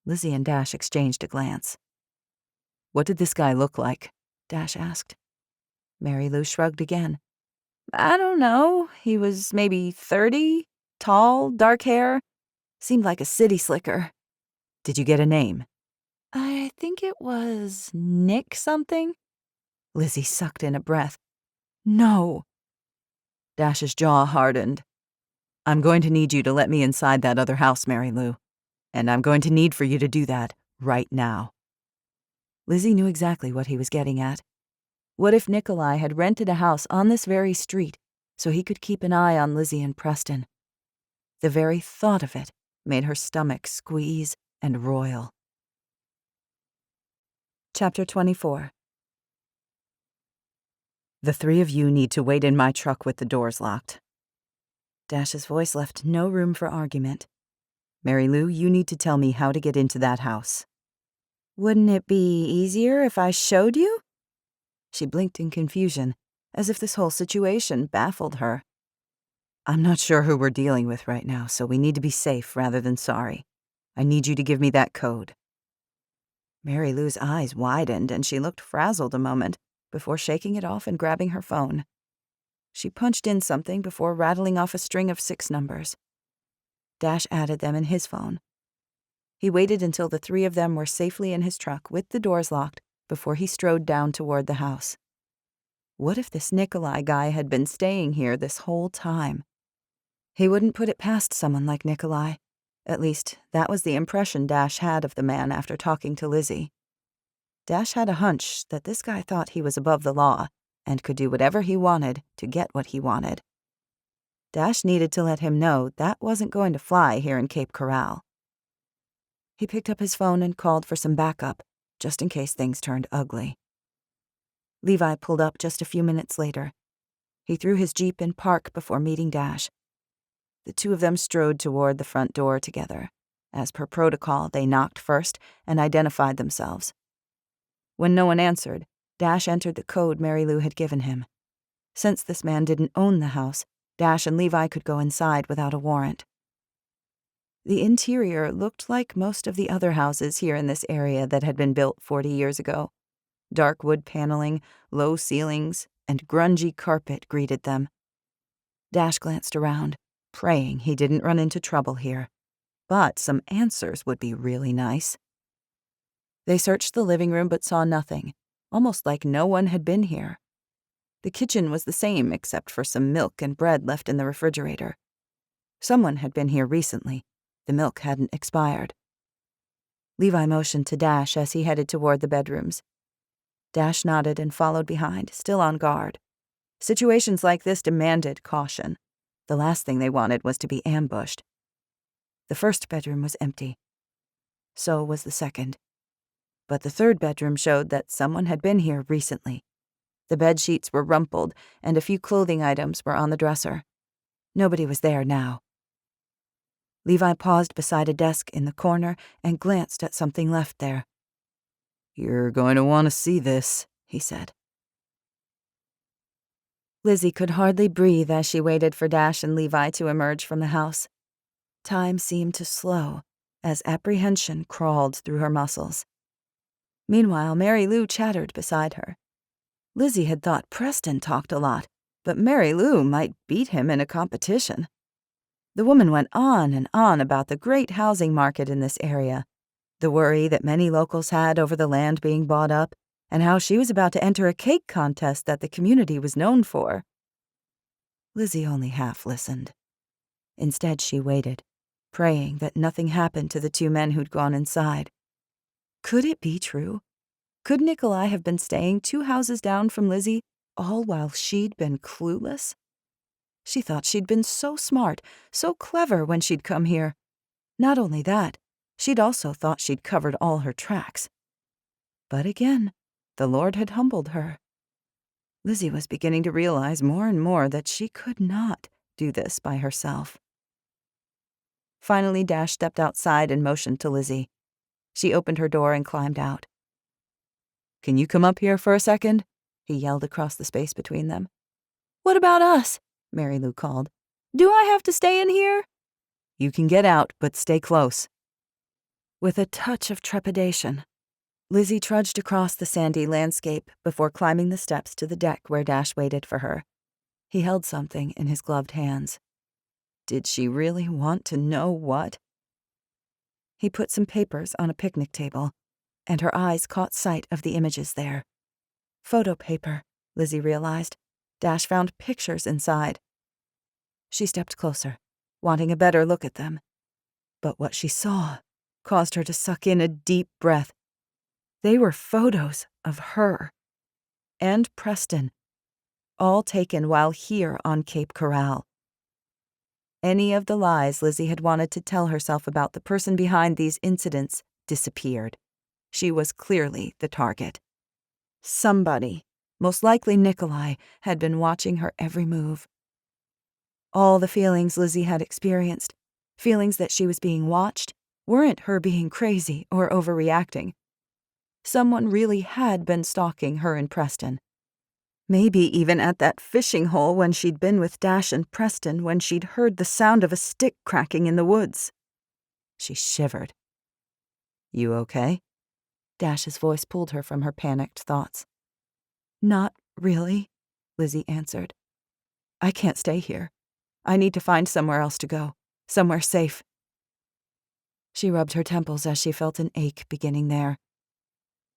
Lizzie and Dash exchanged a glance. "What did this guy look like?" Dash asked. Mary Lou shrugged again. "I don't know. He was maybe 30, tall, dark hair. Seemed like a city slicker." "Did you get a name?" "I think it was Nick something." Lizzie sucked in a breath. "No." Dash's jaw hardened. "I'm going to need you to let me inside that other house, Mary Lou. And I'm going to need for you to do that right now." Lizzie knew exactly what he was getting at. What if Nikolai had rented a house on this very street so he could keep an eye on Lizzie and Preston? The very thought of it made her stomach squeeze and roil. Chapter 24. "The three of you need to wait in my truck with the doors locked." Dash's voice left no room for argument. "Mary Lou, you need to tell me how to get into that house." "Wouldn't it be easier if I showed you?" She blinked in confusion, as if this whole situation baffled her. "I'm not sure who we're dealing with right now, so we need to be safe rather than sorry. I need you to give me that code." Mary Lou's eyes widened and she looked frazzled a moment before shaking it off and grabbing her phone. She punched in something before rattling off a string of 6 numbers. Dash added them in his phone. He waited until the 3 of them were safely in his truck with the doors locked before he strode down toward the house. What if this Nikolai guy had been staying here this whole time? He wouldn't put it past someone like Nikolai. At least, that was the impression Dash had of the man after talking to Lizzie. Dash had a hunch that this guy thought he was above the law and could do whatever he wanted to get what he wanted. Dash needed to let him know that wasn't going to fly here in Cape Corral. He picked up his phone and called for some backup, just in case things turned ugly. Levi pulled up just a few minutes later. He threw his Jeep in park before meeting Dash. The 2 of them strode toward the front door together. As per protocol, they knocked first and identified themselves. When no one answered, Dash entered the code Mary Lou had given him. Since this man didn't own the house, Dash and Levi could go inside without a warrant. The interior looked like most of the other houses here in this area that had been built 40 years ago. Dark wood paneling, low ceilings, and grungy carpet greeted them. Dash glanced around, praying he didn't run into trouble here. But some answers would be really nice. They searched the living room but saw nothing, almost like no one had been here. The kitchen was the same except for some milk and bread left in the refrigerator. Someone had been here recently. The milk hadn't expired. Levi motioned to Dash as he headed toward the bedrooms. Dash nodded and followed behind, still on guard. Situations like this demanded caution. The last thing they wanted was to be ambushed. The first bedroom was empty. So was the second. But the third bedroom showed that someone had been here recently. The bed sheets were rumpled, and a few clothing items were on the dresser. Nobody was there now. Levi paused beside a desk in the corner and glanced at something left there. "You're going to want to see this," he said. Lizzie could hardly breathe as she waited for Dash and Levi to emerge from the house. Time seemed to slow as apprehension crawled through her muscles. Meanwhile, Mary Lou chattered beside her. Lizzie had thought Preston talked a lot, but Mary Lou might beat him in a competition. The woman went on and on about the great housing market in this area, the worry that many locals had over the land being bought up, and how she was about to enter a cake contest that the community was known for. Lizzie only half listened. Instead, she waited, praying that nothing happened to the two men who'd gone inside. Could it be true? Could Nikolai have been staying 2 houses down from Lizzie, all while she'd been clueless? She thought she'd been so smart, so clever when she'd come here. Not only that, she'd also thought she'd covered all her tracks. But again, the Lord had humbled her. Lizzie was beginning to realize more and more that she could not do this by herself. Finally, Dash stepped outside and motioned to Lizzie. She opened her door and climbed out. "Can you come up here for a second?" he yelled across the space between them. "What about us?" Mary Lou called. "Do I have to stay in here?" "You can get out, but stay close." With a touch of trepidation, Lizzie trudged across the sandy landscape before climbing the steps to the deck where Dash waited for her. He held something in his gloved hands. Did she really want to know what? He put some papers on a picnic table, and her eyes caught sight of the images there. Photo paper, Lizzie realized. Dash found pictures inside. She stepped closer, wanting a better look at them. But what she saw caused her to suck in a deep breath. They were photos of her and Preston, all taken while here on Cape Corral. Any of the lies Lizzie had wanted to tell herself about the person behind these incidents disappeared. She was clearly the target. Somebody, most likely Nikolai, had been watching her every move. All the feelings Lizzie had experienced, feelings that she was being watched, weren't her being crazy or overreacting. Someone really had been stalking her and Preston. Maybe even at that fishing hole when she'd been with Dash and Preston when she'd heard the sound of a stick cracking in the woods. She shivered. "You okay?" Dash's voice pulled her from her panicked thoughts. "Not really," Lizzie answered. "I can't stay here. I need to find somewhere else to go, somewhere safe." She rubbed her temples as she felt an ache beginning there.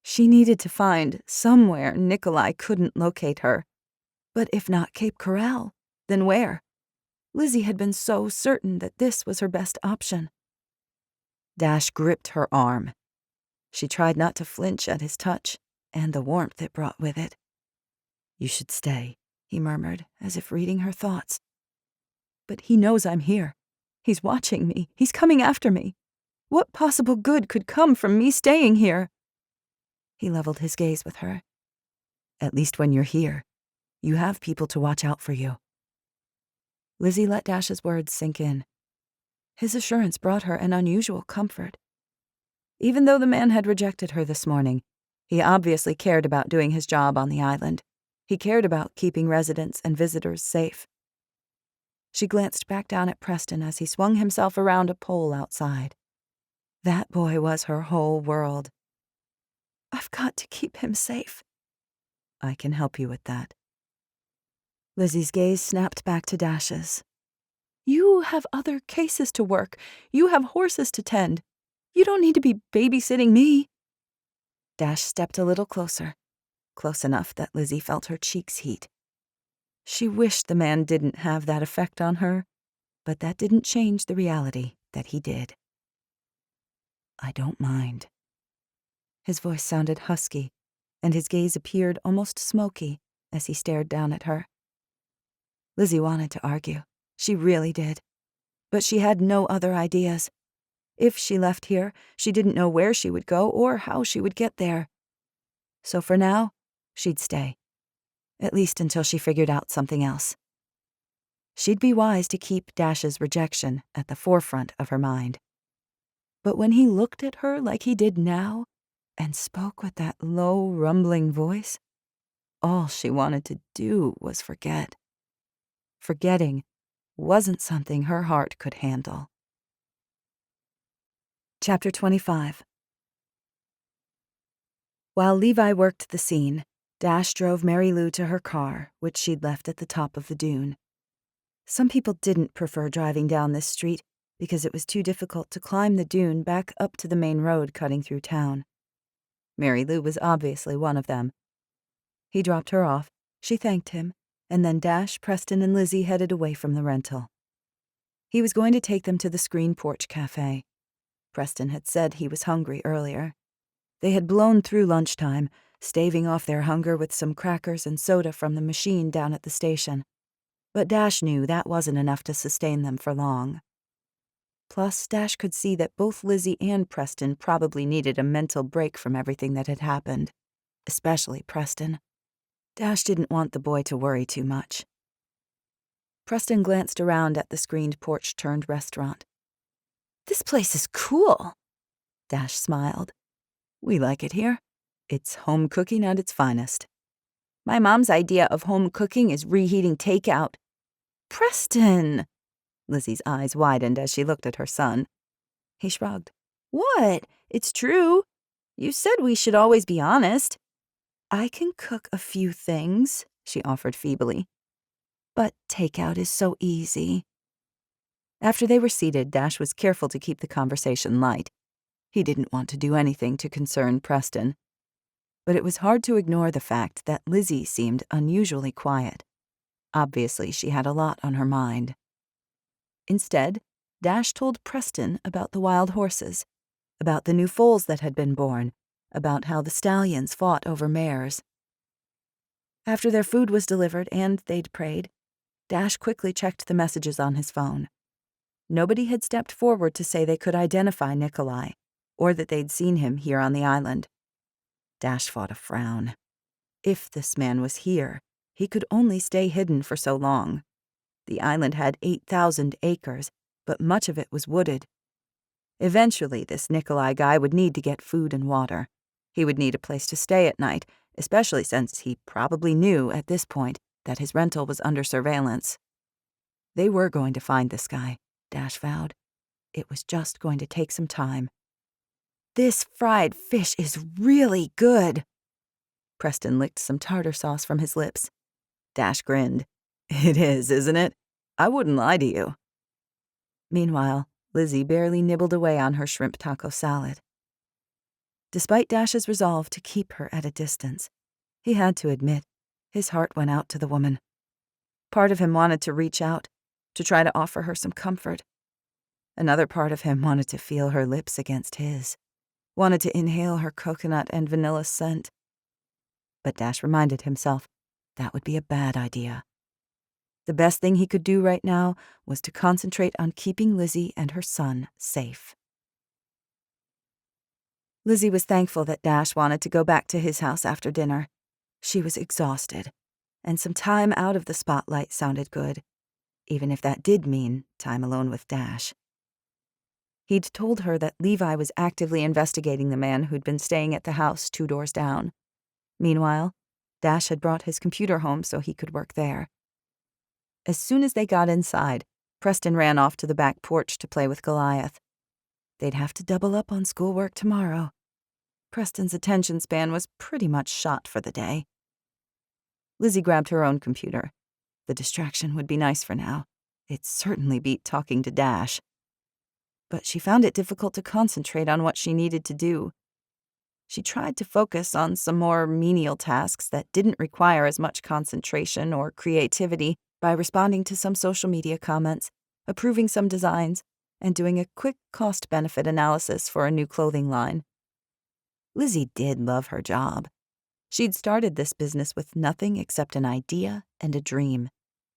She needed to find somewhere Nikolai couldn't locate her. But if not Cape Corral, then where? Lizzie had been so certain that this was her best option. Dash gripped her arm. She tried not to flinch at his touch and the warmth it brought with it. "You should stay," he murmured, as if reading her thoughts. "But he knows I'm here. He's watching me. He's coming after me. What possible good could come from me staying here?" He leveled his gaze with her. "At least when you're here, you have people to watch out for you." Lizzie let Dash's words sink in. His assurance brought her an unusual comfort. Even though the man had rejected her this morning, he obviously cared about doing his job on the island. He cared about keeping residents and visitors safe. She glanced back down at Preston as he swung himself around a pole outside. That boy was her whole world. "I've got to keep him safe." "I can help you with that." Lizzie's gaze snapped back to Dash's. "You have other cases to work. You have horses to tend. You don't need to be babysitting me." Dash stepped a little closer, close enough that Lizzie felt her cheeks heat. She wished the man didn't have that effect on her, but that didn't change the reality that he did. "I don't mind." His voice sounded husky, and his gaze appeared almost smoky as he stared down at her. Lizzie wanted to argue. She really did. But she had no other ideas. If she left here, she didn't know where she would go or how she would get there. So for now, she'd stay. At least until she figured out something else. She'd be wise to keep Dash's rejection at the forefront of her mind. But when he looked at her like he did now and spoke with that low, rumbling voice, all she wanted to do was forget. Forgetting wasn't something her heart could handle. Chapter 25. While Levi worked the scene, Dash drove Mary Lou to her car, which she'd left at the top of the dune. Some people didn't prefer driving down this street because it was too difficult to climb the dune back up to the main road cutting through town. Mary Lou was obviously one of them. He dropped her off, she thanked him, and then Dash, Preston, and Lizzie headed away from the rental. He was going to take them to the Screen Porch Cafe. Preston had said he was hungry earlier. They had blown through lunchtime, staving off their hunger with some crackers and soda from the machine down at the station. But Dash knew that wasn't enough to sustain them for long. Plus, Dash could see that both Lizzie and Preston probably needed a mental break from everything that had happened, especially Preston. Dash didn't want the boy to worry too much. Preston glanced around at the screened porch-turned-restaurant. "This place is cool," Dash smiled. "We like it here. It's home cooking at its finest." "My mom's idea of home cooking is reheating takeout." "Preston!" Lizzie's eyes widened as she looked at her son. He shrugged. "What? It's true. You said we should always be honest." "I can cook a few things," she offered feebly. "But takeout is so easy." After they were seated, Dash was careful to keep the conversation light. He didn't want to do anything to concern Preston. But it was hard to ignore the fact that Lizzie seemed unusually quiet. Obviously, she had a lot on her mind. Instead, Dash told Preston about the wild horses, about the new foals that had been born, about how the stallions fought over mares. After their food was delivered and they'd prayed, Dash quickly checked the messages on his phone. Nobody had stepped forward to say they could identify Nikolai, or that they'd seen him here on the island. Dash fought a frown. If this man was here, he could only stay hidden for so long. The island had 8,000 acres, but much of it was wooded. Eventually, this Nikolai guy would need to get food and water. He would need a place to stay at night, especially since he probably knew at this point that his rental was under surveillance. They were going to find this guy, Dash vowed. It was just going to take some time. "This fried fish is really good." Preston licked some tartar sauce from his lips. Dash grinned. "It is, isn't it? I wouldn't lie to you." Meanwhile, Lizzie barely nibbled away on her shrimp taco salad. Despite Dash's resolve to keep her at a distance, he had to admit his heart went out to the woman. Part of him wanted to reach out, to try to offer her some comfort. Another part of him wanted to feel her lips against his, wanted to inhale her coconut and vanilla scent. But Dash reminded himself that would be a bad idea. The best thing he could do right now was to concentrate on keeping Lizzie and her son safe. Lizzie was thankful that Dash wanted to go back to his house after dinner. She was exhausted, and some time out of the spotlight sounded good, even if that did mean time alone with Dash. He'd told her that Levi was actively investigating the man who'd been staying at the house 2 doors down. Meanwhile, Dash had brought his computer home so he could work there. As soon as they got inside, Preston ran off to the back porch to play with Goliath. They'd have to double up on schoolwork tomorrow. Preston's attention span was pretty much shot for the day. Lizzie grabbed her own computer. The distraction would be nice for now. It certainly beat talking to Dash. But she found it difficult to concentrate on what she needed to do. She tried to focus on some more menial tasks that didn't require as much concentration or creativity by responding to some social media comments, approving some designs, and doing a quick cost-benefit analysis for a new clothing line. Lizzie did love her job. She'd started this business with nothing except an idea and a dream.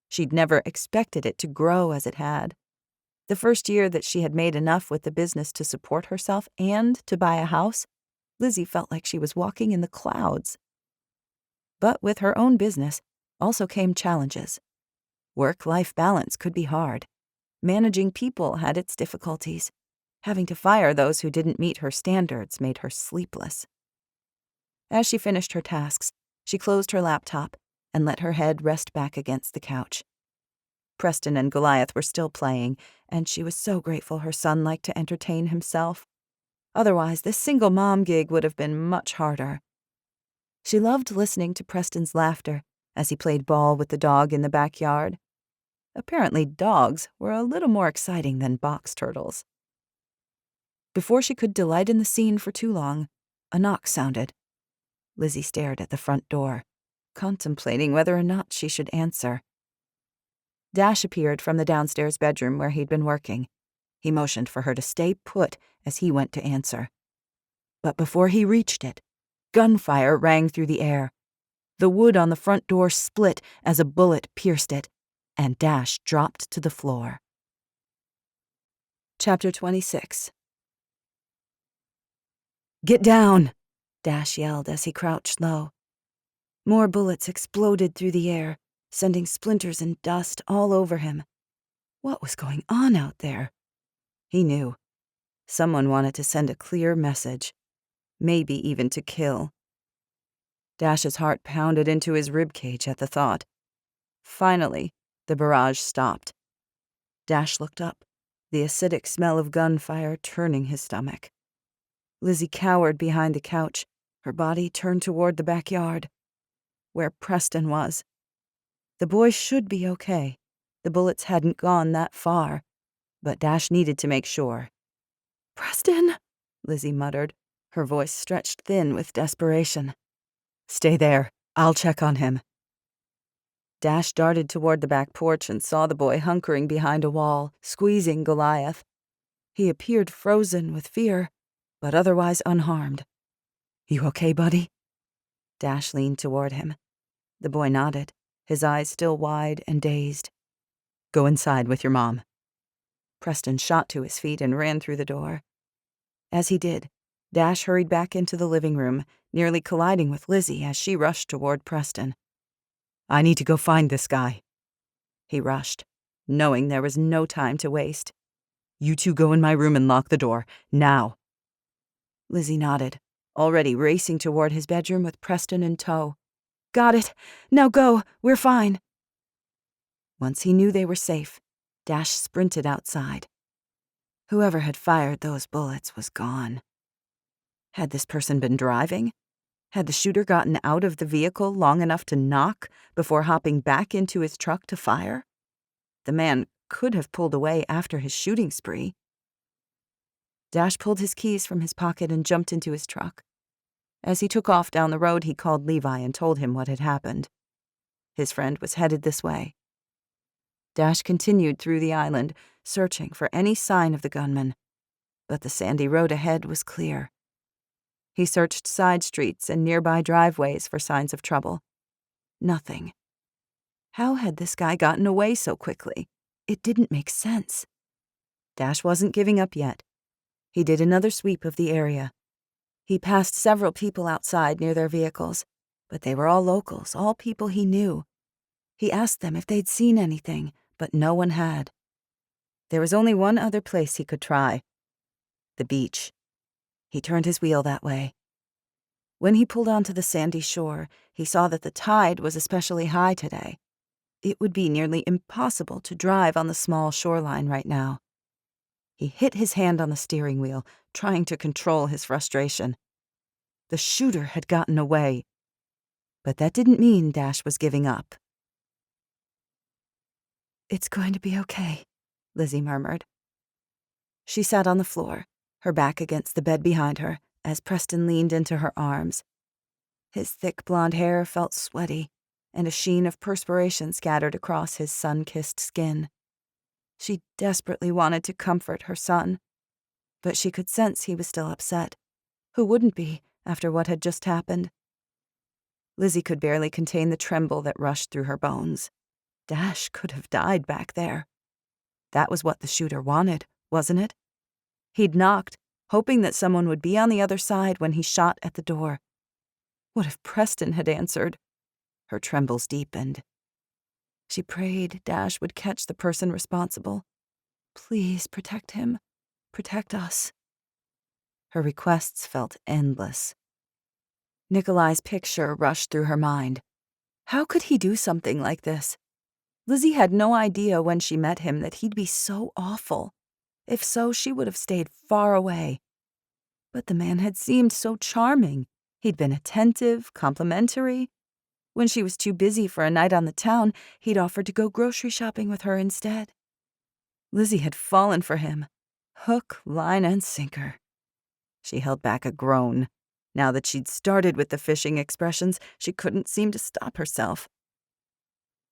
She'd never expected it to grow as it had. The first year that she had made enough with the business to support herself and to buy a house, Lizzie felt like she was walking in the clouds. But with her own business also came challenges. Work-life balance could be hard. Managing people had its difficulties. Having to fire those who didn't meet her standards made her sleepless. As she finished her tasks, she closed her laptop and let her head rest back against the couch. Preston and Goliath were still playing, and she was so grateful her son liked to entertain himself. Otherwise, this single mom gig would have been much harder. She loved listening to Preston's laughter as he played ball with the dog in the backyard. Apparently, dogs were a little more exciting than box turtles. Before she could delight in the scene for too long, a knock sounded. Lizzie stared at the front door, contemplating whether or not she should answer. Dash appeared from the downstairs bedroom where he'd been working. He motioned for her to stay put as he went to answer. But before he reached it, gunfire rang through the air. The wood on the front door split as a bullet pierced it, and Dash dropped to the floor. Chapter 26. "Get down!" Dash yelled as he crouched low. More bullets exploded through the air, sending splinters and dust all over him. What was going on out there? He knew. Someone wanted to send a clear message, maybe even to kill. Dash's heart pounded into his ribcage at the thought. Finally, the barrage stopped. Dash looked up, the acidic smell of gunfire turning his stomach. Lizzie cowered behind the couch, her body turned toward the backyard, where Preston was. The boy should be okay. The bullets hadn't gone that far, but Dash needed to make sure. "Preston," Lizzie muttered, her voice stretched thin with desperation. "Stay there. I'll check on him." Dash darted toward the back porch and saw the boy hunkering behind a wall, squeezing Goliath. He appeared frozen with fear, but otherwise unharmed. "You okay, buddy?" Dash leaned toward him. The boy nodded, his eyes still wide and dazed. "Go inside with your mom." Preston shot to his feet and ran through the door. As he did, Dash hurried back into the living room, nearly colliding with Lizzie as she rushed toward Preston. "I need to go find this guy." He rushed, knowing there was no time to waste. "You two go in my room and lock the door, now." Lizzie nodded, already racing toward his bedroom with Preston in tow. "Got it. Now go. We're fine." Once he knew they were safe, Dash sprinted outside. Whoever had fired those bullets was gone. Had this person been driving? Had the shooter gotten out of the vehicle long enough to knock before hopping back into his truck to fire? The man could have pulled away after his shooting spree. Dash pulled his keys from his pocket and jumped into his truck. As he took off down the road, he called Levi and told him what had happened. His friend was headed this way. Dash continued through the island, searching for any sign of the gunman, but the sandy road ahead was clear. He searched side streets and nearby driveways for signs of trouble. Nothing. How had this guy gotten away so quickly? It didn't make sense. Dash wasn't giving up yet. He did another sweep of the area. He passed several people outside near their vehicles, but they were all locals, all people he knew. He asked them if they'd seen anything, but no one had. There was only one other place he could try: the beach. He turned his wheel that way. When he pulled onto the sandy shore, he saw that the tide was especially high today. It would be nearly impossible to drive on the small shoreline right now. He hit his hand on the steering wheel, trying to control his frustration. The shooter had gotten away, but that didn't mean Dash was giving up. "It's going to be okay," Lizzie murmured. She sat on the floor, her back against the bed behind her, as Preston leaned into her arms. His thick blonde hair felt sweaty, and a sheen of perspiration scattered across his sun-kissed skin. She desperately wanted to comfort her son, but she could sense he was still upset. Who wouldn't be, after what had just happened? Lizzie could barely contain the tremble that rushed through her bones. Dash could have died back there. That was what the shooter wanted, wasn't it? He'd knocked, hoping that someone would be on the other side when he shot at the door. What if Preston had answered? Her trembles deepened. She prayed Dash would catch the person responsible. Please protect him. Protect us. Her requests felt endless. Nikolai's picture rushed through her mind. How could he do something like this? Lizzie had no idea when she met him that he'd be so awful. If so, she would have stayed far away. But the man had seemed so charming. He'd been attentive, complimentary. When she was too busy for a night on the town, he'd offered to go grocery shopping with her instead. Lizzie had fallen for him. Hook, line, and sinker. She held back a groan. Now that she'd started with the fishing expressions, she couldn't seem to stop herself.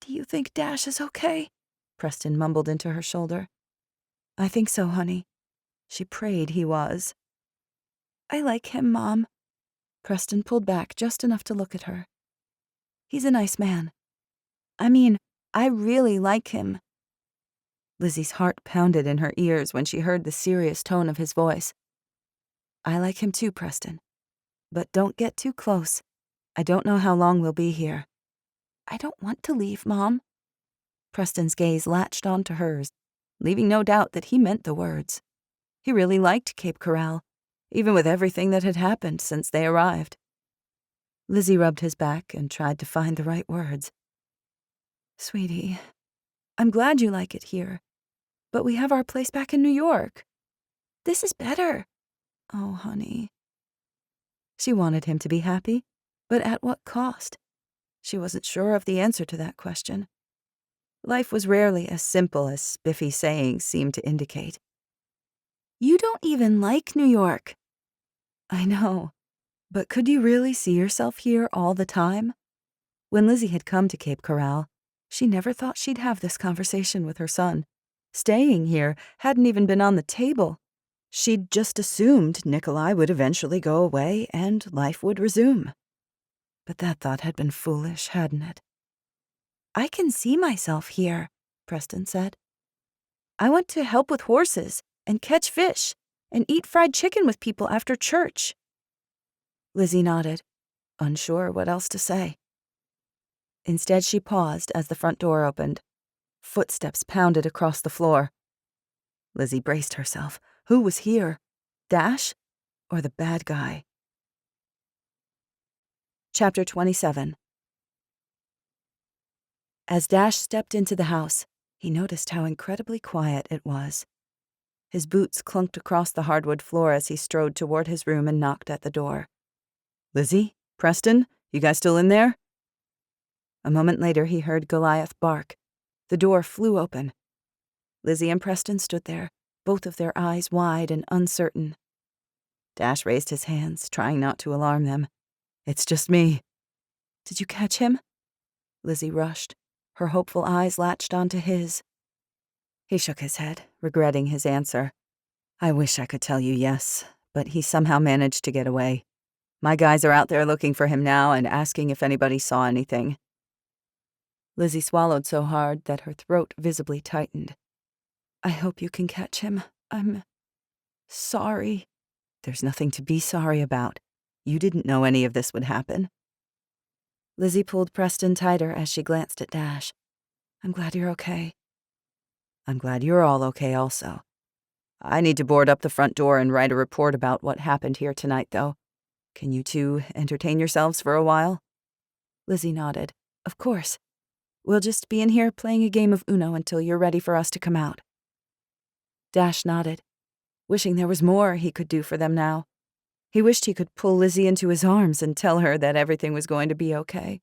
"Do you think Dash is okay?" Preston mumbled into her shoulder. "I think so, honey." She prayed he was. "I like him, Mom." Preston pulled back just enough to look at her. "He's a nice man. I mean, I really like him." Lizzie's heart pounded in her ears when she heard the serious tone of his voice. "I like him too, Preston. But don't get too close. I don't know how long we'll be here." "I don't want to leave, Mom." Preston's gaze latched onto hers, leaving no doubt that he meant the words. He really liked Cape Corral, even with everything that had happened since they arrived. Lizzie rubbed his back and tried to find the right words. "Sweetie, I'm glad you like it here, but we have our place back in New York. This is better." "Oh, honey." She wanted him to be happy, but at what cost? She wasn't sure of the answer to that question. Life was rarely as simple as spiffy sayings seemed to indicate. "You don't even like New York." "I know, but could you really see yourself here all the time?" When Lizzie had come to Cape Corral, she never thought she'd have this conversation with her son. Staying here hadn't even been on the table. She'd just assumed Nikolai would eventually go away and life would resume. But that thought had been foolish, hadn't it? "I can see myself here," Preston said. "I want to help with horses and catch fish and eat fried chicken with people after church." Lizzie nodded, unsure what else to say. Instead, she paused as the front door opened. Footsteps pounded across the floor. Lizzie braced herself. Who was here? Dash or the bad guy? Chapter 27. As Dash stepped into the house, he noticed how incredibly quiet it was. His boots clunked across the hardwood floor as he strode toward his room and knocked at the door. "Lizzie? Preston? You guys still in there?" A moment later, he heard Goliath bark. The door flew open. Lizzie and Preston stood there, both of their eyes wide and uncertain. Dash raised his hands, trying not to alarm them. "It's just me." "Did you catch him?" Lizzie rushed. Her hopeful eyes latched onto his. He shook his head, regretting his answer. "I wish I could tell you yes, but he somehow managed to get away. My guys are out there looking for him now and asking if anybody saw anything." Lizzie swallowed so hard that her throat visibly tightened. "I hope you can catch him. I'm sorry." "There's nothing to be sorry about. You didn't know any of this would happen." Lizzie pulled Preston tighter as she glanced at Dash. "I'm glad you're okay." "I'm glad you're all okay also. I need to board up the front door and write a report about what happened here tonight, though. Can you two entertain yourselves for a while?" Lizzie nodded. "Of course. We'll just be in here playing a game of Uno until you're ready for us to come out." Dash nodded, wishing there was more he could do for them now. He wished he could pull Lizzie into his arms and tell her that everything was going to be okay.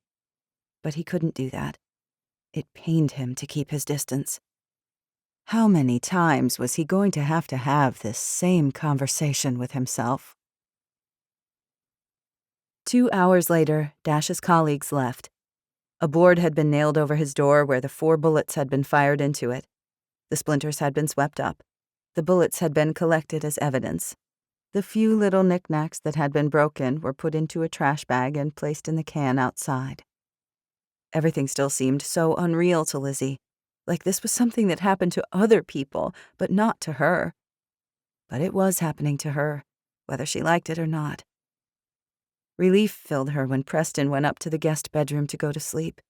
But he couldn't do that. It pained him to keep his distance. How many times was he going to have this same conversation with himself? 2 hours later, Dash's colleagues left. A board had been nailed over his door where the 4 bullets had been fired into it. The splinters had been swept up. The bullets had been collected as evidence. The few little knickknacks that had been broken were put into a trash bag and placed in the can outside. Everything still seemed so unreal to Lizzie, like this was something that happened to other people, but not to her. But it was happening to her, whether she liked it or not. Relief filled her when Preston went up to the guest bedroom to go to sleep.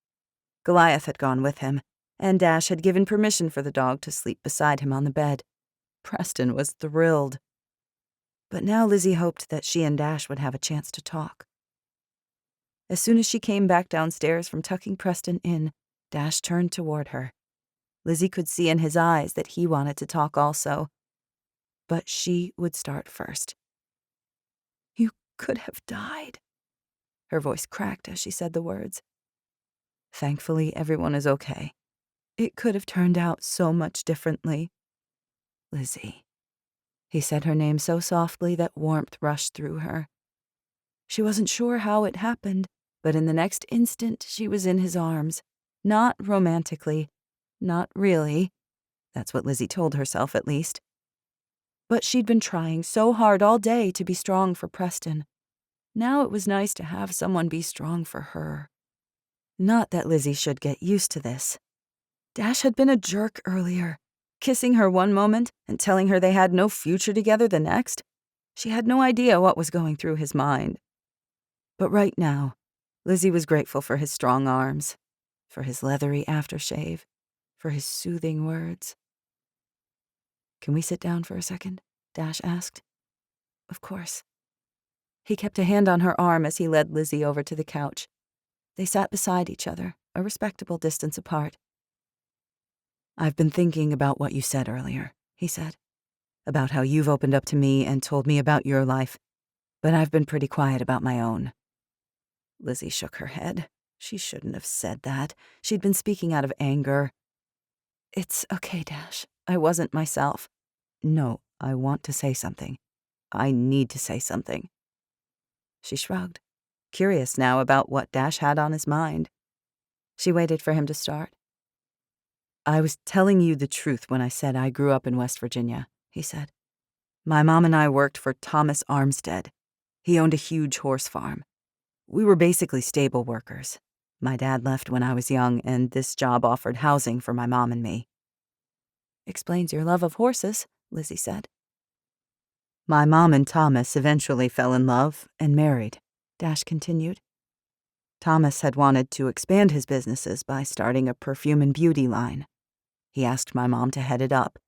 Goliath had gone with him, and Dash had given permission for the dog to sleep beside him on the bed. Preston was thrilled. But now Lizzie hoped that she and Dash would have a chance to talk. As soon as she came back downstairs from tucking Preston in, Dash turned toward her. Lizzie could see in his eyes that he wanted to talk also. But she would start first. "You could have died." Her voice cracked as she said the words. "Thankfully, everyone is okay. It could have turned out so much differently." "Lizzie." He said her name so softly that warmth rushed through her. She wasn't sure how it happened, but in the next instant she was in his arms. Not romantically. Not really. That's what Lizzie told herself, at least. But she'd been trying so hard all day to be strong for Preston. Now it was nice to have someone be strong for her. Not that Lizzie should get used to this. Dash had been a jerk earlier, kissing her one moment and telling her they had no future together the next. She had no idea what was going through his mind. But right now, Lizzie was grateful for his strong arms, for his leathery aftershave, for his soothing words. "Can we sit down for a second?" Dash asked. "Of course." He kept a hand on her arm as he led Lizzie over to the couch. They sat beside each other, a respectable distance apart. "I've been thinking about what you said earlier," he said, "about how you've opened up to me and told me about your life, but I've been pretty quiet about my own." Lizzie shook her head. She shouldn't have said that. She'd been speaking out of anger. "It's okay, Dash. I wasn't myself." "No, I want to say something. I need to say something." She shrugged, curious now about what Dash had on his mind. She waited for him to start. "I was telling you the truth when I said I grew up in West Virginia," he said. "My mom and I worked for Thomas Armstead. He owned a huge horse farm. We were basically stable workers. My dad left when I was young, and this job offered housing for my mom and me." "Explains your love of horses," Lizzie said. "My mom and Thomas eventually fell in love and married," Dash continued. "Thomas had wanted to expand his businesses by starting a perfume and beauty line. He asked my mom to head it up.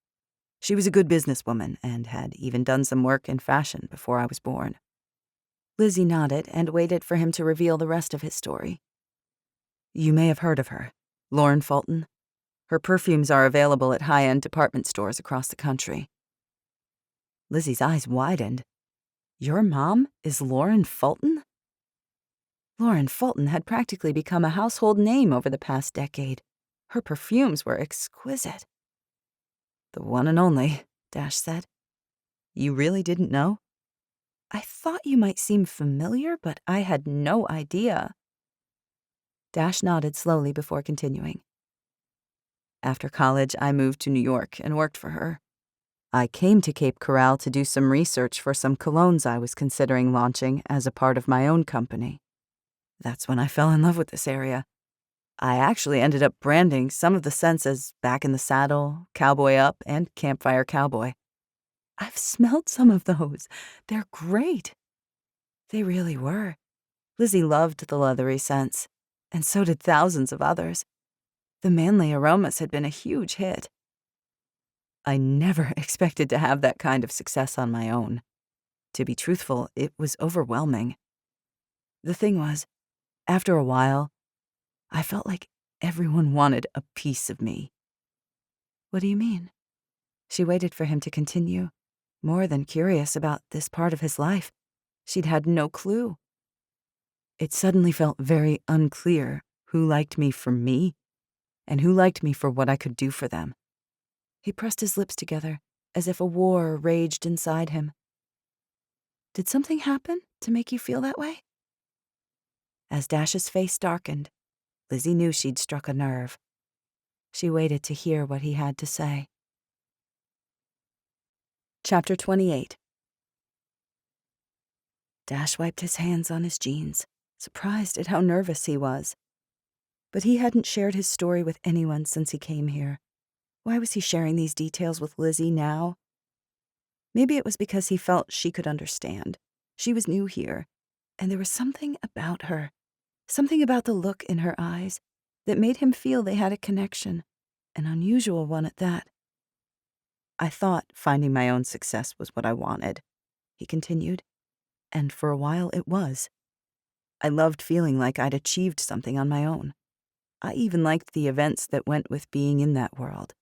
She was a good businesswoman and had even done some work in fashion before I was born." Lizzie nodded and waited for him to reveal the rest of his story. "You may have heard of her, Lauren Fulton. Her perfumes are available at high-end department stores across the country." Lizzie's eyes widened. "Your mom is Lauren Fulton?" Lauren Fulton had practically become a household name over the past decade. Her perfumes were exquisite. "The one and only," Dash said. "You really didn't know?" "I thought you might seem familiar, but I had no idea." Dash nodded slowly before continuing. "After college, I moved to New York and worked for her. I came to Cape Corral to do some research for some colognes I was considering launching as a part of my own company. That's when I fell in love with this area. I actually ended up branding some of the scents as Back in the Saddle, Cowboy Up, and Campfire Cowboy. I've smelled some of those. They're great." They really were. Lizzie loved the leathery scents, and so did thousands of others. The manly aromas had been a huge hit. I never expected to have that kind of success on my own. To be truthful, it was overwhelming. The thing was, after a while, I felt like everyone wanted a piece of me. "What do you mean?" She waited for him to continue, more than curious about this part of his life. She'd had no clue. "It suddenly felt very unclear who liked me for me and who liked me for what I could do for them." He pressed his lips together, as if a war raged inside him. "Did something happen to make you feel that way?" As Dash's face darkened, Lizzie knew she'd struck a nerve. She waited to hear what he had to say. Chapter 28. Dash wiped his hands on his jeans, surprised at how nervous he was. But he hadn't shared his story with anyone since he came here. Why was he sharing these details with Lizzie now? Maybe it was because he felt she could understand. She was new here, and there was something about her, something about the look in her eyes, that made him feel they had a connection. An unusual one at that. I thought finding my own success was what I wanted, he continued, and for a while it was. I loved feeling like I'd achieved something on my own. I even liked the events that went with being in that world.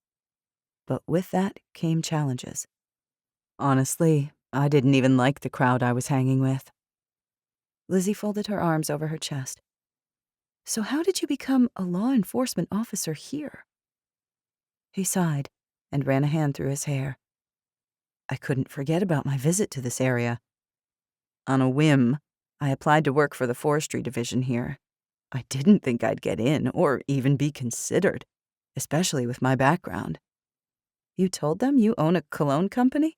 But with that came challenges. Honestly, I didn't even like the crowd I was hanging with. Lizzie folded her arms over her chest. So how did you become a law enforcement officer here? He sighed and ran a hand through his hair. I couldn't forget about my visit to this area. On a whim, I applied to work for the forestry division here. I didn't think I'd get in or even be considered, especially with my background. You told them you own a cologne company?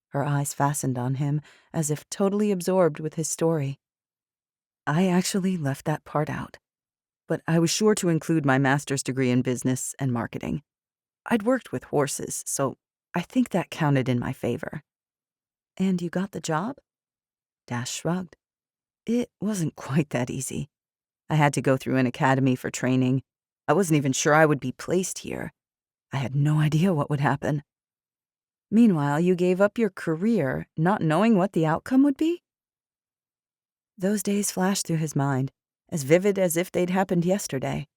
Her eyes fastened on him, as if totally absorbed with his story. I actually left that part out, but I was sure to include my master's degree in business and marketing. I'd worked with horses, so I think that counted in my favor. And you got the job? Dash shrugged. It wasn't quite that easy. I had to go through an academy for training. I wasn't even sure I would be placed here. I had no idea what would happen. Meanwhile, you gave up your career, not knowing what the outcome would be? Those days flashed through his mind, as vivid as if they'd happened yesterday.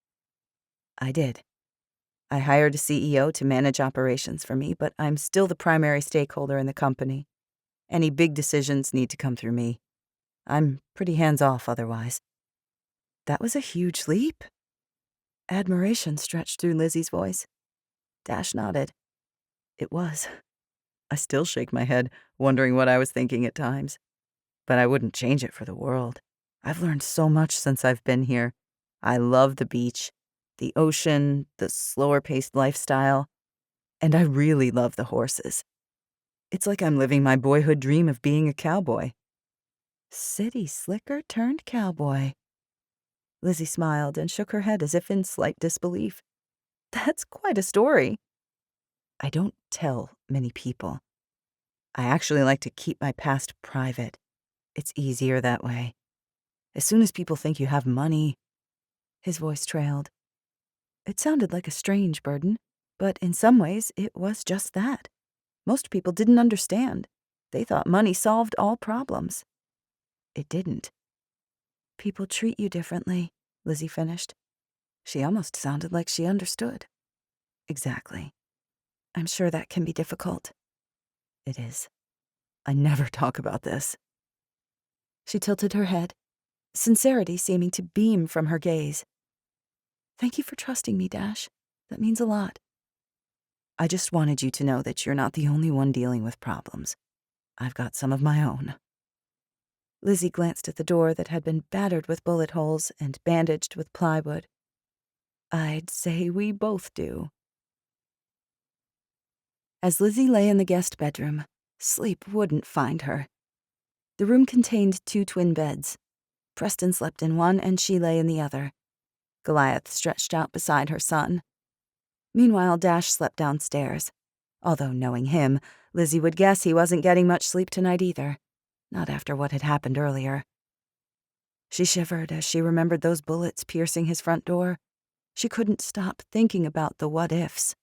I did. I hired a CEO to manage operations for me, but I'm still the primary stakeholder in the company. Any big decisions need to come through me. I'm pretty hands-off otherwise. That was a huge leap. Admiration stretched through Lizzie's voice. Dash nodded. It was. I still shake my head, wondering what I was thinking at times. But I wouldn't change it for the world. I've learned so much since I've been here. I love the beach, the ocean, the slower-paced lifestyle, and I really love the horses. It's like I'm living my boyhood dream of being a cowboy. City slicker turned cowboy. Lizzie smiled and shook her head as if in slight disbelief. That's quite a story. I don't tell many people. I actually like to keep my past private. It's easier that way. As soon as people think you have money... His voice trailed. It sounded like a strange burden, but in some ways it was just that. Most people didn't understand. They thought money solved all problems. It didn't. People treat you differently, Lizzie finished. She almost sounded like she understood. Exactly. I'm sure that can be difficult. It is. I never talk about this. She tilted her head, sincerity seeming to beam from her gaze. Thank you for trusting me, Dash. That means a lot. I just wanted you to know that you're not the only one dealing with problems. I've got some of my own. Lizzie glanced at the door that had been battered with bullet holes and bandaged with plywood. I'd say we both do. As Lizzie lay in the guest bedroom, sleep wouldn't find her. The room contained 2 twin beds. Preston slept in one and she lay in the other. Goliath stretched out beside her son. Meanwhile, Dash slept downstairs. Although, knowing him, Lizzie would guess he wasn't getting much sleep tonight either. Not after what had happened earlier. She shivered as she remembered those bullets piercing his front door. She couldn't stop thinking about the what-ifs.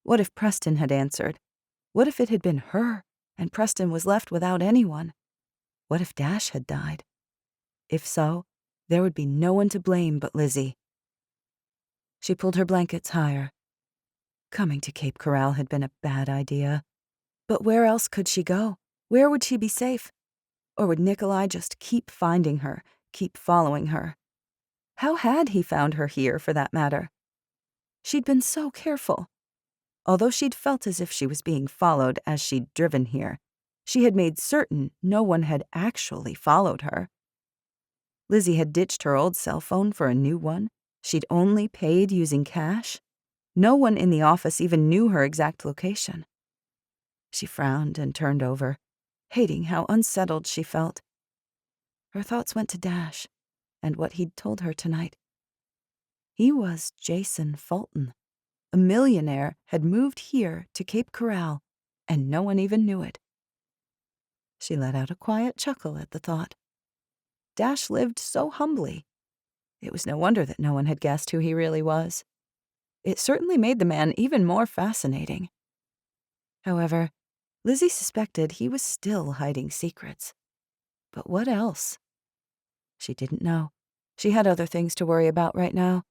What if Preston had answered? What if it had been her, and Preston was left without anyone? What if Dash had died? If so, there would be no one to blame but Lizzie. She pulled her blankets higher. Coming to Cape Corral had been a bad idea. But where else could she go? Where would she be safe? Or would Nikolai just keep finding her, keep following her? How had he found her here, for that matter? She'd been so careful. Although she'd felt as if she was being followed as she'd driven here, she had made certain no one had actually followed her. Lizzie had ditched her old cell phone for a new one. She'd only paid using cash. No one in the office even knew her exact location. She frowned and turned over, hating how unsettled she felt. Her thoughts went to Dash and what he'd told her tonight. He was Jason Fulton. A millionaire had moved here to Cape Corral, and no one even knew it. She let out a quiet chuckle at the thought. Dash lived so humbly. It was no wonder that no one had guessed who he really was. It certainly made the man even more fascinating. However, Lizzie suspected he was still hiding secrets. But what else? She didn't know. She had other things to worry about right now.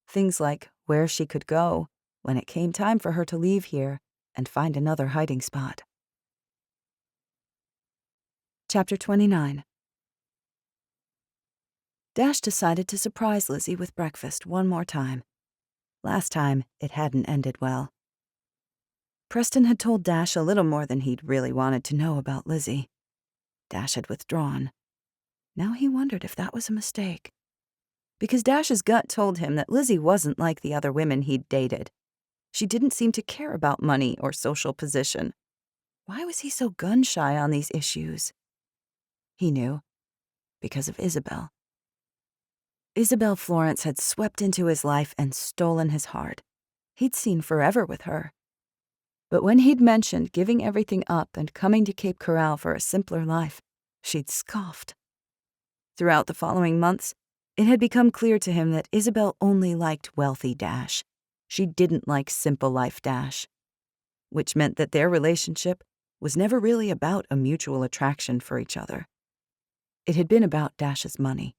Things like where she could go when it came time for her to leave here and find another hiding spot. Chapter 29. Dash decided to surprise Lizzie with breakfast one more time. Last time, it hadn't ended well. Preston had told Dash a little more than he'd really wanted to know about Lizzie. Dash had withdrawn. Now he wondered if that was a mistake. Because Dash's gut told him that Lizzie wasn't like the other women he'd dated. She didn't seem to care about money or social position. Why was he so gun-shy on these issues? He knew. Because of Isabel. Isabel Florence had swept into his life and stolen his heart. He'd seen forever with her. But when he'd mentioned giving everything up and coming to Cape Corral for a simpler life, she'd scoffed. Throughout the following months, it had become clear to him that Isabel only liked wealthy Dash. She didn't like simple life Dash. Which meant that their relationship was never really about a mutual attraction for each other. It had been about Dash's money.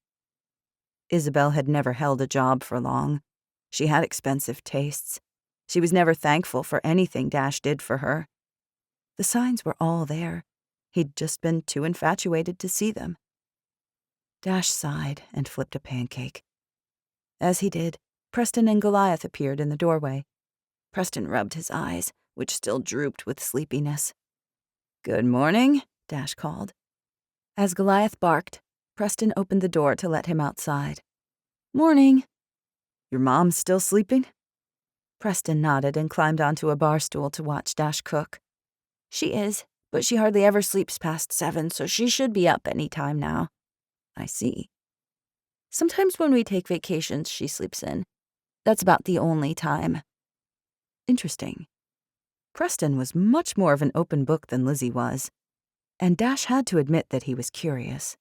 Isabel had never held a job for long. She had expensive tastes. She was never thankful for anything Dash did for her. The signs were all there. He'd just been too infatuated to see them. Dash sighed and flipped a pancake. As he did, Preston and Goliath appeared in the doorway. Preston rubbed his eyes, which still drooped with sleepiness. "Good morning," Dash called. As Goliath barked, Preston opened the door to let him outside. "Morning." "Your mom's still sleeping?" Preston nodded and climbed onto a bar stool to watch Dash cook. "She is, but she hardly ever sleeps past 7, so she should be up any time now." "I see." "Sometimes when we take vacations, she sleeps in. That's about the only time." Interesting. Preston was much more of an open book than Lizzie was, and Dash had to admit that he was curious.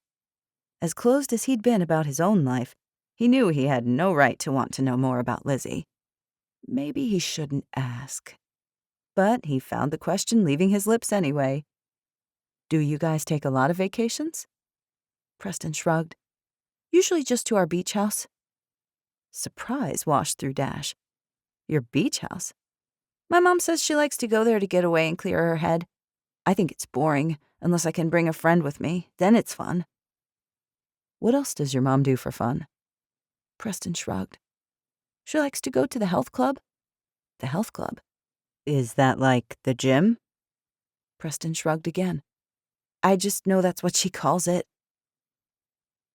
As closed as he'd been about his own life, he knew he had no right to want to know more about Lizzie. Maybe he shouldn't ask. But he found the question leaving his lips anyway. "Do you guys take a lot of vacations?" Preston shrugged. "Usually just to our beach house." Surprise washed through Dash. "Your beach house?" "My mom says she likes to go there to get away and clear her head. I think it's boring, unless I can bring a friend with me. Then it's fun." "What else does your mom do for fun?" Preston shrugged. "She likes to go to the health club." "The health club? Is that like the gym?" Preston shrugged again. "I just know that's what she calls it."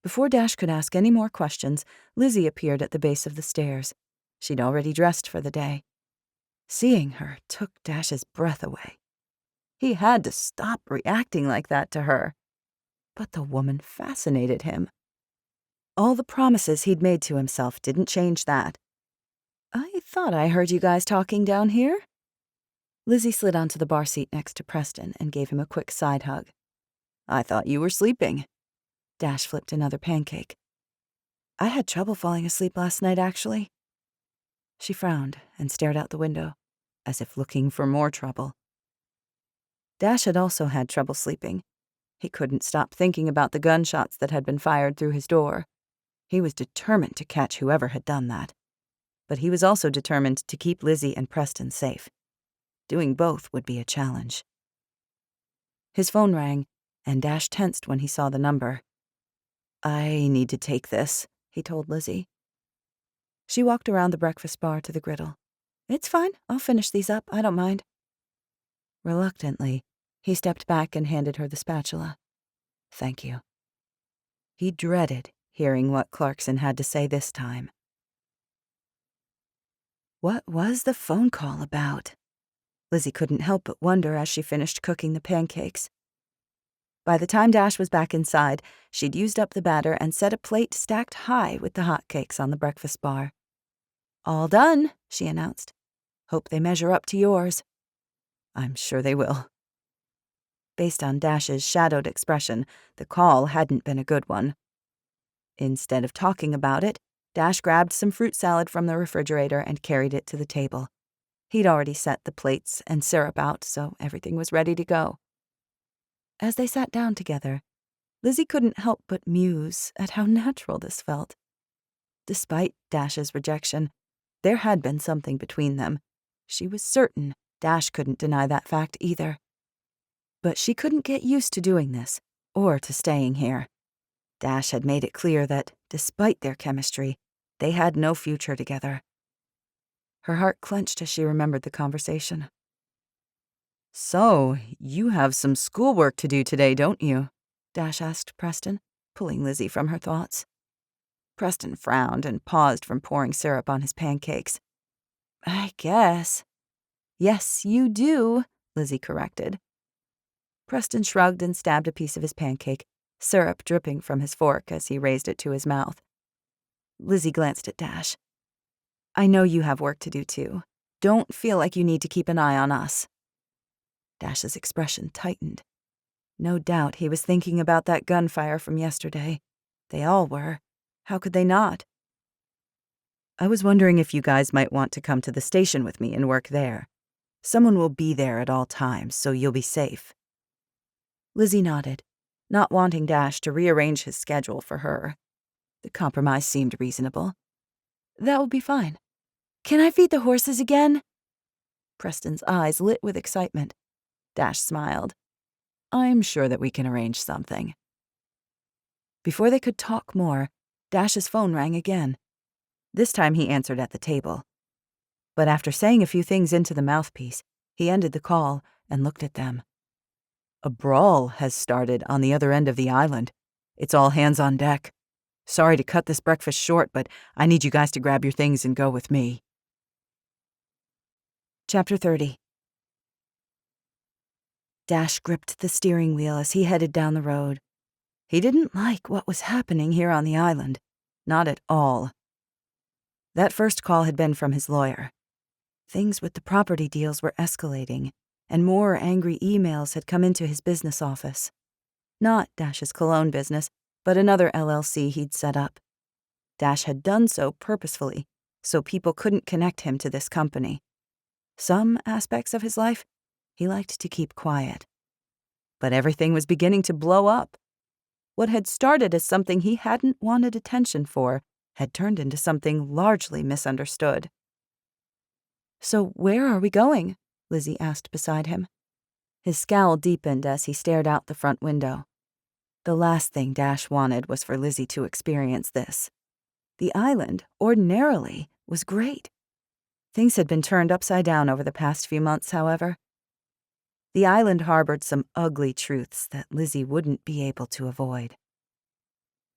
Before Dash could ask any more questions, Lizzie appeared at the base of the stairs. She'd already dressed for the day. Seeing her took Dash's breath away. He had to stop reacting like that to her. But the woman fascinated him. All the promises he'd made to himself didn't change that. "I thought I heard you guys talking down here." Lizzie slid onto the bar seat next to Preston and gave him a quick side hug. "I thought you were sleeping." Dash flipped another pancake. "I had trouble falling asleep last night, actually." She frowned and stared out the window, as if looking for more trouble. Dash had also had trouble sleeping. He couldn't stop thinking about the gunshots that had been fired through his door. He was determined to catch whoever had done that. But he was also determined to keep Lizzie and Preston safe. Doing both would be a challenge. His phone rang, and Dash tensed when he saw the number. "I need to take this," he told Lizzie. She walked around the breakfast bar to the griddle. "It's fine. I'll finish these up. I don't mind." Reluctantly, he stepped back and handed her the spatula. "Thank you." He dreaded hearing what Clarkson had to say this time. What was the phone call about? Lizzie couldn't help but wonder as she finished cooking the pancakes. By the time Dash was back inside, she'd used up the batter and set a plate stacked high with the hotcakes on the breakfast bar. "All done," she announced. "Hope they measure up to yours." "I'm sure they will." Based on Dash's shadowed expression, the call hadn't been a good one. Instead of talking about it, Dash grabbed some fruit salad from the refrigerator and carried it to the table. He'd already set the plates and syrup out, so everything was ready to go. As they sat down together, Lizzie couldn't help but muse at how natural this felt. Despite Dash's rejection, there had been something between them. She was certain Dash couldn't deny that fact either. But she couldn't get used to doing this, or to staying here. Dash had made it clear that, despite their chemistry, they had no future together. Her heart clenched as she remembered the conversation. "So, you have some schoolwork to do today, don't you?" Dash asked Preston, pulling Lizzie from her thoughts. Preston frowned and paused from pouring syrup on his pancakes. "I guess." "Yes, you do," Lizzie corrected. Preston shrugged and stabbed a piece of his pancake, syrup dripping from his fork as he raised it to his mouth. Lizzie glanced at Dash. "I know you have work to do, too. Don't feel like you need to keep an eye on us." Dash's expression tightened. No doubt he was thinking about that gunfire from yesterday. They all were. How could they not? "I was wondering if you guys might want to come to the station with me and work there. Someone will be there at all times, so you'll be safe." Lizzie nodded, not wanting Dash to rearrange his schedule for her. The compromise seemed reasonable. "That will be fine. Can I feed the horses again?" Preston's eyes lit with excitement. Dash smiled. "I'm sure that we can arrange something." Before they could talk more, Dash's phone rang again. This time he answered at the table. But after saying a few things into the mouthpiece, he ended the call and looked at them. "A brawl has started on the other end of the island. It's all hands on deck. Sorry to cut this breakfast short, but I need you guys to grab your things and go with me." Chapter 30. Dash gripped the steering wheel as he headed down the road. He didn't like what was happening here on the island. Not at all. That first call had been from his lawyer. Things with the property deals were escalating, and more angry emails had come into his business office. Not Dash's cologne business, but another LLC he'd set up. Dash had done so purposefully, so people couldn't connect him to this company. Some aspects of his life he liked to keep quiet. But everything was beginning to blow up. What had started as something he hadn't wanted attention for had turned into something largely misunderstood. "So where are we going?" Lizzie asked beside him. His scowl deepened as he stared out the front window. The last thing Dash wanted was for Lizzie to experience this. The island, ordinarily, was great. Things had been turned upside down over the past few months, however. The island harbored some ugly truths that Lizzie wouldn't be able to avoid.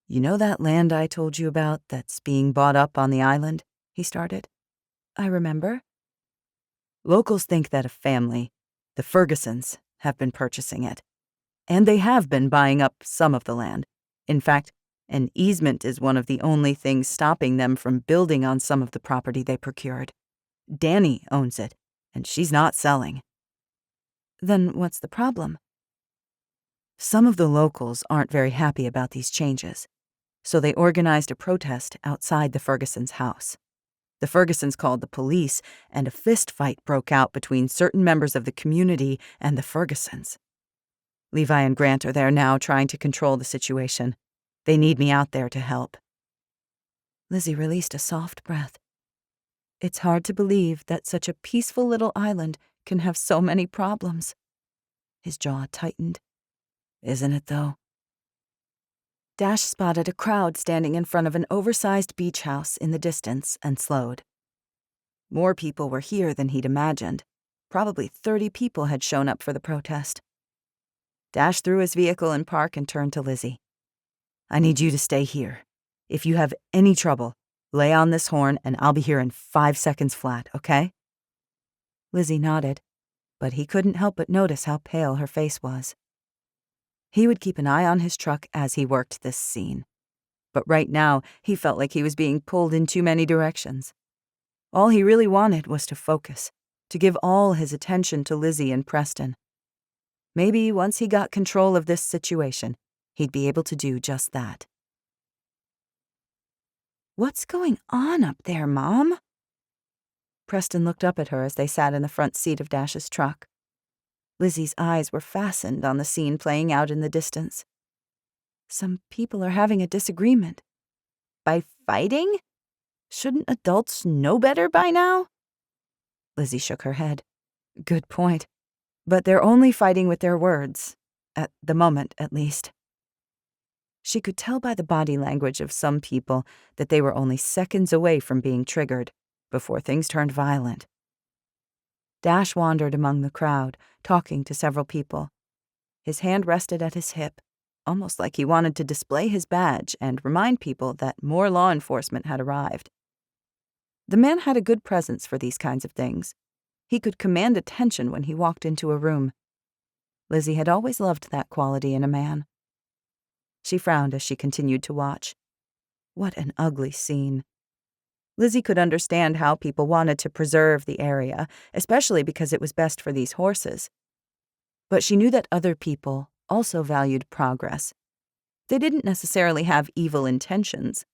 "You know that land I told you about that's being bought up on the island?" he started. "I remember." "Locals think that a family, the Fergusons, have been purchasing it. And they have been buying up some of the land. In fact, an easement is one of the only things stopping them from building on some of the property they procured. Danny owns it, and she's not selling." "Then what's the problem?" "Some of the locals aren't very happy about these changes, so they organized a protest outside the Fergusons' house. The Fergusons called the police, and a fist fight broke out between certain members of the community and the Fergusons. Levi and Grant are there now trying to control the situation. They need me out there to help." Lizzie released a soft breath. It's hard to believe that such a peaceful little island can have so many problems. His jaw tightened. "Isn't it, though?" Dash spotted a crowd standing in front of an oversized beach house in the distance and slowed. More people were here than he'd imagined. Probably 30 people had shown up for the protest. Dash threw his vehicle in park and turned to Lizzie. "I need you to stay here. If you have any trouble, lay on this horn and I'll be here in 5 seconds flat, okay?" Lizzie nodded, but he couldn't help but notice how pale her face was. He would keep an eye on his truck as he worked this scene. But right now, he felt like he was being pulled in too many directions. All he really wanted was to focus, to give all his attention to Lizzie and Preston. Maybe once he got control of this situation, he'd be able to do just that. What's going on up there, Mom? Preston looked up at her as they sat in the front seat of Dash's truck. Lizzie's eyes were fastened on the scene playing out in the distance. Some people are having a disagreement. By fighting? Shouldn't adults know better by now? Lizzie shook her head. Good point. But they're only fighting with their words. At the moment, at least. She could tell by the body language of some people that they were only seconds away from being triggered before things turned violent. Dash wandered among the crowd, talking to several people. His hand rested at his hip, almost like he wanted to display his badge and remind people that more law enforcement had arrived. The man had a good presence for these kinds of things. He could command attention when he walked into a room. Lizzie had always loved that quality in a man. She frowned as she continued to watch. What an ugly scene. Lizzie could understand how people wanted to preserve the area, especially because it was best for these horses. But she knew that other people also valued progress. They didn't necessarily have evil intentions.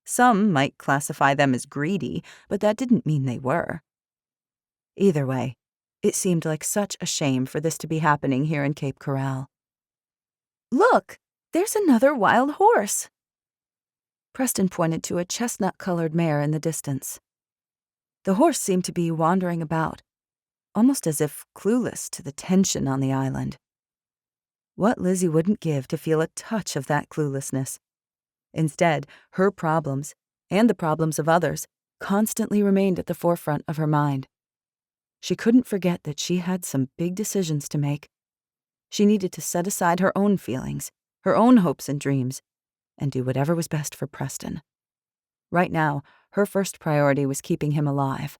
Some might classify them as greedy, but that didn't mean they were. Either way, it seemed like such a shame for this to be happening here in Cape Corral. Look, there's another wild horse. Preston pointed to a chestnut-colored mare in the distance. The horse seemed to be wandering about, almost as if clueless to the tension on the island. What Lizzie wouldn't give to feel a touch of that cluelessness. Instead, her problems, and the problems of others, constantly remained at the forefront of her mind. She couldn't forget that she had some big decisions to make. She needed to set aside her own feelings, her own hopes and dreams, and do whatever was best for Preston. Right now, her first priority was keeping him alive.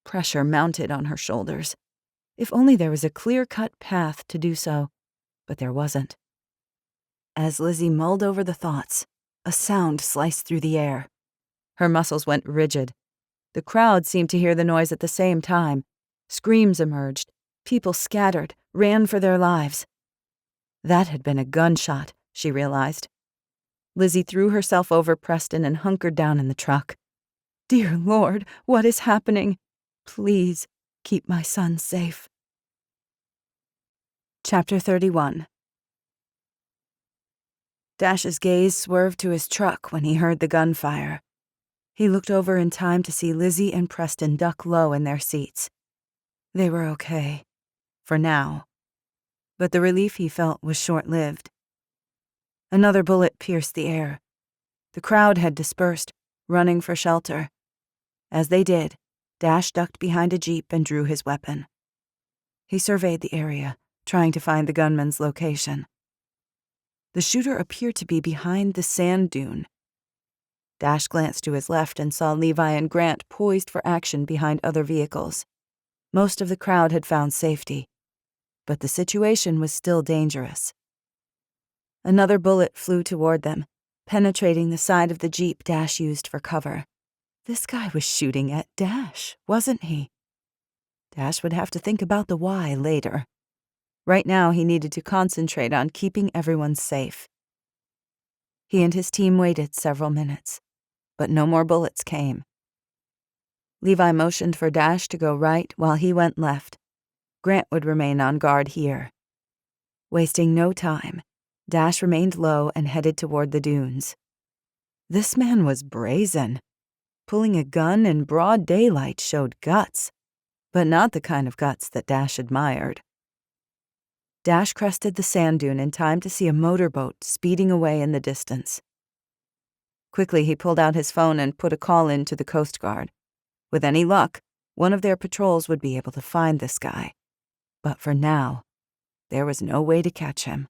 Pressure mounted on her shoulders. If only there was a clear-cut path to do so, but there wasn't. As Lizzie mulled over the thoughts, a sound sliced through the air. Her muscles went rigid. The crowd seemed to hear the noise at the same time. Screams emerged. People scattered, ran for their lives. That had been a gunshot, she realized. Lizzie threw herself over Preston and hunkered down in the truck. Dear Lord, what is happening? Please, keep my son safe. Chapter 31. Dash's gaze swerved to his truck when he heard the gunfire. He looked over in time to see Lizzie and Preston duck low in their seats. They were okay. For now. But the relief he felt was short-lived. Another bullet pierced the air. The crowd had dispersed, running for shelter. As they did, Dash ducked behind a jeep and drew his weapon. He surveyed the area, trying to find the gunman's location. The shooter appeared to be behind the sand dune. Dash glanced to his left and saw Levi and Grant poised for action behind other vehicles. Most of the crowd had found safety, but the situation was still dangerous. Another bullet flew toward them, penetrating the side of the jeep Dash used for cover. This guy was shooting at Dash, wasn't he? Dash would have to think about the why later. Right now, he needed to concentrate on keeping everyone safe. He and his team waited several minutes, but no more bullets came. Levi motioned for Dash to go right while he went left. Grant would remain on guard here. Wasting no time, Dash remained low and headed toward the dunes. This man was brazen. Pulling a gun in broad daylight showed guts, but not the kind of guts that Dash admired. Dash crested the sand dune in time to see a motorboat speeding away in the distance. Quickly, he pulled out his phone and put a call in to the Coast Guard. With any luck, one of their patrols would be able to find this guy. But for now, there was no way to catch him.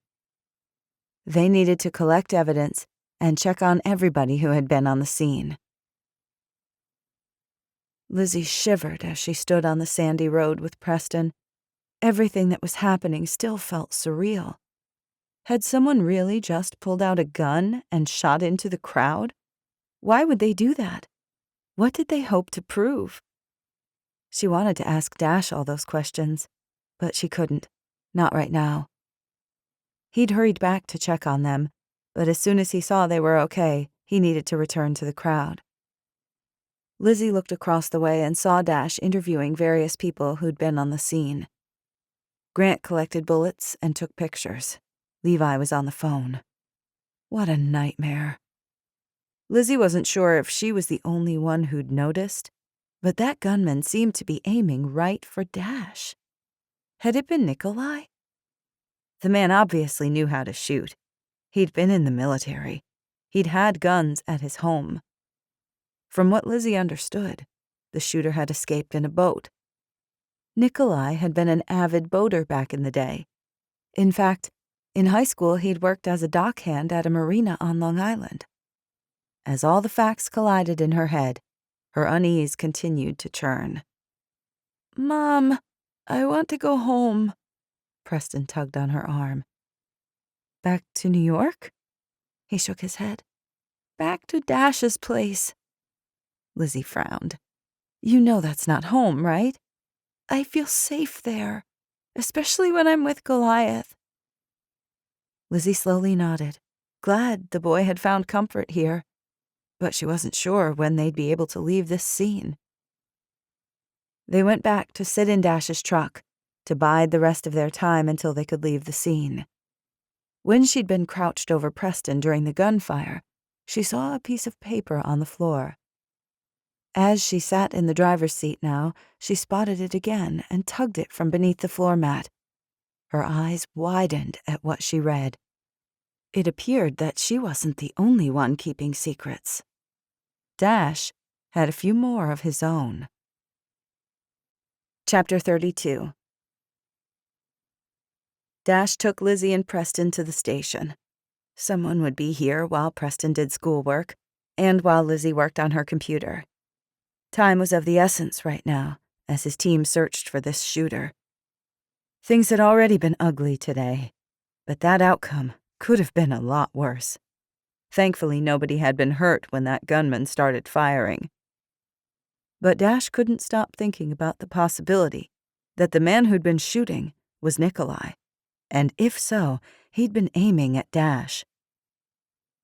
They needed to collect evidence and check on everybody who had been on the scene. Lizzie shivered as she stood on the sandy road with Preston. Everything that was happening still felt surreal. Had someone really just pulled out a gun and shot into the crowd? Why would they do that? What did they hope to prove? She wanted to ask Dash all those questions, but she couldn't. Not right now. He'd hurried back to check on them, but as soon as he saw they were okay, He needed to return to the crowd. Lizzie looked across the way and saw Dash interviewing various people who'd been on the scene. Grant collected bullets and took pictures. Levi was on the phone. What a nightmare. Lizzie wasn't sure if she was the only one who'd noticed, but that gunman seemed to be aiming right for Dash. Had it been Nikolai? The man obviously knew how to shoot. He'd been in the military. He'd had guns at his home. From what Lizzie understood, the shooter had escaped in a boat. Nikolai had been an avid boater back in the day. In fact, in high school he'd worked as a dockhand at a marina on Long Island. As all the facts collided in her head, her unease continued to churn. "Mom, I want to go home." Preston tugged on her arm. "Back to New York?" He shook his head. "Back to Dash's place." Lizzie frowned. "You know that's not home, right?" "I feel safe there, especially when I'm with Goliath." Lizzie slowly nodded, glad the boy had found comfort here, but she wasn't sure when they'd be able to leave this scene. They went back to sit in Dash's truck, to bide the rest of their time until they could leave the scene. When she'd been crouched over Preston during the gunfire, she saw a piece of paper on the floor. As she sat in the driver's seat now, she spotted it again and tugged it from beneath the floor mat. Her eyes widened at what she read. It appeared that she wasn't the only one keeping secrets. Dash had a few more of his own. Chapter 32. Dash took Lizzie and Preston to the station. Someone would be here while Preston did schoolwork, and while Lizzie worked on her computer. Time was of the essence right now, as his team searched for this shooter. Things had already been ugly today, but that outcome could have been a lot worse. Thankfully, nobody had been hurt when that gunman started firing. But Dash couldn't stop thinking about the possibility that the man who'd been shooting was Nikolai, and if so, he'd been aiming at Dash.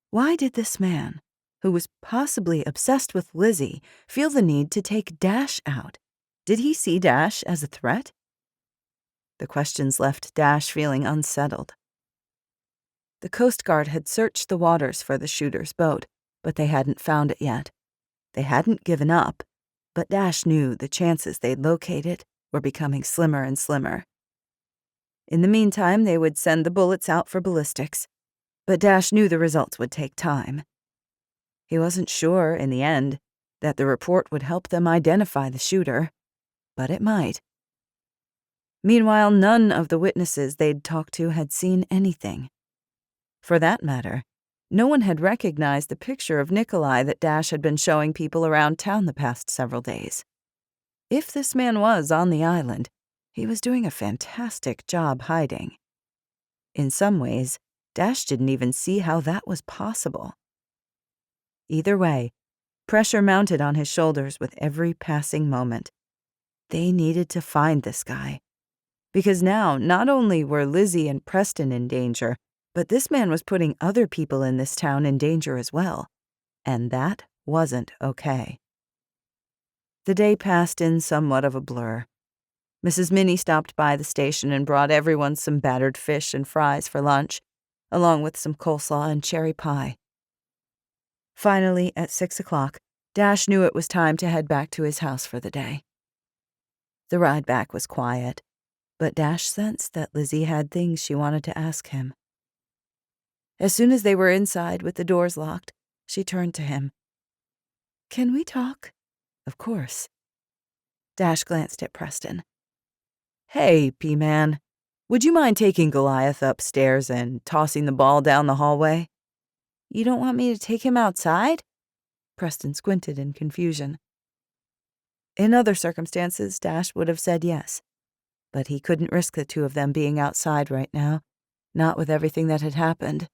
Why did this man, who was possibly obsessed with Lizzie, feel the need to take Dash out? Did he see Dash as a threat? The questions left Dash feeling unsettled. The Coast Guard had searched the waters for the shooter's boat, but they hadn't found it yet. They hadn't given up, but Dash knew the chances they'd locate it were becoming slimmer and slimmer. In the meantime, they would send the bullets out for ballistics, but Dash knew the results would take time. He wasn't sure, in the end, that the report would help them identify the shooter, but it might. Meanwhile, none of the witnesses they'd talked to had seen anything. For that matter, no one had recognized the picture of Nikolai that Dash had been showing people around town the past several days. If this man was on the island, he was doing a fantastic job hiding. In some ways, Dash didn't even see how that was possible. Either way, pressure mounted on his shoulders with every passing moment. They needed to find this guy. Because now, not only were Lizzie and Preston in danger, but this man was putting other people in this town in danger as well. And that wasn't okay. The day passed in somewhat of a blur. Mrs. Minnie stopped by the station and brought everyone some battered fish and fries for lunch, along with some coleslaw and cherry pie. Finally, at 6 o'clock, Dash knew it was time to head back to his house for the day. The ride back was quiet, but Dash sensed that Lizzie had things she wanted to ask him. As soon as they were inside with the doors locked, she turned to him. "Can we talk?" "Of course." Dash glanced at Preston. "Hey, P-Man, would you mind taking Goliath upstairs and tossing the ball down the hallway?" "You don't want me to take him outside?" Preston squinted in confusion. In other circumstances, Dash would have said yes, but he couldn't risk the two of them being outside right now, not with everything that had happened.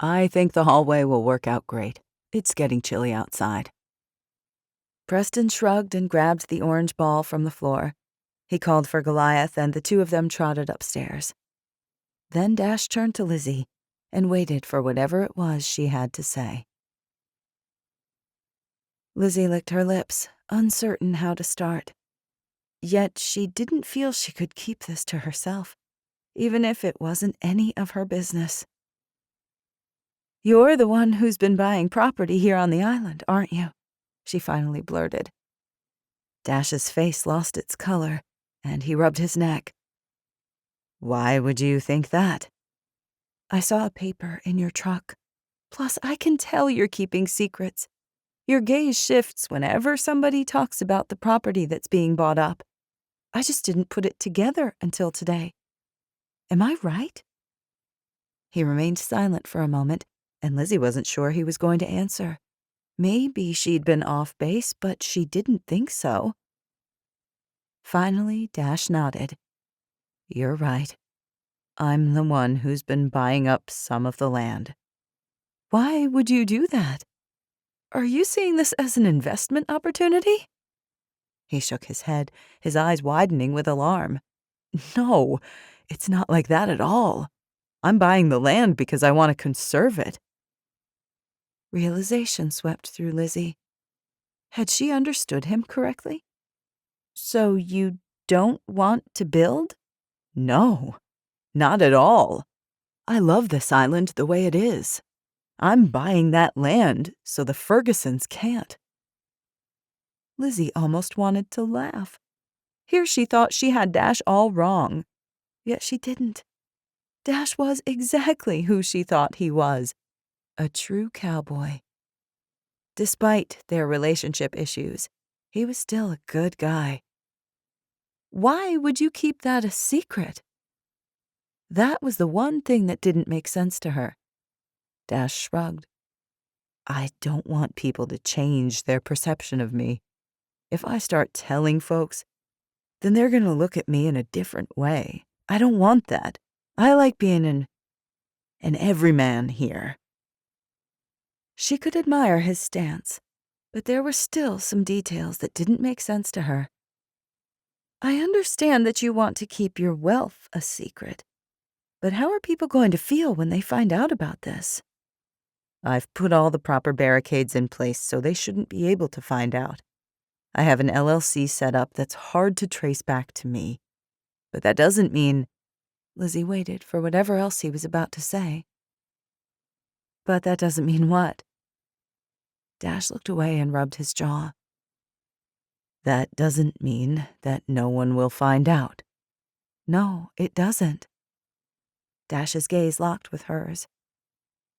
"I think the hallway will work out great. It's getting chilly outside." Preston shrugged and grabbed the orange ball from the floor. He called for Goliath, and the two of them trotted upstairs. Then Dash turned to Lizzie and waited for whatever it was she had to say. Lizzie licked her lips, uncertain how to start. Yet she didn't feel she could keep this to herself, even if it wasn't any of her business. "You're the one who's been buying property here on the island, aren't you?" she finally blurted. Dash's face lost its color, and he rubbed his neck. "Why would you think that?" "I saw a paper in your truck. Plus, I can tell you're keeping secrets. Your gaze shifts whenever somebody talks about the property that's being bought up. I just didn't put it together until today. Am I right?" He remained silent for a moment, and Lizzie wasn't sure he was going to answer. Maybe she'd been off base, but she didn't think so. Finally, Dash nodded. "You're right. I'm the one who's been buying up some of the land." "Why would you do that? Are you seeing this as an investment opportunity?" He shook his head, his eyes widening with alarm. "No, it's not like that at all. I'm buying the land because I want to conserve it." Realization swept through Lizzie. Had she understood him correctly? "So you don't want to build?" "No, not at all. I love this island the way it is. I'm buying that land so the Fergusons can't." Lizzie almost wanted to laugh. Here she thought she had Dash all wrong. Yet she didn't. Dash was exactly who she thought he was, a true cowboy. Despite their relationship issues, he was still a good guy. Why would you keep that a secret? That was the one thing that didn't make sense to her. Dash shrugged. "I don't want people to change their perception of me. If I start telling folks, then they're going to look at me in a different way. I don't want that. I like being an everyman here." She could admire his stance, but there were still some details that didn't make sense to her. "I understand that you want to keep your wealth a secret, but how are people going to feel when they find out about this?" "I've put all the proper barricades in place so they shouldn't be able to find out. I have an LLC set up that's hard to trace back to me. But that doesn't mean—" Lizzie waited for whatever else he was about to say. "But that doesn't mean what?" Dash looked away and rubbed his jaw. "That doesn't mean that no one will find out." "No, it doesn't." Dash's gaze locked with hers.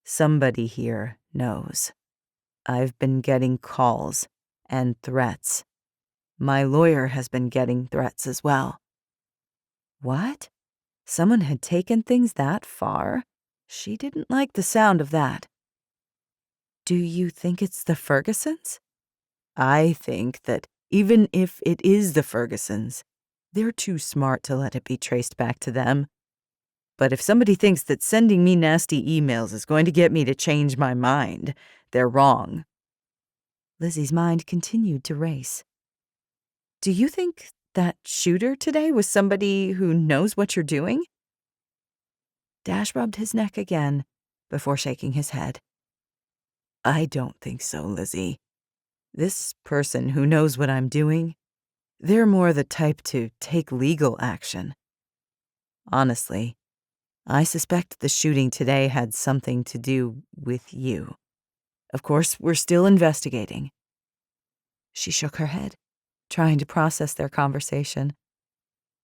"Somebody here knows. I've been getting calls and threats. My lawyer has been getting threats as well." What? Someone had taken things that far? She didn't like the sound of that. "Do you think it's the Fergusons?" "I think that even if it is the Fergusons, they're too smart to let it be traced back to them. But if somebody thinks that sending me nasty emails is going to get me to change my mind, they're wrong." Lizzie's mind continued to race. "Do you think that shooter today was somebody who knows what you're doing?" Dash rubbed his neck again before shaking his head. "I don't think so, Lizzie. This person who knows what I'm doing, they're more the type to take legal action. Honestly, I suspect the shooting today had something to do with you. Of course, we're still investigating." She shook her head, trying to process their conversation.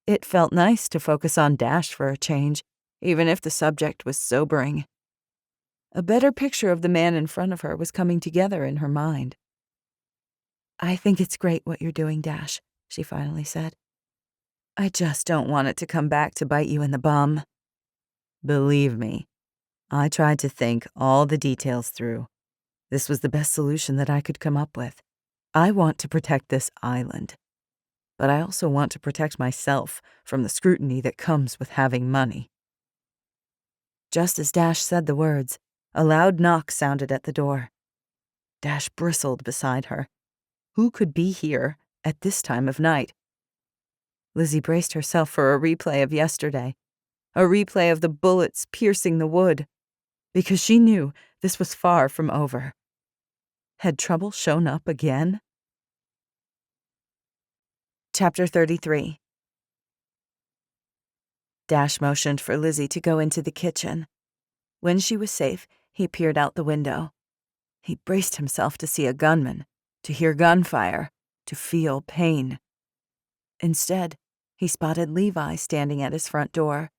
It felt nice to focus on Dash for a change, even if the subject was sobering. A better picture of the man in front of her was coming together in her mind. "I think it's great what you're doing, Dash," she finally said. "I just don't want it to come back to bite you in the bum." "Believe me, I tried to think all the details through. This was the best solution that I could come up with. I want to protect this island, but I also want to protect myself from the scrutiny that comes with having money." Just as Dash said the words, a loud knock sounded at the door. Dash bristled beside her. Who could be here at this time of night? Lizzie braced herself for a replay of yesterday, a replay of the bullets piercing the wood. because she knew this was far from over. Had trouble shown up again? Chapter 33. Dash motioned for Lizzie to go into the kitchen. When she was safe, he peered out the window. He braced himself to see a gunman, to hear gunfire, to feel pain. Instead, he spotted Levi standing at his front door.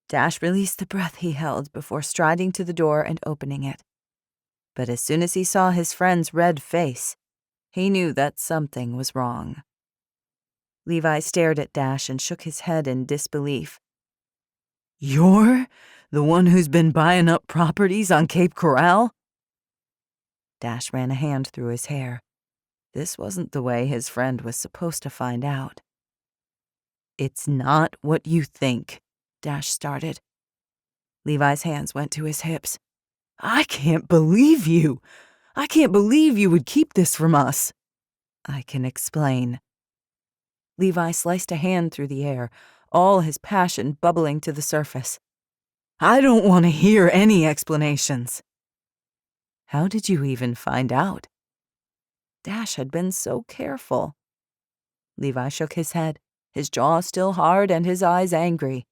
Dash released the breath he held before striding to the door and opening it. But as soon as he saw his friend's red face, he knew that something was wrong. Levi stared at Dash and shook his head in disbelief. "You're the one who's been buying up properties on Cape Corral?" Dash ran a hand through his hair. This wasn't the way his friend was supposed to find out. "It's not what you think," Dash started. Levi's hands went to his hips. "I can't believe you. I can't believe you would keep this from us." "I can explain." Levi sliced a hand through the air, all his passion bubbling to the surface. "I don't want to hear any explanations." "How did you even find out?" Dash had been so careful. Levi shook his head, his jaw still hard and his eyes angry.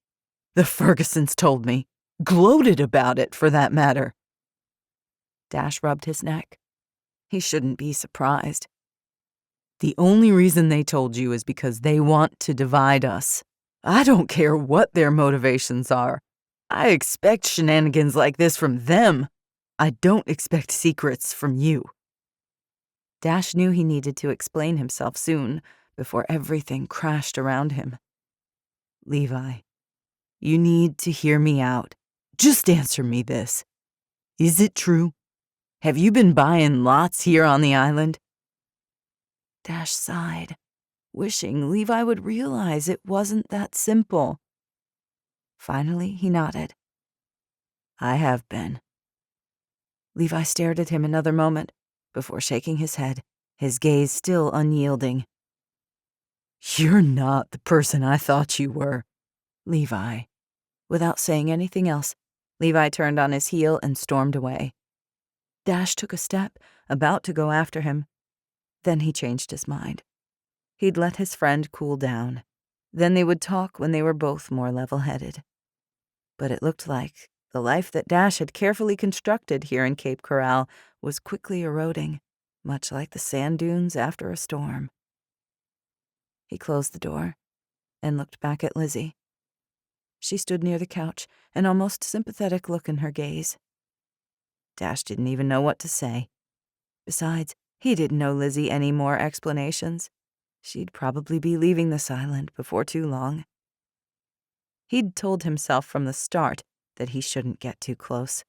"The Fergusons told me. Gloated about it, for that matter." Dash rubbed his neck. He shouldn't be surprised. "The only reason they told you is because they want to divide us. I don't care what their motivations are. I expect shenanigans like this from them. I don't expect secrets from you." Dash knew he needed to explain himself soon, before everything crashed around him. "Levi, you need to hear me out. Just answer me this. Is it true? Have you been buying lots here on the island?" Dash sighed, wishing Levi would realize it wasn't that simple. Finally, he nodded. "I have been." Levi stared at him another moment before shaking his head, his gaze still unyielding. "You're not the person I thought you were, Levi." Without saying anything else, Levi turned on his heel and stormed away. Dash took a step, about to go after him. Then he changed his mind. He'd let his friend cool down. Then they would talk when they were both more level-headed. But it looked like the life that Dash had carefully constructed here in Cape Corral was quickly eroding, much like the sand dunes after a storm. He closed the door and looked back at Lizzie. She stood near the couch, an almost sympathetic look in her gaze. Dash didn't even know what to say. Besides, he didn't owe Lizzie any more explanations. She'd probably be leaving this island before too long. He'd told himself from the start that he shouldn't get too close.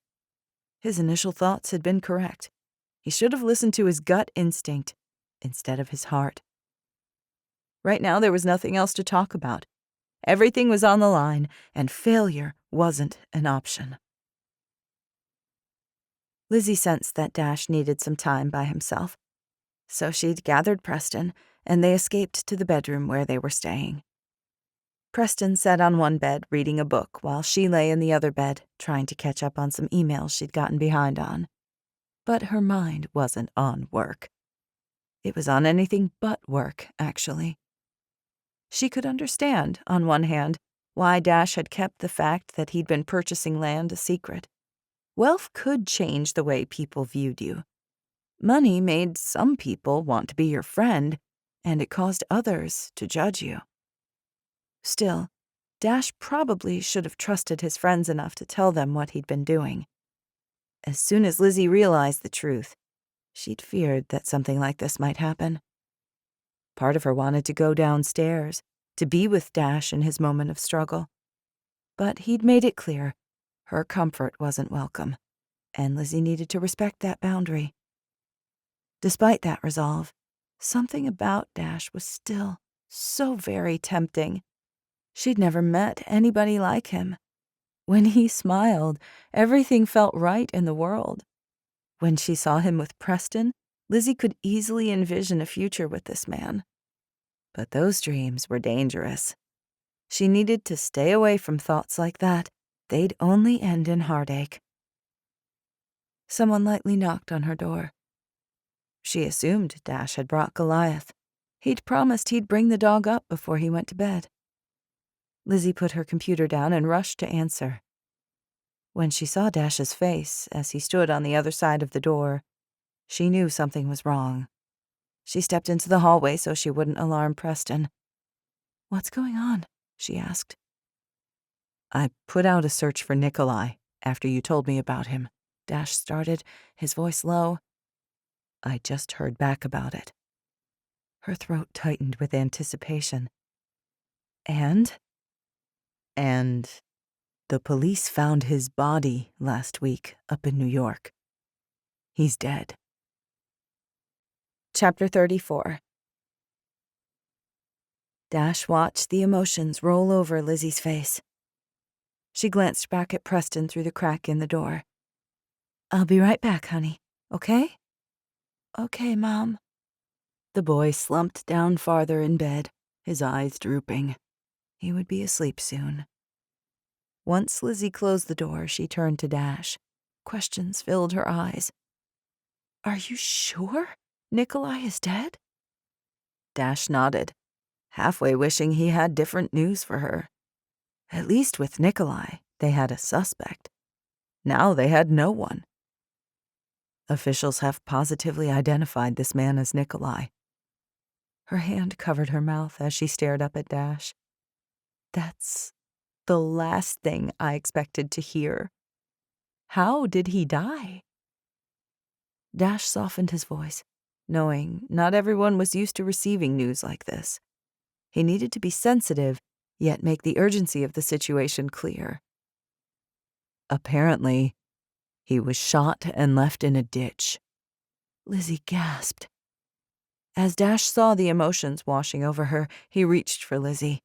His initial thoughts had been correct. He should have listened to his gut instinct instead of his heart. Right now, there was nothing else to talk about. Everything was on the line, and failure wasn't an option. Lizzie sensed that Dash needed some time by himself, so she'd gathered Preston, and they escaped to the bedroom where they were staying. Preston sat on one bed reading a book while she lay in the other bed trying to catch up on some emails she'd gotten behind on. But her mind wasn't on work. It was on anything but work, actually. She could understand, on one hand, why Dash had kept the fact that he'd been purchasing land a secret. Wealth could change the way people viewed you. Money made some people want to be your friend, and it caused others to judge you. Still, Dash probably should have trusted his friends enough to tell them what he'd been doing. As soon as Lizzie realized the truth, she'd feared that something like this might happen. Part of her wanted to go downstairs, to be with Dash in his moment of struggle. But he'd made it clear her comfort wasn't welcome, and Lizzie needed to respect that boundary. Despite that resolve, something about Dash was still so very tempting. She'd never met anybody like him. When he smiled, everything felt right in the world. When she saw him with Preston, Lizzie could easily envision a future with this man. But those dreams were dangerous. She needed to stay away from thoughts like that. They'd only end in heartache. Someone lightly knocked on her door. She assumed Dash had brought Goliath. He'd promised he'd bring the dog up before he went to bed. Lizzie put her computer down and rushed to answer. When she saw Dash's face as he stood on the other side of the door, she knew something was wrong. She stepped into the hallway so she wouldn't alarm Preston. "What's going on?" she asked. "I put out a search for Nikolai after you told me about him," Dash started, his voice low. "I just heard back about it." Her throat tightened with anticipation. And the police found his body last week up in New York. He's dead. Chapter 34. Dash watched the emotions roll over Lizzie's face. She glanced back at Preston through the crack in the door. "I'll be right back, honey. Okay?" "Okay, Mom." The boy slumped down farther in bed, his eyes drooping. He would be asleep soon. Once Lizzie closed the door, she turned to Dash. Questions filled her eyes. "Are you sure Nikolai is dead?" Dash nodded, halfway wishing he had different news for her. At least with Nikolai, they had a suspect. Now they had no one. Officials have positively identified this man as Nikolai. Her hand covered her mouth as she stared up at Dash. That's the last thing I expected to hear. How did he die? Dash softened his voice, knowing not everyone was used to receiving news like this. He needed to be sensitive, yet make the urgency of the situation clear. Apparently, he was shot and left in a ditch. Lizzie gasped. As Dash saw the emotions washing over her, he reached for Lizzie.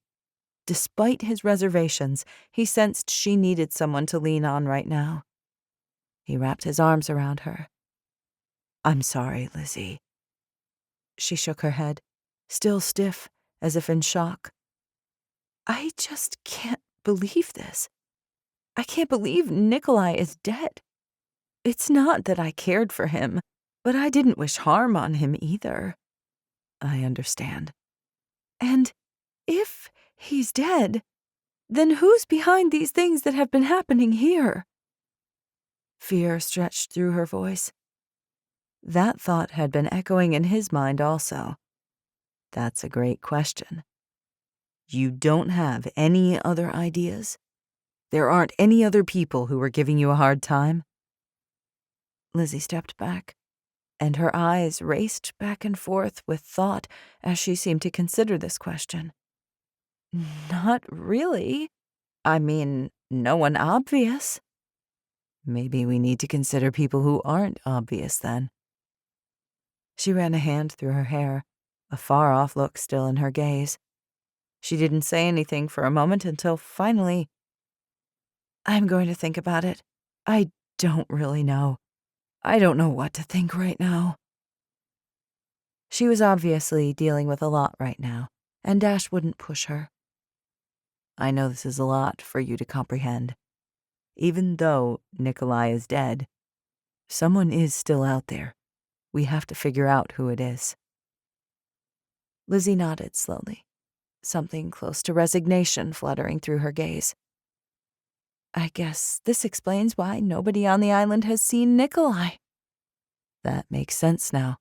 Despite his reservations, he sensed she needed someone to lean on right now. He wrapped his arms around her. "I'm sorry, Lizzie." She shook her head, still stiff, as if in shock. "I just can't believe this. I can't believe Nikolai is dead. It's not that I cared for him, but I didn't wish harm on him either." "I understand." "And if he's dead, then who's behind these things that have been happening here?" Fear stretched through her voice. That thought had been echoing in his mind also. That's a great question. You don't have any other ideas? There aren't any other people who were giving you a hard time? Lizzie stepped back, and her eyes raced back and forth with thought as she seemed to consider this question. "Not really. I mean, no one obvious." "Maybe we need to consider people who aren't obvious then." She ran a hand through her hair, a far-off look still in her gaze. She didn't say anything for a moment until finally, "I'm going to think about it. I don't really know. I don't know what to think right now." She was obviously dealing with a lot right now, and Dash wouldn't push her. "I know this is a lot for you to comprehend. Even though Nikolai is dead, someone is still out there. We have to figure out who it is." Lizzie nodded slowly, something close to resignation fluttering through her gaze. "I guess this explains why nobody on the island has seen Nikolai." That makes sense now.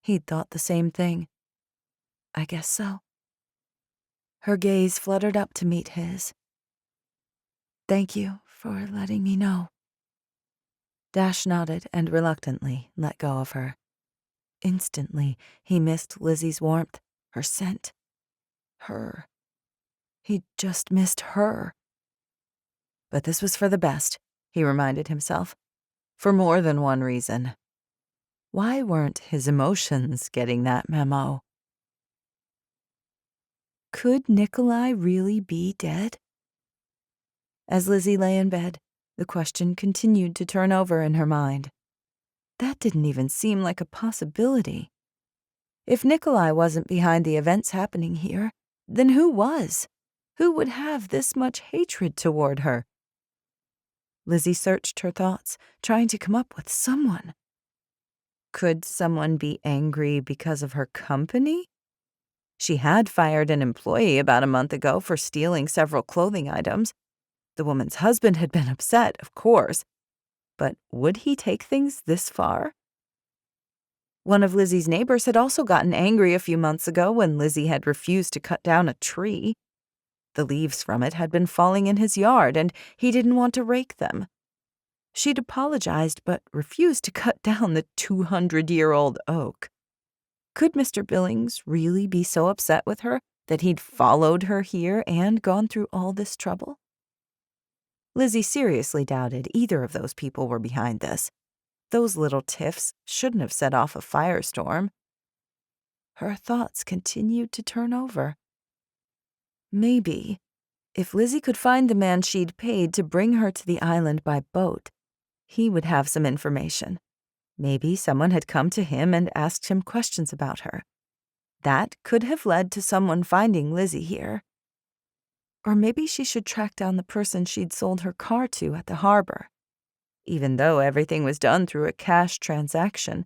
He'd thought the same thing. "I guess so." Her gaze fluttered up to meet his. "Thank you for letting me know." Dash nodded and reluctantly let go of her. Instantly, he missed Lizzie's warmth, her scent. Her. He just missed her. But this was for the best, he reminded himself. For more than one reason. Why weren't his emotions getting that memo? Could Nikolai really be dead? As Lizzie lay in bed, the question continued to turn over in her mind. That didn't even seem like a possibility. If Nikolai wasn't behind the events happening here, then who was? Who would have this much hatred toward her? Lizzie searched her thoughts, trying to come up with someone. Could someone be angry because of her company? She had fired an employee about a month ago for stealing several clothing items. The woman's husband had been upset, of course, but would he take things this far? One of Lizzie's neighbors had also gotten angry a few months ago when Lizzie had refused to cut down a tree. The leaves from it had been falling in his yard, and he didn't want to rake them. She'd apologized but refused to cut down the 200-year-old oak. Could Mr. Billings really be so upset with her that he'd followed her here and gone through all this trouble? Lizzie seriously doubted either of those people were behind this. Those little tiffs shouldn't have set off a firestorm. Her thoughts continued to turn over. Maybe, if Lizzie could find the man she'd paid to bring her to the island by boat, he would have some information. Maybe someone had come to him and asked him questions about her. That could have led to someone finding Lizzie here. Or maybe she should track down the person she'd sold her car to at the harbor. Even though everything was done through a cash transaction,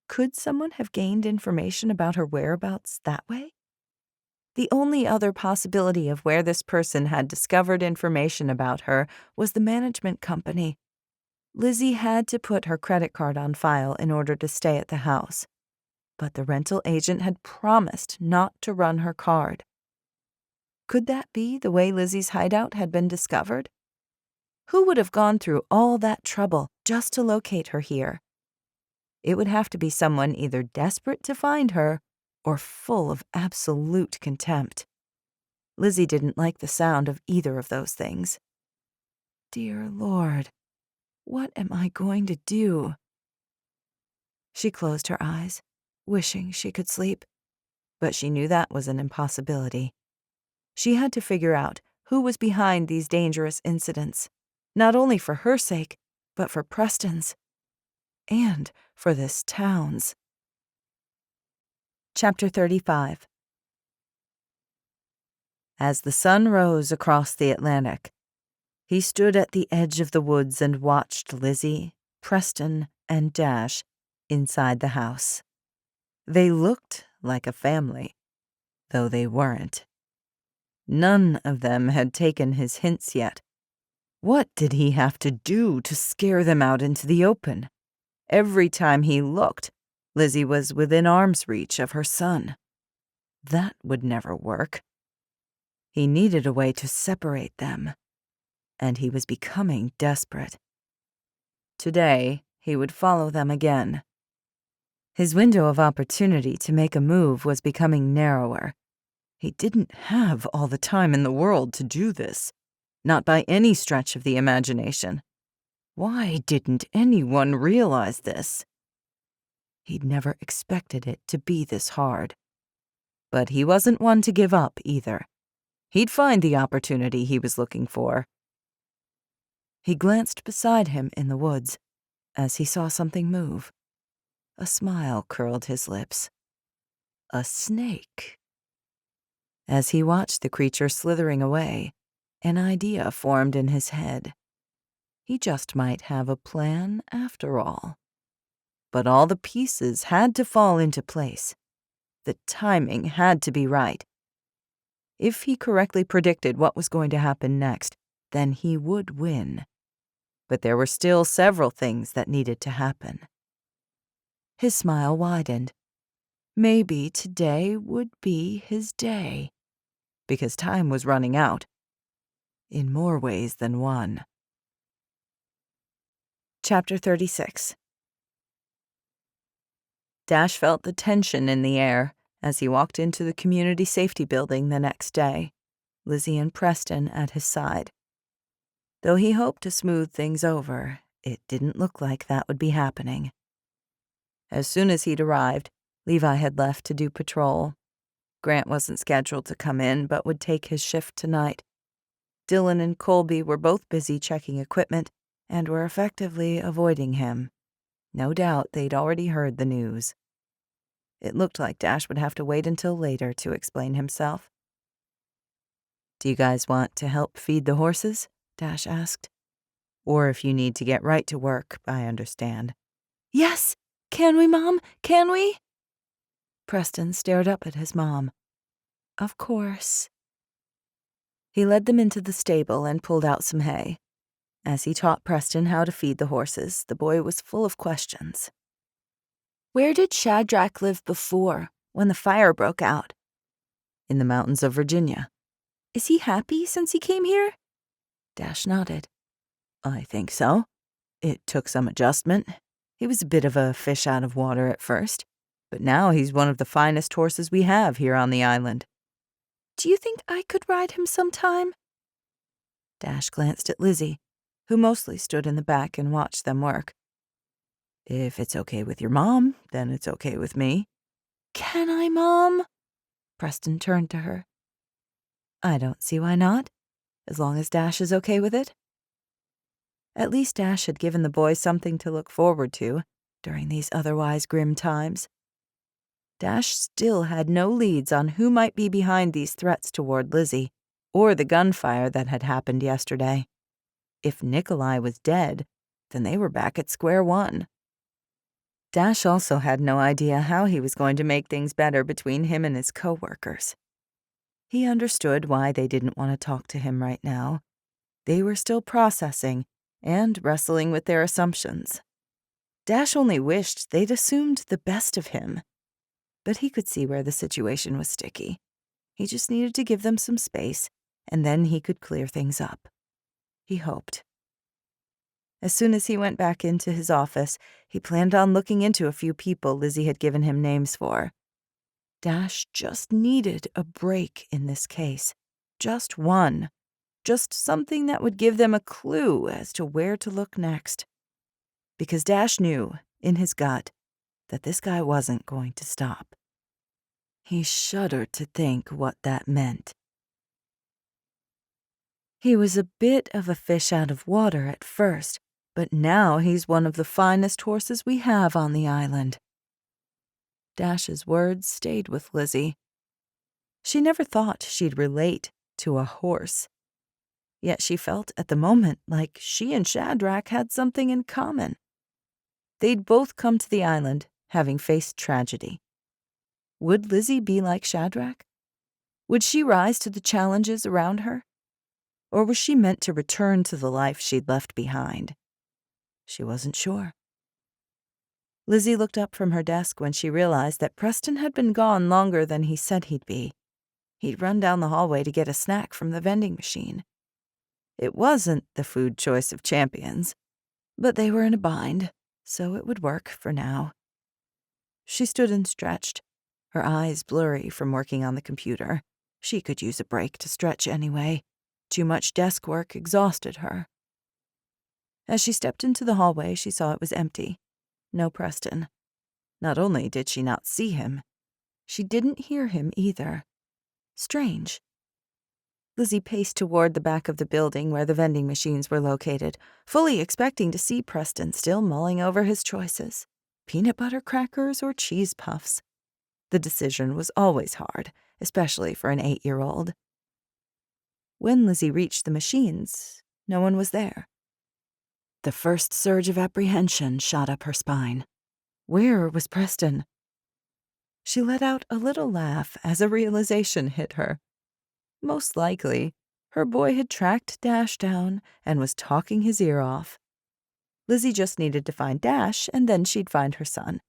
could someone have gained information about her whereabouts that way? The only other possibility of where this person had discovered information about her was the management company. Lizzie had to put her credit card on file in order to stay at the house, but the rental agent had promised not to run her card. Could that be the way Lizzie's hideout had been discovered? Who would have gone through all that trouble just to locate her here? It would have to be someone either desperate to find her or full of absolute contempt. Lizzie didn't like the sound of either of those things. Dear Lord, what am I going to do? She closed her eyes, wishing she could sleep, but she knew that was an impossibility. She had to figure out who was behind these dangerous incidents, not only for her sake, but for Preston's, and for this town's. Chapter 35. As the sun rose across the Atlantic, he stood at the edge of the woods and watched Lizzie, Preston, and Dash inside the house. They looked like a family, though they weren't. None of them had taken his hints yet. What did he have to do to scare them out into the open? Every time he looked, Lizzie was within arm's reach of her son. That would never work. He needed a way to separate them, and he was becoming desperate. Today, he would follow them again. His window of opportunity to make a move was becoming narrower. He didn't have all the time in the world to do this, not by any stretch of the imagination. Why didn't anyone realize this? He'd never expected it to be this hard. But he wasn't one to give up either. He'd find the opportunity he was looking for. He glanced beside him in the woods as he saw something move. A smile curled his lips. A snake. As he watched the creature slithering away, an idea formed in his head. He just might have a plan after all. But all the pieces had to fall into place. The timing had to be right. If he correctly predicted what was going to happen next, then he would win. But there were still several things that needed to happen. His smile widened. Maybe today would be his day, because time was running out, in more ways than one. Chapter 36. Dash felt the tension in the air as he walked into the community safety building the next day, Lizzie and Preston at his side. Though he hoped to smooth things over, it didn't look like that would be happening. As soon as he'd arrived, Levi had left to do patrol. Grant wasn't scheduled to come in, but would take his shift tonight. Dylan and Colby were both busy checking equipment and were effectively avoiding him. No doubt they'd already heard the news. It looked like Dash would have to wait until later to explain himself. "Do you guys want to help feed the horses?" Dash asked. Or if you need to get right to work, I understand. Yes! Can we, Mom? Can we? Preston stared up at his mom. Of course. He led them into the stable and pulled out some hay. As he taught Preston how to feed the horses, the boy was full of questions. Where did Shadrach live before, when the fire broke out? In the mountains of Virginia. Is he happy since he came here? Dash nodded. I think so. It took some adjustment. He was a bit of a fish out of water at first, but now he's one of the finest horses we have here on the island. Do you think I could ride him sometime? Dash glanced at Lizzie, who mostly stood in the back and watched them work. If it's okay with your mom, then it's okay with me. Can I, Mom? Preston turned to her. I don't see why not, as long as Dash is okay with it. At least Dash had given the boy something to look forward to during these otherwise grim times. Dash still had no leads on who might be behind these threats toward Lizzie, or the gunfire that had happened yesterday. If Nikolai was dead, then they were back at square one. Dash also had no idea how he was going to make things better between him and his co-workers. He understood why they didn't want to talk to him right now. They were still processing and wrestling with their assumptions. Dash only wished they'd assumed the best of him. But he could see where the situation was sticky. He just needed to give them some space, and then he could clear things up. He hoped. As soon as he went back into his office, he planned on looking into a few people Lizzie had given him names for. Dash just needed a break in this case. Just one. Just something that would give them a clue as to where to look next. Because Dash knew, in his gut, that this guy wasn't going to stop. He shuddered to think what that meant. He was a bit of a fish out of water at first, but now he's one of the finest horses we have on the island. Dash's words stayed with Lizzie. She never thought she'd relate to a horse. Yet she felt at the moment like she and Shadrach had something in common. They'd both come to the island, having faced tragedy. Would Lizzie be like Shadrach? Would she rise to the challenges around her? Or was she meant to return to the life she'd left behind? She wasn't sure. Lizzie looked up from her desk when she realized that Preston had been gone longer than he said he'd be. He'd run down the hallway to get a snack from the vending machine. It wasn't the food choice of champions, but they were in a bind, so it would work for now. She stood and stretched, her eyes blurry from working on the computer. She could use a break to stretch anyway. Too much desk work exhausted her. As she stepped into the hallway, she saw it was empty. No Preston. Not only did she not see him, she didn't hear him either. Strange. Lizzie paced toward the back of the building where the vending machines were located, fully expecting to see Preston still mulling over his choices. Peanut butter crackers or cheese puffs. The decision was always hard, especially for an 8-year-old. When Lizzie reached the machines, no one was there. The first surge of apprehension shot up her spine. Where was Preston? She let out a little laugh as a realization hit her. Most likely, her boy had tracked Dash down and was talking his ear off. Lizzie just needed to find Dash, and then she'd find her son.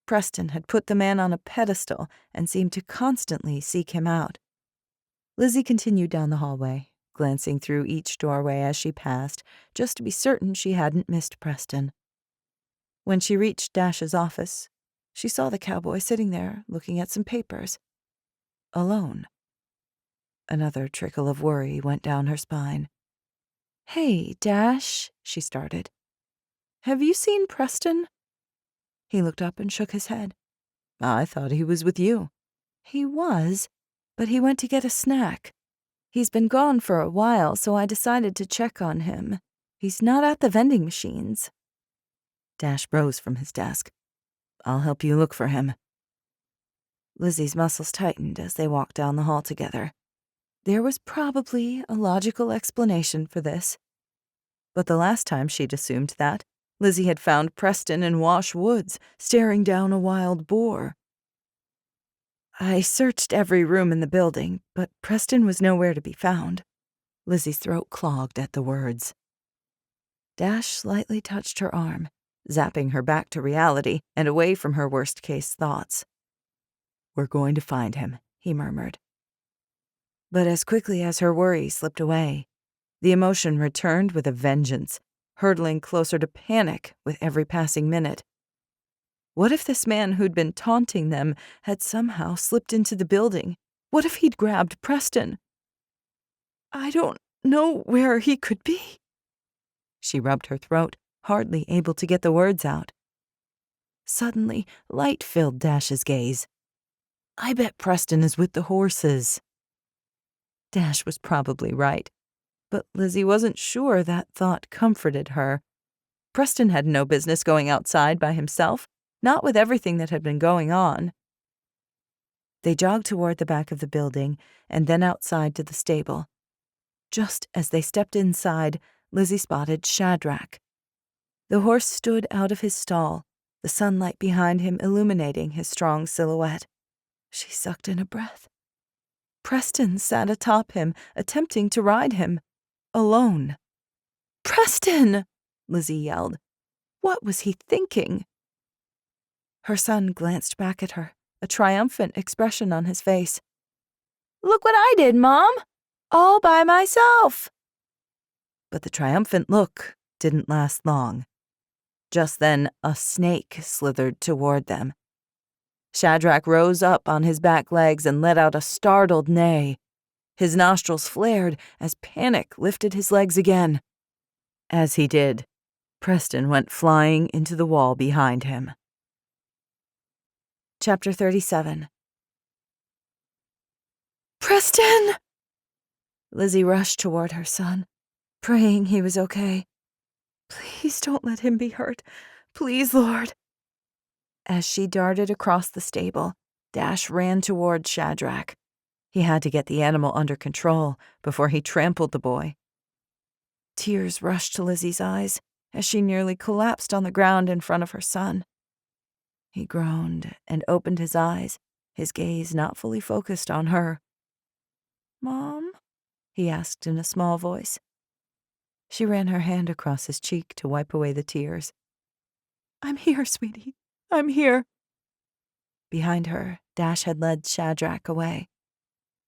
Preston had put the man on a pedestal and seemed to constantly seek him out. Lizzie continued down the hallway, glancing through each doorway as she passed, just to be certain she hadn't missed Preston. When she reached Dash's office, she saw the cowboy sitting there, looking at some papers. Alone. Another trickle of worry went down her spine. "Hey, Dash," she started. "Have you seen Preston?" He looked up and shook his head. "I thought he was with you." "He was, but he went to get a snack. He's been gone for a while, so I decided to check on him. He's not at the vending machines." Dash rose from his desk. "I'll help you look for him." Lizzie's muscles tightened as they walked down the hall together. There was probably a logical explanation for this. But the last time she'd assumed that, Lizzie had found Preston in Wash Woods, staring down a wild boar. I searched every room in the building, but Preston was nowhere to be found. Lizzie's throat clogged at the words. Dash slightly touched her arm, zapping her back to reality and away from her worst-case thoughts. "We're going to find him," he murmured. But as quickly as her worry slipped away, the emotion returned with a vengeance, hurtling closer to panic with every passing minute. What if this man who'd been taunting them had somehow slipped into the building? What if he'd grabbed Preston? "I don't know where he could be." She rubbed her throat, hardly able to get the words out. Suddenly, light filled Dash's gaze. "I bet Preston is with the horses." Dash was probably right, but Lizzie wasn't sure that thought comforted her. Preston had no business going outside by himself, not with everything that had been going on. They jogged toward the back of the building and then outside to the stable. Just as they stepped inside, Lizzie spotted Shadrach. The horse stood out of his stall, the sunlight behind him illuminating his strong silhouette. She sucked in a breath. Preston sat atop him, attempting to ride him, alone. "Preston!" Lizzie yelled. What was he thinking? Her son glanced back at her, a triumphant expression on his face. "Look what I did, Mom! All by myself!" But the triumphant look didn't last long. Just then, a snake slithered toward them. Shadrach rose up on his back legs and let out a startled neigh. His nostrils flared as panic lifted his legs again. As he did, Preston went flying into the wall behind him. Chapter 37. "Preston!" Lizzie rushed toward her son, praying he was okay. "Please don't let him be hurt. Please, Lord." As she darted across the stable, Dash ran toward Shadrach. He had to get the animal under control before he trampled the boy. Tears rushed to Lizzie's eyes as she nearly collapsed on the ground in front of her son. He groaned and opened his eyes, his gaze not fully focused on her. "Mom?" he asked in a small voice. She ran her hand across his cheek to wipe away the tears. "I'm here, sweetie. I'm here." Behind her, Dash had led Shadrach away.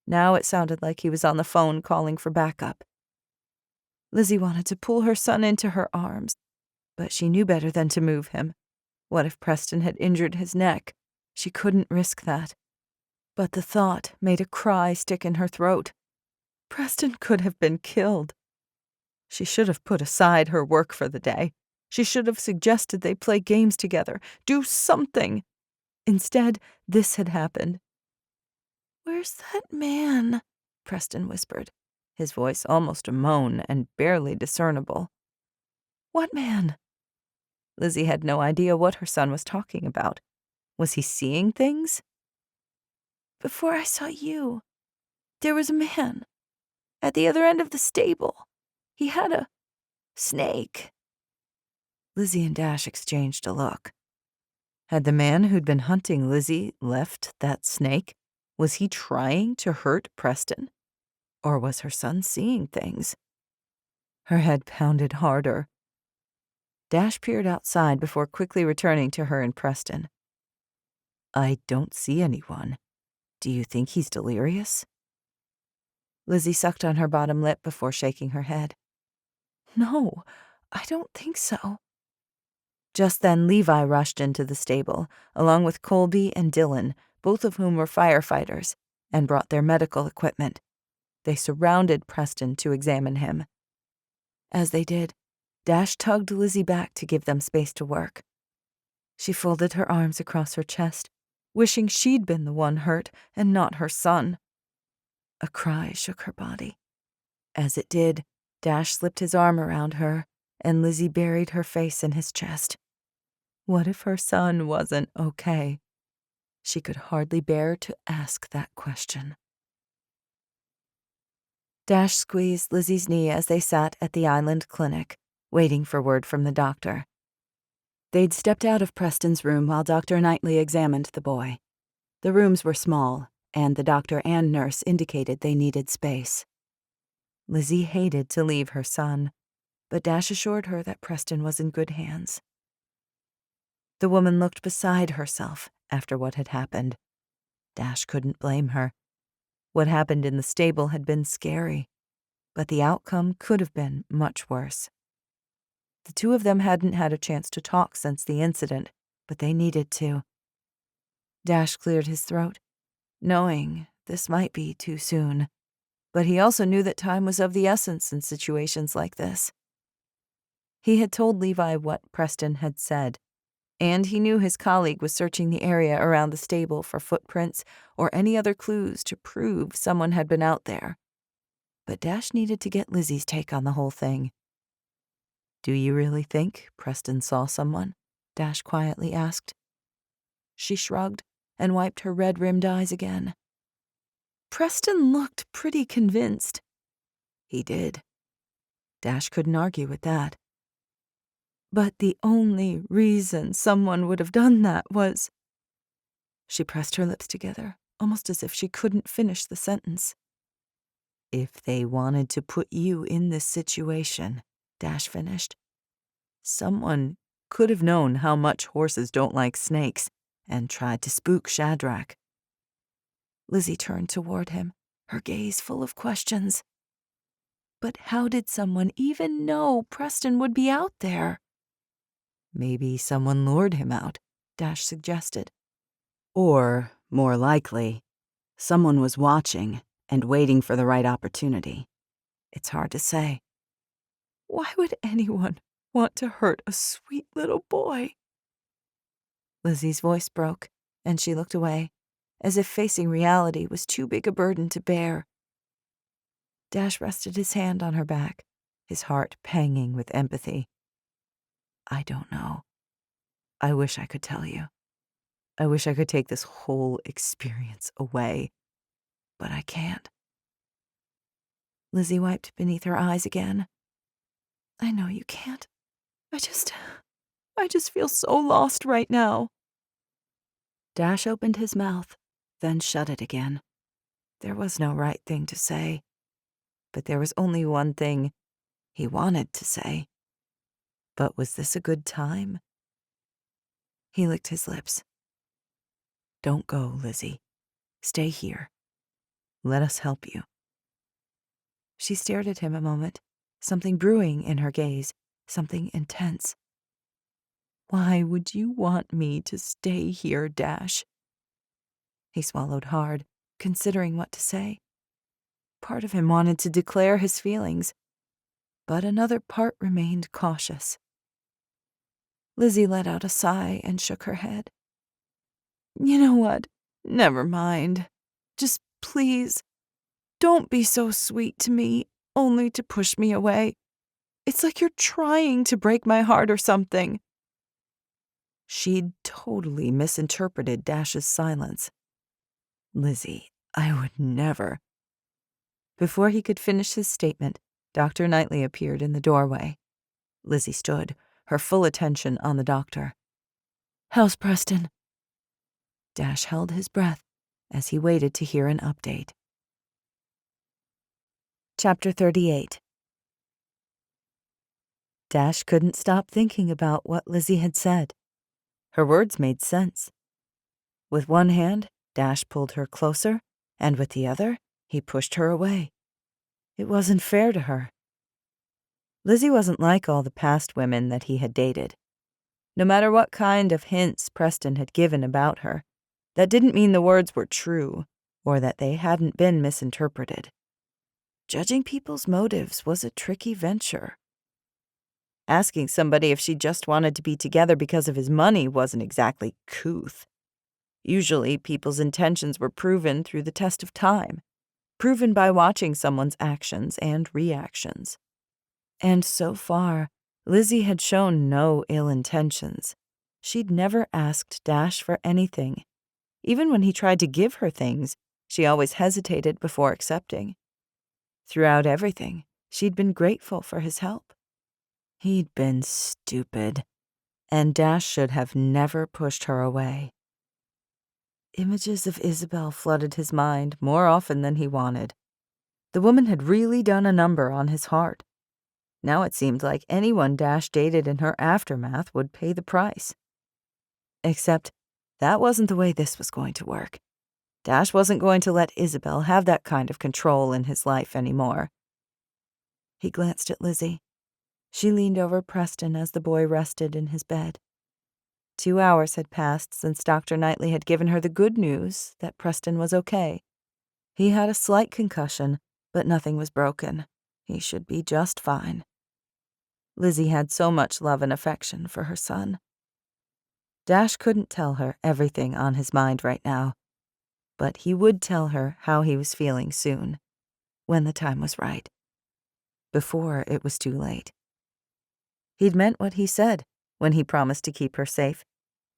Now it sounded like he was on the phone calling for backup. Lizzie wanted to pull her son into her arms, but she knew better than to move him. What if Preston had injured his neck? She couldn't risk that. But the thought made a cry stick in her throat. Preston could have been killed. She should have put aside her work for the day. She should have suggested they play games together, do something. Instead, this had happened. "Where's that man?" Preston whispered, his voice almost a moan and barely discernible. "What man?" Lizzie had no idea what her son was talking about. Was he seeing things? "Before I saw you, there was a man at the other end of the stable. He had a snake." Lizzie and Dash exchanged a look. Had the man who'd been hunting Lizzie left that snake? Was he trying to hurt Preston? Or was her son seeing things? Her head pounded harder. Dash peered outside before quickly returning to her and Preston. "I don't see anyone. Do you think he's delirious?" Lizzie sucked on her bottom lip before shaking her head. "No, I don't think so." Just then Levi rushed into the stable, along with Colby and Dylan, both of whom were firefighters, and brought their medical equipment. They surrounded Preston to examine him. As they did, Dash tugged Lizzie back to give them space to work. She folded her arms across her chest, wishing she'd been the one hurt and not her son. A cry shook her body. As it did, Dash slipped his arm around her, and Lizzie buried her face in his chest. What if her son wasn't okay? She could hardly bear to ask that question. Dash squeezed Lizzie's knee as they sat at the island clinic, waiting for word from the doctor. They'd stepped out of Preston's room while Dr. Knightley examined the boy. The rooms were small, and the doctor and nurse indicated they needed space. Lizzie hated to leave her son, but Dash assured her that Preston was in good hands. The woman looked beside herself after what had happened. Dash couldn't blame her. What happened in the stable had been scary, but the outcome could have been much worse. The two of them hadn't had a chance to talk since the incident, but they needed to. Dash cleared his throat, knowing this might be too soon, but he also knew that time was of the essence in situations like this. He had told Levi what Preston had said, and he knew his colleague was searching the area around the stable for footprints or any other clues to prove someone had been out there. But Dash needed to get Lizzie's take on the whole thing. "Do you really think Preston saw someone?" Dash quietly asked. She shrugged and wiped her red-rimmed eyes again. Preston looked pretty convinced. He did. Dash couldn't argue with that. But the only reason someone would have done that was... She pressed her lips together, almost as if she couldn't finish the sentence. "If they wanted to put you in this situation," Dash finished. "Someone could have known how much horses don't like snakes and tried to spook Shadrach." Lizzie turned toward him, her gaze full of questions. But how did someone even know Preston would be out there? "Maybe someone lured him out," Dash suggested. "Or, more likely, someone was watching and waiting for the right opportunity. It's hard to say." Why would anyone want to hurt a sweet little boy? Lizzie's voice broke, and she looked away, as if facing reality was too big a burden to bear. Dash rested his hand on her back, his heart panging with empathy. "I don't know. I wish I could tell you. I wish I could take this whole experience away, but I can't." Lizzie wiped beneath her eyes again. "I know you can't. I just feel so lost right now." Dash opened his mouth, then shut it again. There was no right thing to say, but there was only one thing he wanted to say. But was this a good time? He licked his lips. "Don't go, Lizzie. Stay here. Let us help you." She stared at him a moment, something brewing in her gaze, something intense. "Why would you want me to stay here, Dash?" He swallowed hard, considering what to say. Part of him wanted to declare his feelings, but another part remained cautious. Lizzie let out a sigh and shook her head. "You know what? Never mind. Just please, don't be so sweet to me, only to push me away. It's like you're trying to break my heart or something." She'd totally misinterpreted Dash's silence. "Lizzie, I would never." Before he could finish his statement, Dr. Knightley appeared in the doorway. Lizzie stood, her full attention on the doctor. "How's Preston?" Dash held his breath as he waited to hear an update. Chapter 38. Dash couldn't stop thinking about what Lizzie had said. Her words made sense. With one hand, Dash pulled her closer, and with the other, he pushed her away. It wasn't fair to her. Lizzie wasn't like all the past women that he had dated. No matter what kind of hints Preston had given about her, that didn't mean the words were true, or that they hadn't been misinterpreted. Judging people's motives was a tricky venture. Asking somebody if she just wanted to be together because of his money wasn't exactly couth. Usually, people's intentions were proven through the test of time, proven by watching someone's actions and reactions. And so far, Lizzie had shown no ill intentions. She'd never asked Dash for anything. Even when he tried to give her things, she always hesitated before accepting. Throughout everything, she'd been grateful for his help. He'd been stupid, and Dash should have never pushed her away. Images of Isabel flooded his mind more often than he wanted. The woman had really done a number on his heart. Now it seemed like anyone Dash dated in her aftermath would pay the price. Except that wasn't the way this was going to work. Dash wasn't going to let Isabel have that kind of control in his life anymore. He glanced at Lizzie. She leaned over Preston as the boy rested in his bed. 2 hours had passed since Dr. Knightley had given her the good news that Preston was okay. He had a slight concussion, but nothing was broken. He should be just fine. Lizzie had so much love and affection for her son. Dash couldn't tell her everything on his mind right now, but he would tell her how he was feeling soon, when the time was right, before it was too late. He'd meant what he said when he promised to keep her safe.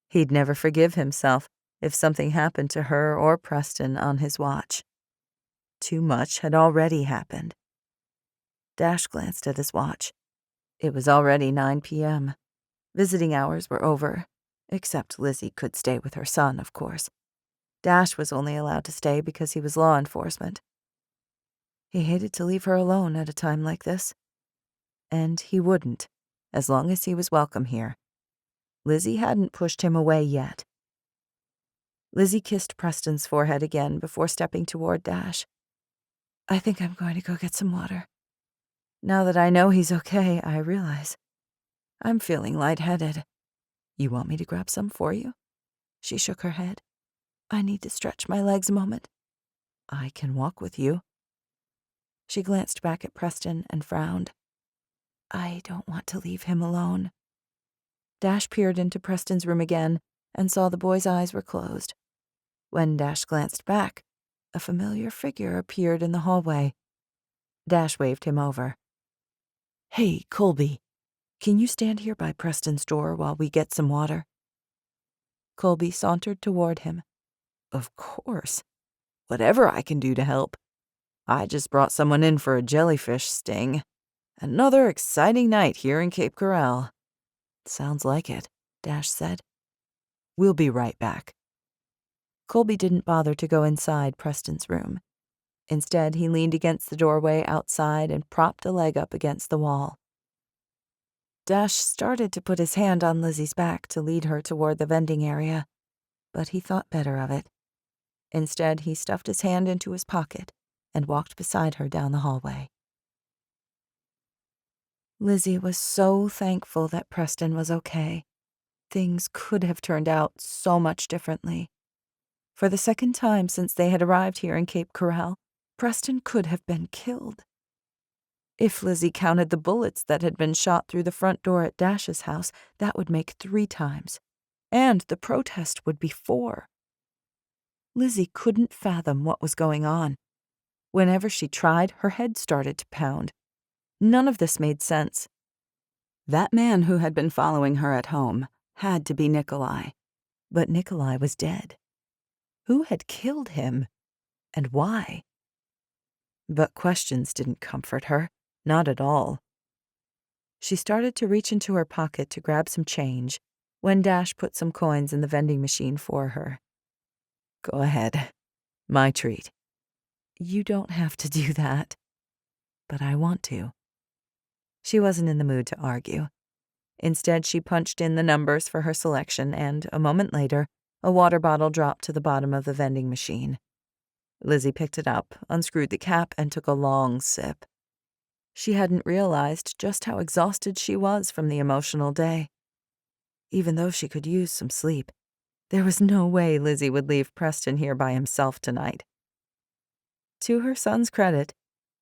He'd never forgive himself if something happened to her or Preston on his watch. Too much had already happened. Dash glanced at his watch. It was already 9 p.m. Visiting hours were over, except Lizzie could stay with her son, of course. Dash was only allowed to stay because he was law enforcement. He hated to leave her alone at a time like this. And he wouldn't, as long as he was welcome here. Lizzie hadn't pushed him away yet. Lizzie kissed Preston's forehead again before stepping toward Dash. I think I'm going to go get some water. Now that I know he's okay, I realize I'm feeling lightheaded. You want me to grab some for you? She shook her head. I need to stretch my legs a moment. I can walk with you. She glanced back at Preston and frowned. I don't want to leave him alone. Dash peered into Preston's room again and saw the boy's eyes were closed. When Dash glanced back, a familiar figure appeared in the hallway. Dash waved him over. Hey, Colby, can you stand here by Preston's door while we get some water? Colby sauntered toward him. Of course. Whatever I can do to help. I just brought someone in for a jellyfish sting. Another exciting night here in Cape Corral. Sounds like it, Dash said. We'll be right back. Colby didn't bother to go inside Preston's room. Instead, he leaned against the doorway outside and propped a leg up against the wall. Dash started to put his hand on Lizzie's back to lead her toward the vending area, but he thought better of it. Instead, he stuffed his hand into his pocket and walked beside her down the hallway. Lizzie was so thankful that Preston was okay. Things could have turned out so much differently. For the second time since they had arrived here in Cape Corral, Preston could have been killed. If Lizzie counted the bullets that had been shot through the front door at Dash's house, that would make 3 times. And the protest would be 4. Lizzie couldn't fathom what was going on. Whenever she tried, her head started to pound. None of this made sense. That man who had been following her at home had to be Nikolai. But Nikolai was dead. Who had killed him? And why? But questions didn't comfort her. Not at all. She started to reach into her pocket to grab some change when Dash put some coins in the vending machine for her. Go ahead. My treat. You don't have to do that. But I want to. She wasn't in the mood to argue. Instead, she punched in the numbers for her selection and, a moment later, a water bottle dropped to the bottom of the vending machine. Lizzie picked it up, unscrewed the cap, and took a long sip. She hadn't realized just how exhausted she was from the emotional day. Even though she could use some sleep, there was no way Lizzie would leave Preston here by himself tonight. To her son's credit,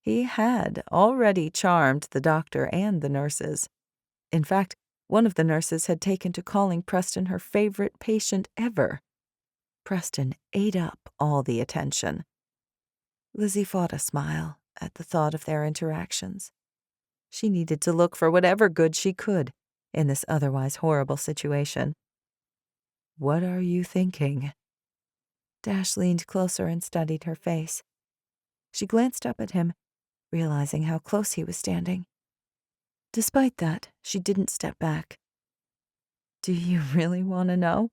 he had already charmed the doctor and the nurses. In fact, one of the nurses had taken to calling Preston her favorite patient ever. Preston ate up all the attention. Lizzie fought a smile at the thought of their interactions. She needed to look for whatever good she could in this otherwise horrible situation. What are you thinking? Dash leaned closer and studied her face. She glanced up at him, realizing how close he was standing. Despite that, she didn't step back. Do you really want to know?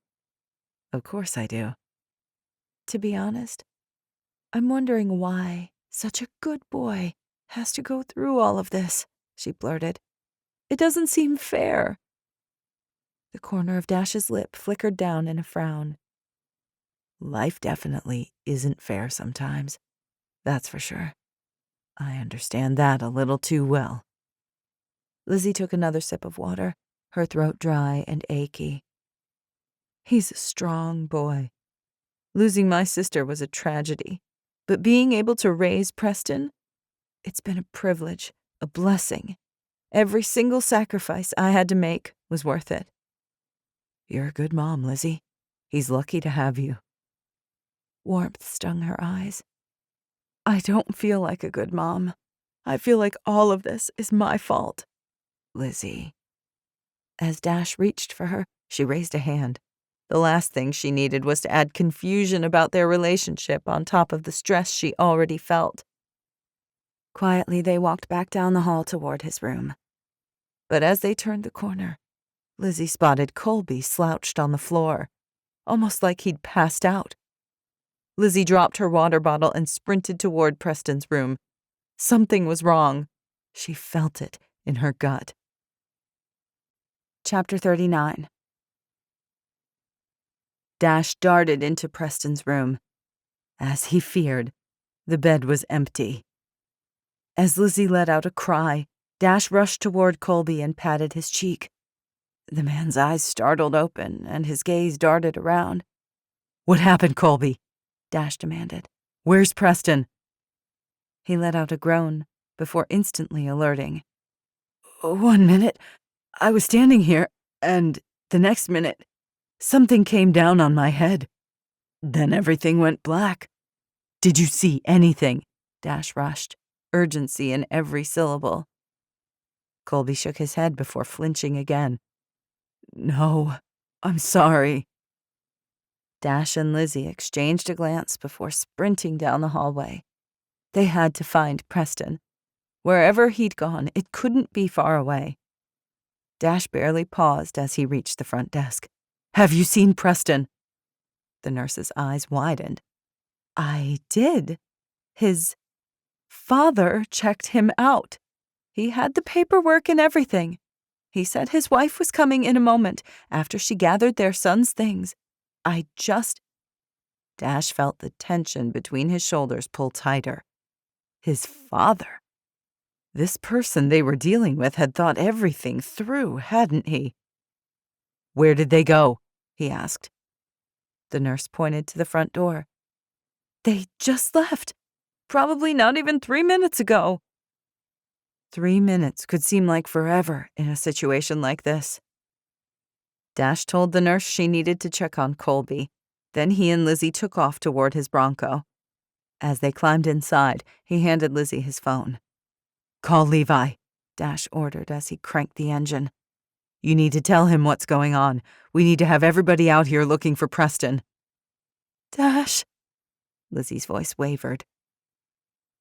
Of course I do. To be honest, I'm wondering why such a good boy has to go through all of this, she blurted. It doesn't seem fair. The corner of Dash's lip flickered down in a frown. Life definitely isn't fair sometimes. That's for sure. I understand that a little too well. Lizzie took another sip of water, her throat dry and achy. He's a strong boy. Losing my sister was a tragedy, but being able to raise Preston, it's been a privilege, a blessing. Every single sacrifice I had to make was worth it. You're a good mom, Lizzie. He's lucky to have you. Warmth stung her eyes. I don't feel like a good mom. I feel like all of this is my fault. Lizzie. As Dash reached for her, she raised a hand. The last thing she needed was to add confusion about their relationship on top of the stress she already felt. Quietly, they walked back down the hall toward his room. But as they turned the corner, Lizzie spotted Colby slouched on the floor, almost like he'd passed out. Lizzie dropped her water bottle and sprinted toward Preston's room. Something was wrong. She felt it in her gut. Chapter 39. Dash darted into Preston's room. As he feared, the bed was empty. As Lizzie let out a cry, Dash rushed toward Colby and patted his cheek. The man's eyes startled open, and his gaze darted around. What happened, Colby? Dash demanded. Where's Preston? He let out a groan before instantly alerting. 1 minute, I was standing here, and the next minute, something came down on my head. Then everything went black. Did you see anything? Dash rushed, urgency in every syllable. Colby shook his head before flinching again. No, I'm sorry. Dash and Lizzie exchanged a glance before sprinting down the hallway. They had to find Preston. Wherever he'd gone, it couldn't be far away. Dash barely paused as he reached the front desk. Have you seen Preston? The nurse's eyes widened. I did. His father checked him out. He had the paperwork and everything. He said his wife was coming in a moment after she gathered their son's things. Dash felt the tension between his shoulders pull tighter. His father. This person they were dealing with had thought everything through, hadn't he? Where did they go? He asked. The nurse pointed to the front door. They just left. Probably not even 3 minutes ago. 3 minutes could seem like forever in a situation like this. Dash told the nurse she needed to check on Colby. Then he and Lizzie took off toward his Bronco. As they climbed inside, he handed Lizzie his phone. Call Levi, Dash ordered as he cranked the engine. You need to tell him what's going on. We need to have everybody out here looking for Preston. Dash. Lizzie's voice wavered.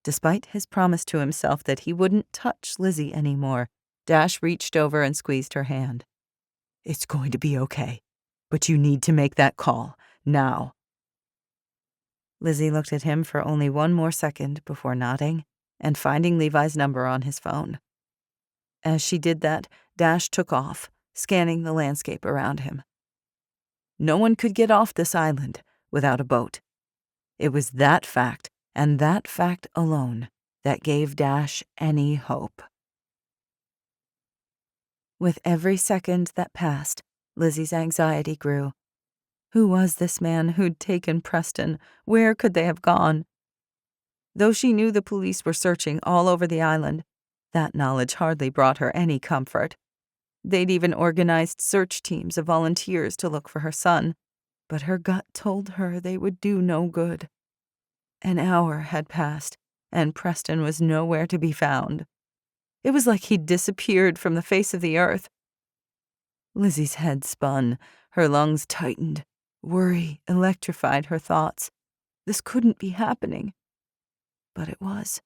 Despite his promise to himself that he wouldn't touch Lizzie anymore, Dash reached over and squeezed her hand. It's going to be okay, but you need to make that call, now. Lizzie looked at him for only one more second before nodding and finding Levi's number on his phone. As she did that, Dash took off, scanning the landscape around him. No one could get off this island without a boat. It was that fact, and that fact alone, that gave Dash any hope. With every second that passed, Lizzie's anxiety grew. Who was this man who'd taken Preston? Where could they have gone? Though she knew the police were searching all over the island, that knowledge hardly brought her any comfort. They'd even organized search teams of volunteers to look for her son, but her gut told her they would do no good. An hour had passed, and Preston was nowhere to be found. It was like he'd disappeared from the face of the earth. Lizzie's head spun, her lungs tightened. Worry electrified her thoughts. This couldn't be happening. But it was.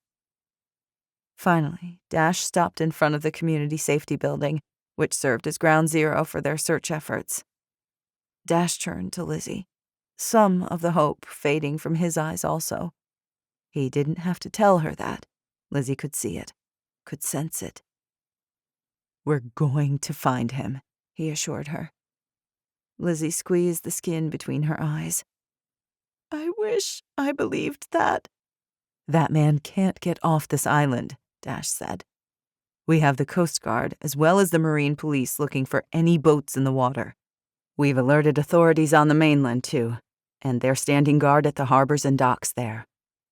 Finally, Dash stopped in front of the community safety building, which served as ground zero for their search efforts. Dash turned to Lizzie, some of the hope fading from his eyes also. He didn't have to tell her that. Lizzie could see it, could sense it. "We're going to find him," he assured her. Lizzie squeezed the skin between her eyes. "I wish I believed that." "That man can't get off this island," Dash said. "We have the Coast Guard as well as the Marine Police looking for any boats in the water. We've alerted authorities on the mainland, too, and they're standing guard at the harbors and docks there.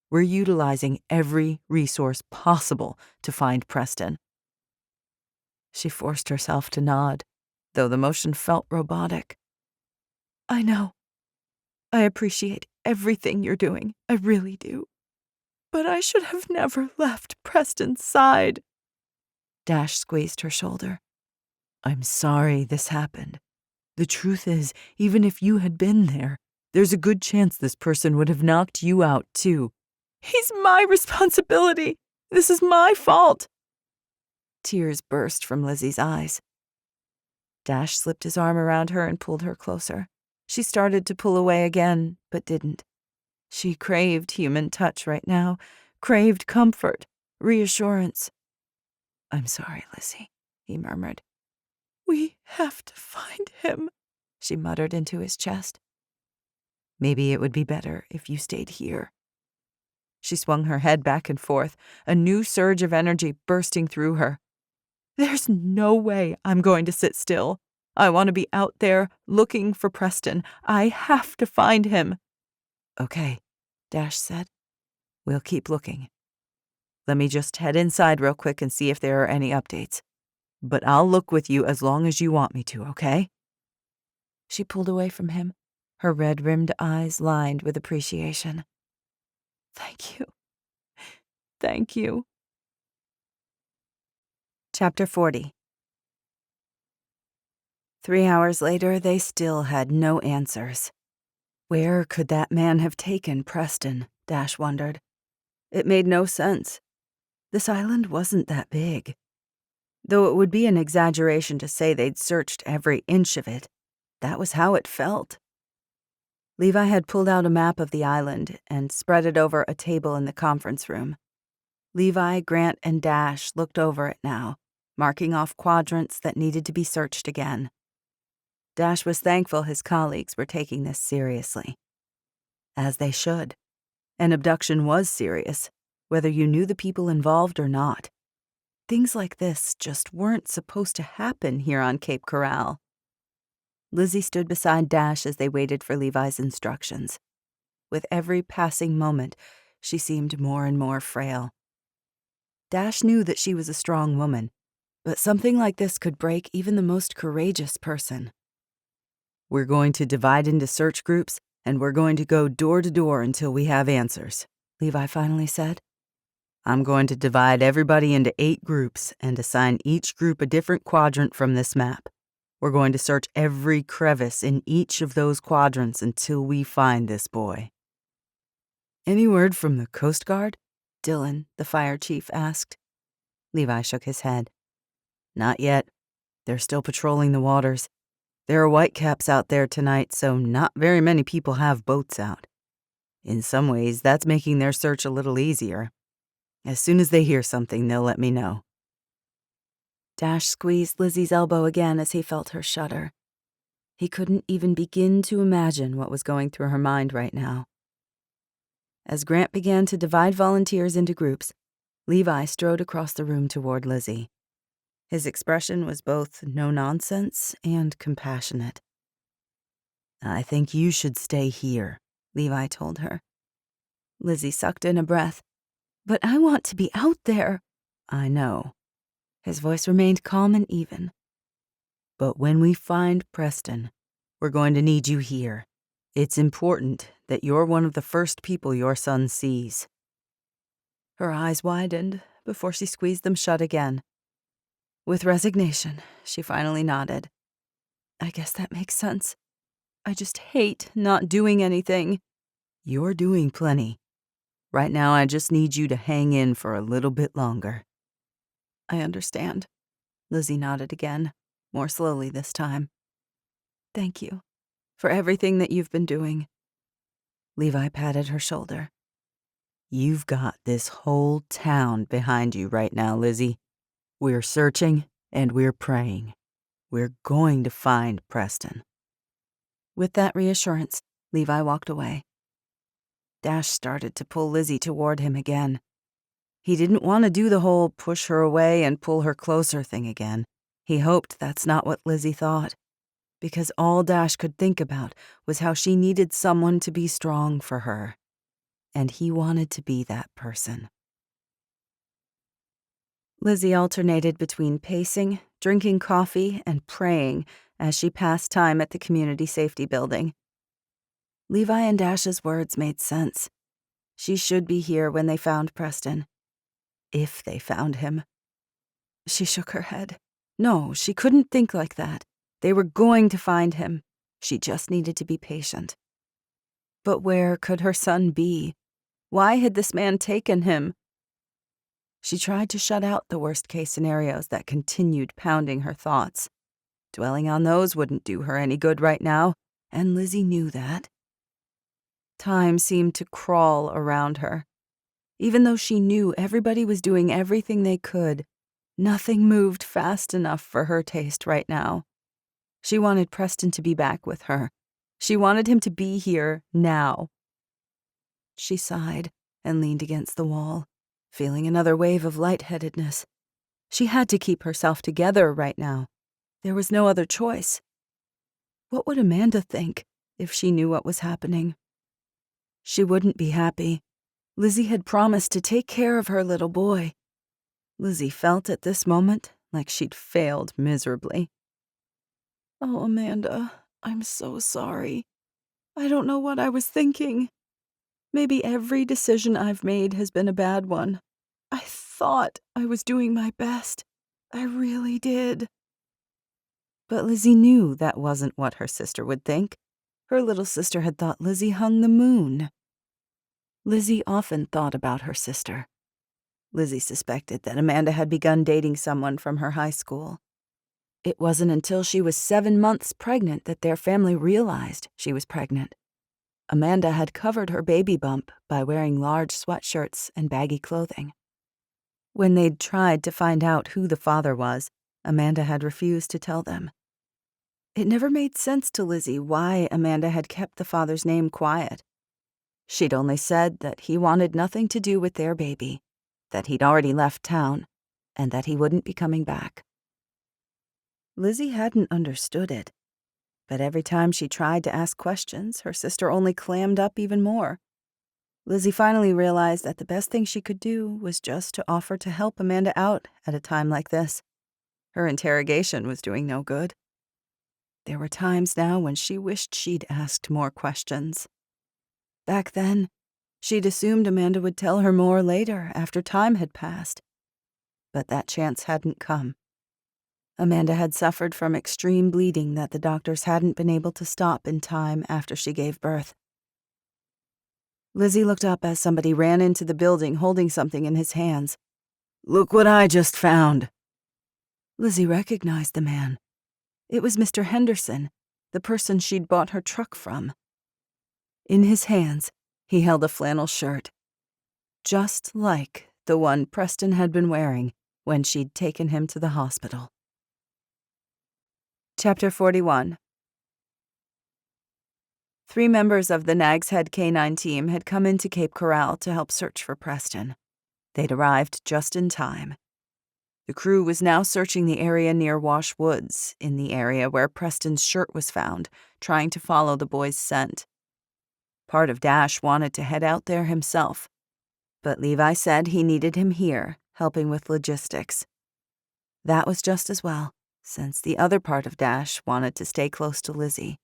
We're utilizing every resource possible to find Preston." She forced herself to nod, though the motion felt robotic. "I know. I appreciate everything you're doing. I really do. But I should have never left Preston's side." Dash squeezed her shoulder. "I'm sorry this happened. The truth is, even if you had been there, there's a good chance this person would have knocked you out, too." "He's my responsibility. This is my fault." Tears burst from Lizzie's eyes. Dash slipped his arm around her and pulled her closer. She started to pull away again, but didn't. She craved human touch right now, craved comfort, reassurance. "I'm sorry, Lizzie," he murmured. "We have to find him," she muttered into his chest. "Maybe it would be better if you stayed here." She swung her head back and forth, a new surge of energy bursting through her. "There's no way I'm going to sit still. I want to be out there looking for Preston. I have to find him." "Okay," Dash said. "We'll keep looking. Let me just head inside real quick and see if there are any updates. But I'll look with you as long as you want me to, okay?" She pulled away from him, her red-rimmed eyes lined with appreciation. "Thank you. Thank you." Chapter 40. 3 hours later, they still had no answers. Where could that man have taken Preston? Dash wondered. It made no sense. This island wasn't that big. Though it would be an exaggeration to say they'd searched every inch of it, that was how it felt. Levi had pulled out a map of the island and spread it over a table in the conference room. Levi, Grant, and Dash looked over it now, marking off quadrants that needed to be searched again. Dash was thankful his colleagues were taking this seriously. As they should. An abduction was serious, whether you knew the people involved or not. Things like this just weren't supposed to happen here on Cape Corral. Lizzie stood beside Dash as they waited for Levi's instructions. With every passing moment, she seemed more and more frail. Dash knew that she was a strong woman, but something like this could break even the most courageous person. "We're going to divide into search groups, and we're going to go door to door until we have answers," Levi finally said. "I'm going to divide everybody into 8 groups and assign each group a different quadrant from this map. We're going to search every crevice in each of those quadrants until we find this boy." "Any word from the Coast Guard?" Dylan, the fire chief, asked. Levi shook his head. "Not yet. They're still patrolling the waters. There are whitecaps out there tonight, so not very many people have boats out. In some ways, that's making their search a little easier. As soon as they hear something, they'll let me know." Dash squeezed Lizzie's elbow again as he felt her shudder. He couldn't even begin to imagine what was going through her mind right now. As Grant began to divide volunteers into groups, Levi strode across the room toward Lizzie. His expression was both no-nonsense and compassionate. "I think you should stay here," Levi told her. Lizzie sucked in a breath. "But I want to be out there." "I know." His voice remained calm and even. "But when we find Preston, we're going to need you here. It's important that you're one of the first people your son sees." Her eyes widened before she squeezed them shut again. With resignation, she finally nodded. "I guess that makes sense. I just hate not doing anything." "You're doing plenty. Right now, I just need you to hang in for a little bit longer," I understand. Lizzie nodded again, more slowly this time. Thank you for everything that you've been doing. Levi patted her shoulder. You've got this whole town behind you right now, Lizzie. We're searching and we're praying. We're going to find Preston. With that reassurance, Levi walked away. Dash started to pull Lizzie toward him again. He didn't want to do the whole push her away and pull her closer thing again. He hoped that's not what Lizzie thought, because all Dash could think about was how she needed someone to be strong for her, and he wanted to be that person. Lizzie alternated between pacing, drinking coffee, and praying as she passed time at the community safety building. Levi and Dash's words made sense. She should be here when they found Preston. If they found him. She shook her head. No, she couldn't think like that. They were going to find him. She just needed to be patient. But where could her son be? Why had this man taken him? She tried to shut out the worst-case scenarios that continued pounding her thoughts. Dwelling on those wouldn't do her any good right now, and Lizzie knew that. Time seemed to crawl around her. Even though she knew everybody was doing everything they could, nothing moved fast enough for her taste right now. She wanted Preston to be back with her. She wanted him to be here now. She sighed and leaned against the wall, feeling another wave of lightheadedness. She had to keep herself together right now. There was no other choice. What would Amanda think if she knew what was happening? She wouldn't be happy. Lizzie had promised to take care of her little boy. Lizzie felt at this moment like she'd failed miserably. Oh, Amanda, I'm so sorry. I don't know what I was thinking. Maybe every decision I've made has been a bad one. I thought I was doing my best. I really did. But Lizzie knew that wasn't what her sister would think. Her little sister had thought Lizzie hung the moon. Lizzie often thought about her sister. Lizzie suspected that Amanda had begun dating someone from her high school. It wasn't until she was 7 months pregnant that their family realized she was pregnant. Amanda had covered her baby bump by wearing large sweatshirts and baggy clothing. When they'd tried to find out who the father was, Amanda had refused to tell them. It never made sense to Lizzie why Amanda had kept the father's name quiet. She'd only said that he wanted nothing to do with their baby, that he'd already left town, and that he wouldn't be coming back. Lizzie hadn't understood it, but every time she tried to ask questions, her sister only clammed up even more. Lizzie finally realized that the best thing she could do was just to offer to help Amanda out at a time like this. Her interrogation was doing no good. There were times now when she wished she'd asked more questions. Back then, she'd assumed Amanda would tell her more later after time had passed. But that chance hadn't come. Amanda had suffered from extreme bleeding that the doctors hadn't been able to stop in time after she gave birth. Lizzie looked up as somebody ran into the building holding something in his hands. "Look what I just found." Lizzie recognized the man. It was Mr. Henderson, the person she'd bought her truck from. In his hands, he held a flannel shirt, just like the one Preston had been wearing when she'd taken him to the hospital. Chapter 41. 3 members of the Nag's Head K-9 team had come into Cape Corral to help search for Preston. They'd arrived just in time. The crew was now searching the area near Wash Woods, in the area where Preston's shirt was found, trying to follow the boy's scent. Part of Dash wanted to head out there himself, but Levi said he needed him here, helping with logistics. That was just as well, since the other part of Dash wanted to stay close to Lizzie.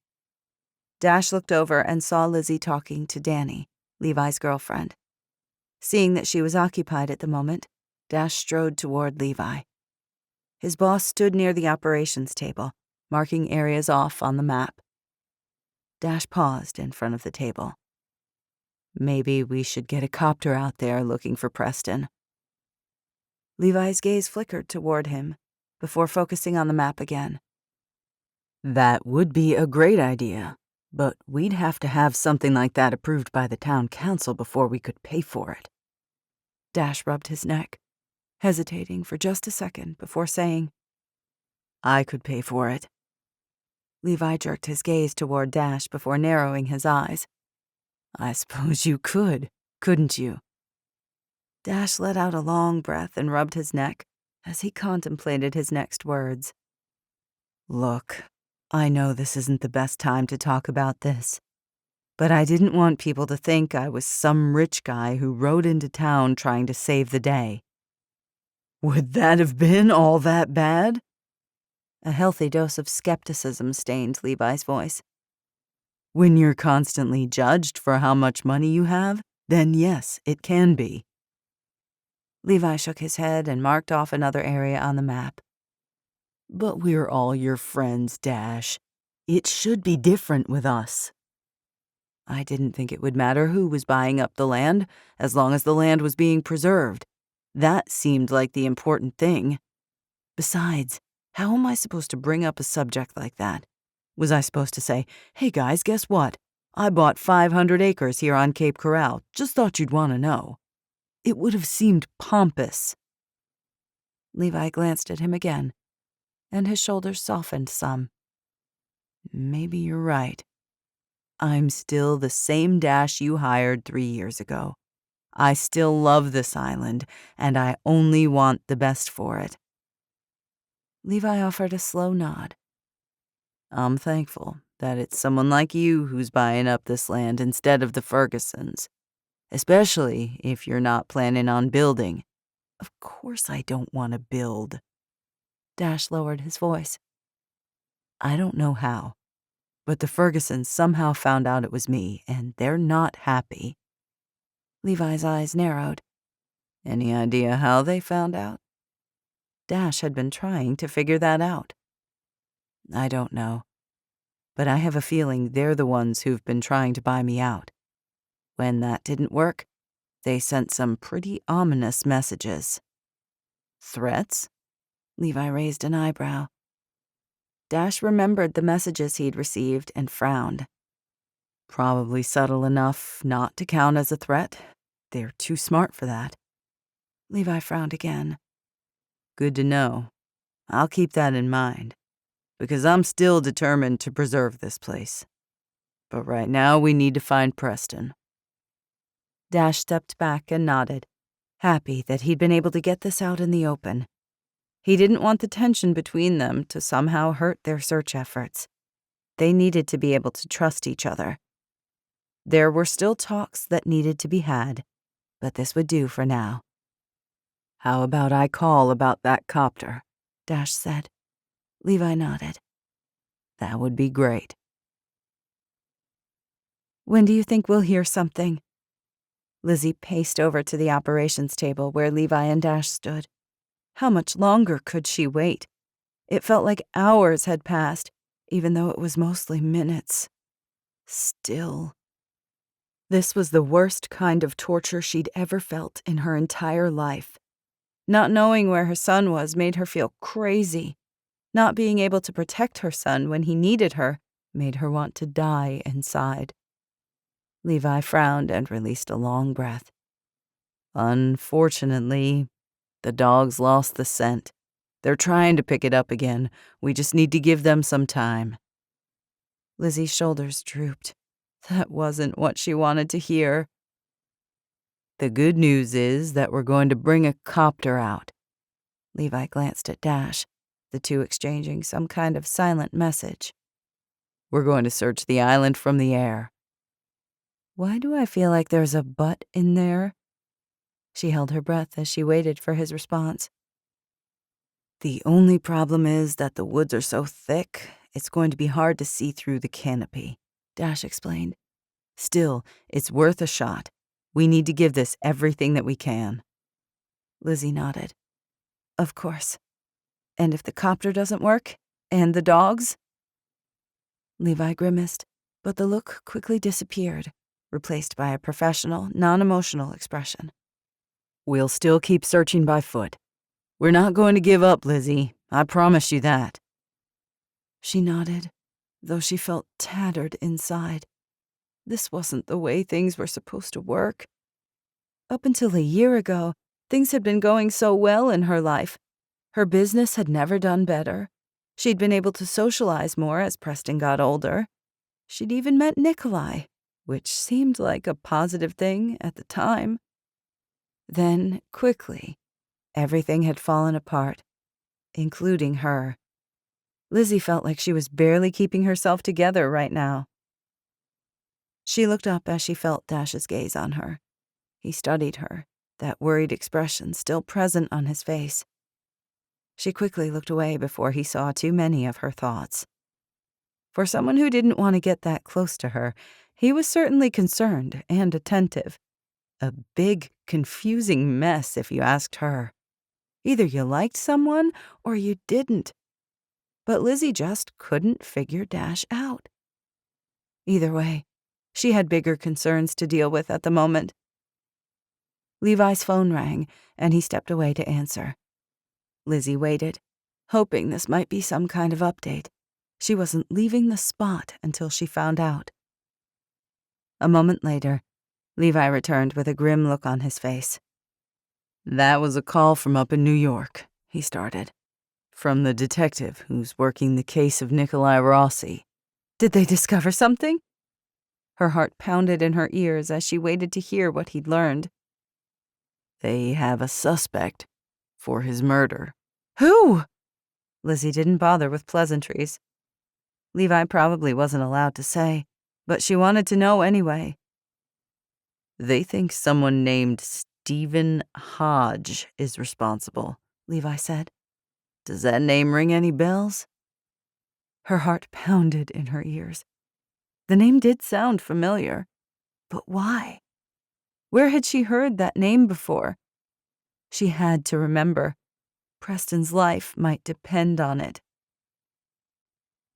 Dash looked over and saw Lizzie talking to Danny, Levi's girlfriend. Seeing that she was occupied at the moment, Dash strode toward Levi. His boss stood near the operations table, marking areas off on the map. Dash paused in front of the table. "Maybe we should get a copter out there looking for Preston." Levi's gaze flickered toward him, before focusing on the map again. That would be a great idea, but we'd have to have something like that approved by the town council before we could pay for it. Dash rubbed his neck, hesitating for just a second before saying, I could pay for it. Levi jerked his gaze toward Dash before narrowing his eyes. I suppose you could, couldn't you? Dash let out a long breath and rubbed his neck as he contemplated his next words. Look, I know this isn't the best time to talk about this, but I didn't want people to think I was some rich guy who rode into town trying to save the day. Would that have been all that bad? A healthy dose of skepticism stained Levi's voice. When you're constantly judged for how much money you have, then yes, it can be. Levi shook his head and marked off another area on the map. But we're all your friends, Dash. It should be different with us. I didn't think it would matter who was buying up the land, as long as the land was being preserved. That seemed like the important thing. Besides, how am I supposed to bring up a subject like that? Was I supposed to say, hey guys, guess what? I bought 500 acres here on Cape Corral. Just thought you'd want to know. It would have seemed pompous. Levi glanced at him again, and his shoulders softened some. Maybe you're right. I'm still the same Dash you hired 3 years ago. I still love this island, and I only want the best for it. Levi offered a slow nod. I'm thankful that it's someone like you who's buying up this land instead of the Fergusons, especially if you're not planning on building. Of course I don't want to build. Dash lowered his voice. I don't know how, but the Fergusons somehow found out it was me, and they're not happy. Levi's eyes narrowed. Any idea how they found out? Dash had been trying to figure that out. I don't know, but I have a feeling they're the ones who've been trying to buy me out. When that didn't work, they sent some pretty ominous messages. Threats? Levi raised an eyebrow. Dash remembered the messages he'd received and frowned. Probably subtle enough not to count as a threat. They're too smart for that. Levi frowned again. Good to know. I'll keep that in mind, because I'm still determined to preserve this place. But right now we need to find Preston. Dash stepped back and nodded, happy that he'd been able to get this out in the open. He didn't want the tension between them to somehow hurt their search efforts. They needed to be able to trust each other. There were still talks that needed to be had, but this would do for now. How about I call about that copter? Dash said. Levi nodded. That would be great. When do you think we'll hear something? Lizzie paced over to the operations table where Levi and Dash stood. How much longer could she wait? It felt like hours had passed, even though it was mostly minutes. Still. This was the worst kind of torture she'd ever felt in her entire life. Not knowing where her son was made her feel crazy. Not being able to protect her son when he needed her made her want to die inside. Levi frowned and released a long breath. Unfortunately, the dogs lost the scent. They're trying to pick it up again. We just need to give them some time. Lizzie's shoulders drooped. That wasn't what she wanted to hear. The good news is that we're going to bring a copter out. Levi glanced at Dash, the two exchanging some kind of silent message. We're going to search the island from the air. Why do I feel like there's a but in there? She held her breath as she waited for his response. The only problem is that the woods are so thick, it's going to be hard to see through the canopy, Dash explained. Still, it's worth a shot. We need to give this everything that we can. Lizzie nodded. Of course. And if the copter doesn't work? And the dogs? Levi grimaced, but the look quickly disappeared, replaced by a professional, non-emotional expression. We'll still keep searching by foot. We're not going to give up, Lizzie. I promise you that. She nodded, though she felt tattered inside. This wasn't the way things were supposed to work. Up until a year ago, things had been going so well in her life. Her business had never done better. She'd been able to socialize more as Preston got older. She'd even met Nikolai, which seemed like a positive thing at the time. Then, quickly, everything had fallen apart, including her. Lizzie felt like she was barely keeping herself together right now. She looked up as she felt Dash's gaze on her. He studied her, that worried expression still present on his face. She quickly looked away before he saw too many of her thoughts. For someone who didn't want to get that close to her, he was certainly concerned and attentive. A big, confusing mess, if you asked her. Either you liked someone or you didn't. But Lizzie just couldn't figure Dash out. Either way, she had bigger concerns to deal with at the moment. Levi's phone rang, and he stepped away to answer. Lizzie waited, hoping this might be some kind of update. She wasn't leaving the spot until she found out. A moment later, Levi returned with a grim look on his face. "That was a call from up in New York," he started. "From the detective who's working the case of Nikolai Rossi." Did they discover something? Her heart pounded in her ears as she waited to hear what he'd learned. "They have a suspect for his murder." "Who?" Lizzie didn't bother with pleasantries. Levi probably wasn't allowed to say, but she wanted to know anyway. "They think someone named Stephen Hodge is responsible," Levi said. "Does that name ring any bells?" Her heart pounded in her ears. The name did sound familiar, but why? Where had she heard that name before? She had to remember. Preston's life might depend on it.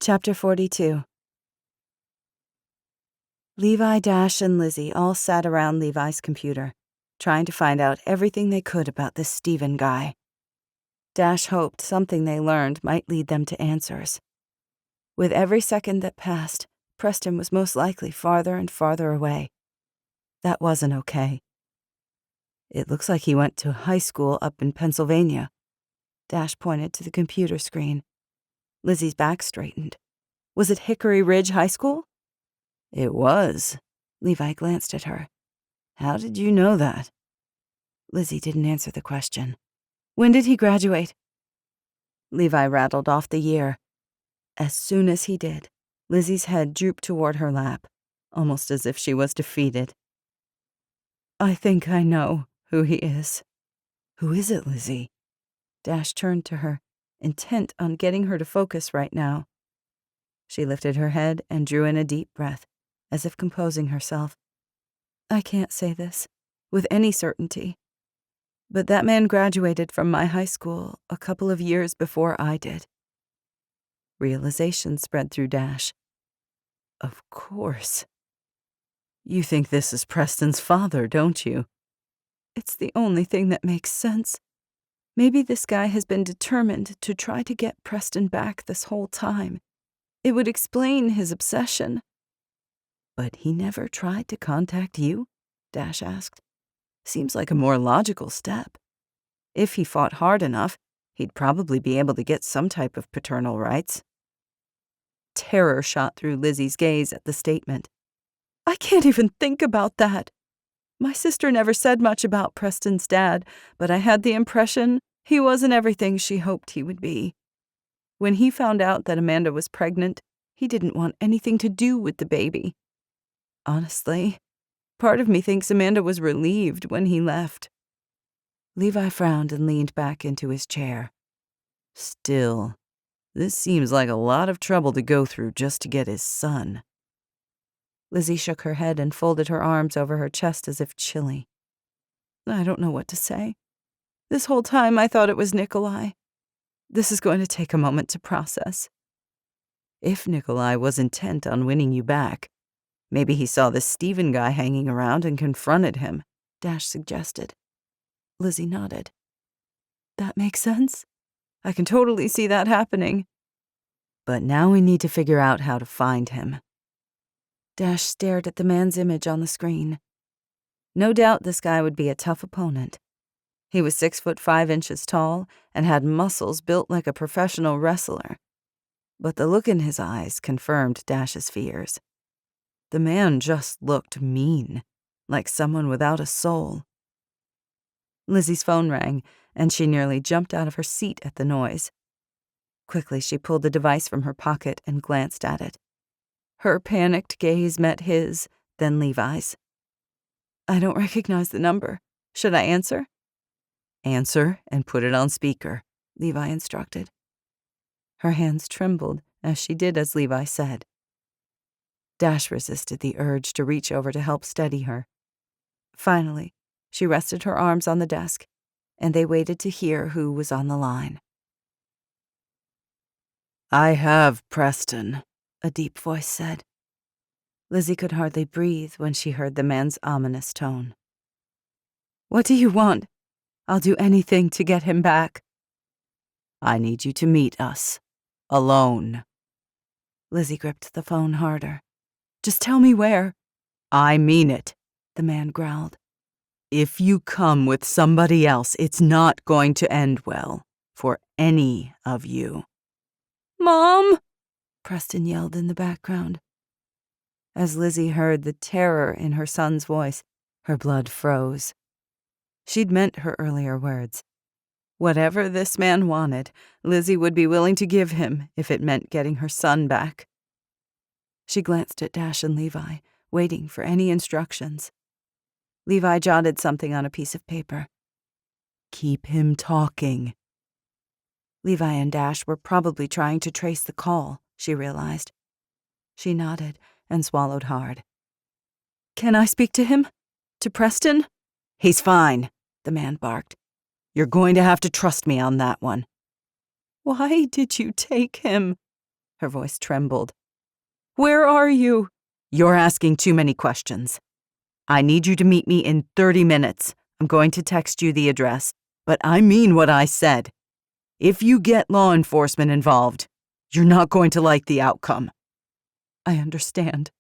Chapter 42. Levi, Dash, and Lizzie all sat around Levi's computer, trying to find out everything they could about this Stephen guy. Dash hoped something they learned might lead them to answers. With every second that passed, Preston was most likely farther and farther away. That wasn't okay. "It looks like he went to high school up in Pennsylvania." Dash pointed to the computer screen. Lizzie's back straightened. "Was it Hickory Ridge High School?" "It was." Levi glanced at her. "How did you know that?" Lizzie didn't answer the question. "When did he graduate?" Levi rattled off the year. As soon as he did, Lizzie's head drooped toward her lap, almost as if she was defeated. "I think I know who he is." "Who is it, Lizzie?" Dash turned to her, intent on getting her to focus right now. She lifted her head and drew in a deep breath, as if composing herself. "I can't say this with any certainty, but that man graduated from my high school a couple of years before I did." Realization spread through Dash. "Of course. You think this is Preston's father, don't you?" "It's the only thing that makes sense. Maybe this guy has been determined to try to get Preston back this whole time. It would explain his obsession." "But he never tried to contact you?" Dash asked. "Seems like a more logical step. If he fought hard enough, he'd probably be able to get some type of paternal rights." Terror shot through Lizzie's gaze at the statement. "I can't even think about that. My sister never said much about Preston's dad, but I had the impression he wasn't everything she hoped he would be. When he found out that Amanda was pregnant, he didn't want anything to do with the baby. Honestly, part of me thinks Amanda was relieved when he left." Levi frowned and leaned back into his chair. "Still, this seems like a lot of trouble to go through just to get his son." Lizzie shook her head and folded her arms over her chest as if chilly. "I don't know what to say. This whole time I thought it was Nikolai. This is going to take a moment to process." "If Nikolai was intent on winning you back, maybe he saw this Stephen guy hanging around and confronted him," Dash suggested. Lizzie nodded. That makes sense. I can totally see that happening. But now we need to figure out how to find him. Dash stared at the man's image on the screen. No doubt this guy would be a tough opponent. He was 6'5" tall and had muscles built like a professional wrestler. But the look in his eyes confirmed Dash's fears. The man just looked mean, like someone without a soul. Lizzie's phone rang, and she nearly jumped out of her seat at the noise. Quickly, she pulled the device from her pocket and glanced at it. Her panicked gaze met his, then Levi's. I don't recognize the number. Should I answer? Answer and put it on speaker, Levi instructed. Her hands trembled as she did as Levi said. Dash resisted the urge to reach over to help steady her. Finally, she rested her arms on the desk, and they waited to hear who was on the line. I have Preston, a deep voice said. Lizzie could hardly breathe when she heard the man's ominous tone. What do you want? I'll do anything to get him back. I need you to meet us. Alone. Lizzie gripped the phone harder. Just tell me where. I mean it, the man growled. If you come with somebody else, it's not going to end well for any of you. Mom! Preston yelled in the background. As Lizzie heard the terror in her son's voice, her blood froze. She'd meant her earlier words. Whatever this man wanted, Lizzie would be willing to give him if it meant getting her son back. She glanced at Dash and Levi, waiting for any instructions. Levi jotted something on a piece of paper. Keep him talking. Levi and Dash were probably trying to trace the call, she realized. She nodded and swallowed hard. Can I speak to him? To Preston? He's fine, the man barked. You're going to have to trust me on that one. Why did you take him? Her voice trembled. Where are you? You're asking too many questions. I need you to meet me in 30 minutes. I'm going to text you the address, but I mean what I said. If you get law enforcement involved, you're not going to like the outcome. I understand.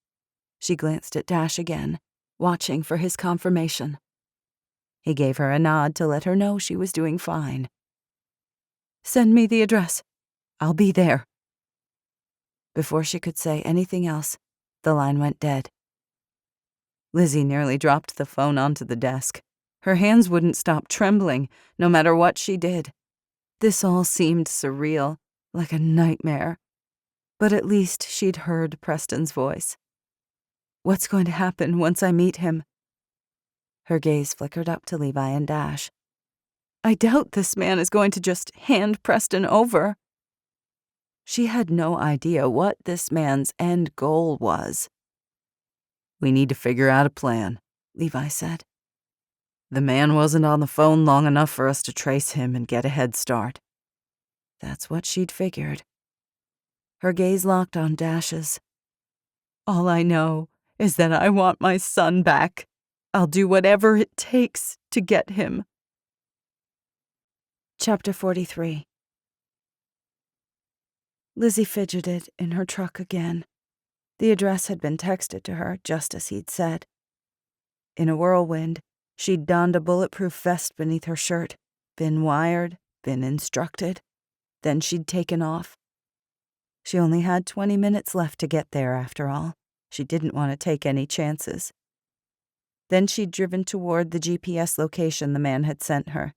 She glanced at Dash again, watching for his confirmation. He gave her a nod to let her know she was doing fine. Send me the address. I'll be there. Before she could say anything else, the line went dead. Lizzie nearly dropped the phone onto the desk. Her hands wouldn't stop trembling, no matter what she did. This all seemed surreal, like a nightmare. But at least she'd heard Preston's voice. What's going to happen once I meet him? Her gaze flickered up to Levi and Dash. I doubt this man is going to just hand Preston over. She had no idea what this man's end goal was. We need to figure out a plan, Levi said. The man wasn't on the phone long enough for us to trace him and get a head start. That's what she'd figured. Her gaze locked on Dash's. All I know is that I want my son back. I'll do whatever it takes to get him. Chapter 43. Lizzie fidgeted in her truck again. The address had been texted to her, just as he'd said. In a whirlwind, she'd donned a bulletproof vest beneath her shirt, been wired, been instructed. Then she'd taken off. She only had 20 minutes left to get there, after all. She didn't want to take any chances. Then she'd driven toward the GPS location the man had sent her.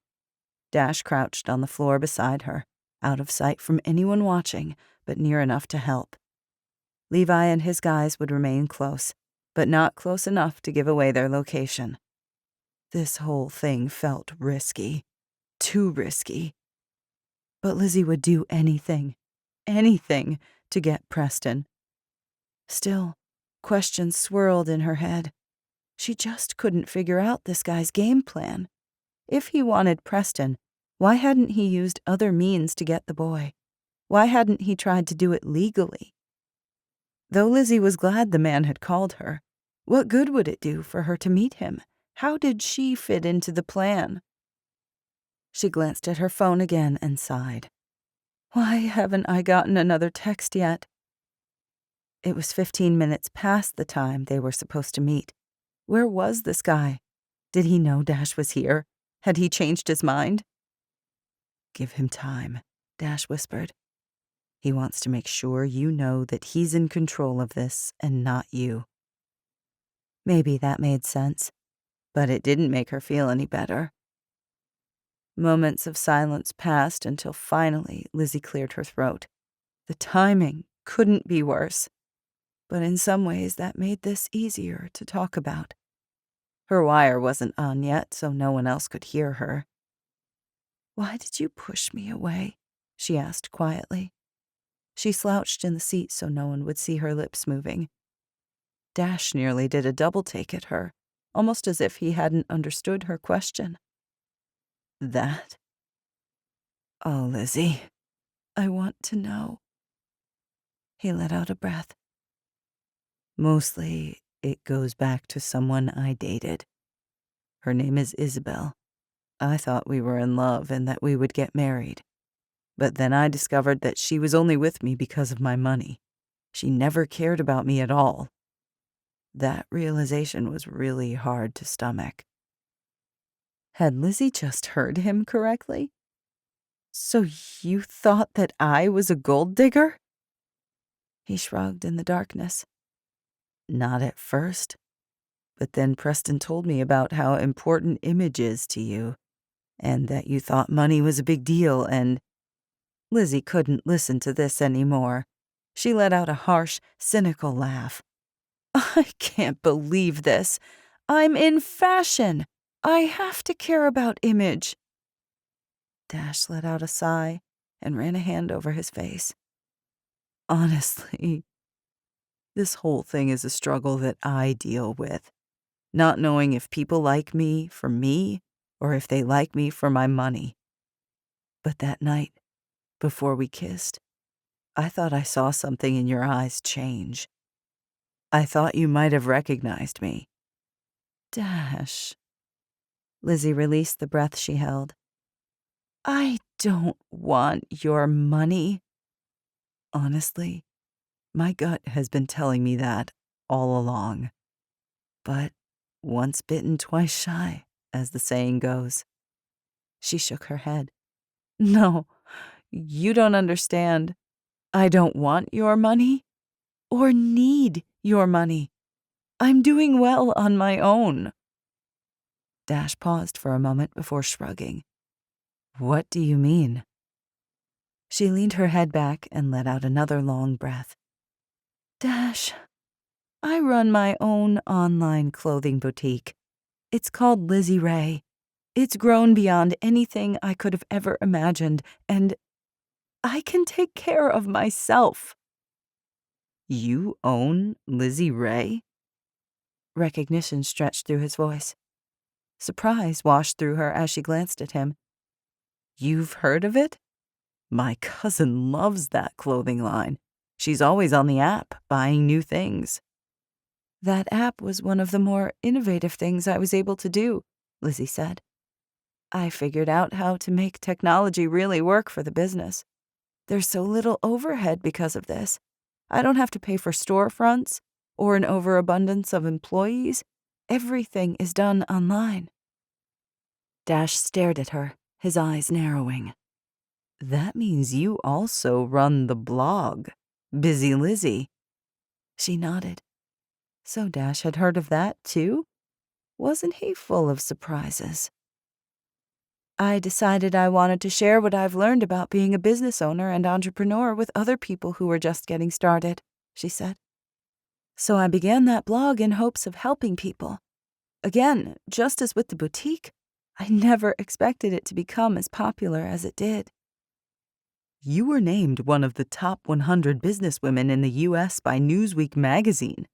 Dash crouched on the floor beside her, out of sight from anyone watching, but near enough to help. Levi and his guys would remain close, but not close enough to give away their location. This whole thing felt risky. Too risky. But Lizzie would do anything to get Preston. Still, questions swirled in her head. She just couldn't figure out this guy's game plan. If he wanted Preston, why hadn't he used other means to get the boy? Why hadn't he tried to do it legally? Though Lizzie was glad the man had called her, what good would it do for her to meet him? How did she fit into the plan? She glanced at her phone again and sighed. Why haven't I gotten another text yet? It was 15 minutes past the time they were supposed to meet. Where was this guy? Did he know Dash was here? Had he changed his mind? Give him time, Dash whispered. He wants to make sure you know that he's in control of this and not you. Maybe that made sense, but it didn't make her feel any better. Moments of silence passed until finally Lizzie cleared her throat. The timing couldn't be worse, but in some ways that made this easier to talk about. Her wire wasn't on yet, so no one else could hear her. Why did you push me away? She asked quietly. She slouched in the seat so no one would see her lips moving. Dash nearly did a double take at her, almost as if he hadn't understood her question. That? Oh, Lizzie, I want to know. He let out a breath. Mostly, it goes back to someone I dated. Her name is Isabel. I thought we were in love and that we would get married. But then I discovered that she was only with me because of my money. She never cared about me at all. That realization was really hard to stomach. Had Lizzie just heard him correctly? So you thought that I was a gold digger? He shrugged in the darkness. Not at first. But then Preston told me about how important image is to you, and that you thought money was a big deal, and... Lizzie couldn't listen to this anymore. She let out a harsh, cynical laugh. I can't believe this. I'm in fashion. I have to care about image. Dash let out a sigh and ran a hand over his face. Honestly, this whole thing is a struggle that I deal with. Not knowing if people like me for me or if they like me for my money. But that night, before we kissed, I thought I saw something in your eyes change. I thought you might have recognized me. Dash. Lizzie released the breath she held. I don't want your money. Honestly, my gut has been telling me that all along. But once bitten, twice shy, as the saying goes. She shook her head. No, you don't understand. I don't want your money or need your money. I'm doing well on my own. Dash paused for a moment before shrugging. What do you mean? She leaned her head back and let out another long breath. Dash, I run my own online clothing boutique. It's called Lizzie Ray. It's grown beyond anything I could have ever imagined, and I can take care of myself. You own Lizzie Ray? Recognition stretched through his voice. Surprise washed through her as she glanced at him. You've heard of it? My cousin loves that clothing line. She's always on the app, buying new things. That app was one of the more innovative things I was able to do, Lizzie said. I figured out how to make technology really work for the business. There's so little overhead because of this. I don't have to pay for storefronts or an overabundance of employees. Everything is done online. Dash stared at her, his eyes narrowing. That means you also run the blog, Busy Lizzie. She nodded. So Dash had heard of that, too? Wasn't he full of surprises? I decided I wanted to share what I've learned about being a business owner and entrepreneur with other people who were just getting started, she said. So I began that blog in hopes of helping people. Again, just as with the boutique, I never expected it to become as popular as it did. You were named one of the top 100 businesswomen in the U.S. by Newsweek magazine.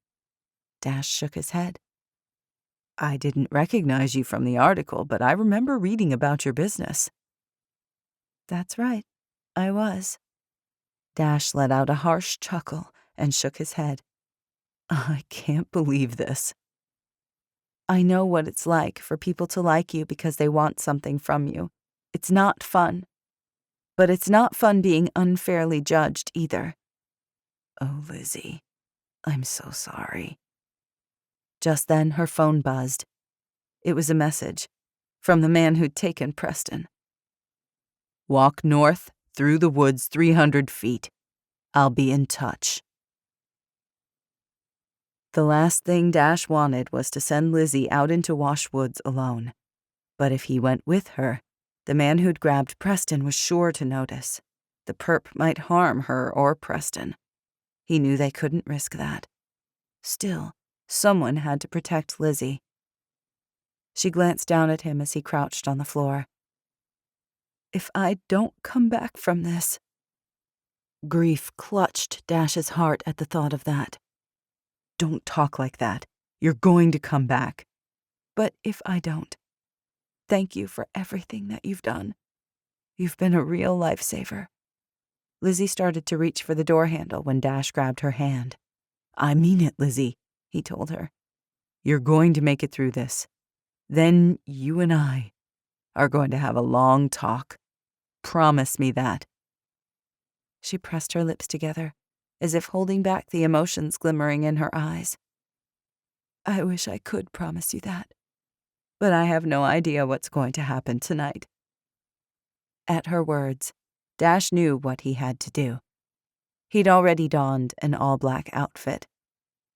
Dash shook his head. I didn't recognize you from the article, but I remember reading about your business. That's right, I was. Dash let out a harsh chuckle and shook his head. I can't believe this. I know what it's like for people to like you because they want something from you. It's not fun. But it's not fun being unfairly judged either. Oh, Lizzie, I'm so sorry. Just then, her phone buzzed. It was a message from the man who'd taken Preston. Walk north through the woods 300 feet. I'll be in touch. The last thing Dash wanted was to send Lizzie out into Wash Woods alone. But if he went with her, the man who'd grabbed Preston was sure to notice. The perp might harm her or Preston. He knew they couldn't risk that. Still, someone had to protect Lizzie. She glanced down at him as he crouched on the floor. If I don't come back from this... Grief clutched Dash's heart at the thought of that. Don't talk like that. You're going to come back. But if I don't, thank you for everything that you've done. You've been a real lifesaver. Lizzie started to reach for the door handle when Dash grabbed her hand. I mean it, Lizzie, he told her. You're going to make it through this. Then you and I are going to have a long talk. Promise me that. She pressed her lips together, as if holding back the emotions glimmering in her eyes. I wish I could promise you that, but I have no idea what's going to happen tonight. At her words, Dash knew what he had to do. He'd already donned an all-black outfit.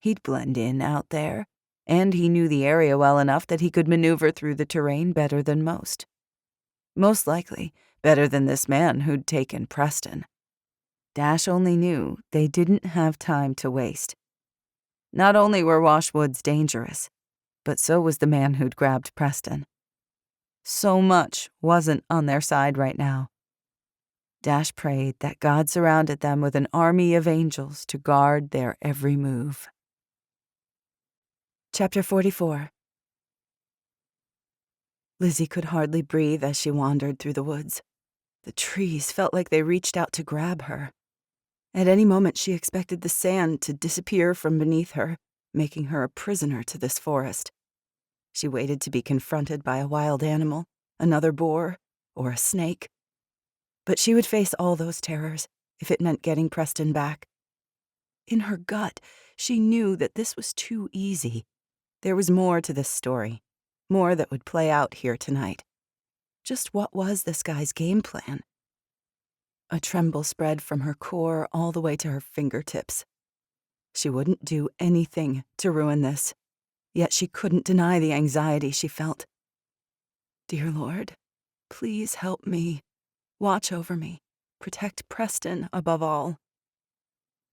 He'd blend in out there, and he knew the area well enough that he could maneuver through the terrain better than most. Most likely, better than this man who'd taken Preston. Dash only knew they didn't have time to waste. Not only were Wash Woods dangerous, but so was the man who'd grabbed Preston. So much wasn't on their side right now. Dash prayed that God surrounded them with an army of angels to guard their every move. Chapter 44. Lizzie could hardly breathe as she wandered through the woods. The trees felt like they reached out to grab her. At any moment she expected the sand to disappear from beneath her, making her a prisoner to this forest. She waited to be confronted by a wild animal, another boar, or a snake. But she would face all those terrors if it meant getting Preston back. In her gut, she knew that this was too easy. There was more to this story, more that would play out here tonight. Just what was this guy's game plan? A tremble spread from her core all the way to her fingertips. She wouldn't do anything to ruin this, yet she couldn't deny the anxiety she felt. Dear Lord, please help me. Watch over me. Protect Preston above all.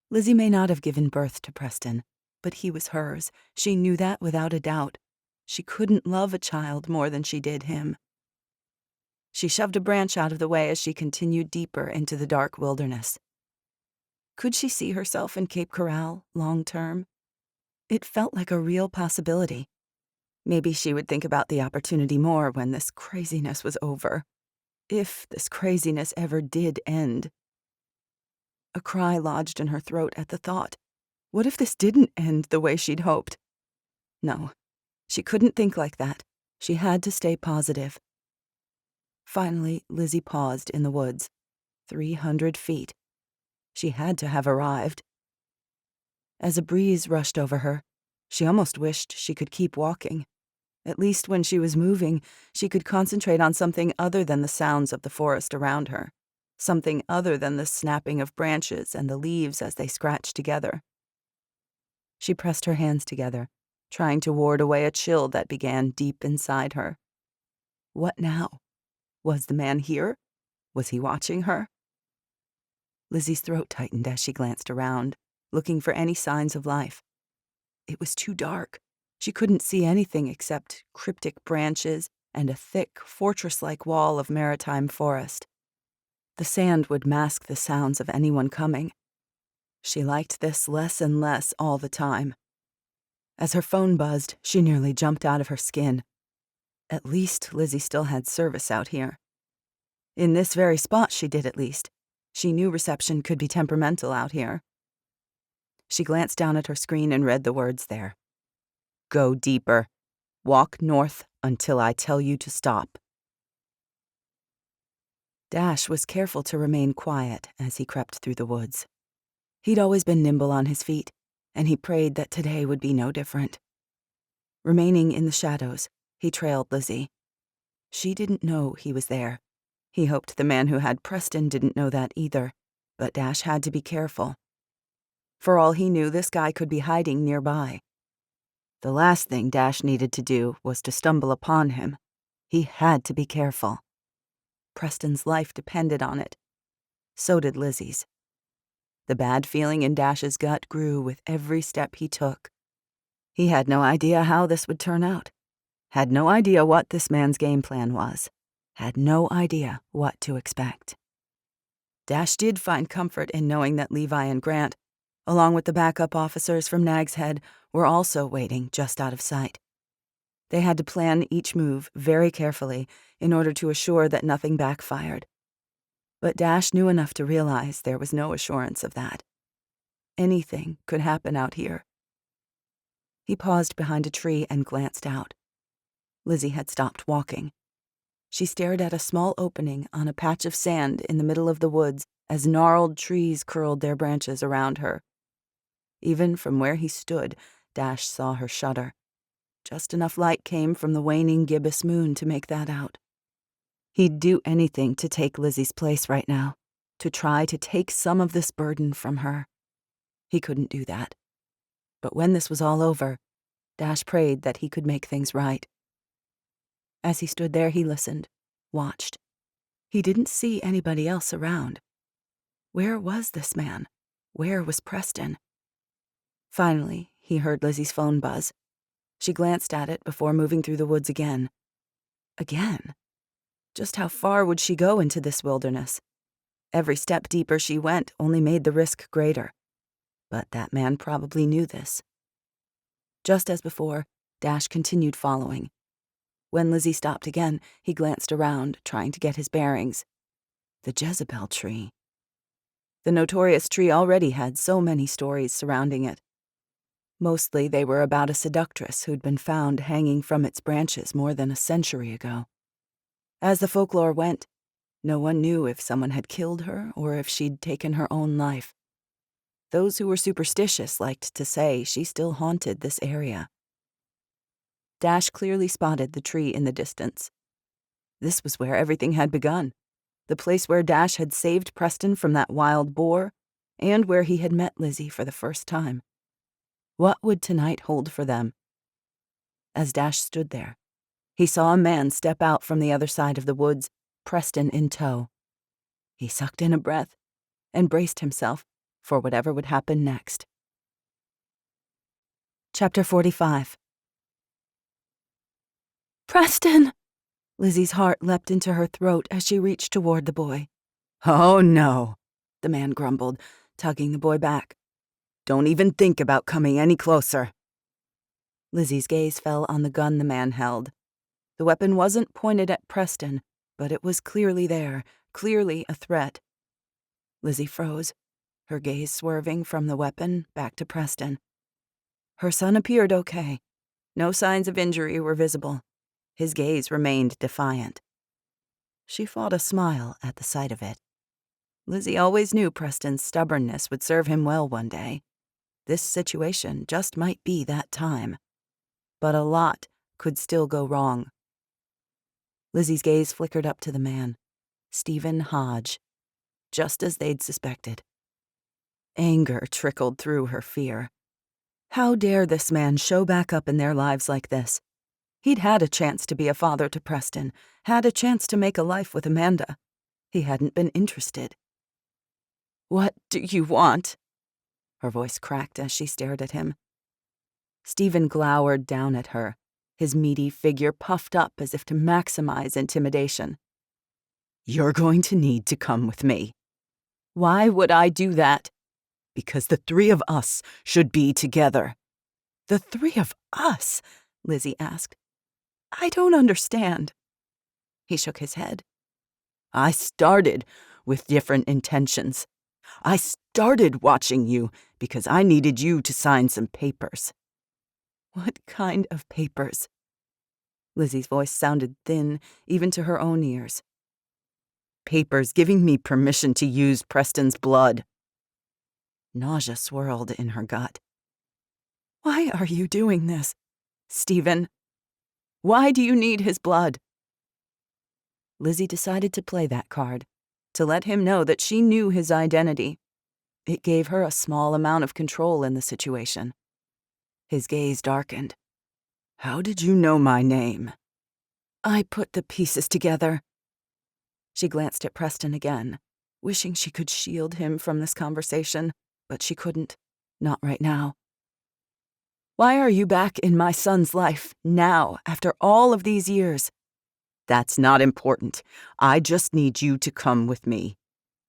Lizzie may not have given birth to Preston, but he was hers. She knew that without a doubt. She couldn't love a child more than she did him. She shoved a branch out of the way as she continued deeper into the dark wilderness. Could she see herself in Cape Corral long term? It felt like a real possibility. Maybe she would think about the opportunity more when this craziness was over. If this craziness ever did end. A cry lodged in her throat at the thought. What if this didn't end the way she'd hoped? No, she couldn't think like that. She had to stay positive. Finally, Lizzie paused in the woods. 300 feet. She had to have arrived. As a breeze rushed over her, she almost wished she could keep walking. At least when she was moving, she could concentrate on something other than the sounds of the forest around her, something other than the snapping of branches and the leaves as they scratched together. She pressed her hands together, trying to ward away a chill that began deep inside her. What now? Was the man here? Was he watching her? Lizzie's throat tightened as she glanced around, looking for any signs of life. It was too dark. She couldn't see anything except cryptic branches and a thick, fortress-like wall of maritime forest. The sand would mask the sounds of anyone coming. She liked this less and less all the time. As her phone buzzed, she nearly jumped out of her skin. At least Lizzie still had service out here. In this very spot she did at least. She knew reception could be temperamental out here. She glanced down at her screen and read the words there. Go deeper. Walk north until I tell you to stop. Dash was careful to remain quiet as he crept through the woods. He'd always been nimble on his feet, and he prayed that today would be no different. Remaining in the shadows, he trailed Lizzie. She didn't know he was there. He hoped the man who had Preston didn't know that either, but Dash had to be careful. For all he knew, this guy could be hiding nearby. The last thing Dash needed to do was to stumble upon him. He had to be careful. Preston's life depended on it. So did Lizzie's. The bad feeling in Dash's gut grew with every step he took. He had no idea how this would turn out. Had no idea what this man's game plan was. Had no idea what to expect. Dash did find comfort in knowing that Levi and Grant, along with the backup officers from Nag's Head, were also waiting just out of sight. They had to plan each move very carefully in order to assure that nothing backfired. But Dash knew enough to realize there was no assurance of that. Anything could happen out here. He paused behind a tree and glanced out. Lizzie had stopped walking. She stared at a small opening on a patch of sand in the middle of the woods as gnarled trees curled their branches around her. Even from where he stood, Dash saw her shudder. Just enough light came from the waning gibbous moon to make that out. He'd do anything to take Lizzie's place right now, to try to take some of this burden from her. He couldn't do that. But when this was all over, Dash prayed that he could make things right. As he stood there, he listened, watched. He didn't see anybody else around. Where was this man? Where was Preston? Finally, he heard Lizzie's phone buzz. She glanced at it before moving through the woods again. Again? Just how far would she go into this wilderness? Every step deeper she went only made the risk greater. But that man probably knew this. Just as before, Dash continued following. When Lizzie stopped again, he glanced around, trying to get his bearings. The Jezebel tree. The notorious tree already had so many stories surrounding it. Mostly they were about a seductress who'd been found hanging from its branches more than a century ago. As the folklore went, no one knew if someone had killed her or if she'd taken her own life. Those who were superstitious liked to say she still haunted this area. Dash clearly spotted the tree in the distance. This was where everything had begun, the place where Dash had saved Preston from that wild boar, and where he had met Lizzie for the first time. What would tonight hold for them? As Dash stood there, he saw a man step out from the other side of the woods, Preston in tow. He sucked in a breath and braced himself for whatever would happen next. Chapter 45. Preston! Lizzie's heart leapt into her throat as she reached toward the boy. Oh, no, the man grumbled, tugging the boy back. Don't even think about coming any closer. Lizzie's gaze fell on the gun the man held. The weapon wasn't pointed at Preston, but it was clearly there, clearly a threat. Lizzie froze, her gaze swerving from the weapon back to Preston. Her son appeared okay. No signs of injury were visible. His gaze remained defiant. She fought a smile at the sight of it. Lizzie always knew Preston's stubbornness would serve him well one day. This situation just might be that time. But a lot could still go wrong. Lizzie's gaze flickered up to the man, Stephen Hodge, just as they'd suspected. Anger trickled through her fear. How dare this man show back up in their lives like this? He'd had a chance to be a father to Preston, had a chance to make a life with Amanda. He hadn't been interested. What do you want? Her voice cracked as she stared at him. Stephen glowered down at her, his meaty figure puffed up as if to maximize intimidation. You're going to need to come with me. Why would I do that? Because the three of us should be together. The three of us? Lizzie asked. I don't understand. He shook his head. I started with different intentions. I started watching you because I needed you to sign some papers. What kind of papers? Lizzie's voice sounded thin, even to her own ears. papers giving me permission to use Preston's blood. Nausea swirled in her gut. Why are you doing this, Stephen? Why do you need his blood? Lizzie decided to play that card, to let him know that she knew his identity. It gave her a small amount of control in the situation. His gaze darkened. How did you know my name? I put the pieces together. She glanced at Preston again, wishing she could shield him from this conversation, but she couldn't. Not right now. Why are you back in my son's life now, after all of these years? That's not important. I just need you to come with me.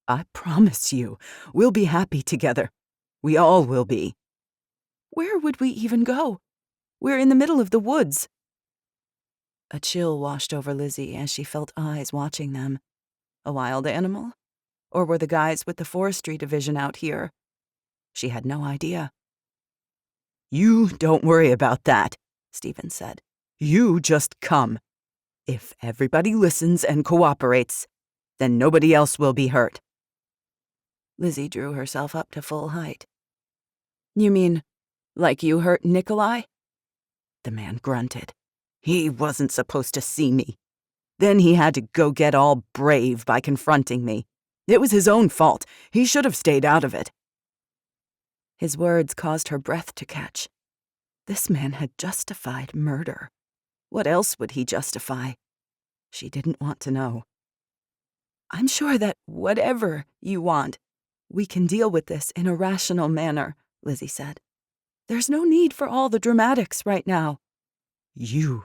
I promise you, we'll be happy together. We all will be. Where would we even go? We're in the middle of the woods. A chill washed over Lizzie as she felt eyes watching them. A wild animal? Or were the guys with the forestry division out here? She had no idea. You don't worry about that, Stephen said. You just come. If everybody listens and cooperates, then nobody else will be hurt. Lizzie drew herself up to full height. You mean, like you hurt Nikolai? The man grunted. He wasn't supposed to see me. Then he had to go get all brave by confronting me. It was his own fault. He should have stayed out of it. His words caused her breath to catch. This man had justified murder. What else would he justify? She didn't want to know. I'm sure that whatever you want, we can deal with this in a rational manner, Lizzie said. There's no need for all the dramatics right now. You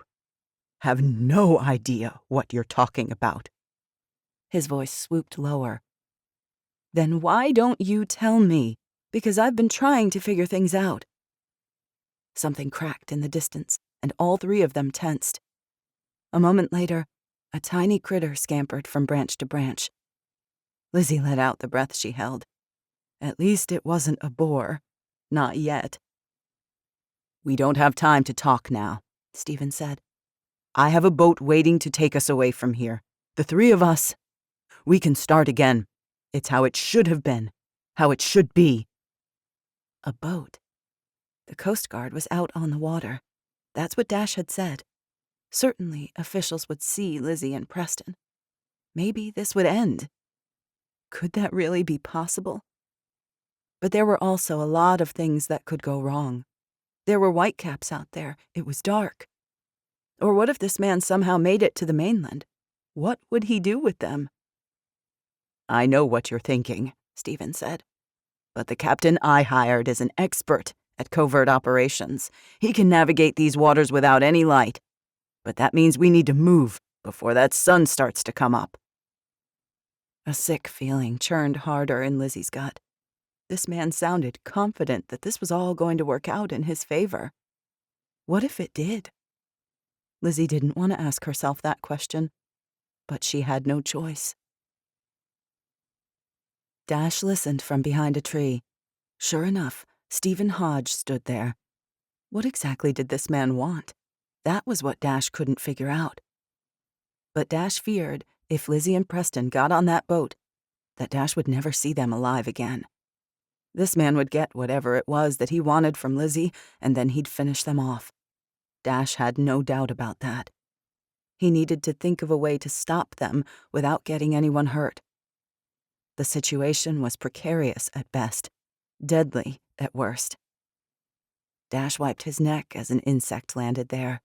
have no idea what you're talking about. His voice swooped lower. Then why don't you tell me? Because I've been trying to figure things out. Something cracked in the distance, and all three of them tensed. A moment later, a tiny critter scampered from branch to branch. Lizzie let out the breath she held. At least it wasn't a boar. Not yet. We don't have time to talk now, Stephen said. I have a boat waiting to take us away from here. The three of us. We can start again. It's how it should have been. How it should be. A boat. The Coast Guard was out on the water. That's what Dash had said. Certainly, officials would see Lizzie and Preston. Maybe this would end. Could that really be possible? But there were also a lot of things that could go wrong. There were whitecaps out there. It was dark. Or what if this man somehow made it to the mainland? What would he do with them? I know what you're thinking, Stephen said. But the captain I hired is an expert at covert operations. He can navigate these waters without any light. But that means we need to move before that sun starts to come up. A sick feeling churned harder in Lizzie's gut. This man sounded confident that this was all going to work out in his favor. What if it did? Lizzie didn't want to ask herself that question, but she had no choice. Dash listened from behind a tree. Sure enough, Stephen Hodge stood there. What exactly did this man want? That was what Dash couldn't figure out. But Dash feared, if Lizzie and Preston got on that boat, that Dash would never see them alive again. This man would get whatever it was that he wanted from Lizzie, and then he'd finish them off. Dash had no doubt about that. He needed to think of a way to stop them without getting anyone hurt. The situation was precarious at best, deadly at worst. Dash wiped his neck as an insect landed there.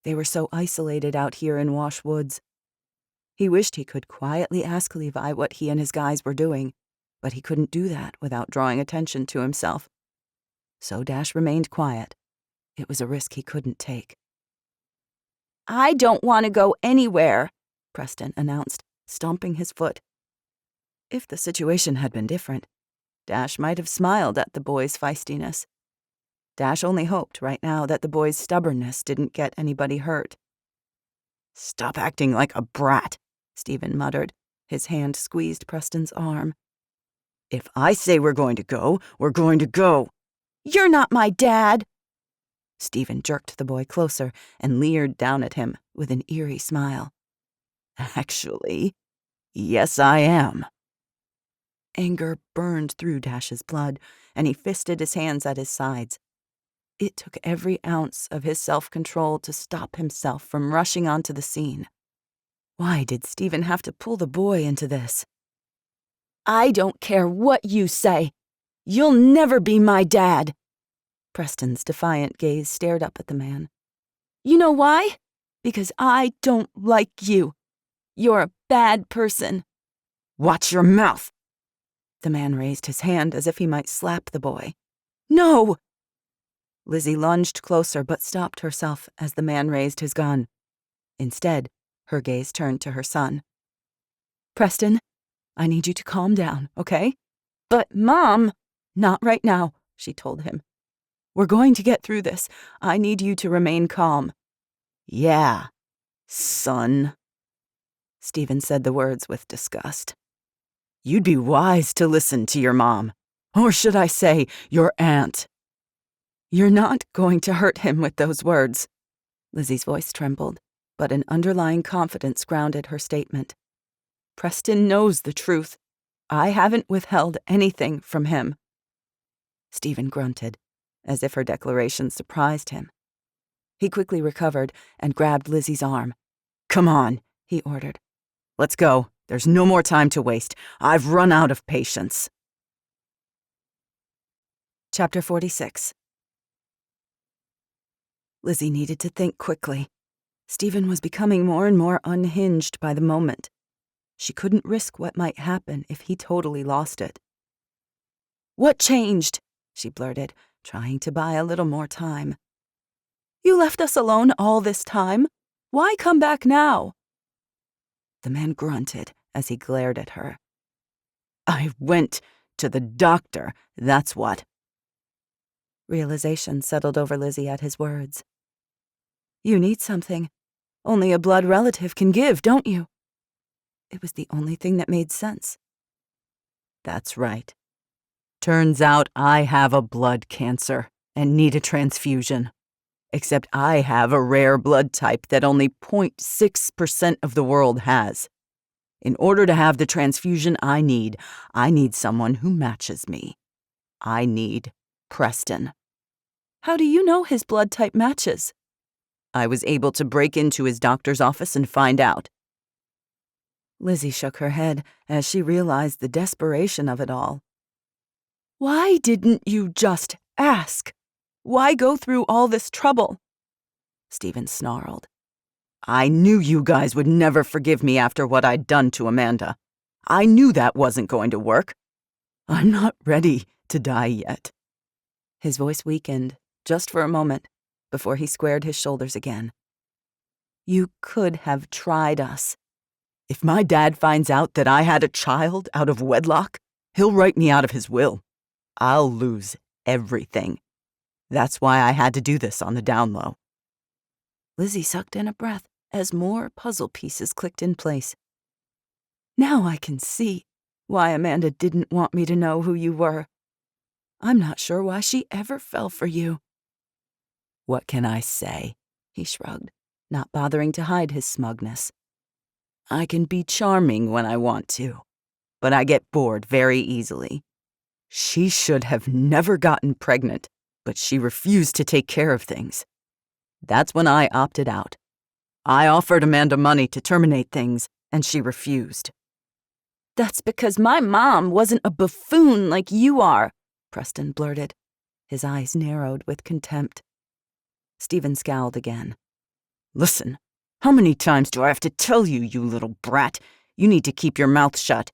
They were so isolated out here in Wash Woods. He wished he could quietly ask Levi what he and his guys were doing, but he couldn't do that without drawing attention to himself. So Dash remained quiet. It was a risk he couldn't take. I don't want to go anywhere, Preston announced, stomping his foot. If the situation had been different, Dash might have smiled at the boy's feistiness. Dash only hoped right now that the boy's stubbornness didn't get anybody hurt. Stop acting like a brat, Stephen muttered. His hand squeezed Preston's arm. If I say we're going to go, we're going to go. You're not my dad. Stephen jerked the boy closer and leered down at him with an eerie smile. Actually, Yes, I am. Anger burned through Dash's blood, and he fisted his hands at his sides. It took every ounce of his self-control to stop himself from rushing onto the scene. Why did Stephen have to pull the boy into this? I don't care what you say. You'll never be my dad. Preston's defiant gaze stared up at the man. You know why? Because I don't like you. You're a bad person. Watch your mouth. The man raised his hand as if he might slap the boy. No! Lizzie lunged closer but stopped herself as the man raised his gun. Instead, her gaze turned to her son. Preston, I need you to calm down, okay? But, Mom! Not right now, she told him. We're going to get through this. I need you to remain calm. Yeah, son. Stephen said the words with disgust. You'd be wise to listen to your mom. Or should I say, your aunt. You're not going to hurt him with those words. Lizzie's voice trembled, but an underlying confidence grounded her statement. Preston knows the truth. I haven't withheld anything from him. Stephen grunted, as if her declaration surprised him. He quickly recovered and grabbed Lizzie's arm. Come on, he ordered. Let's go. There's no more time to waste. I've run out of patience. Chapter 46. Lizzie needed to think quickly. Stephen was becoming more and more unhinged by the moment. She couldn't risk what might happen if he totally lost it. What changed? She blurted, trying to buy a little more time. You left us alone all this time. Why come back now? The man grunted as he glared at her. I went to the doctor, that's what. Realization settled over Lizzie at his words. You need something. Only a blood relative can give, don't you? It was the only thing that made sense. That's right. Turns out I have a blood cancer and need a transfusion. Except I have a rare blood type that only 0.6% of the world has. In order to have the transfusion I need someone who matches me. I need Preston. How do you know his blood type matches? I was able to break into his doctor's office and find out. Lizzie shook her head as she realized the desperation of it all. Why didn't you just ask? Why go through all this trouble? Stephen snarled. I knew you guys would never forgive me after what I'd done to Amanda. I knew that wasn't going to work. I'm not ready to die yet. His voice weakened, just for a moment, before he squared his shoulders again. You could have tried us. If my dad finds out that I had a child out of wedlock, he'll write me out of his will. I'll lose everything. That's why I had to do this on the down low. Lizzie sucked in a breath as more puzzle pieces clicked in place. Now I can see why Amanda didn't want me to know who you were. I'm not sure why she ever fell for you. What can I say? He shrugged, not bothering to hide his smugness. I can be charming when I want to, but I get bored very easily. She should have never gotten pregnant, but she refused to take care of things. That's when I opted out. I offered Amanda money to terminate things, and she refused. That's because my mom wasn't a buffoon like you are, Preston blurted. His eyes narrowed with contempt. Stephen scowled again. Listen, how many times do I have to tell you, you little brat? You need to keep your mouth shut.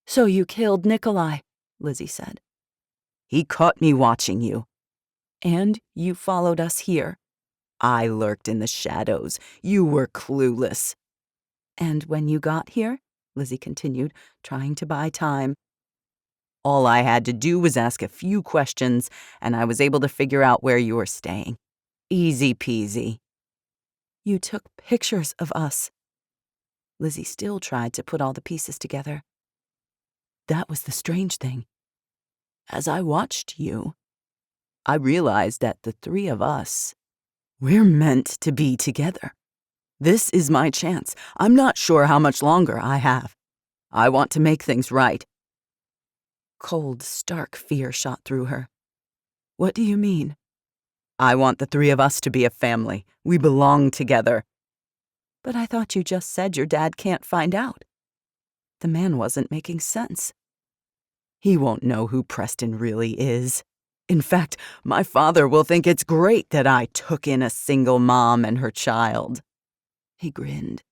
So you killed Nikolai, Lizzie said. He caught me watching you. And you followed us here. I lurked in the shadows. You were clueless. And when you got here, Lizzie continued, trying to buy time, all I had to do was ask a few questions, and I was able to figure out where you were staying. Easy peasy. You took pictures of us. Lizzie still tried to put all the pieces together. That was the strange thing. As I watched you, I realized that the three of us, we're meant to be together. This is my chance. I'm not sure how much longer I have, I want to make things right." Cold, stark fear shot through her. "What do you mean?" "I want the three of us to be a family. We belong together." "But I thought you just said your dad can't find out." The man wasn't making sense. "He won't know who Preston really is. In fact, my father will think it's great that I took in a single mom and her child." He grinned.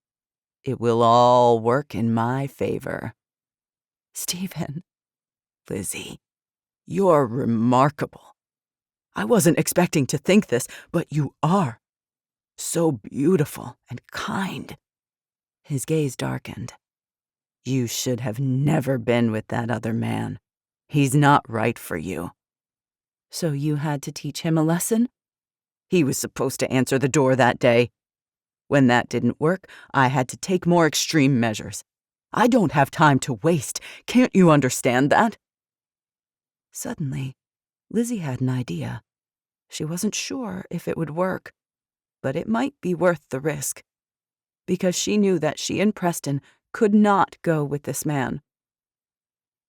"It will all work in my favor." "Stephen." "Lizzie, you're remarkable. I wasn't expecting to think this, but you are. So beautiful and kind." His gaze darkened. "You should have never been with that other man. He's not right for you." "So you had to teach him a lesson?" "He was supposed to answer the door that day. When that didn't work, I had to take more extreme measures. I don't have time to waste. Can't you understand that?" Suddenly, Lizzie had an idea. She wasn't sure if it would work, but it might be worth the risk, because she knew that she and Preston could not go with this man.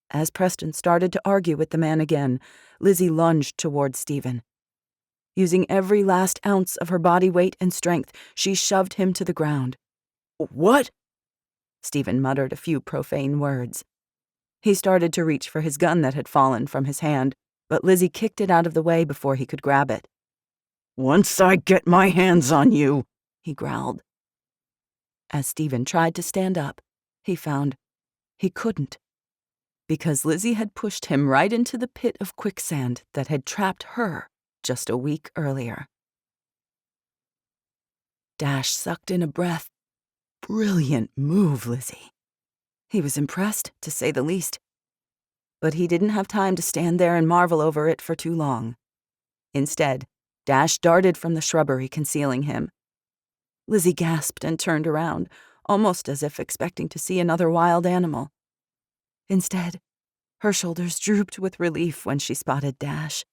As Preston started to argue with the man again, Lizzie lunged toward Stephen. Using every last ounce of her body weight and strength, she shoved him to the ground. "What?" Stephen muttered a few profane words. He started to reach for his gun that had fallen from his hand, but Lizzie kicked it out of the way before he could grab it. "Once I get my hands on you," he growled. As Stephen tried to stand up, he found he couldn't, because Lizzie had pushed him right into the pit of quicksand that had trapped her just a week earlier. Dash sucked in a breath. "Brilliant move, Lizzie." He was impressed, to say the least. But he didn't have time to stand there and marvel over it for too long. Instead, Dash darted from the shrubbery concealing him. Lizzie gasped and turned around, almost as if expecting to see another wild animal. Instead, her shoulders drooped with relief when she spotted Dash.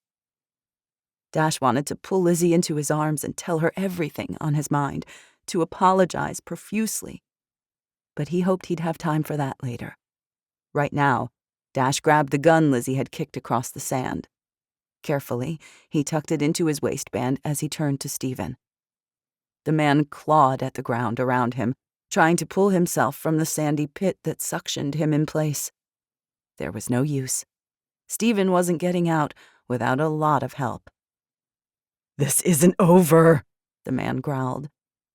Dash wanted to pull Lizzie into his arms and tell her everything on his mind, to apologize profusely. But he hoped he'd have time for that later. Right now, Dash grabbed the gun Lizzie had kicked across the sand. Carefully, he tucked it into his waistband as he turned to Stephen. The man clawed at the ground around him, trying to pull himself from the sandy pit that suctioned him in place. There was no use. Stephen wasn't getting out without a lot of help. "This isn't over," the man growled.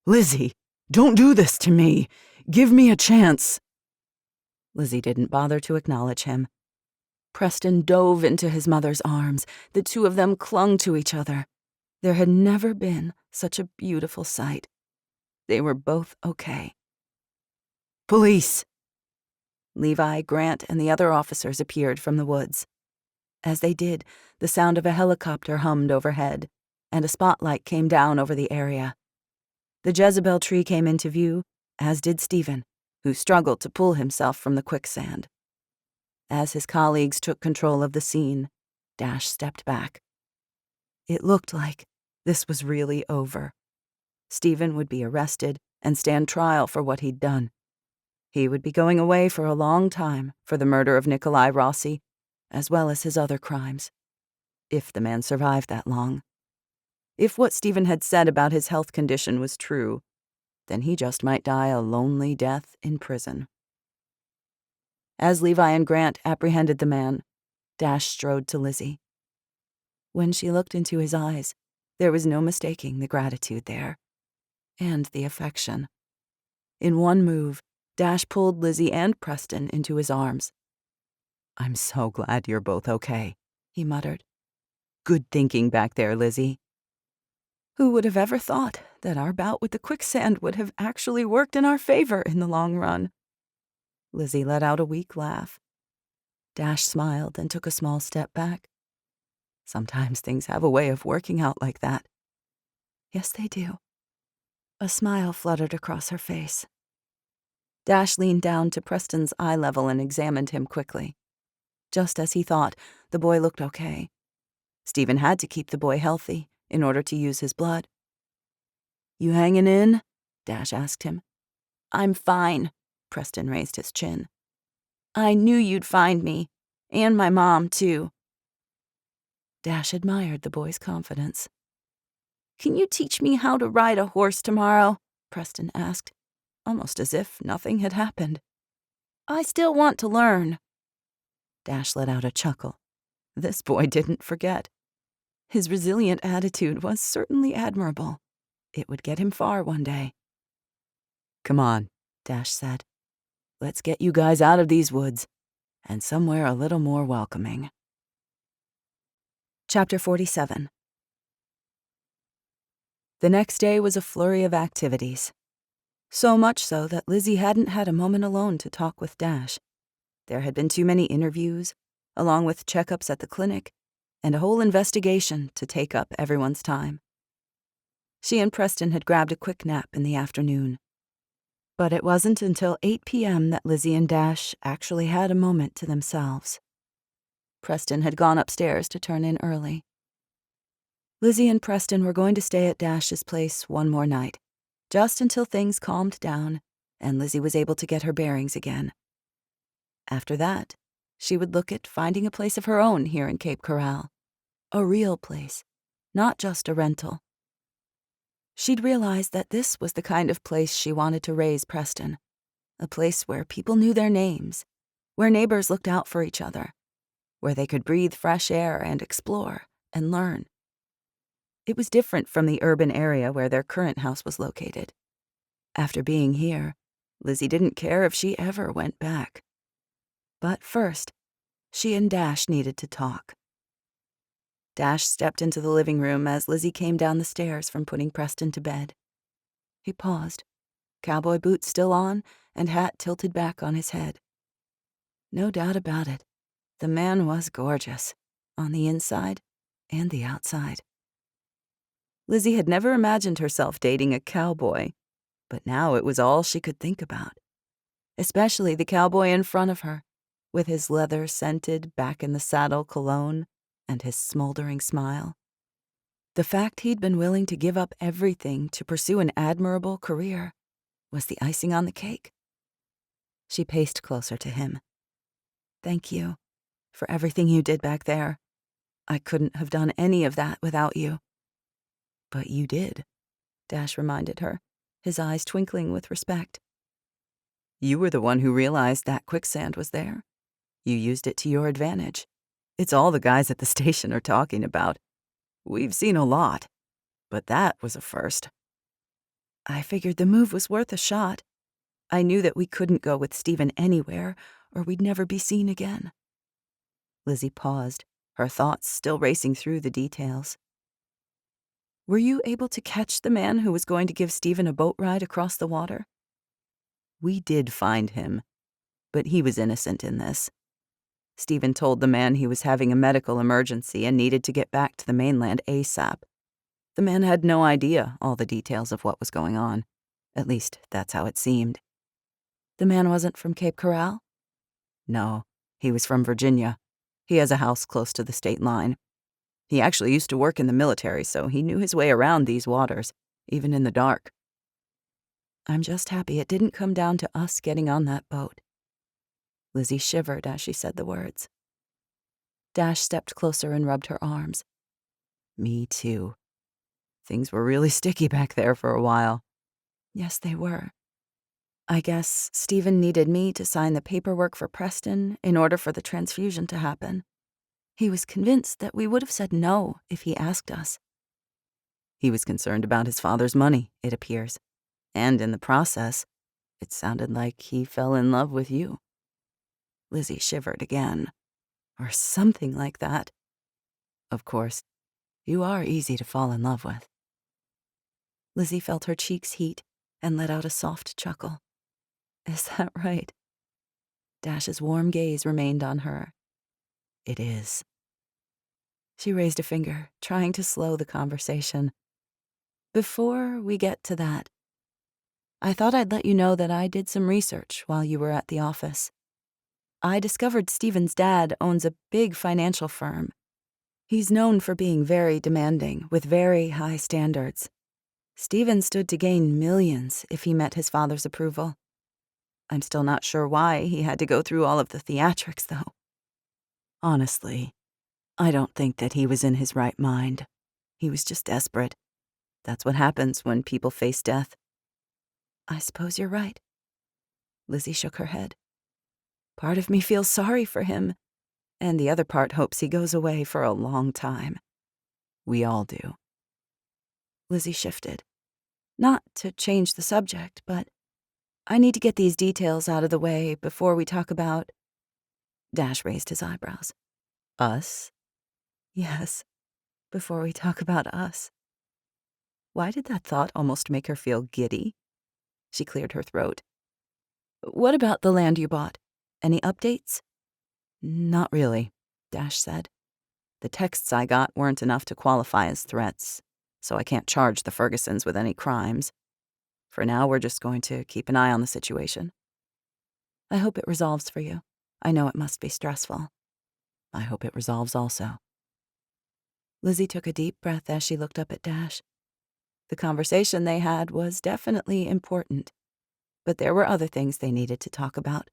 "Lizzie, don't do this to me. Give me a chance." Lizzie didn't bother to acknowledge him. Preston dove into his mother's arms. The two of them clung to each other. There had never been such a beautiful sight. They were both okay. "Police!" Levi, Grant, and the other officers appeared from the woods. As they did, the sound of a helicopter hummed overhead, and a spotlight came down over the area. The Jezebel tree came into view, as did Stephen, who struggled to pull himself from the quicksand. As his colleagues took control of the scene, Dash stepped back. It looked like this was really over. Stephen would be arrested and stand trial for what he'd done. He would be going away for a long time for the murder of Nikolai Rossi, as well as his other crimes. If the man survived that long. If what Stephen had said about his health condition was true, then he just might die a lonely death in prison. As Levi and Grant apprehended the man, Dash strode to Lizzie. When she looked into his eyes, there was no mistaking the gratitude there, and the affection. In one move, Dash pulled Lizzie and Preston into his arms. "I'm so glad you're both okay," he muttered. "Good thinking back there, Lizzie." Who would have ever thought that our bout with the quicksand would have actually worked in our favor in the long run? Lizzie let out a weak laugh. Dash smiled and took a small step back. Sometimes things have a way of working out like that. Yes, they do. A smile fluttered across her face. Dash leaned down to Preston's eye level and examined him quickly. Just as he thought, the boy looked okay. Stephen had to keep the boy healthy in order to use his blood. "You hanging in?" Dash asked him. "I'm fine." Preston raised his chin. I knew you'd find me. And my mom, too." Dash admired the boy's confidence. "Can you teach me how to ride a horse tomorrow?" Preston asked, almost as if nothing had happened. "I still want to learn." Dash let out a chuckle. This boy didn't forget. His resilient attitude was certainly admirable. It would get him far one day. "Come on," Dash said. "Let's get you guys out of these woods, and somewhere a little more welcoming." Chapter 47. The next day was a flurry of activities. So much so that Lizzie hadn't had a moment alone to talk with Dash. There had been too many interviews, along with checkups at the clinic, and a whole investigation to take up everyone's time. She and Preston had grabbed a quick nap in the afternoon. But it wasn't until 8 p.m. that Lizzie and Dash actually had a moment to themselves. Preston had gone upstairs to turn in early. Lizzie and Preston were going to stay at Dash's place one more night, just until things calmed down and Lizzie was able to get her bearings again. After that, she would look at finding a place of her own here in Cape Corral. A real place, not just a rental. She'd realized that this was the kind of place she wanted to raise Preston. A place where people knew their names, where neighbors looked out for each other, where they could breathe fresh air and explore and learn. It was different from the urban area where their current house was located. After being here, Lizzie didn't care if she ever went back. But first, she and Dash needed to talk. Dash stepped into the living room as Lizzie came down the stairs from putting Preston to bed. He paused, cowboy boots still on and hat tilted back on his head. No doubt about it, the man was gorgeous, on the inside and the outside. Lizzie had never imagined herself dating a cowboy, but now it was all she could think about, especially the cowboy in front of her, with his leather-scented back-in-the-saddle cologne and his smoldering smile. The fact he'd been willing to give up everything to pursue an admirable career was the icing on the cake. She paced closer to him. "Thank you for everything you did back there. I couldn't have done any of that without you." "But you did," Dash reminded her, his eyes twinkling with respect. "You were the one who realized that quicksand was there. You used it to your advantage. It's all the guys at the station are talking about. We've seen a lot, but that was a first." "I figured the move was worth a shot. I knew that we couldn't go with Stephen anywhere, or we'd never be seen again." Lizzie paused, her thoughts still racing through the details. "Were you able to catch the man who was going to give Stephen a boat ride across the water?" "We did find him, but he was innocent in this. Stephen told the man he was having a medical emergency and needed to get back to the mainland ASAP. The man had no idea all the details of what was going on. At least, that's how it seemed." "The man wasn't from Cape Corral?" "No, he was from Virginia. He has a house close to the state line. He actually used to work in the military, so he knew his way around these waters, even in the dark." "I'm just happy it didn't come down to us getting on that boat." Lizzie shivered as she said the words. Dash stepped closer and rubbed her arms. "Me too. Things were really sticky back there for a while." "Yes, they were. I guess Stephen needed me to sign the paperwork for Preston in order for the transfusion to happen. He was convinced that we would have said no if he asked us." "He was concerned about his father's money, it appears. And in the process, it sounded like he fell in love with you." Lizzie shivered again. "Or something like that. Of course, you are easy to fall in love with." Lizzie felt her cheeks heat and let out a soft chuckle. "Is that right?" Dash's warm gaze remained on her. "It is." She raised a finger, trying to slow the conversation. "Before we get to that, I thought I'd let you know that I did some research while you were at the office. I discovered Stephen's dad owns a big financial firm. He's known for being very demanding, with very high standards. Stephen stood to gain millions if he met his father's approval. I'm still not sure why he had to go through all of the theatrics, though. Honestly, I don't think that he was in his right mind. He was just desperate. That's what happens when people face death. I suppose you're right. Lizzie shook her head. Part of me feels sorry for him, and the other part hopes he goes away for a long time. We all do. Lizzie shifted. Not to change the subject, but I need to get these details out of the way before we talk about... Dash raised his eyebrows. Us? Yes, before we talk about us. Why did that thought almost make her feel giddy? She cleared her throat. What about the land you bought? Any updates? Not really, Dash said. The texts I got weren't enough to qualify as threats, so I can't charge the Fergusons with any crimes. For now, we're just going to keep an eye on the situation. I hope it resolves for you. I know it must be stressful. I hope it resolves also. Lizzie took a deep breath as she looked up at Dash. The conversation they had was definitely important, but there were other things they needed to talk about.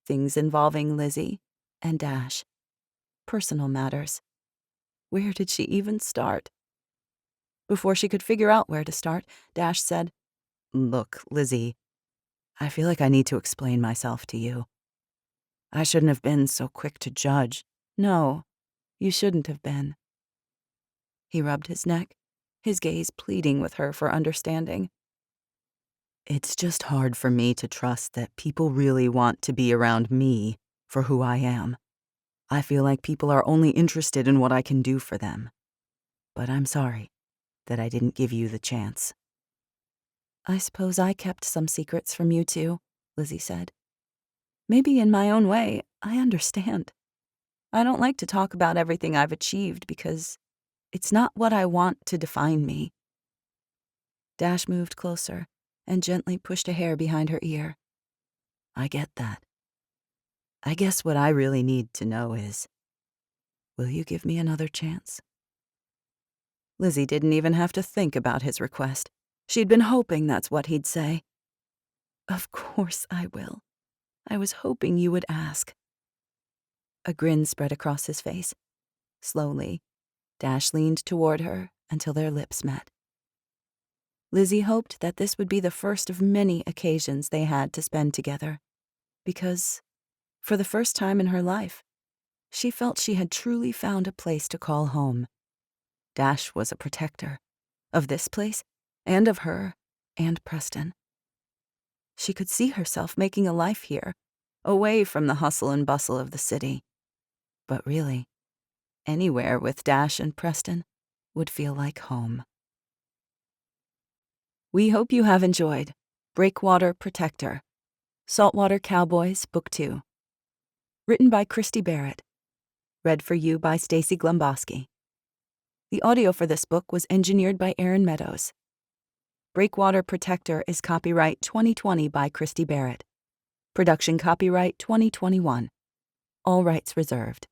Things involving Lizzie and Dash. Personal matters. Where did she even start? Before she could figure out where to start, Dash said, Look, Lizzie, I feel like I need to explain myself to you. I shouldn't have been so quick to judge. No, you shouldn't have been. He rubbed his neck, his gaze pleading with her for understanding. It's just hard for me to trust that people really want to be around me for who I am. I feel like people are only interested in what I can do for them. But I'm sorry that I didn't give you the chance. I suppose I kept some secrets from you too, Lizzie said. Maybe in my own way, I understand. I don't like to talk about everything I've achieved because it's not what I want to define me. Dash moved closer and gently pushed a hair behind her ear. I get that. I guess what I really need to know is, will you give me another chance? Lizzie didn't even have to think about his request. She'd been hoping that's what he'd say. Of course I will. I was hoping you would ask. A grin spread across his face. Slowly, Dash leaned toward her until their lips met. Lizzie hoped that this would be the first of many occasions they had to spend together, because, for the first time in her life, she felt she had truly found a place to call home. Dash was a protector, of this place, and of her, and Preston. She could see herself making a life here, away from the hustle and bustle of the city. But really, anywhere with Dash and Preston would feel like home. We hope you have enjoyed Breakwater Protector, Saltwater Cowboys, Book 2. Written by Christy Barritt. Read for you by Stacy Glumboski. The audio for this book was engineered by Aaron Meadows. Breakwater Protector is copyright 2020 by Christy Barritt. Production copyright 2021. All rights reserved.